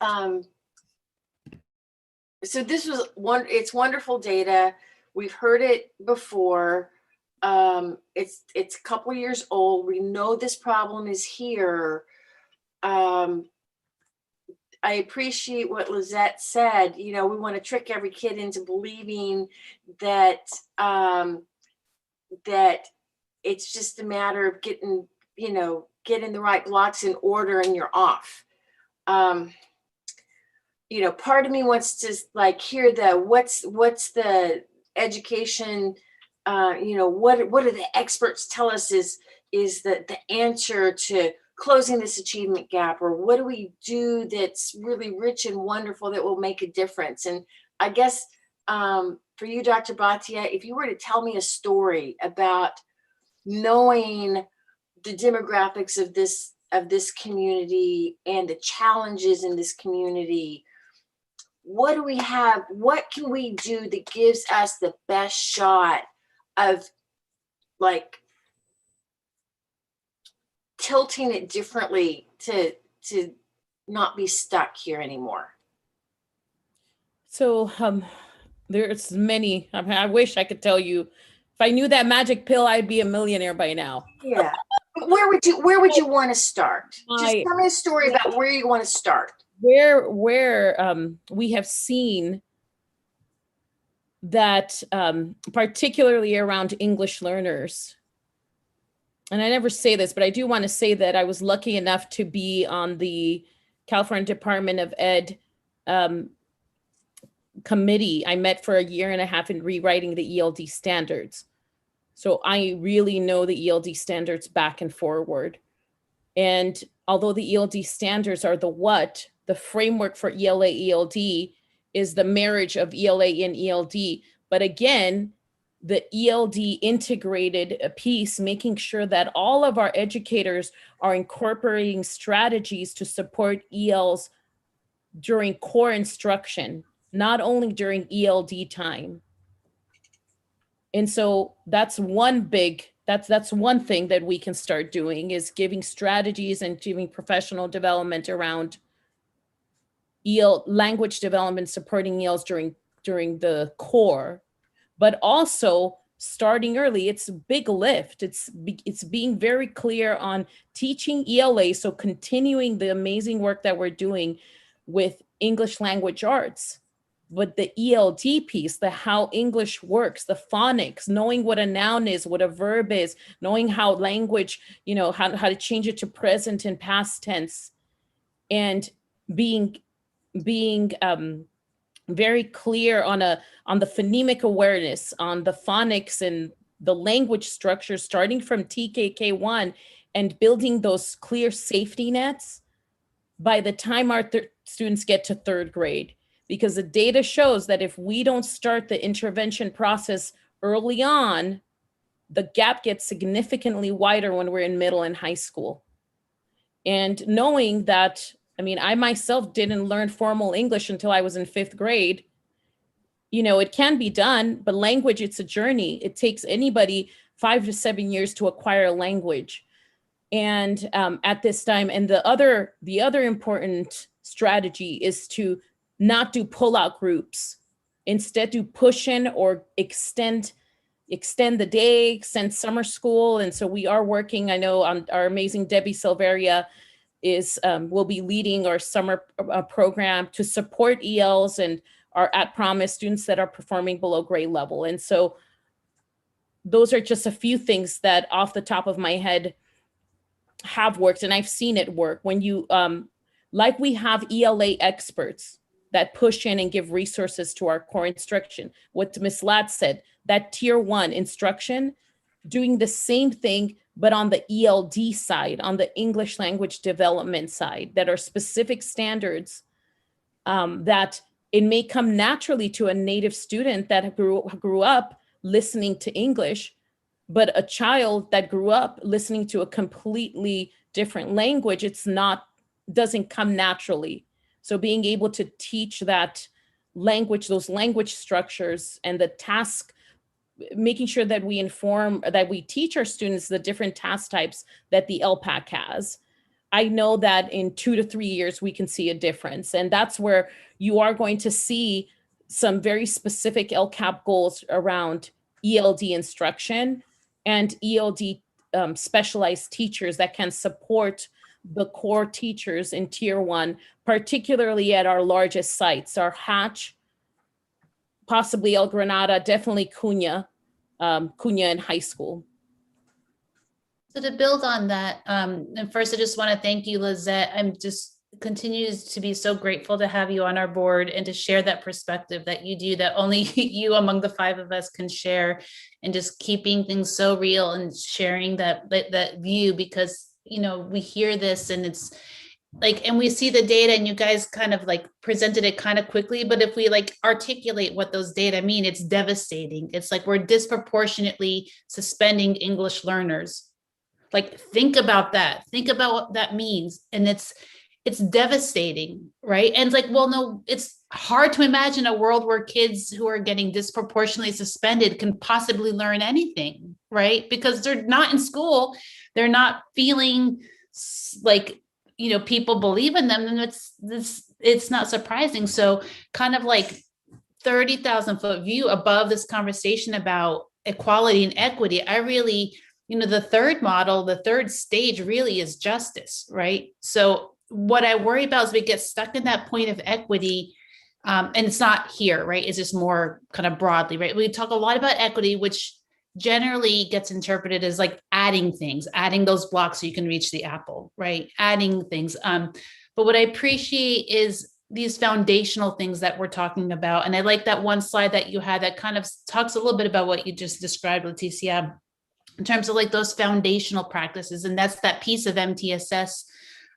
so this was it's wonderful data. We've heard it before. It's a couple years old. We know this problem is here. I appreciate what Lizette said. We want to trick every kid into believing that that it's just a matter of getting the right blocks in order and you're off. Part of me wants to hear what's the education, what do the experts tell us is the answer to closing this achievement gap, or what do we do that's really rich and wonderful that will make a difference? And I guess for you, Dr. Bhatia, if you were to tell me a story about knowing the demographics of this community and the challenges in this community, what do we have? What can we do that gives us the best shot of tilting it differently to not be stuck here anymore? So there's many. I wish I could tell you. If I knew that magic pill, I'd be a millionaire by now. Yeah. But where would you want to start? Just tell me a story about where you want to start. Where we have seen that, particularly around English learners. And I never say this, but I do want to say that I was lucky enough to be on the California Department of Ed committee. I met for a year and a half in rewriting the ELD standards. So I really know the ELD standards back and forward. And although the ELD standards are the what, the framework for ELA ELD is the marriage of ELA and ELD. But again, the ELD integrated a piece, making sure that all of our educators are incorporating strategies to support ELs during core instruction, not only during ELD time. And so that's one thing that we can start doing, is giving strategies and giving professional development around EL language development, supporting ELs during the core, but also starting early. It's a big lift. It's being very clear on teaching ELA, so continuing the amazing work that we're doing with English language arts, but the ELD piece, the how English works, the phonics, knowing what a noun is, what a verb is, knowing how language, how to change it to present and past tense, and being very clear on the phonemic awareness, on the phonics and the language structure, starting from TKK1 and building those clear safety nets by the time our students get to third grade. Because the data shows that if we don't start the intervention process early on, the gap gets significantly wider when we're in middle and high school. And knowing that, I myself didn't learn formal English until I was in 5th grade. It can be done, but language, it's a journey. It takes anybody 5 to 7 years to acquire a language. And at this time, and the other important strategy is to not do pull-out groups. Instead, do push-in or extend the day, extend summer school. And so we are working, I know, on our amazing Debbie Silveria will be leading our summer program to support ELs and our at promise students that are performing below grade level. And so those are just a few things that off the top of my head have worked, and I've seen it work. When you, like we have ELA experts that push in and give resources to our core instruction. What Ms. Ladd said, that tier 1 instruction, doing the same thing, but on the ELD side, on the English language development side, that are specific standards that it may come naturally to a native student that grew up listening to English, but a child that grew up listening to a completely different language, doesn't come naturally. So being able to teach that language, those language structures, and the task, making sure that we teach our students the different task types that the LPAC has. I know that in 2 to 3 years, we can see a difference. And that's where you are going to see some very specific LCAP goals around ELD instruction and ELD specialized teachers that can support the core teachers in tier 1, particularly at our largest sites, our Hatch, possibly El Granada, definitely Cunha in high school. So to build on that, and first I just want to thank you, Lizette. I'm just continues to be so grateful to have you on our board and to share that perspective that you do, that only you among the 5 of us can share, and just keeping things so real and sharing that view, because we hear this and it's like, and we see the data, and you guys kind of like presented it kind of quickly, but if we like articulate what those data mean, it's devastating. It's like we're disproportionately suspending English learners. Like, think about that. Think about what that means. And it's devastating, right? And it's like, well, no, it's hard to imagine a world where kids who are getting disproportionately suspended can possibly learn anything, right? Because they're not in school. They're not feeling like, people believe in them. And it's not surprising. So kind of like 30,000 foot view above this conversation about equality and equity, I really, the third model, the third stage really is justice, right? So what I worry about is we get stuck in that point of equity, and it's not here, right? It's just more kind of broadly, right? We talk a lot about equity, which generally gets interpreted as like adding things, adding those blocks so you can reach the apple, right? Adding things. But what I appreciate is these foundational things that we're talking about. And I like that one slide that you had that kind of talks a little bit about what you just described, Leticia, in terms of like those foundational practices. And that's that piece of MTSS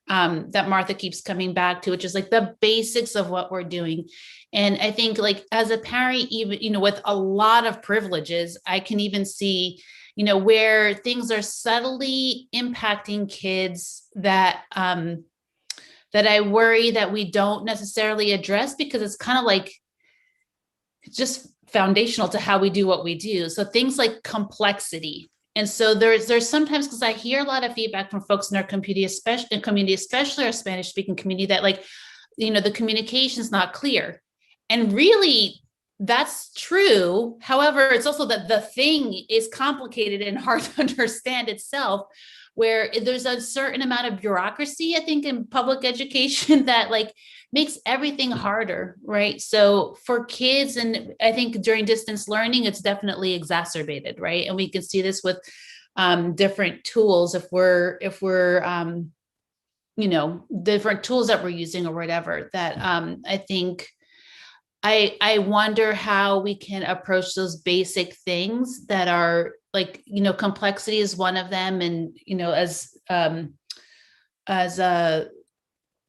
that Martha keeps coming back to, which is like the basics of what we're doing. And I think like as a parent, even, with a lot of privileges, I can even see, where things are subtly impacting kids that I worry that we don't necessarily address, because it's kind of like just foundational to how we do what we do. So things like complexity. And so there's sometimes, because I hear a lot of feedback from folks in our community, especially our Spanish speaking community, that like, the communication is not clear. And really, that's true. However, it's also that the thing is complicated and hard to understand itself, where there's a certain amount of bureaucracy, I think, in public education that like makes everything harder, right? So for kids, and I think during distance learning, it's definitely exacerbated, right? And we can see this with different tools if we're different tools that we're using or whatever, that I think I wonder how we can approach those basic things that are like, complexity is one of them. And, as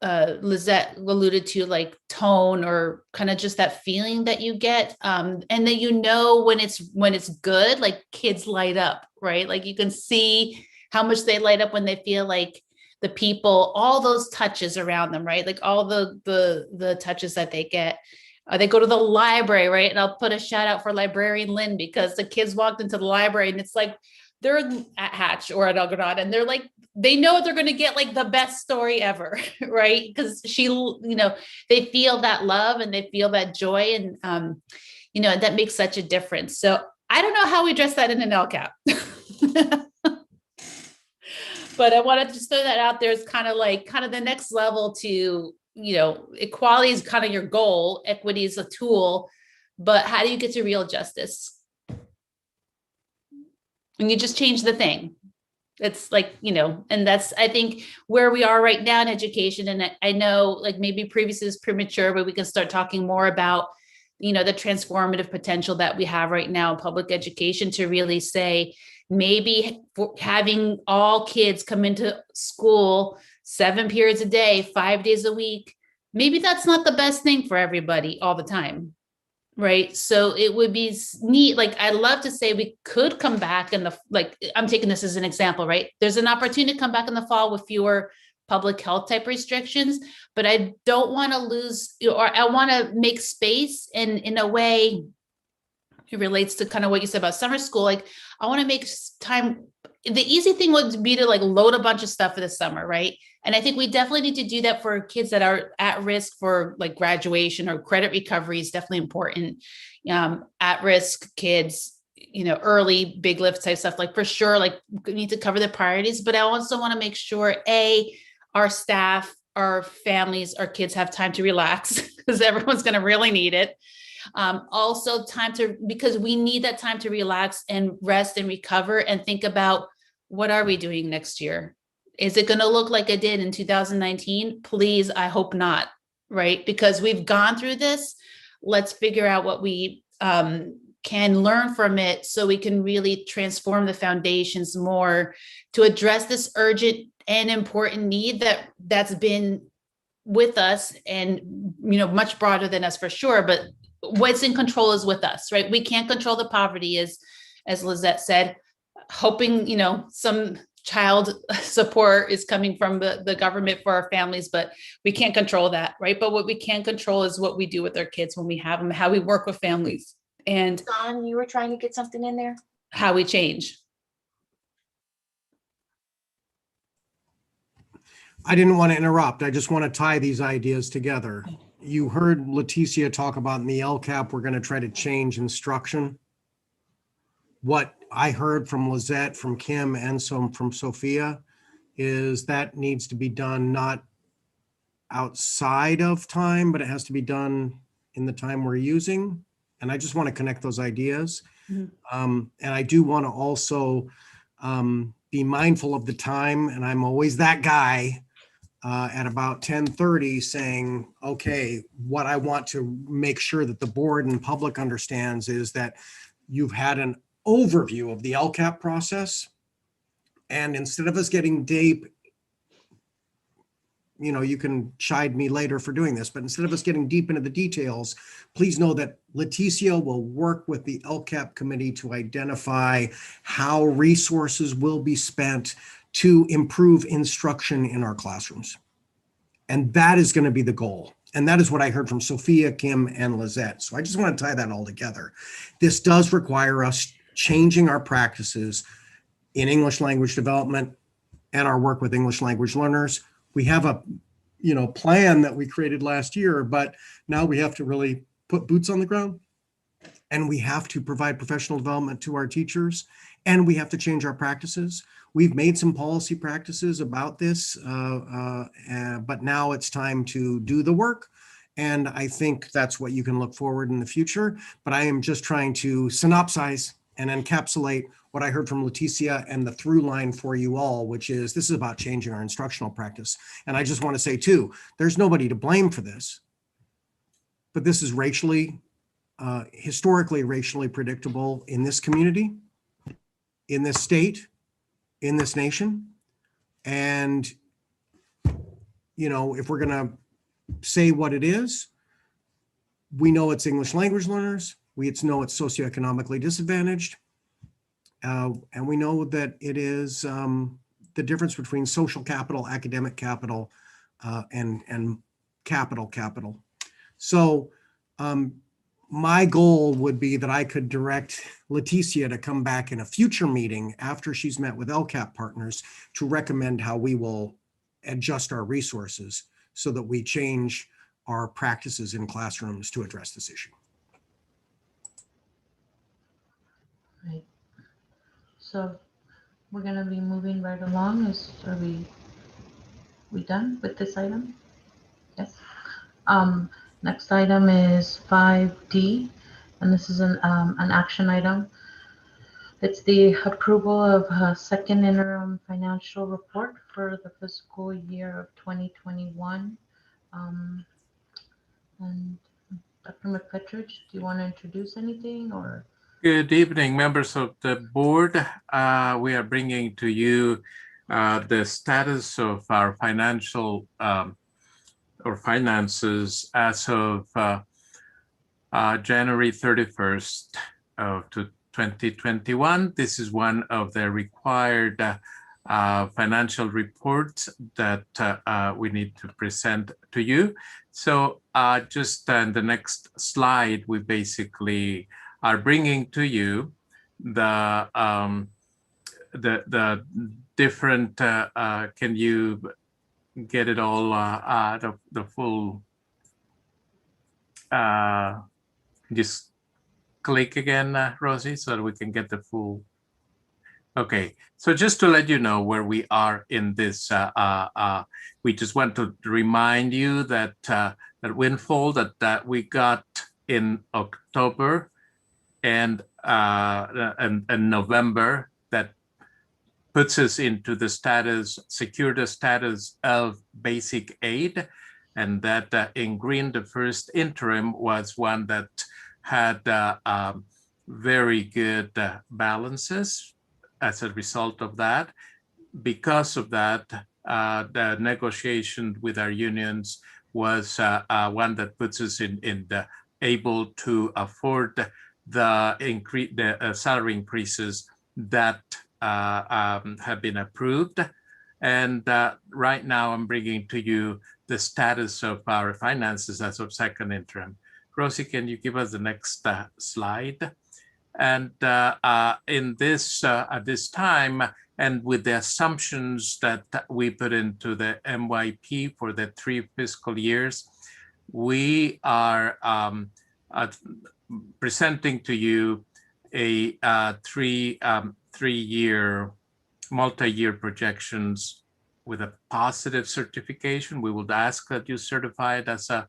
Lizette alluded to, like tone or kind of just that feeling that you get. And then, when it's good, like kids light up, right? Like you can see how much they light up when they feel like the people, all those touches around them, right? Like all the touches that they get. They go to the library, right? And I'll put a shout out for librarian Lynn, because the kids walked into the library and it's like they're at Hatch or at Algonaut, and they're like, they know they're going to get like the best story ever, right? Because they feel that love and they feel that joy, and and that makes such a difference. So I don't know how we address that in an LCAP. But I wanted to just throw that out there as kind of the next level to, equality is kind of your goal, equity is a tool, but how do you get to real justice? And you just change the thing. It's like, and that's, I think, where we are right now in education. And I know like maybe previous is premature, but we can start talking more about, the transformative potential that we have right now in public education to really say, maybe having all kids come into school 7 periods a day, 5 days a week, maybe that's not the best thing for everybody all the time, right? So it would be neat. Like, I'd love to say we could come back I'm taking this as an example, right? There's an opportunity to come back in the fall with fewer public health type restrictions, but I don't want to lose, or I want to make space, and in a way, it relates to kind of what you said about summer school. Like, I want to make time. The easy thing would be to like load a bunch of stuff for the summer, right? And I think we definitely need to do that for kids that are at risk for like graduation, or credit recovery is definitely important. At risk kids, early big lift type stuff, like for sure, like we need to cover the priorities. But I also want to make sure our staff, our families, our kids have time to relax, because everyone's going to really need it. Also because we need that time to relax and rest and recover and think about, what are we doing next year? Is it going to look like it did in 2019? Please, I hope not, right? Because we've gone through this. Let's figure out what we can learn from it, so we can really transform the foundations more to address this urgent and important need that's been with us, and much broader than us for sure, but what's in control is with us, right? We can't control the poverty, as Lizette said, hoping, some child support is coming from the government for our families, but we can't control that, right? But what we can control is what we do with our kids when we have them, how we work with families, and Don, you were trying to get something in there? How we change. I didn't want to interrupt. I just want to tie these ideas together. You heard Leticia talk about in the LCAP, we're going to try to change instruction. What I heard from Lizette, from Kim, and from Sophia is that needs to be done not outside of time, but it has to be done in the time we're using. And I just want to connect those ideas. Mm-hmm. And I do want to also be mindful of the time. And I'm always that guy at about 10:30 saying, okay, what I want to make sure that the board and public understands is that you've had an overview of the LCAP process. And instead of us getting deep, you can chide me later for doing this, but instead of us getting deep into the details, please know that Leticia will work with the LCAP committee to identify how resources will be spent to improve instruction in our classrooms. And that is going to be the goal. And that is what I heard from Sophia, Kim, and Lizette. So I just want to tie that all together. This does require us changing our practices in English language development and our work with English language learners. We have a plan that we created last year, but now we have to really put boots on the ground, and we have to provide professional development to our teachers, and we have to change our practices. We've made some policy practices about this, but now it's time to do the work. And I think that's what you can look forward in the future. But I am just trying to synopsize and encapsulate what I heard from Leticia and the through line for you all, which is this is about changing our instructional practice. And I just want to say too, there's nobody to blame for this, but this is historically racially predictable in this community, in this state, in this nation. And, if we're going to say what it is, we know it's English language learners. We know it's socioeconomically disadvantaged. And we know that it is the difference between social capital, academic capital, and capital. So my goal would be that I could direct Leticia to come back in a future meeting after she's met with LCAP partners to recommend how we will adjust our resources so that we change our practices in classrooms to address this issue. Right. So we're going to be moving right along. Are we done with this item? Yes. Next item is 5D, and this is an action item. It's the approval of a second interim financial report for the fiscal year of 2021. And Dr. McFetridge, do you want to introduce anything or? Good evening, members of the board. We are bringing to you the status of our financial or finances as of January 31st of 2021. This is one of the required financial reports that we need to present to you. So just in the next slide, we basically are bringing to you the different, can you get it all, the full, just click again, Rosie, so that we can get the full. Okay, so just to let you know where we are in this, we just want to remind you that that windfall that we got in October and November, that puts us into the status, secure the status of basic aid. And that in green, the first interim was one that had very good balances as a result of that. Because of that, the negotiation with our unions was one that puts us in the able to afford the salary increases that have been approved. And right now I'm bringing to you the status of our finances as of second interim. Rosie, can you give us the next slide? And in this, at this time, and with the assumptions that we put into the MYP for the 3 fiscal years, we are presenting to you a three-year, multi-year projections with a positive certification. We would ask that you certify it as a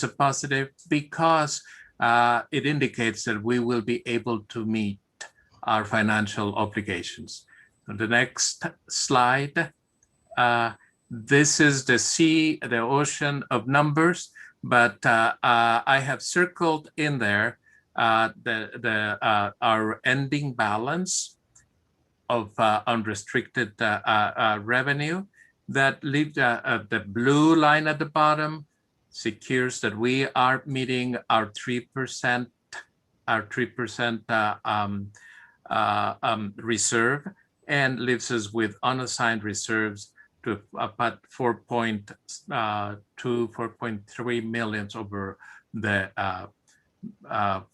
positive, because it indicates that we will be able to meet our financial obligations. On the next slide, this is the sea, the ocean of numbers, but I have circled in there our ending balance of unrestricted revenue. That leaves the blue line at the bottom secures that we are meeting our 3% reserve, and leaves us with unassigned reserves to about 4.3 million over the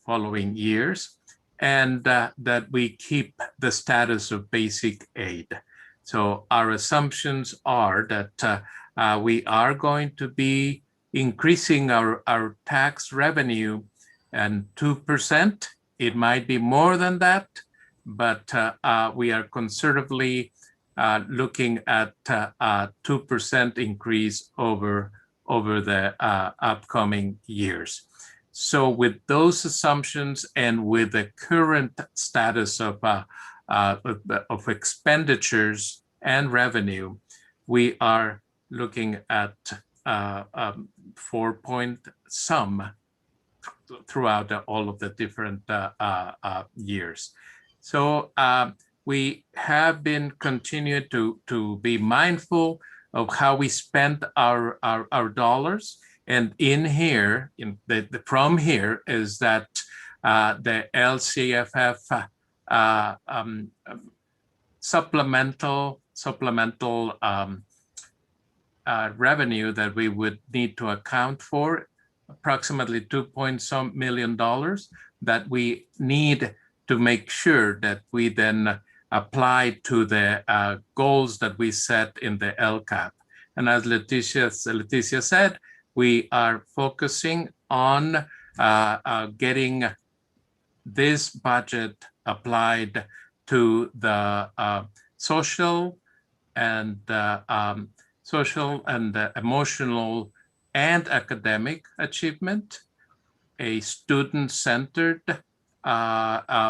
following years, and that we keep the status of basic aid. So our assumptions are that we are going to be increasing our tax revenue and 2%. It might be more than that, but we are conservatively looking at a 2% increase over the upcoming years. So with those assumptions and with the current status of expenditures and revenue, we are looking at 4 point some throughout all of the different years. So we have been continuing to be mindful of how we spend our dollars. And in here, from here is that the LCFF supplemental revenue that we would need to account for, approximately $2 million that we need to make sure that we then apply to the goals that we set in the LCAP. And as Leticia said, we are focusing on getting this budget applied to the social and emotional and academic achievement, a student-centered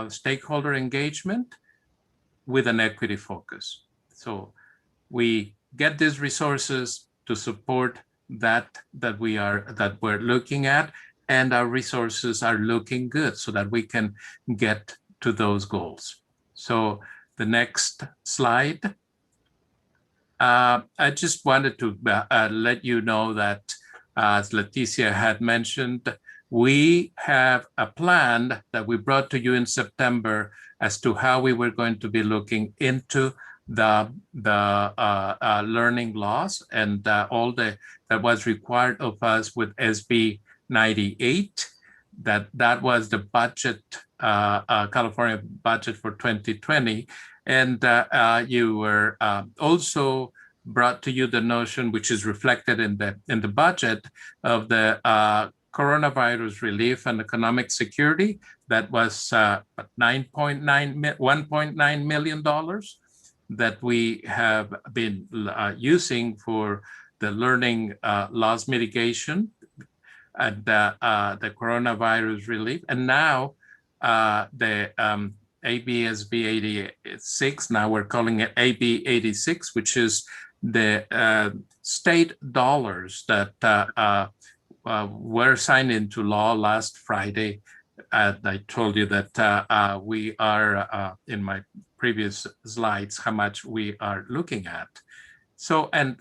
stakeholder engagement with an equity focus. So we get these resources to support that we're looking at, and our resources are looking good so that we can get to those goals. So the next slide. I just wanted to let you know that, as Leticia had mentioned, we have a plan that we brought to you in September as to how we were going to be looking into the learning loss and all that was required of us with SB 98. That was the budget, California budget for 2020. And you were also brought to you the notion, which is reflected in the budget, of the coronavirus relief and economic security. That was $1.9 million that we have been using for the learning loss mitigation and the coronavirus relief. And now the ABSB 86, now we're calling it AB 86, which is the state dollars that were signed into law last Friday. I told you that we are, in my previous slides, how much we are looking at. So, and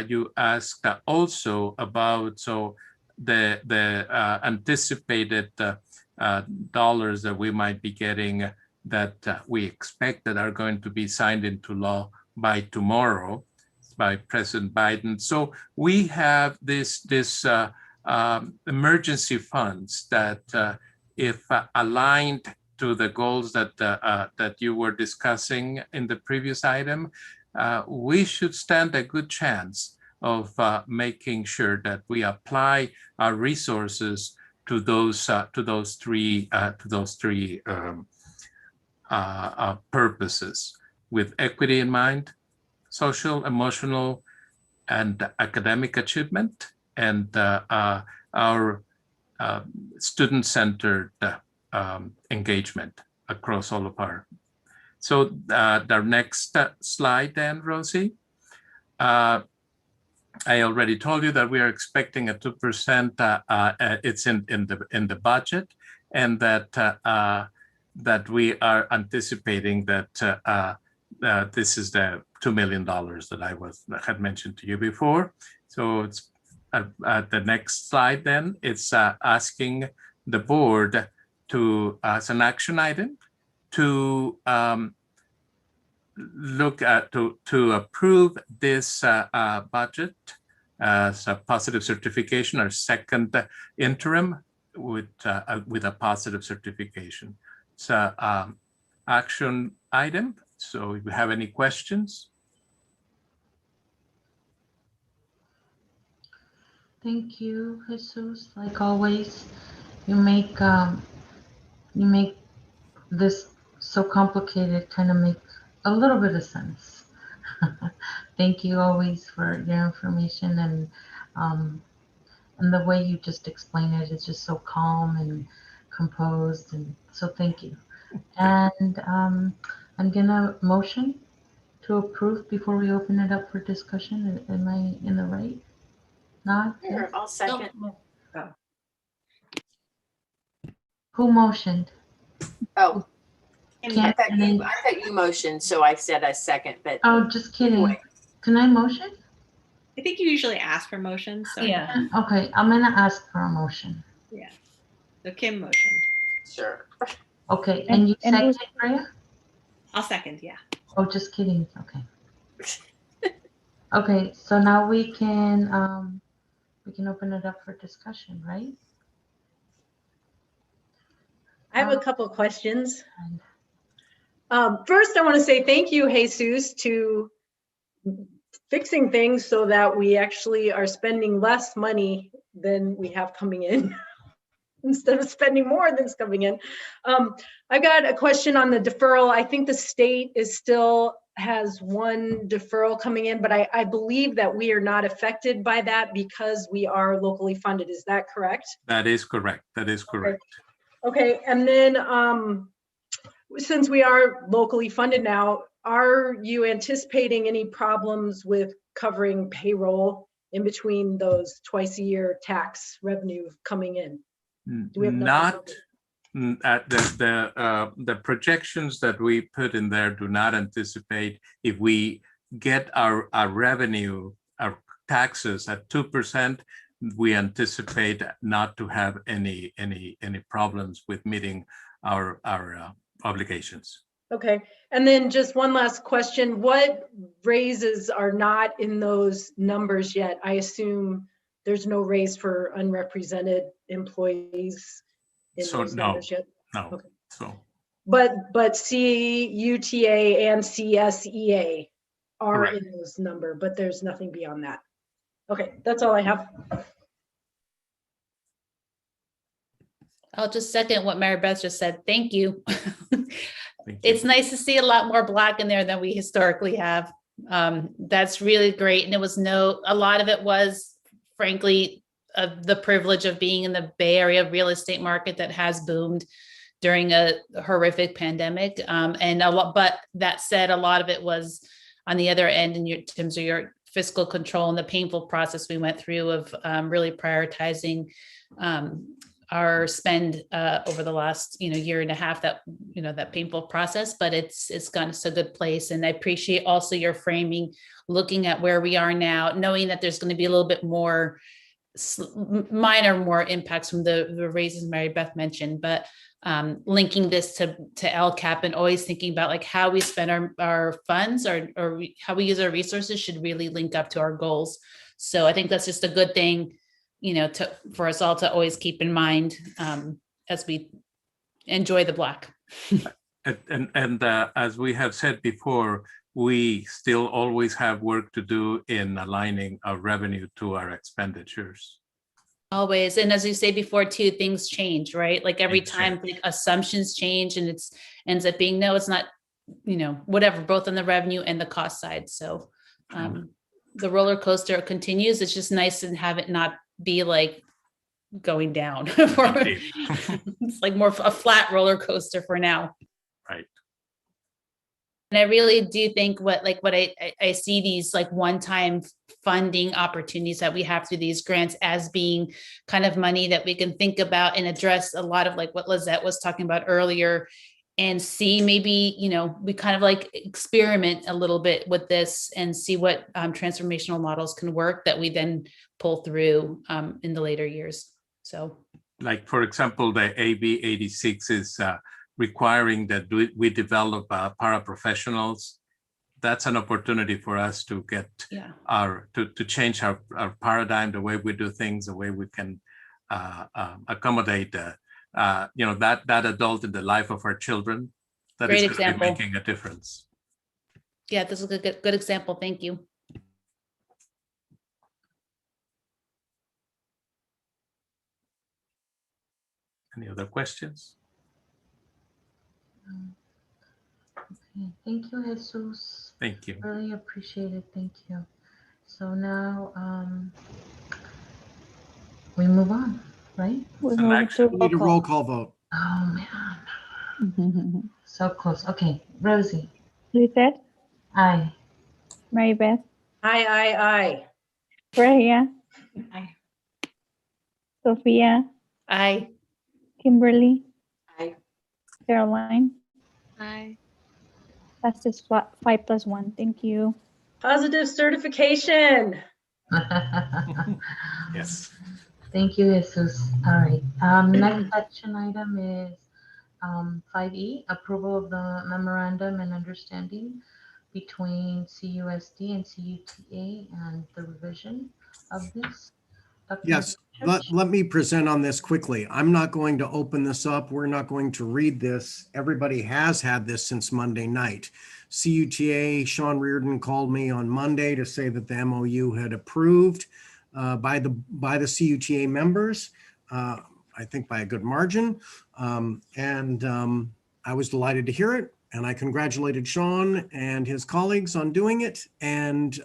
you asked also about the anticipated dollars that we might be getting that we expect that are going to be signed into law by tomorrow by President Biden. So we have this emergency funds that if aligned to the goals that you were discussing in the previous item, we should stand a good chance of making sure that we apply our resources to those three purposes, with equity in mind, social, emotional, and academic achievement, and our student-centered engagement across all of our. So the next slide then, Rosie. I already told you that we are expecting a 2%. It's in the budget, and that we are anticipating that this is the $2 million that I had mentioned to you before. So it's at the next slide. Then it's asking the board to, as an action item, to look at to approve this budget as a positive certification, our second interim with a positive certification. So action item. So if you have any questions. Thank you, Jesus. Like always, you make this so complicated kind of make a little bit of sense. Thank you always for your information and the way you just explain it is just so calm and composed, and so thank you. And I'm gonna motion to approve before we open it up for discussion. Am I in the right? Not? Sure, Yes? I'll second. Who motioned? Oh, Can't I thought you motioned, so I said a second, but Oh, just kidding. anyway. Can I motion? I think you usually ask for motions. So Yeah. Okay, I'm gonna ask for a motion. Yeah. So Kim motioned. Sure. Okay, and you second, Freya? I'll second, yeah. Oh, just kidding. Okay. Okay, so now we can open it up for discussion, right? I have a couple of questions. First, I want to say thank you, Jesus, to fixing things so that we actually are spending less money than we have coming in instead of spending more than's coming in. I've got a question on the deferral. I think the state is still has one deferral coming in, but I believe that we are not affected by that because we are locally funded. Is that correct? That is correct. That is correct. Okay, and then since we are locally funded now, are you anticipating any problems with covering payroll in between those twice a year tax revenue coming in? Do we have Not at the projections that we put in there do not anticipate if we get our revenue, our taxes at 2%, we anticipate not to have any problems with meeting our obligations. Okay, and then just one last question. What raises are not in those numbers yet? I assume there's no raise for unrepresented employees in So those numbers yet? no. Okay. So But CUTA and CSEA are Correct. in those number, but there's nothing beyond that. Okay, that's all I have. I'll just second what Mary Beth just said. Thank you. It's nice to see a lot more Black in there than we historically have. That's really great. And a lot of it was, frankly, the privilege of being in the Bay Area real estate market that has boomed during a horrific pandemic. But that said, a lot of it was on the other end in terms of your fiscal control and the painful process we went through of really prioritizing our spend over the last year and a half, that painful process, but it's gotten us a good place. And I appreciate also your framing, looking at where we are now, knowing that there's going to be a little bit more more impacts from the raises Mary Beth mentioned, but linking this to LCAP and always thinking about like how we spend our funds or how we use our resources should really link up to our goals. So I think that's just a good thing, for us all to always keep in mind as we enjoy the Black. And as we have said before, we still always have work to do in aligning our revenue to our expenditures. Always. And as you say before too, things change, right? Like every time like assumptions change and it's ends up being, no, it's not, whatever, both on the revenue and the cost side. So the roller coaster continues. It's just nice to have it not be like going down. It's like more a flat roller coaster for now. Right. And I really do think what I see these like one-time funding opportunities that we have through these grants as being kind of money that we can think about and address a lot of like what Lizette was talking about earlier, and see maybe, we kind of like experiment a little bit with this and see what transformational models can work that we then pull through in the later years. So like, for example, the AB 86 is requiring that we develop paraprofessionals. That's an opportunity for us to get to change our paradigm, the way we do things, the way we can accommodate that adult in the life of our children. That Great is going to be example. making a difference. Yeah, this is a good example. Thank you. Any other questions? Okay, thank you, Jesus. Thank you. Really appreciate it. Thank you. So now we move on, right? We So move next, to We need a roll call vote. Oh man, so close. Okay, Rosie. Lizette, Aye. Mary Beth, Aye. Freya, Aye. Sophia, Aye. Kimberly, Aye. Caroline. Aye. Passes 5+1. Thank you. Positive certification. yes. Thank you, Jesus. All right. Next action item is 5E, approval of the memorandum and understanding between CUSD and CUTA and the revision of this. Dr. Yes, Church? let me present on this quickly. I'm not going to open this up. We're not going to read this. Everybody has had this since Monday night. CUTA, Sean Reardon called me on Monday to say that the MOU had approved by the CUTA members, I think by a good margin. I was delighted to hear it. And I congratulated Sean and his colleagues on doing it. And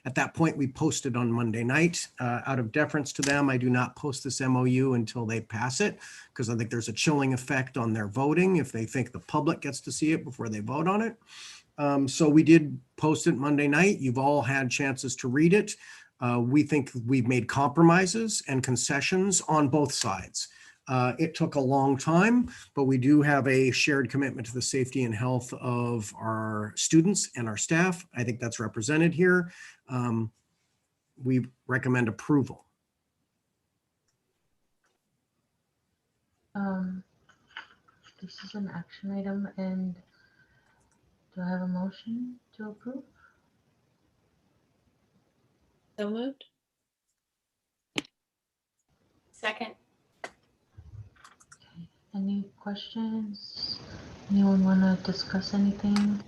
at that point, we posted on Monday night. Out of deference to them, I do not post this MOU until they pass it, because I think there's a chilling effect on their voting if they think the public gets to see it before they vote on it. So we did post it Monday night. You've all had chances to read it. We think we've made compromises and concessions on both sides. It took a long time, but we do have a shared commitment to the safety and health of our students and our staff. I think that's represented here. We recommend approval. This is an action item, and do I have a motion to approve? So moved. Second. Any questions? Anyone want to discuss anything?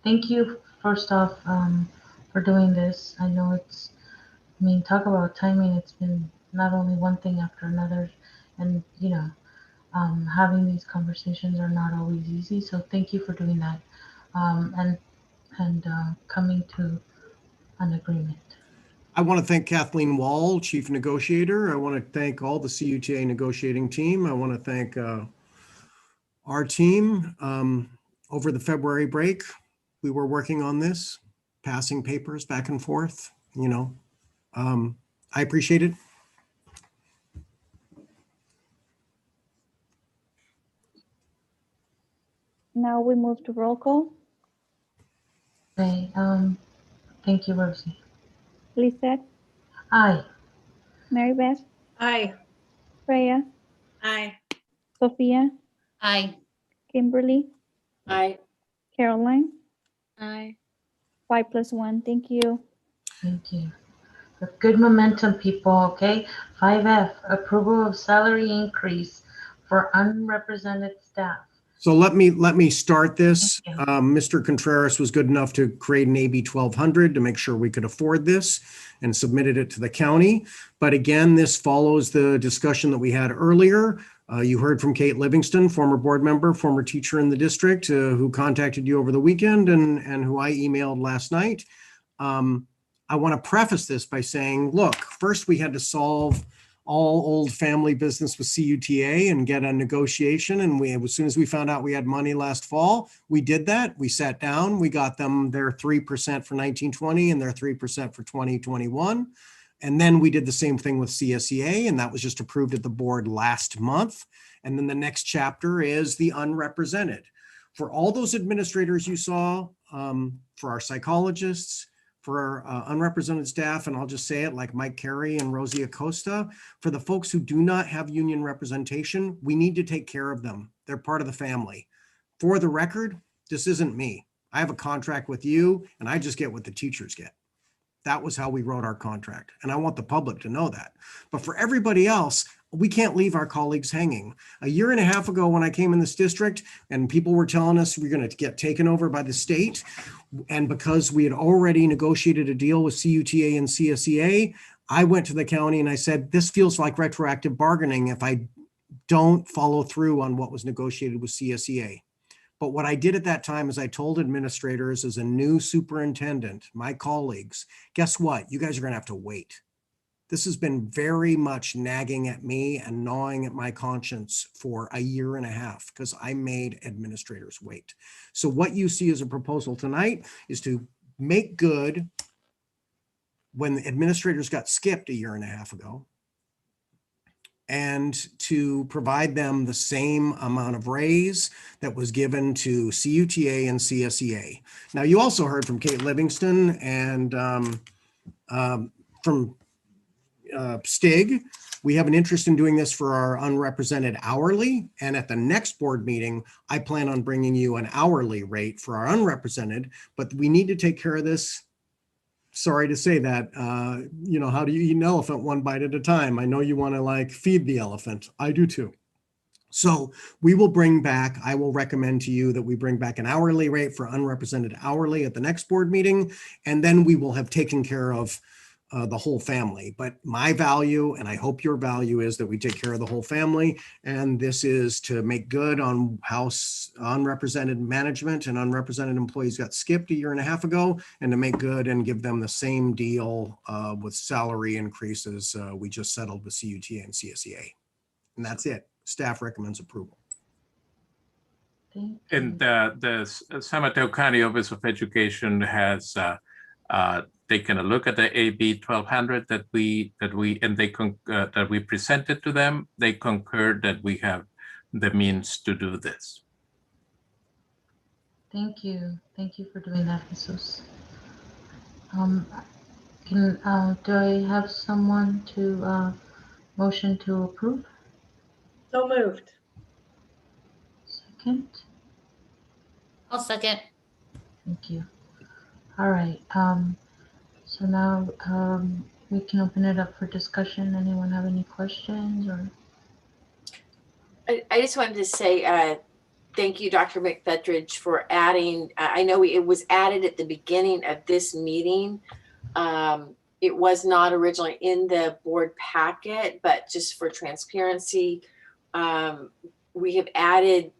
Thank you, first off, for doing this. I know it's, I mean, talk about timing. It's been not only one thing after another, and you know, having these conversations are not always easy. So thank you for doing that, and coming to an agreement. I want to thank Kathleen Wall, Chief Negotiator. I want to thank all the CUTA negotiating team. I want to thank our team. Over the February break, we were working on this, passing papers back and forth, you know. I appreciate it. Now we move to roll call. Okay, thank you, Rosie. Lizette, Aye. Mary Beth, Aye. Freya, Aye. Sophia, Aye. Kimberly, Aye. Caroline. Aye. 5+1. Thank you. Thank you. Good momentum, people, okay? 5F, approval of salary increase for unrepresented staff. So let me start this. Thank you. Mr. Contreras was good enough to create an AB 1200 to make sure we could afford this and submitted it to the county. But again, this follows the discussion that we had earlier. You heard from Kate Livingston, former board member, former teacher in the district, who contacted you over the weekend and who I emailed last night. I want to preface this by saying, look, first we had to solve all old family business with CUTA and get a negotiation. And as soon as we found out we had money last fall, we did that. We sat down, we got them their 3% for 1920 and their 3% for 2021. And then we did the same thing with CSEA, and that was just approved at the board last month. And then the next chapter is the unrepresented. For all those administrators you saw, for our psychologists, for our unrepresented staff, and I'll just say it like Mike Carey and Rosie Acosta, for the folks who do not have union representation, we need to take care of them. They're part of the family. For the record, this isn't me. I have a contract with you, and I just get what the teachers get. That was how we wrote our contract, and I want the public to know that. But for everybody else, we can't leave our colleagues hanging. A year and a half ago when I came in this district and people were telling us we're going to get taken over by the state, and because we had already negotiated a deal with CUTA and CSEA, I went to the county and I said, this feels like retroactive bargaining. If I don't follow through on what was negotiated with CSEA. But what I did at that time is I told administrators as a new superintendent, my colleagues, guess what? You guys are going to have to wait. This has been very much nagging at me and gnawing at my conscience for a year and a half because I made administrators wait. So what you see as a proposal tonight is to make good when the administrators got skipped a year and a half ago, and to provide them the same amount of raise that was given to CUTA and CSEA. Now, you also heard from Kate Livingston and from Stig. We have an interest in doing this for our unrepresented hourly. And at the next board meeting, I plan on bringing you an hourly rate for our unrepresented, but we need to take care of this. Sorry to say that, how do you eat an elephant one bite at a time? I know you want to like feed the elephant. I do too. So we will bring back, I will recommend to you that we bring back an hourly rate for unrepresented hourly at the next board meeting. And then we will have taken care of the whole family. But my value, and I hope your value, is that we take care of the whole family. And this is to make good on how unrepresented management and unrepresented employees got skipped a year and a half ago, and to make good and give them the same deal with salary increases we just settled with CUTA and CSEA. And that's it. Staff recommends approval. And the San Mateo County Office of Education has taken a look at the AB 1200 that we presented to them. They concurred that we have the means to do this. Thank you for doing that, Jesus. Do I have someone to motion to approve? So moved. Second. I'll second. Thank you. All right. So now we can open it up for discussion. Anyone have any questions or? I just wanted to say thank you, Dr. McFetridge, for adding. I know it was added at the beginning of this meeting. It was not originally in the board packet, but just for transparency, we have added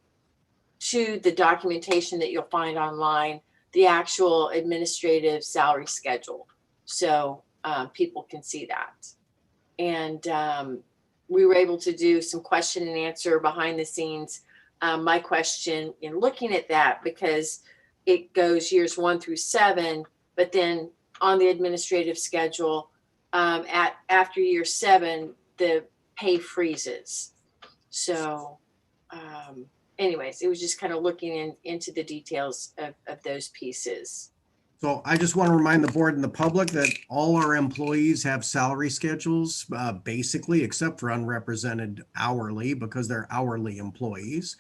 to the documentation that you'll find online the actual administrative salary schedule. So people can see that. And we were able to do some question and answer behind the scenes. My question in looking at that, because it goes years 1 through 7, but then on the administrative schedule, after year 7, the pay freezes. So anyways, it was just kind of looking into the details of those pieces. So I just want to remind the board and the public that all our employees have salary schedules, basically, except for unrepresented hourly, because they're hourly employees.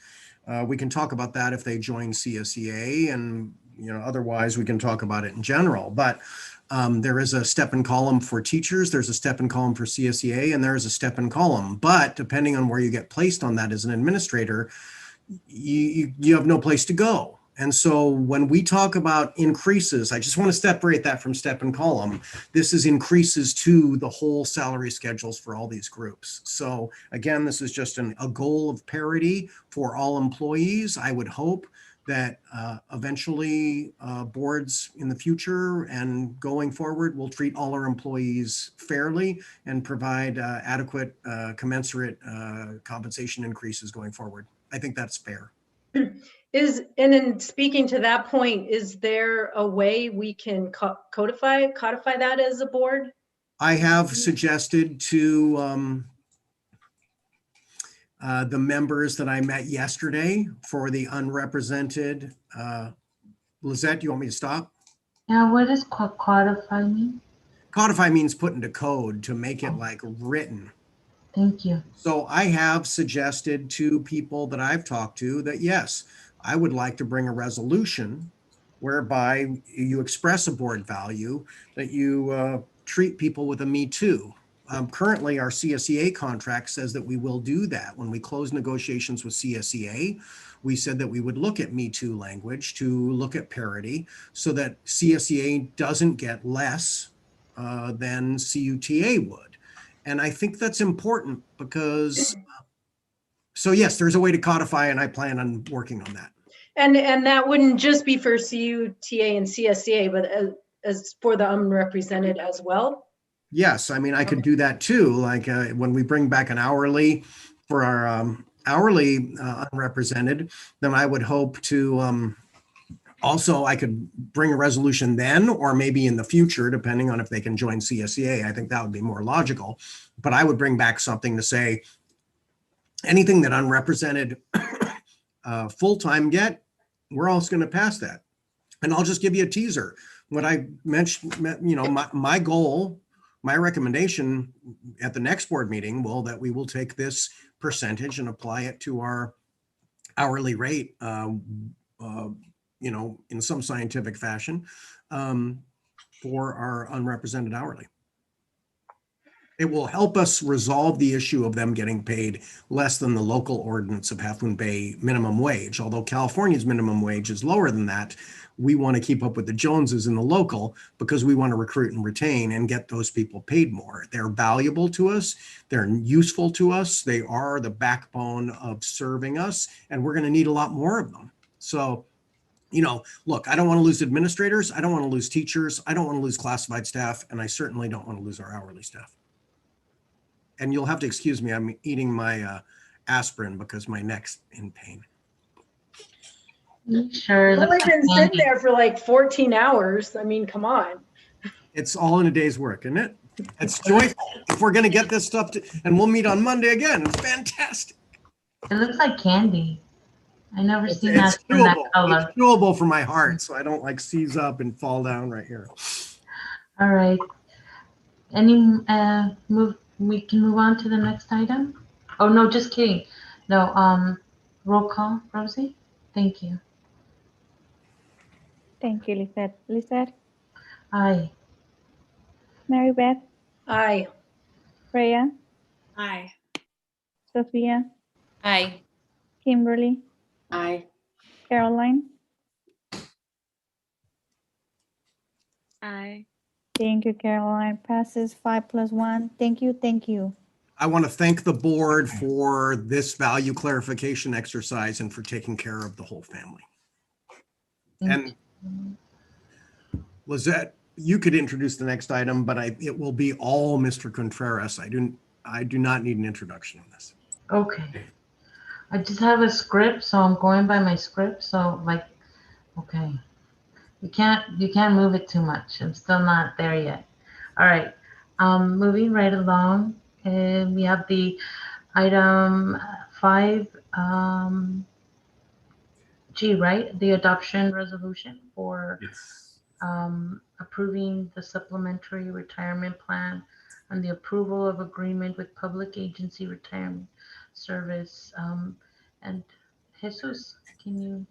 We can talk about that if they join CSEA, and otherwise we can talk about it in general. But there is a step and column for teachers, there's a step and column for CSEA, and there is a step and column. But depending on where you get placed on that as an administrator, you have no place to go. And so when we talk about increases, I just want to separate that from step and column. This is increases to the whole salary schedules for all these groups. So again, this is just a goal of parity for all employees. I would hope that eventually boards in the future and going forward will treat all our employees fairly and provide adequate, commensurate compensation increases going forward. I think that's fair. And in speaking to that point, is there a way we can codify that as a board? I have suggested to the members that I met yesterday for the unrepresented. Lizette, do you want me to stop? Yeah, what does codify mean? Codify means put into code to make it like written. Thank you. So I have suggested to people that I've talked to that, yes, I would like to bring a resolution whereby you express a board value, that you treat people with a Me Too. Currently, our CSEA contract says that we will do that. When we close negotiations with CSEA, we said that we would look at Me Too language to look at parity so that CSEA doesn't get less than CUTA would. And I think that's important because So yes, there's a way to codify, and I plan on working on that. And that wouldn't just be for CUTA and CSCA, but as for the unrepresented as well? Yes, I mean, I could do that too. Like when we bring back an hourly for our hourly unrepresented, then I would hope to also, I could bring a resolution then, or maybe in the future, depending on if they can join CSEA. I think that would be more logical. But I would bring back something to say, anything that unrepresented full-time get, we're also going to pass that. And I'll just give you a teaser. What I mentioned, you know, my goal, my recommendation at the next board meeting, well, that we will take this percentage and apply it to our hourly rate, you know, in some scientific fashion for our unrepresented hourly. It will help us resolve the issue of them getting paid less than the local ordinance of Half Moon Bay minimum wage. Although California's minimum wage is lower than that, we want to keep up with the Joneses in the local because we want to recruit and retain and get those people paid more. They're valuable to us. They're useful to us. They are the backbone of serving us, and we're going to need a lot more of them. So, you know, look, I don't want to lose administrators. I don't want to lose teachers. I don't want to lose classified staff, and I certainly don't want to lose our hourly staff. And you'll have to excuse me, I'm eating my aspirin because my neck's in pain. Sure. You've only been sitting there for like 14 hours. I mean, come on. It's all in a day's work, isn't it? It's joyful. If we're going to get this stuff to, and we'll meet on Monday again. It's fantastic. It looks like candy. I never seen It's that in that doable. color. It's doable for my heart, so I don't like seize up and fall down right here. All right. We can move on to the next item. Oh, no, just kidding. No, roll call, Rosie. Thank you. Thank you, Lizette. Lizette? Aye. Mary Beth? Aye. Freya? Aye. Sophia? Aye. Kimberly? Aye. Caroline? Aye. Thank you, Caroline. Passes 5+1. Thank you, thank you. I want to thank the board for this value clarification exercise and for taking care of the whole family. And Lizette, you could introduce the next item, but it will be all Mr. Contreras. I do not need an introduction on this. Okay. I just have a script, so I'm going by my script. So like, okay. You can't move it too much. I'm still not there yet. All right. Moving right along. And we have the item 5G, right? The adoption resolution for approving the supplementary retirement plan and the approval of agreement with public agency retirement service. And Jesus, can you?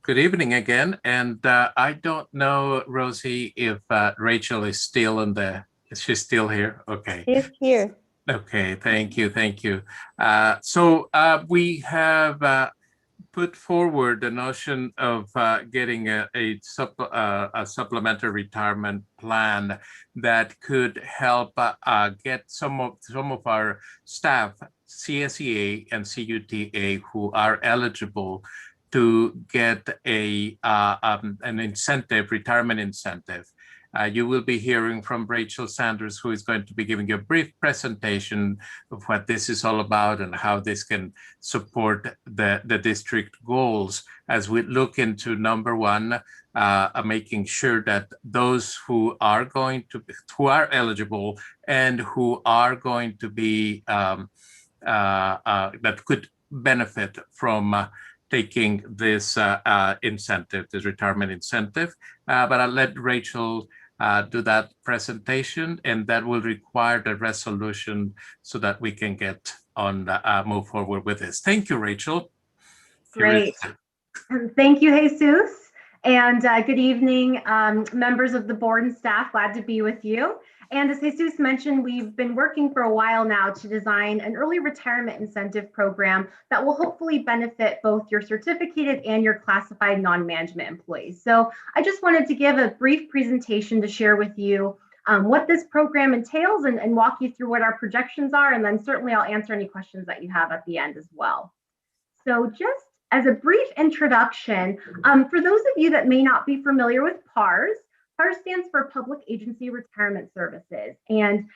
Good evening again. And I don't know, Rosie, if Rachel is still is she still here? Okay. She's here. Okay, thank you, thank you. So we have put forward the notion of getting a supplementary retirement plan that could help get some of our staff, CSEA and CUTA, who are eligible to get an incentive, retirement incentive. You will be hearing from Rachel Sanders, who is going to be giving you a brief presentation of what this is all about and how this can support the district goals as we look into number one, making sure that those who are eligible and who are going to be that could benefit from taking this incentive, this retirement incentive. But I'll let Rachel do that presentation, and that will require the resolution so that we can get on, move forward with this. Thank you, Rachel. Great. Thank you, Jesus. And good evening, members of the board and staff. Glad to be with you. And as Jesus mentioned, we've been working for a while now to design an early retirement incentive program that will hopefully benefit both your certificated and your classified non-management employees. So I just wanted to give a brief presentation to share with you what this program entails and walk you through what our projections are. And then certainly I'll answer any questions that you have at the end as well. So just as a brief introduction, for those of you that may not be familiar with PARS, PARS stands for Public Agency Retirement Services. And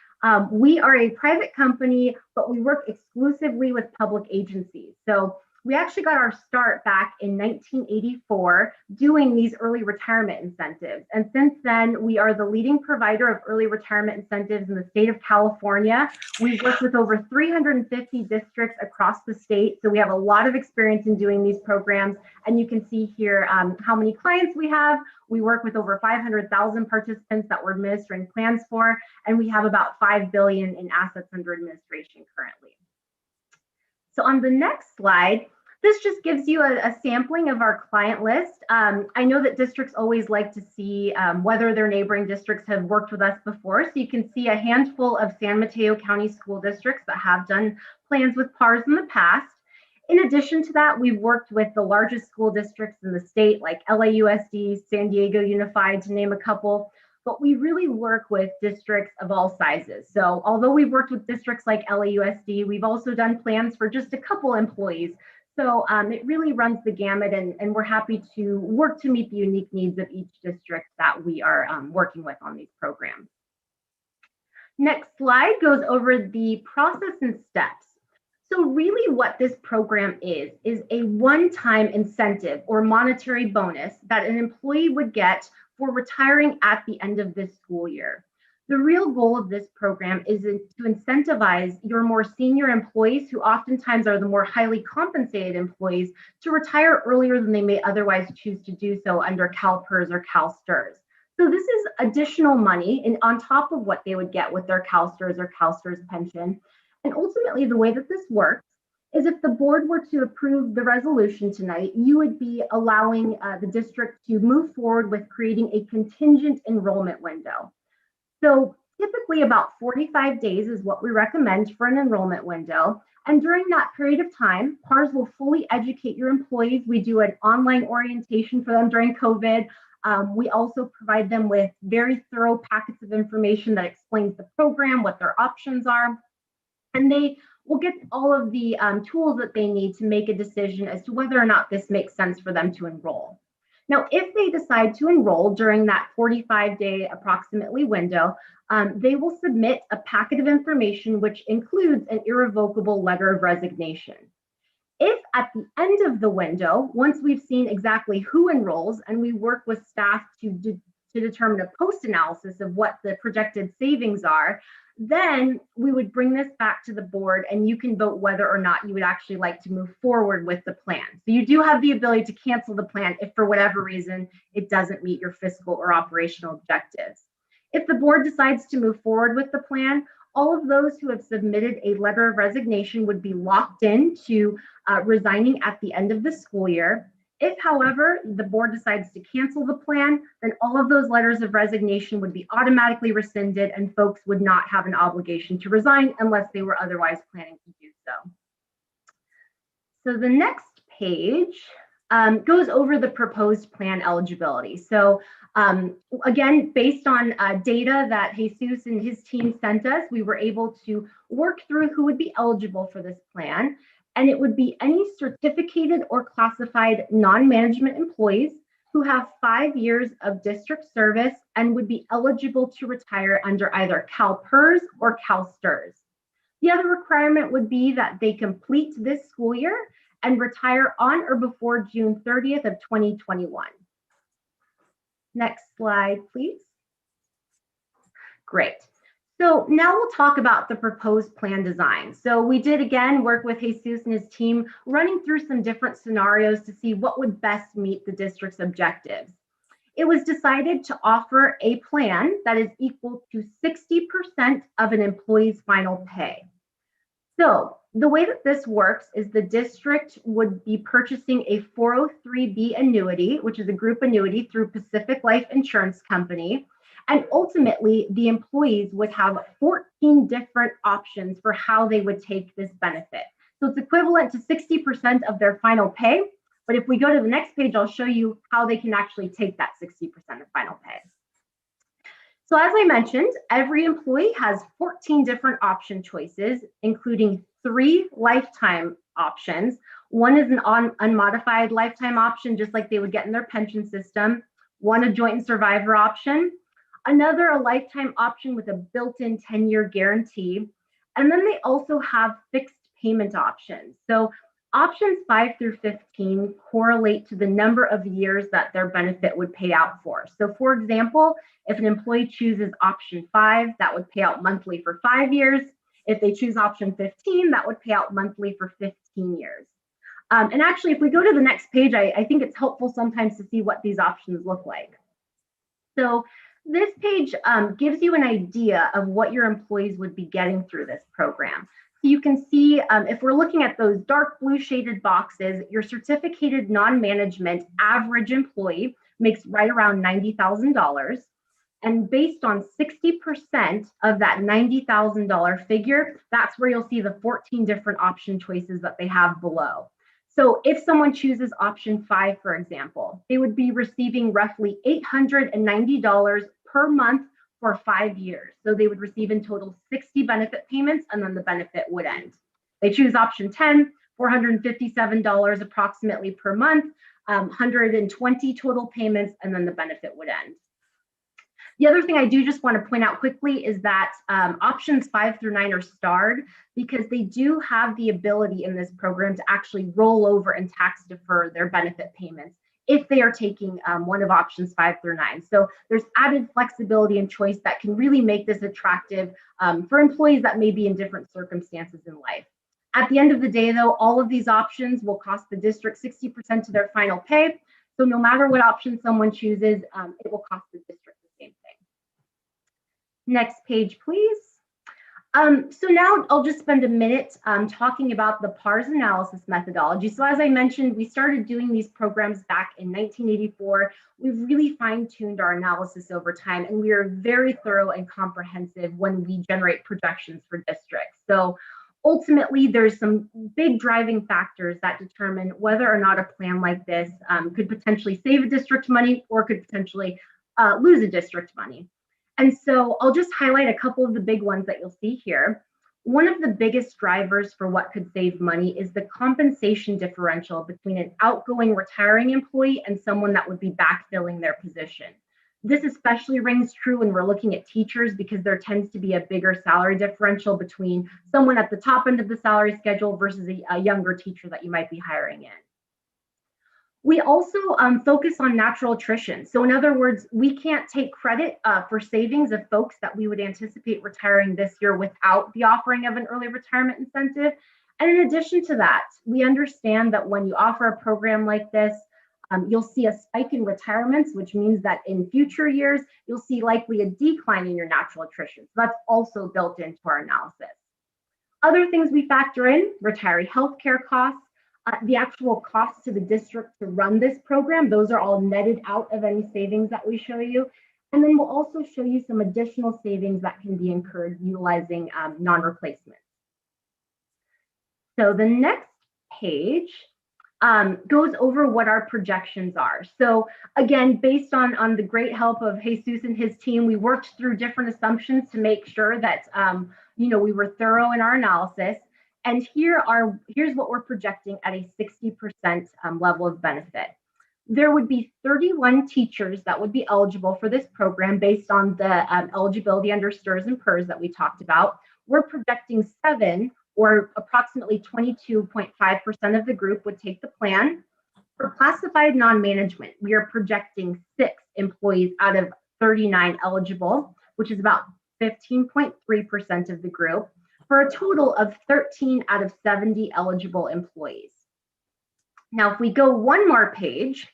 we are a private company, but we work exclusively with public agencies. So we actually got our start back in 1984 doing these early retirement incentives. And since then, we are the leading provider of early retirement incentives in the state of California. We've worked with over 350 districts across the state. So we have a lot of experience in doing these programs. And you can see here how many clients we have. We work with over 500,000 participants that we're administering plans for, and we have about $5 billion in assets under administration currently. So on the next slide, this just gives you a sampling of our client list. I know that districts always like to see whether their neighboring districts have worked with us before. So you can see a handful of San Mateo County school districts that have done plans with PARS in the past. In addition to that, we've worked with the largest school districts in the state, like LAUSD, San Diego Unified, to name a couple. But we really work with districts of all sizes. So although we've worked with districts like LAUSD, we've also done plans for just a couple employees. So it really runs the gamut, and we're happy to work to meet the unique needs of each district that we are working with on these programs. Next slide goes over the process and steps. So really what this program is a one-time incentive or monetary bonus that an employee would get for retiring at the end of this school year. The real goal of this program is to incentivize your more senior employees, who oftentimes are the more highly compensated employees, to retire earlier than they may otherwise choose to do so under CalPERS or CalSTRS. So this is additional money on top of what they would get with their CalSTRS or CalSTRS pension. And ultimately, the way that this works is if the board were to approve the resolution tonight, you would be allowing the district to move forward with creating a contingent enrollment window. So typically about 45 days is what we recommend for an enrollment window. And during that period of time, PARS will fully educate your employees. We do an online orientation for them during COVID. We also provide them with very thorough packets of information that explains the program, what their options are. And they will get all of the tools that they need to make a decision as to whether or not this makes sense for them to enroll. Now, if they decide to enroll during that 45-day approximately window, they will submit a packet of information which includes an irrevocable letter of resignation. If at the end of the window, once we've seen exactly who enrolls and we work with staff to determine a post-analysis of what the projected savings are, then we would bring this back to the board and you can vote whether or not you would actually like to move forward with the plan. So you do have the ability to cancel the plan if for whatever reason it doesn't meet your fiscal or operational objectives. If the board decides to move forward with the plan, all of those who have submitted a letter of resignation would be locked into resigning at the end of the school year. If, however, the board decides to cancel the plan, then all of those letters of resignation would be automatically rescinded and folks would not have an obligation to resign unless they were otherwise planning to do so. So the next page goes over the proposed plan eligibility. So again, based on data that Jesus and his team sent us, we were able to work through who would be eligible for this plan. And it would be any certificated or classified non-management employees who have 5 years of district service and would be eligible to retire under either CalPERS or CalSTRS. The other requirement would be that they complete this school year and retire on or before June 30th of 2021. Next slide, please. Great. So now we'll talk about the proposed plan design. So we did, again, work with Jesus and his team, running through some different scenarios to see what would best meet the district's objectives. It was decided to offer a plan that is equal to 60% of an employee's final pay. So the way that this works is the district would be purchasing a 403B annuity, which is a group annuity through Pacific Life Insurance Company. And ultimately, the employees would have 14 different options for how they would take this benefit. So it's equivalent to 60% of their final pay. But if we go to the next page, I'll show you how they can actually take that 60% of final pay. So as I mentioned, every employee has 14 different option choices, including 3 lifetime options. One is an unmodified lifetime option, just like they would get in their pension system. One, a joint and survivor option. Another, a lifetime option with a built-in 10-year guarantee. And then they also have fixed payment options. So options 5 through 15 correlate to the number of years that their benefit would pay out for. So for example, if an employee chooses option 5, that would pay out monthly for 5 years. If they choose option 15, that would pay out monthly for 15 years. And actually, if we go to the next page, I think it's helpful sometimes to see what these options look like. So this page gives you an idea of what your employees would be getting through this program. So you can see if we're looking at those dark blue shaded boxes, your certificated non-management average employee makes right around $90,000. And based on 60% of that $90,000 figure, that's where you'll see the 14 different option choices that they have below. So if someone chooses option 5, for example, they would be receiving roughly $890 per month for 5 years. So they would receive in total 60 benefit payments, and then the benefit would end. They choose option 10, $457 approximately per month, 120 total payments, and then the benefit would end. The other thing I do just want to point out quickly is that options 5 through 9 are starred because they do have the ability in this program to actually roll over and tax defer their benefit payments if they are taking one of options 5 through 9. So there's added flexibility and choice that can really make this attractive for employees that may be in different circumstances in life. At the end of the day, though, all of these options will cost the district 60% of their final pay. So no matter what option someone chooses, it will cost the district the same thing. Next page, please. So now I'll just spend a minute talking about the PARS analysis methodology. So as I mentioned, we started doing these programs back in 1984. We've really fine-tuned our analysis over time, and we are very thorough and comprehensive when we generate projections for districts. So ultimately, there's some big driving factors that determine whether or not a plan like this could potentially save a district money or could potentially lose a district money. And so I'll just highlight a couple of the big ones that you'll see here. One of the biggest drivers for what could save money is the compensation differential between an outgoing retiring employee and someone that would be backfilling their position. This especially rings true when we're looking at teachers because there tends to be a bigger salary differential between someone at the top end of the salary schedule versus a younger teacher that you might be hiring in. We also focus on natural attrition. So in other words, we can't take credit for savings of folks that we would anticipate retiring this year without the offering of an early retirement incentive. And in addition to that, we understand that when you offer a program like this, you'll see a spike in retirements, which means that in future years, you'll see likely a decline in your natural attrition. So that's also built into our analysis. Other things we factor in, retiree healthcare costs, the actual cost to the district to run this program, those are all netted out of any savings that we show you. And then we'll also show you some additional savings that can be incurred utilizing non-replacement. So the next page goes over what our projections are. So again, based on the great help of Jesus and his team, we worked through different assumptions to make sure that we were thorough in our analysis. And here's what we're projecting at a 60% level of benefit. There would be 31 teachers that would be eligible for this program based on the eligibility under STRS and PERS that we talked about. We're projecting 7, or approximately 22.5% of the group would take the plan. For classified non-management, we are projecting 6 employees out of 39 eligible, which is about 15.3% of the group, for a total of 13 out of 70 eligible employees. Now, if we go one more page,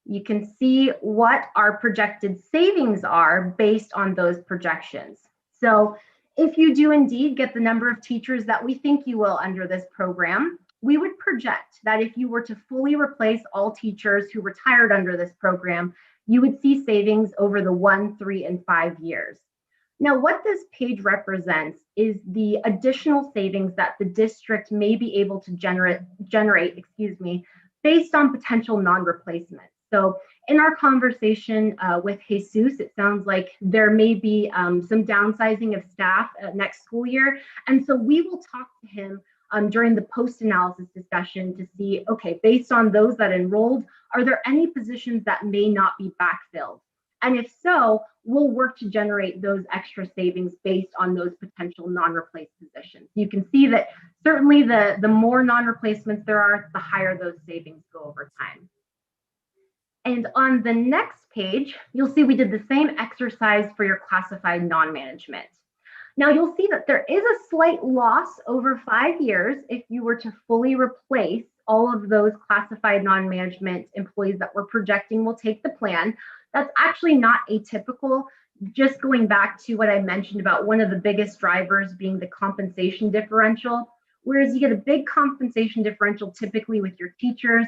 you can see what our projected savings are based on those projections. So if you do indeed get the number of teachers that we think you will under this program, we would project that if you were to fully replace all teachers who retired under this program, you would see savings over the 1, 3, and 5 years. Now, what this page represents is the additional savings that the district may be able to generate, based on potential non-replacements. So in our conversation with Jesus, it sounds like there may be some downsizing of staff next school year. And so we will talk to him during the post-analysis discussion to see, okay, based on those that enrolled, are there any positions that may not be backfilled? And if so, we'll work to generate those extra savings based on those potential non-replaced positions. You can see that certainly the more non-replacements there are, the higher those savings go over time. And on the next page, you'll see we did the same exercise for your classified non-management. Now you'll see that there is a slight loss over 5 years if you were to fully replace all of those classified non-management employees that we're projecting will take the plan. That's actually not atypical. Just going back to what I mentioned about one of the biggest drivers being the compensation differential, whereas you get a big compensation differential typically with your teachers,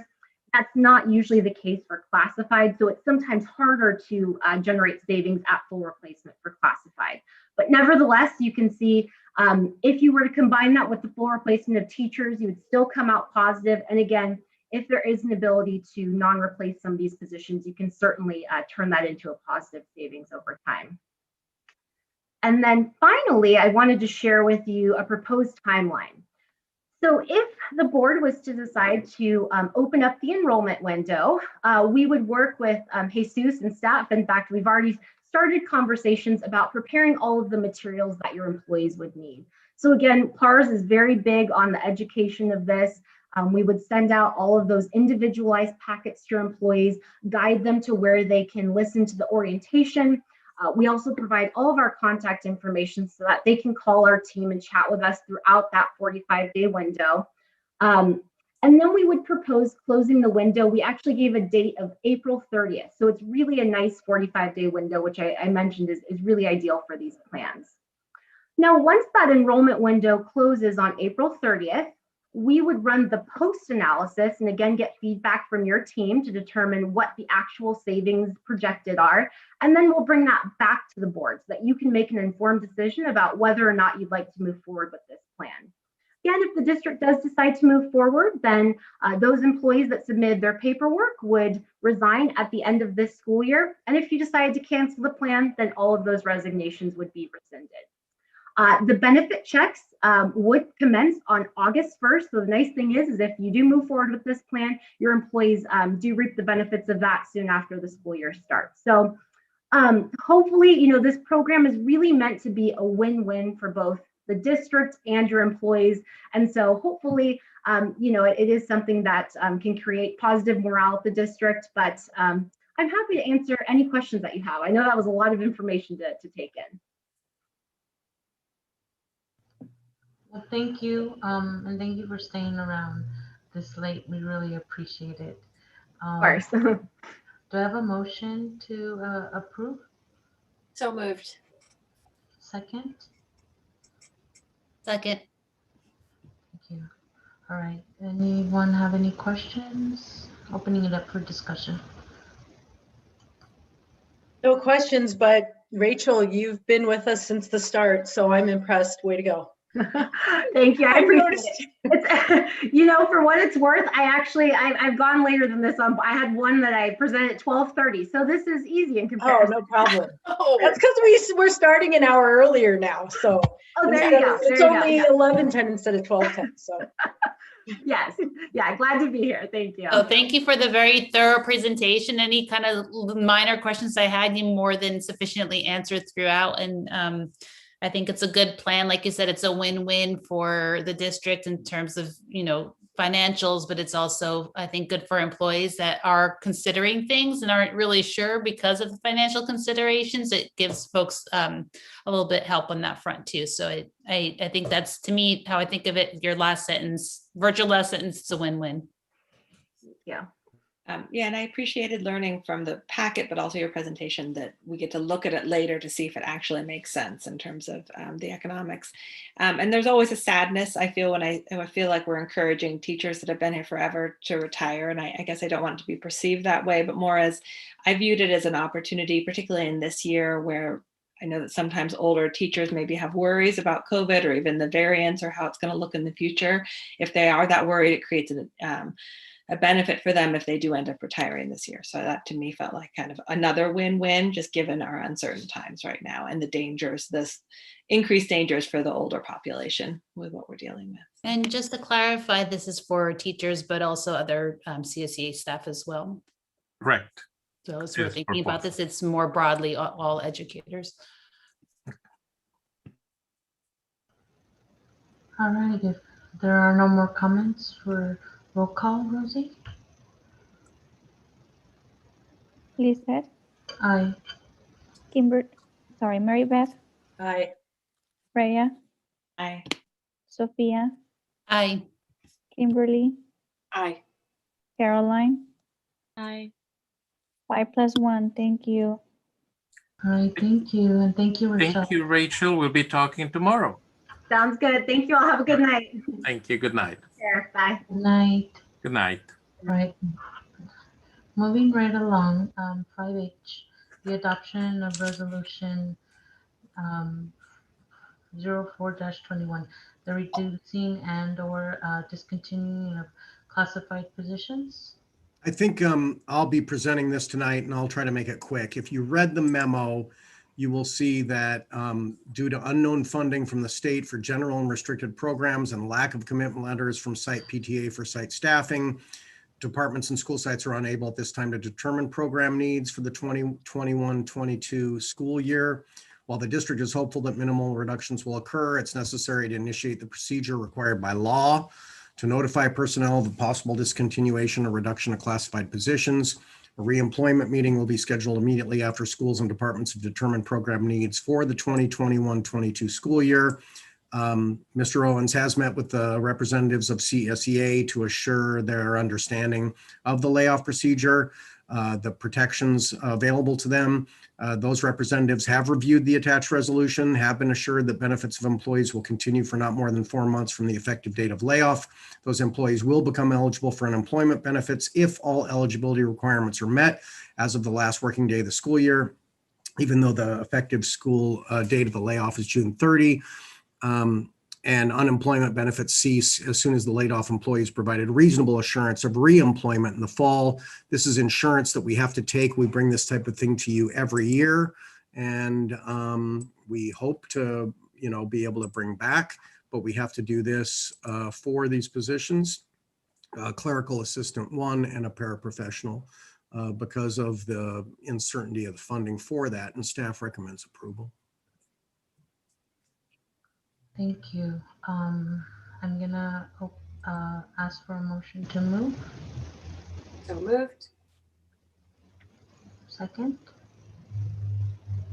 that's not usually the case for classified. So it's sometimes harder to generate savings at full replacement for classified. But nevertheless, you can see if you were to combine that with the full replacement of teachers, you would still come out positive. And again, if there is an ability to non-replace some of these positions, you can certainly turn that into a positive savings over time. And then finally, I wanted to share with you a proposed timeline. So if the board was to decide to open up the enrollment window, we would work with Jesus and staff. In fact, we've already started conversations about preparing all of the materials that your employees would need. So again, PARS is very big on the education of this. We would send out all of those individualized packets to your employees, guide them to where they can listen to the orientation. We also provide all of our contact information so that they can call our team and chat with us throughout that 45-day window. And then we would propose closing the window. We actually gave a date of April 30th. So it's really a nice 45-day window, which I mentioned is really ideal for these plans. Now, once that enrollment window closes on April 30th, we would run the post analysis and again get feedback from your team to determine what the actual savings projected are. And then we'll bring that back to the board so that you can make an informed decision about whether or not you'd like to move forward with this plan. Again, if the district does decide to move forward, then those employees that submitted their paperwork would resign at the end of this school year. And if you decide to cancel the plan, then all of those resignations would be rescinded. The benefit checks would commence on August 1st. So the nice thing is if you do move forward with this plan, your employees do reap the benefits of that soon after the school year starts. So hopefully, this program is really meant to be a win-win for both the district and your employees. And so hopefully, it is something that can create positive morale at the district, but I'm happy to answer any questions that you have. I know that was a lot of information to take in. Well, thank you, and thank you for staying around this late. We really appreciate it. Of course. Do I have a motion to approve? So moved. Second? Second. Thank you. All right. Anyone have any questions? Opening it up for discussion. No questions, but Rachel, you've been with us since the start, so I'm impressed. Way to go. Thank you. I appreciate it. For what it's worth, I've gone later than this. I had one that I presented at 12:30, so this is easy in comparison. Oh, no problem. That's because we're starting an hour earlier now. So there you go. It's only 11:10 instead of 12:10. So yes, yeah, glad to be here. Thank you. Oh, thank you for the very thorough presentation. Any kind of minor questions I had, you more than sufficiently answered throughout. And I think it's a good plan. Like you said, it's a win-win for the district in terms of, financials, but it's also, I think, good for employees that are considering things and aren't really sure because of the financial considerations. It gives folks a little bit help on that front too. So I think that's, to me, how I think of it. Your last sentence, virtual last sentence, it's a win-win. Yeah. Yeah, and I appreciated learning from the packet, but also your presentation that we get to look at it later to see if it actually makes sense in terms of the economics. And there's always a sadness, I feel, when I feel like we're encouraging teachers that have been here forever to retire. And I guess I don't want it to be perceived that way, but more as I viewed it as an opportunity, particularly in this year where I know that sometimes older teachers maybe have worries about COVID or even the variants or how it's going to look in the future. If they are that worried, it creates a benefit for them if they do end up retiring this year. So that to me felt like kind of another win-win, just given our uncertain times right now and the dangers, this increased dangers for the older population with what we're dealing with. And just to clarify, this is for teachers, but also other CSEA staff as well. Correct. So as we're Yes, thinking for about both. this, it's more broadly all educators. All right, if there are no more comments for roll call, Rosie? Lizette, Aye. Mary Beth, Aye. Freya, Aye. Sophia, Aye. Kimberly, Aye. Caroline, Aye. 5+1, thank you. All right, thank you, and thank you, Rachel. Thank you, Rachel. We'll be talking tomorrow. Sounds good. Thank you all. Have a good night. Thank you. Good night. Sure. Bye. Good night. Good night. Right. Moving right along, 5H, the adoption of resolution 04-21, the reducing and/or discontinuing of classified positions. I think I'll be presenting this tonight and I'll try to make it quick. If you read the memo, you will see that due to unknown funding from the state for general and restricted programs and lack of commitment letters from site PTA for site staffing, departments and school sites are unable at this time to determine program needs for the 2021-22 school year. While the district is hopeful that minimal reductions will occur, it's necessary to initiate the procedure required by law to notify personnel of a possible discontinuation or reduction of classified positions. A reemployment meeting will be scheduled immediately after schools and departments have determined program needs for the 2021-22 school year. Mr. Owens has met with the representatives of CSEA to assure their understanding of the layoff procedure, the protections available to them. Those representatives have reviewed the attached resolution, have been assured that benefits of employees will continue for not more than 4 months from the effective date of layoff. Those employees will become eligible for unemployment benefits if all eligibility requirements are met as of the last working day of the school year, even though the effective school date of the layoff is June 30. And unemployment benefits cease as soon as the laid off employees provided reasonable assurance of reemployment in the fall. This is insurance that we have to take. We bring this type of thing to you every year, and we hope to, be able to bring back, but we have to do this for these positions, clerical assistant 1 and a paraprofessional, because of the uncertainty of the funding for that, and staff recommends approval. Thank you. I'm gonna ask for a motion to move. So moved. Second.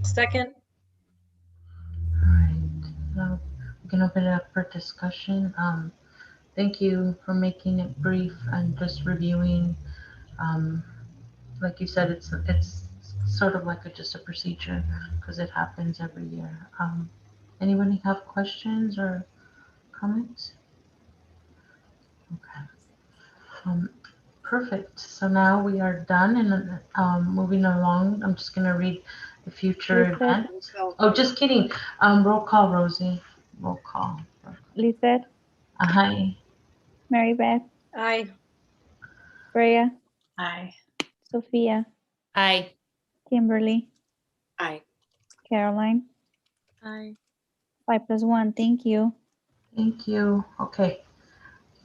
Second. All right. Now we can open it up for discussion. Thank you for making it brief and just reviewing. Like you said, it's sort of like just a procedure because it happens every year. Anybody have questions or comments? Okay. Perfect. So now we are done and moving along. I'm just going to read the future events. Oh, just kidding. Roll call, Rosie. Roll call. Lizette, Aye. Mary Beth, Aye. Freya, Aye. Sophia, Aye. Kimberly, Aye. Caroline, Aye. 5+1, thank you. Thank you. Okay.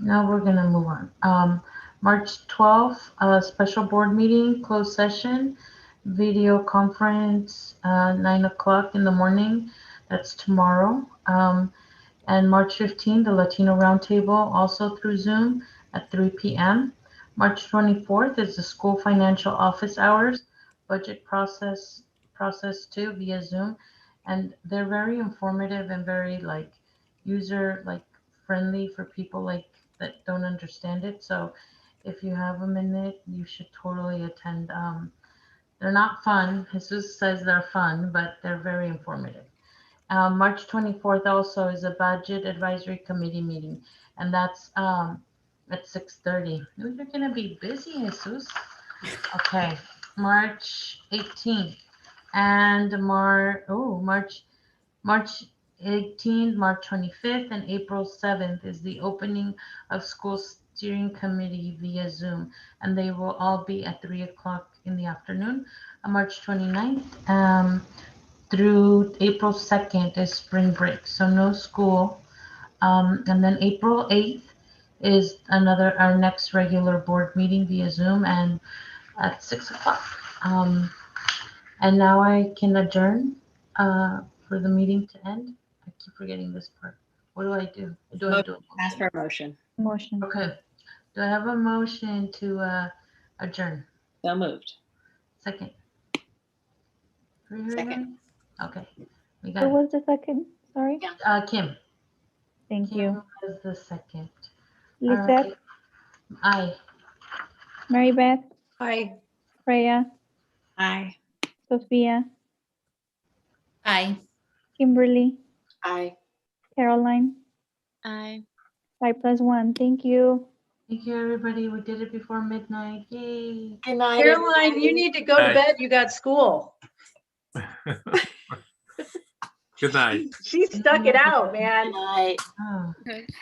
Now we're going to move on. March 12th, special board meeting, closed session, video conference, 9 o'clock in the morning. That's tomorrow. And March 15th, the Latino Roundtable, also through Zoom at 3 p.m. March 24th is the school financial office hours, budget process 2 via Zoom. And they're very informative and very user friendly for people that don't understand it. So if you have a minute, you should totally attend. They're not fun. Jesus says they're fun, but they're very informative. March 24th also is a budget advisory committee meeting, and that's at 6:30. You're going to be busy, Jesus. Okay, March 18th and March 18th, March 25th, and April 7th is the opening of schools steering committee via Zoom, and they will all be at 3 o'clock in the afternoon on March 29th. Through April 2nd is spring break, so no school. And then April 8th is our next regular board meeting via Zoom and at 6 o'clock. And now I can adjourn for the meeting to end. I keep forgetting this part. What do I do? Do I do a Ask for a motion. Motion. Okay. Do I have a motion to adjourn? So moved. Second. Second. Okay. We Who got was the second? Sorry. Kim. Thank Kim you. was the second. Lisette, Aye. Mary Beth, Hi. Freya, Aye. Sophia, Aye. Kimberly, Aye. Caroline, Aye. 5+1. Thank you. Thank you, everybody. We did it before midnight. Yay. Good night, Caroline, everybody. you need to go to Aye. bed. You got school. Good night. She stuck it out, man. Good night. Oh. Okay.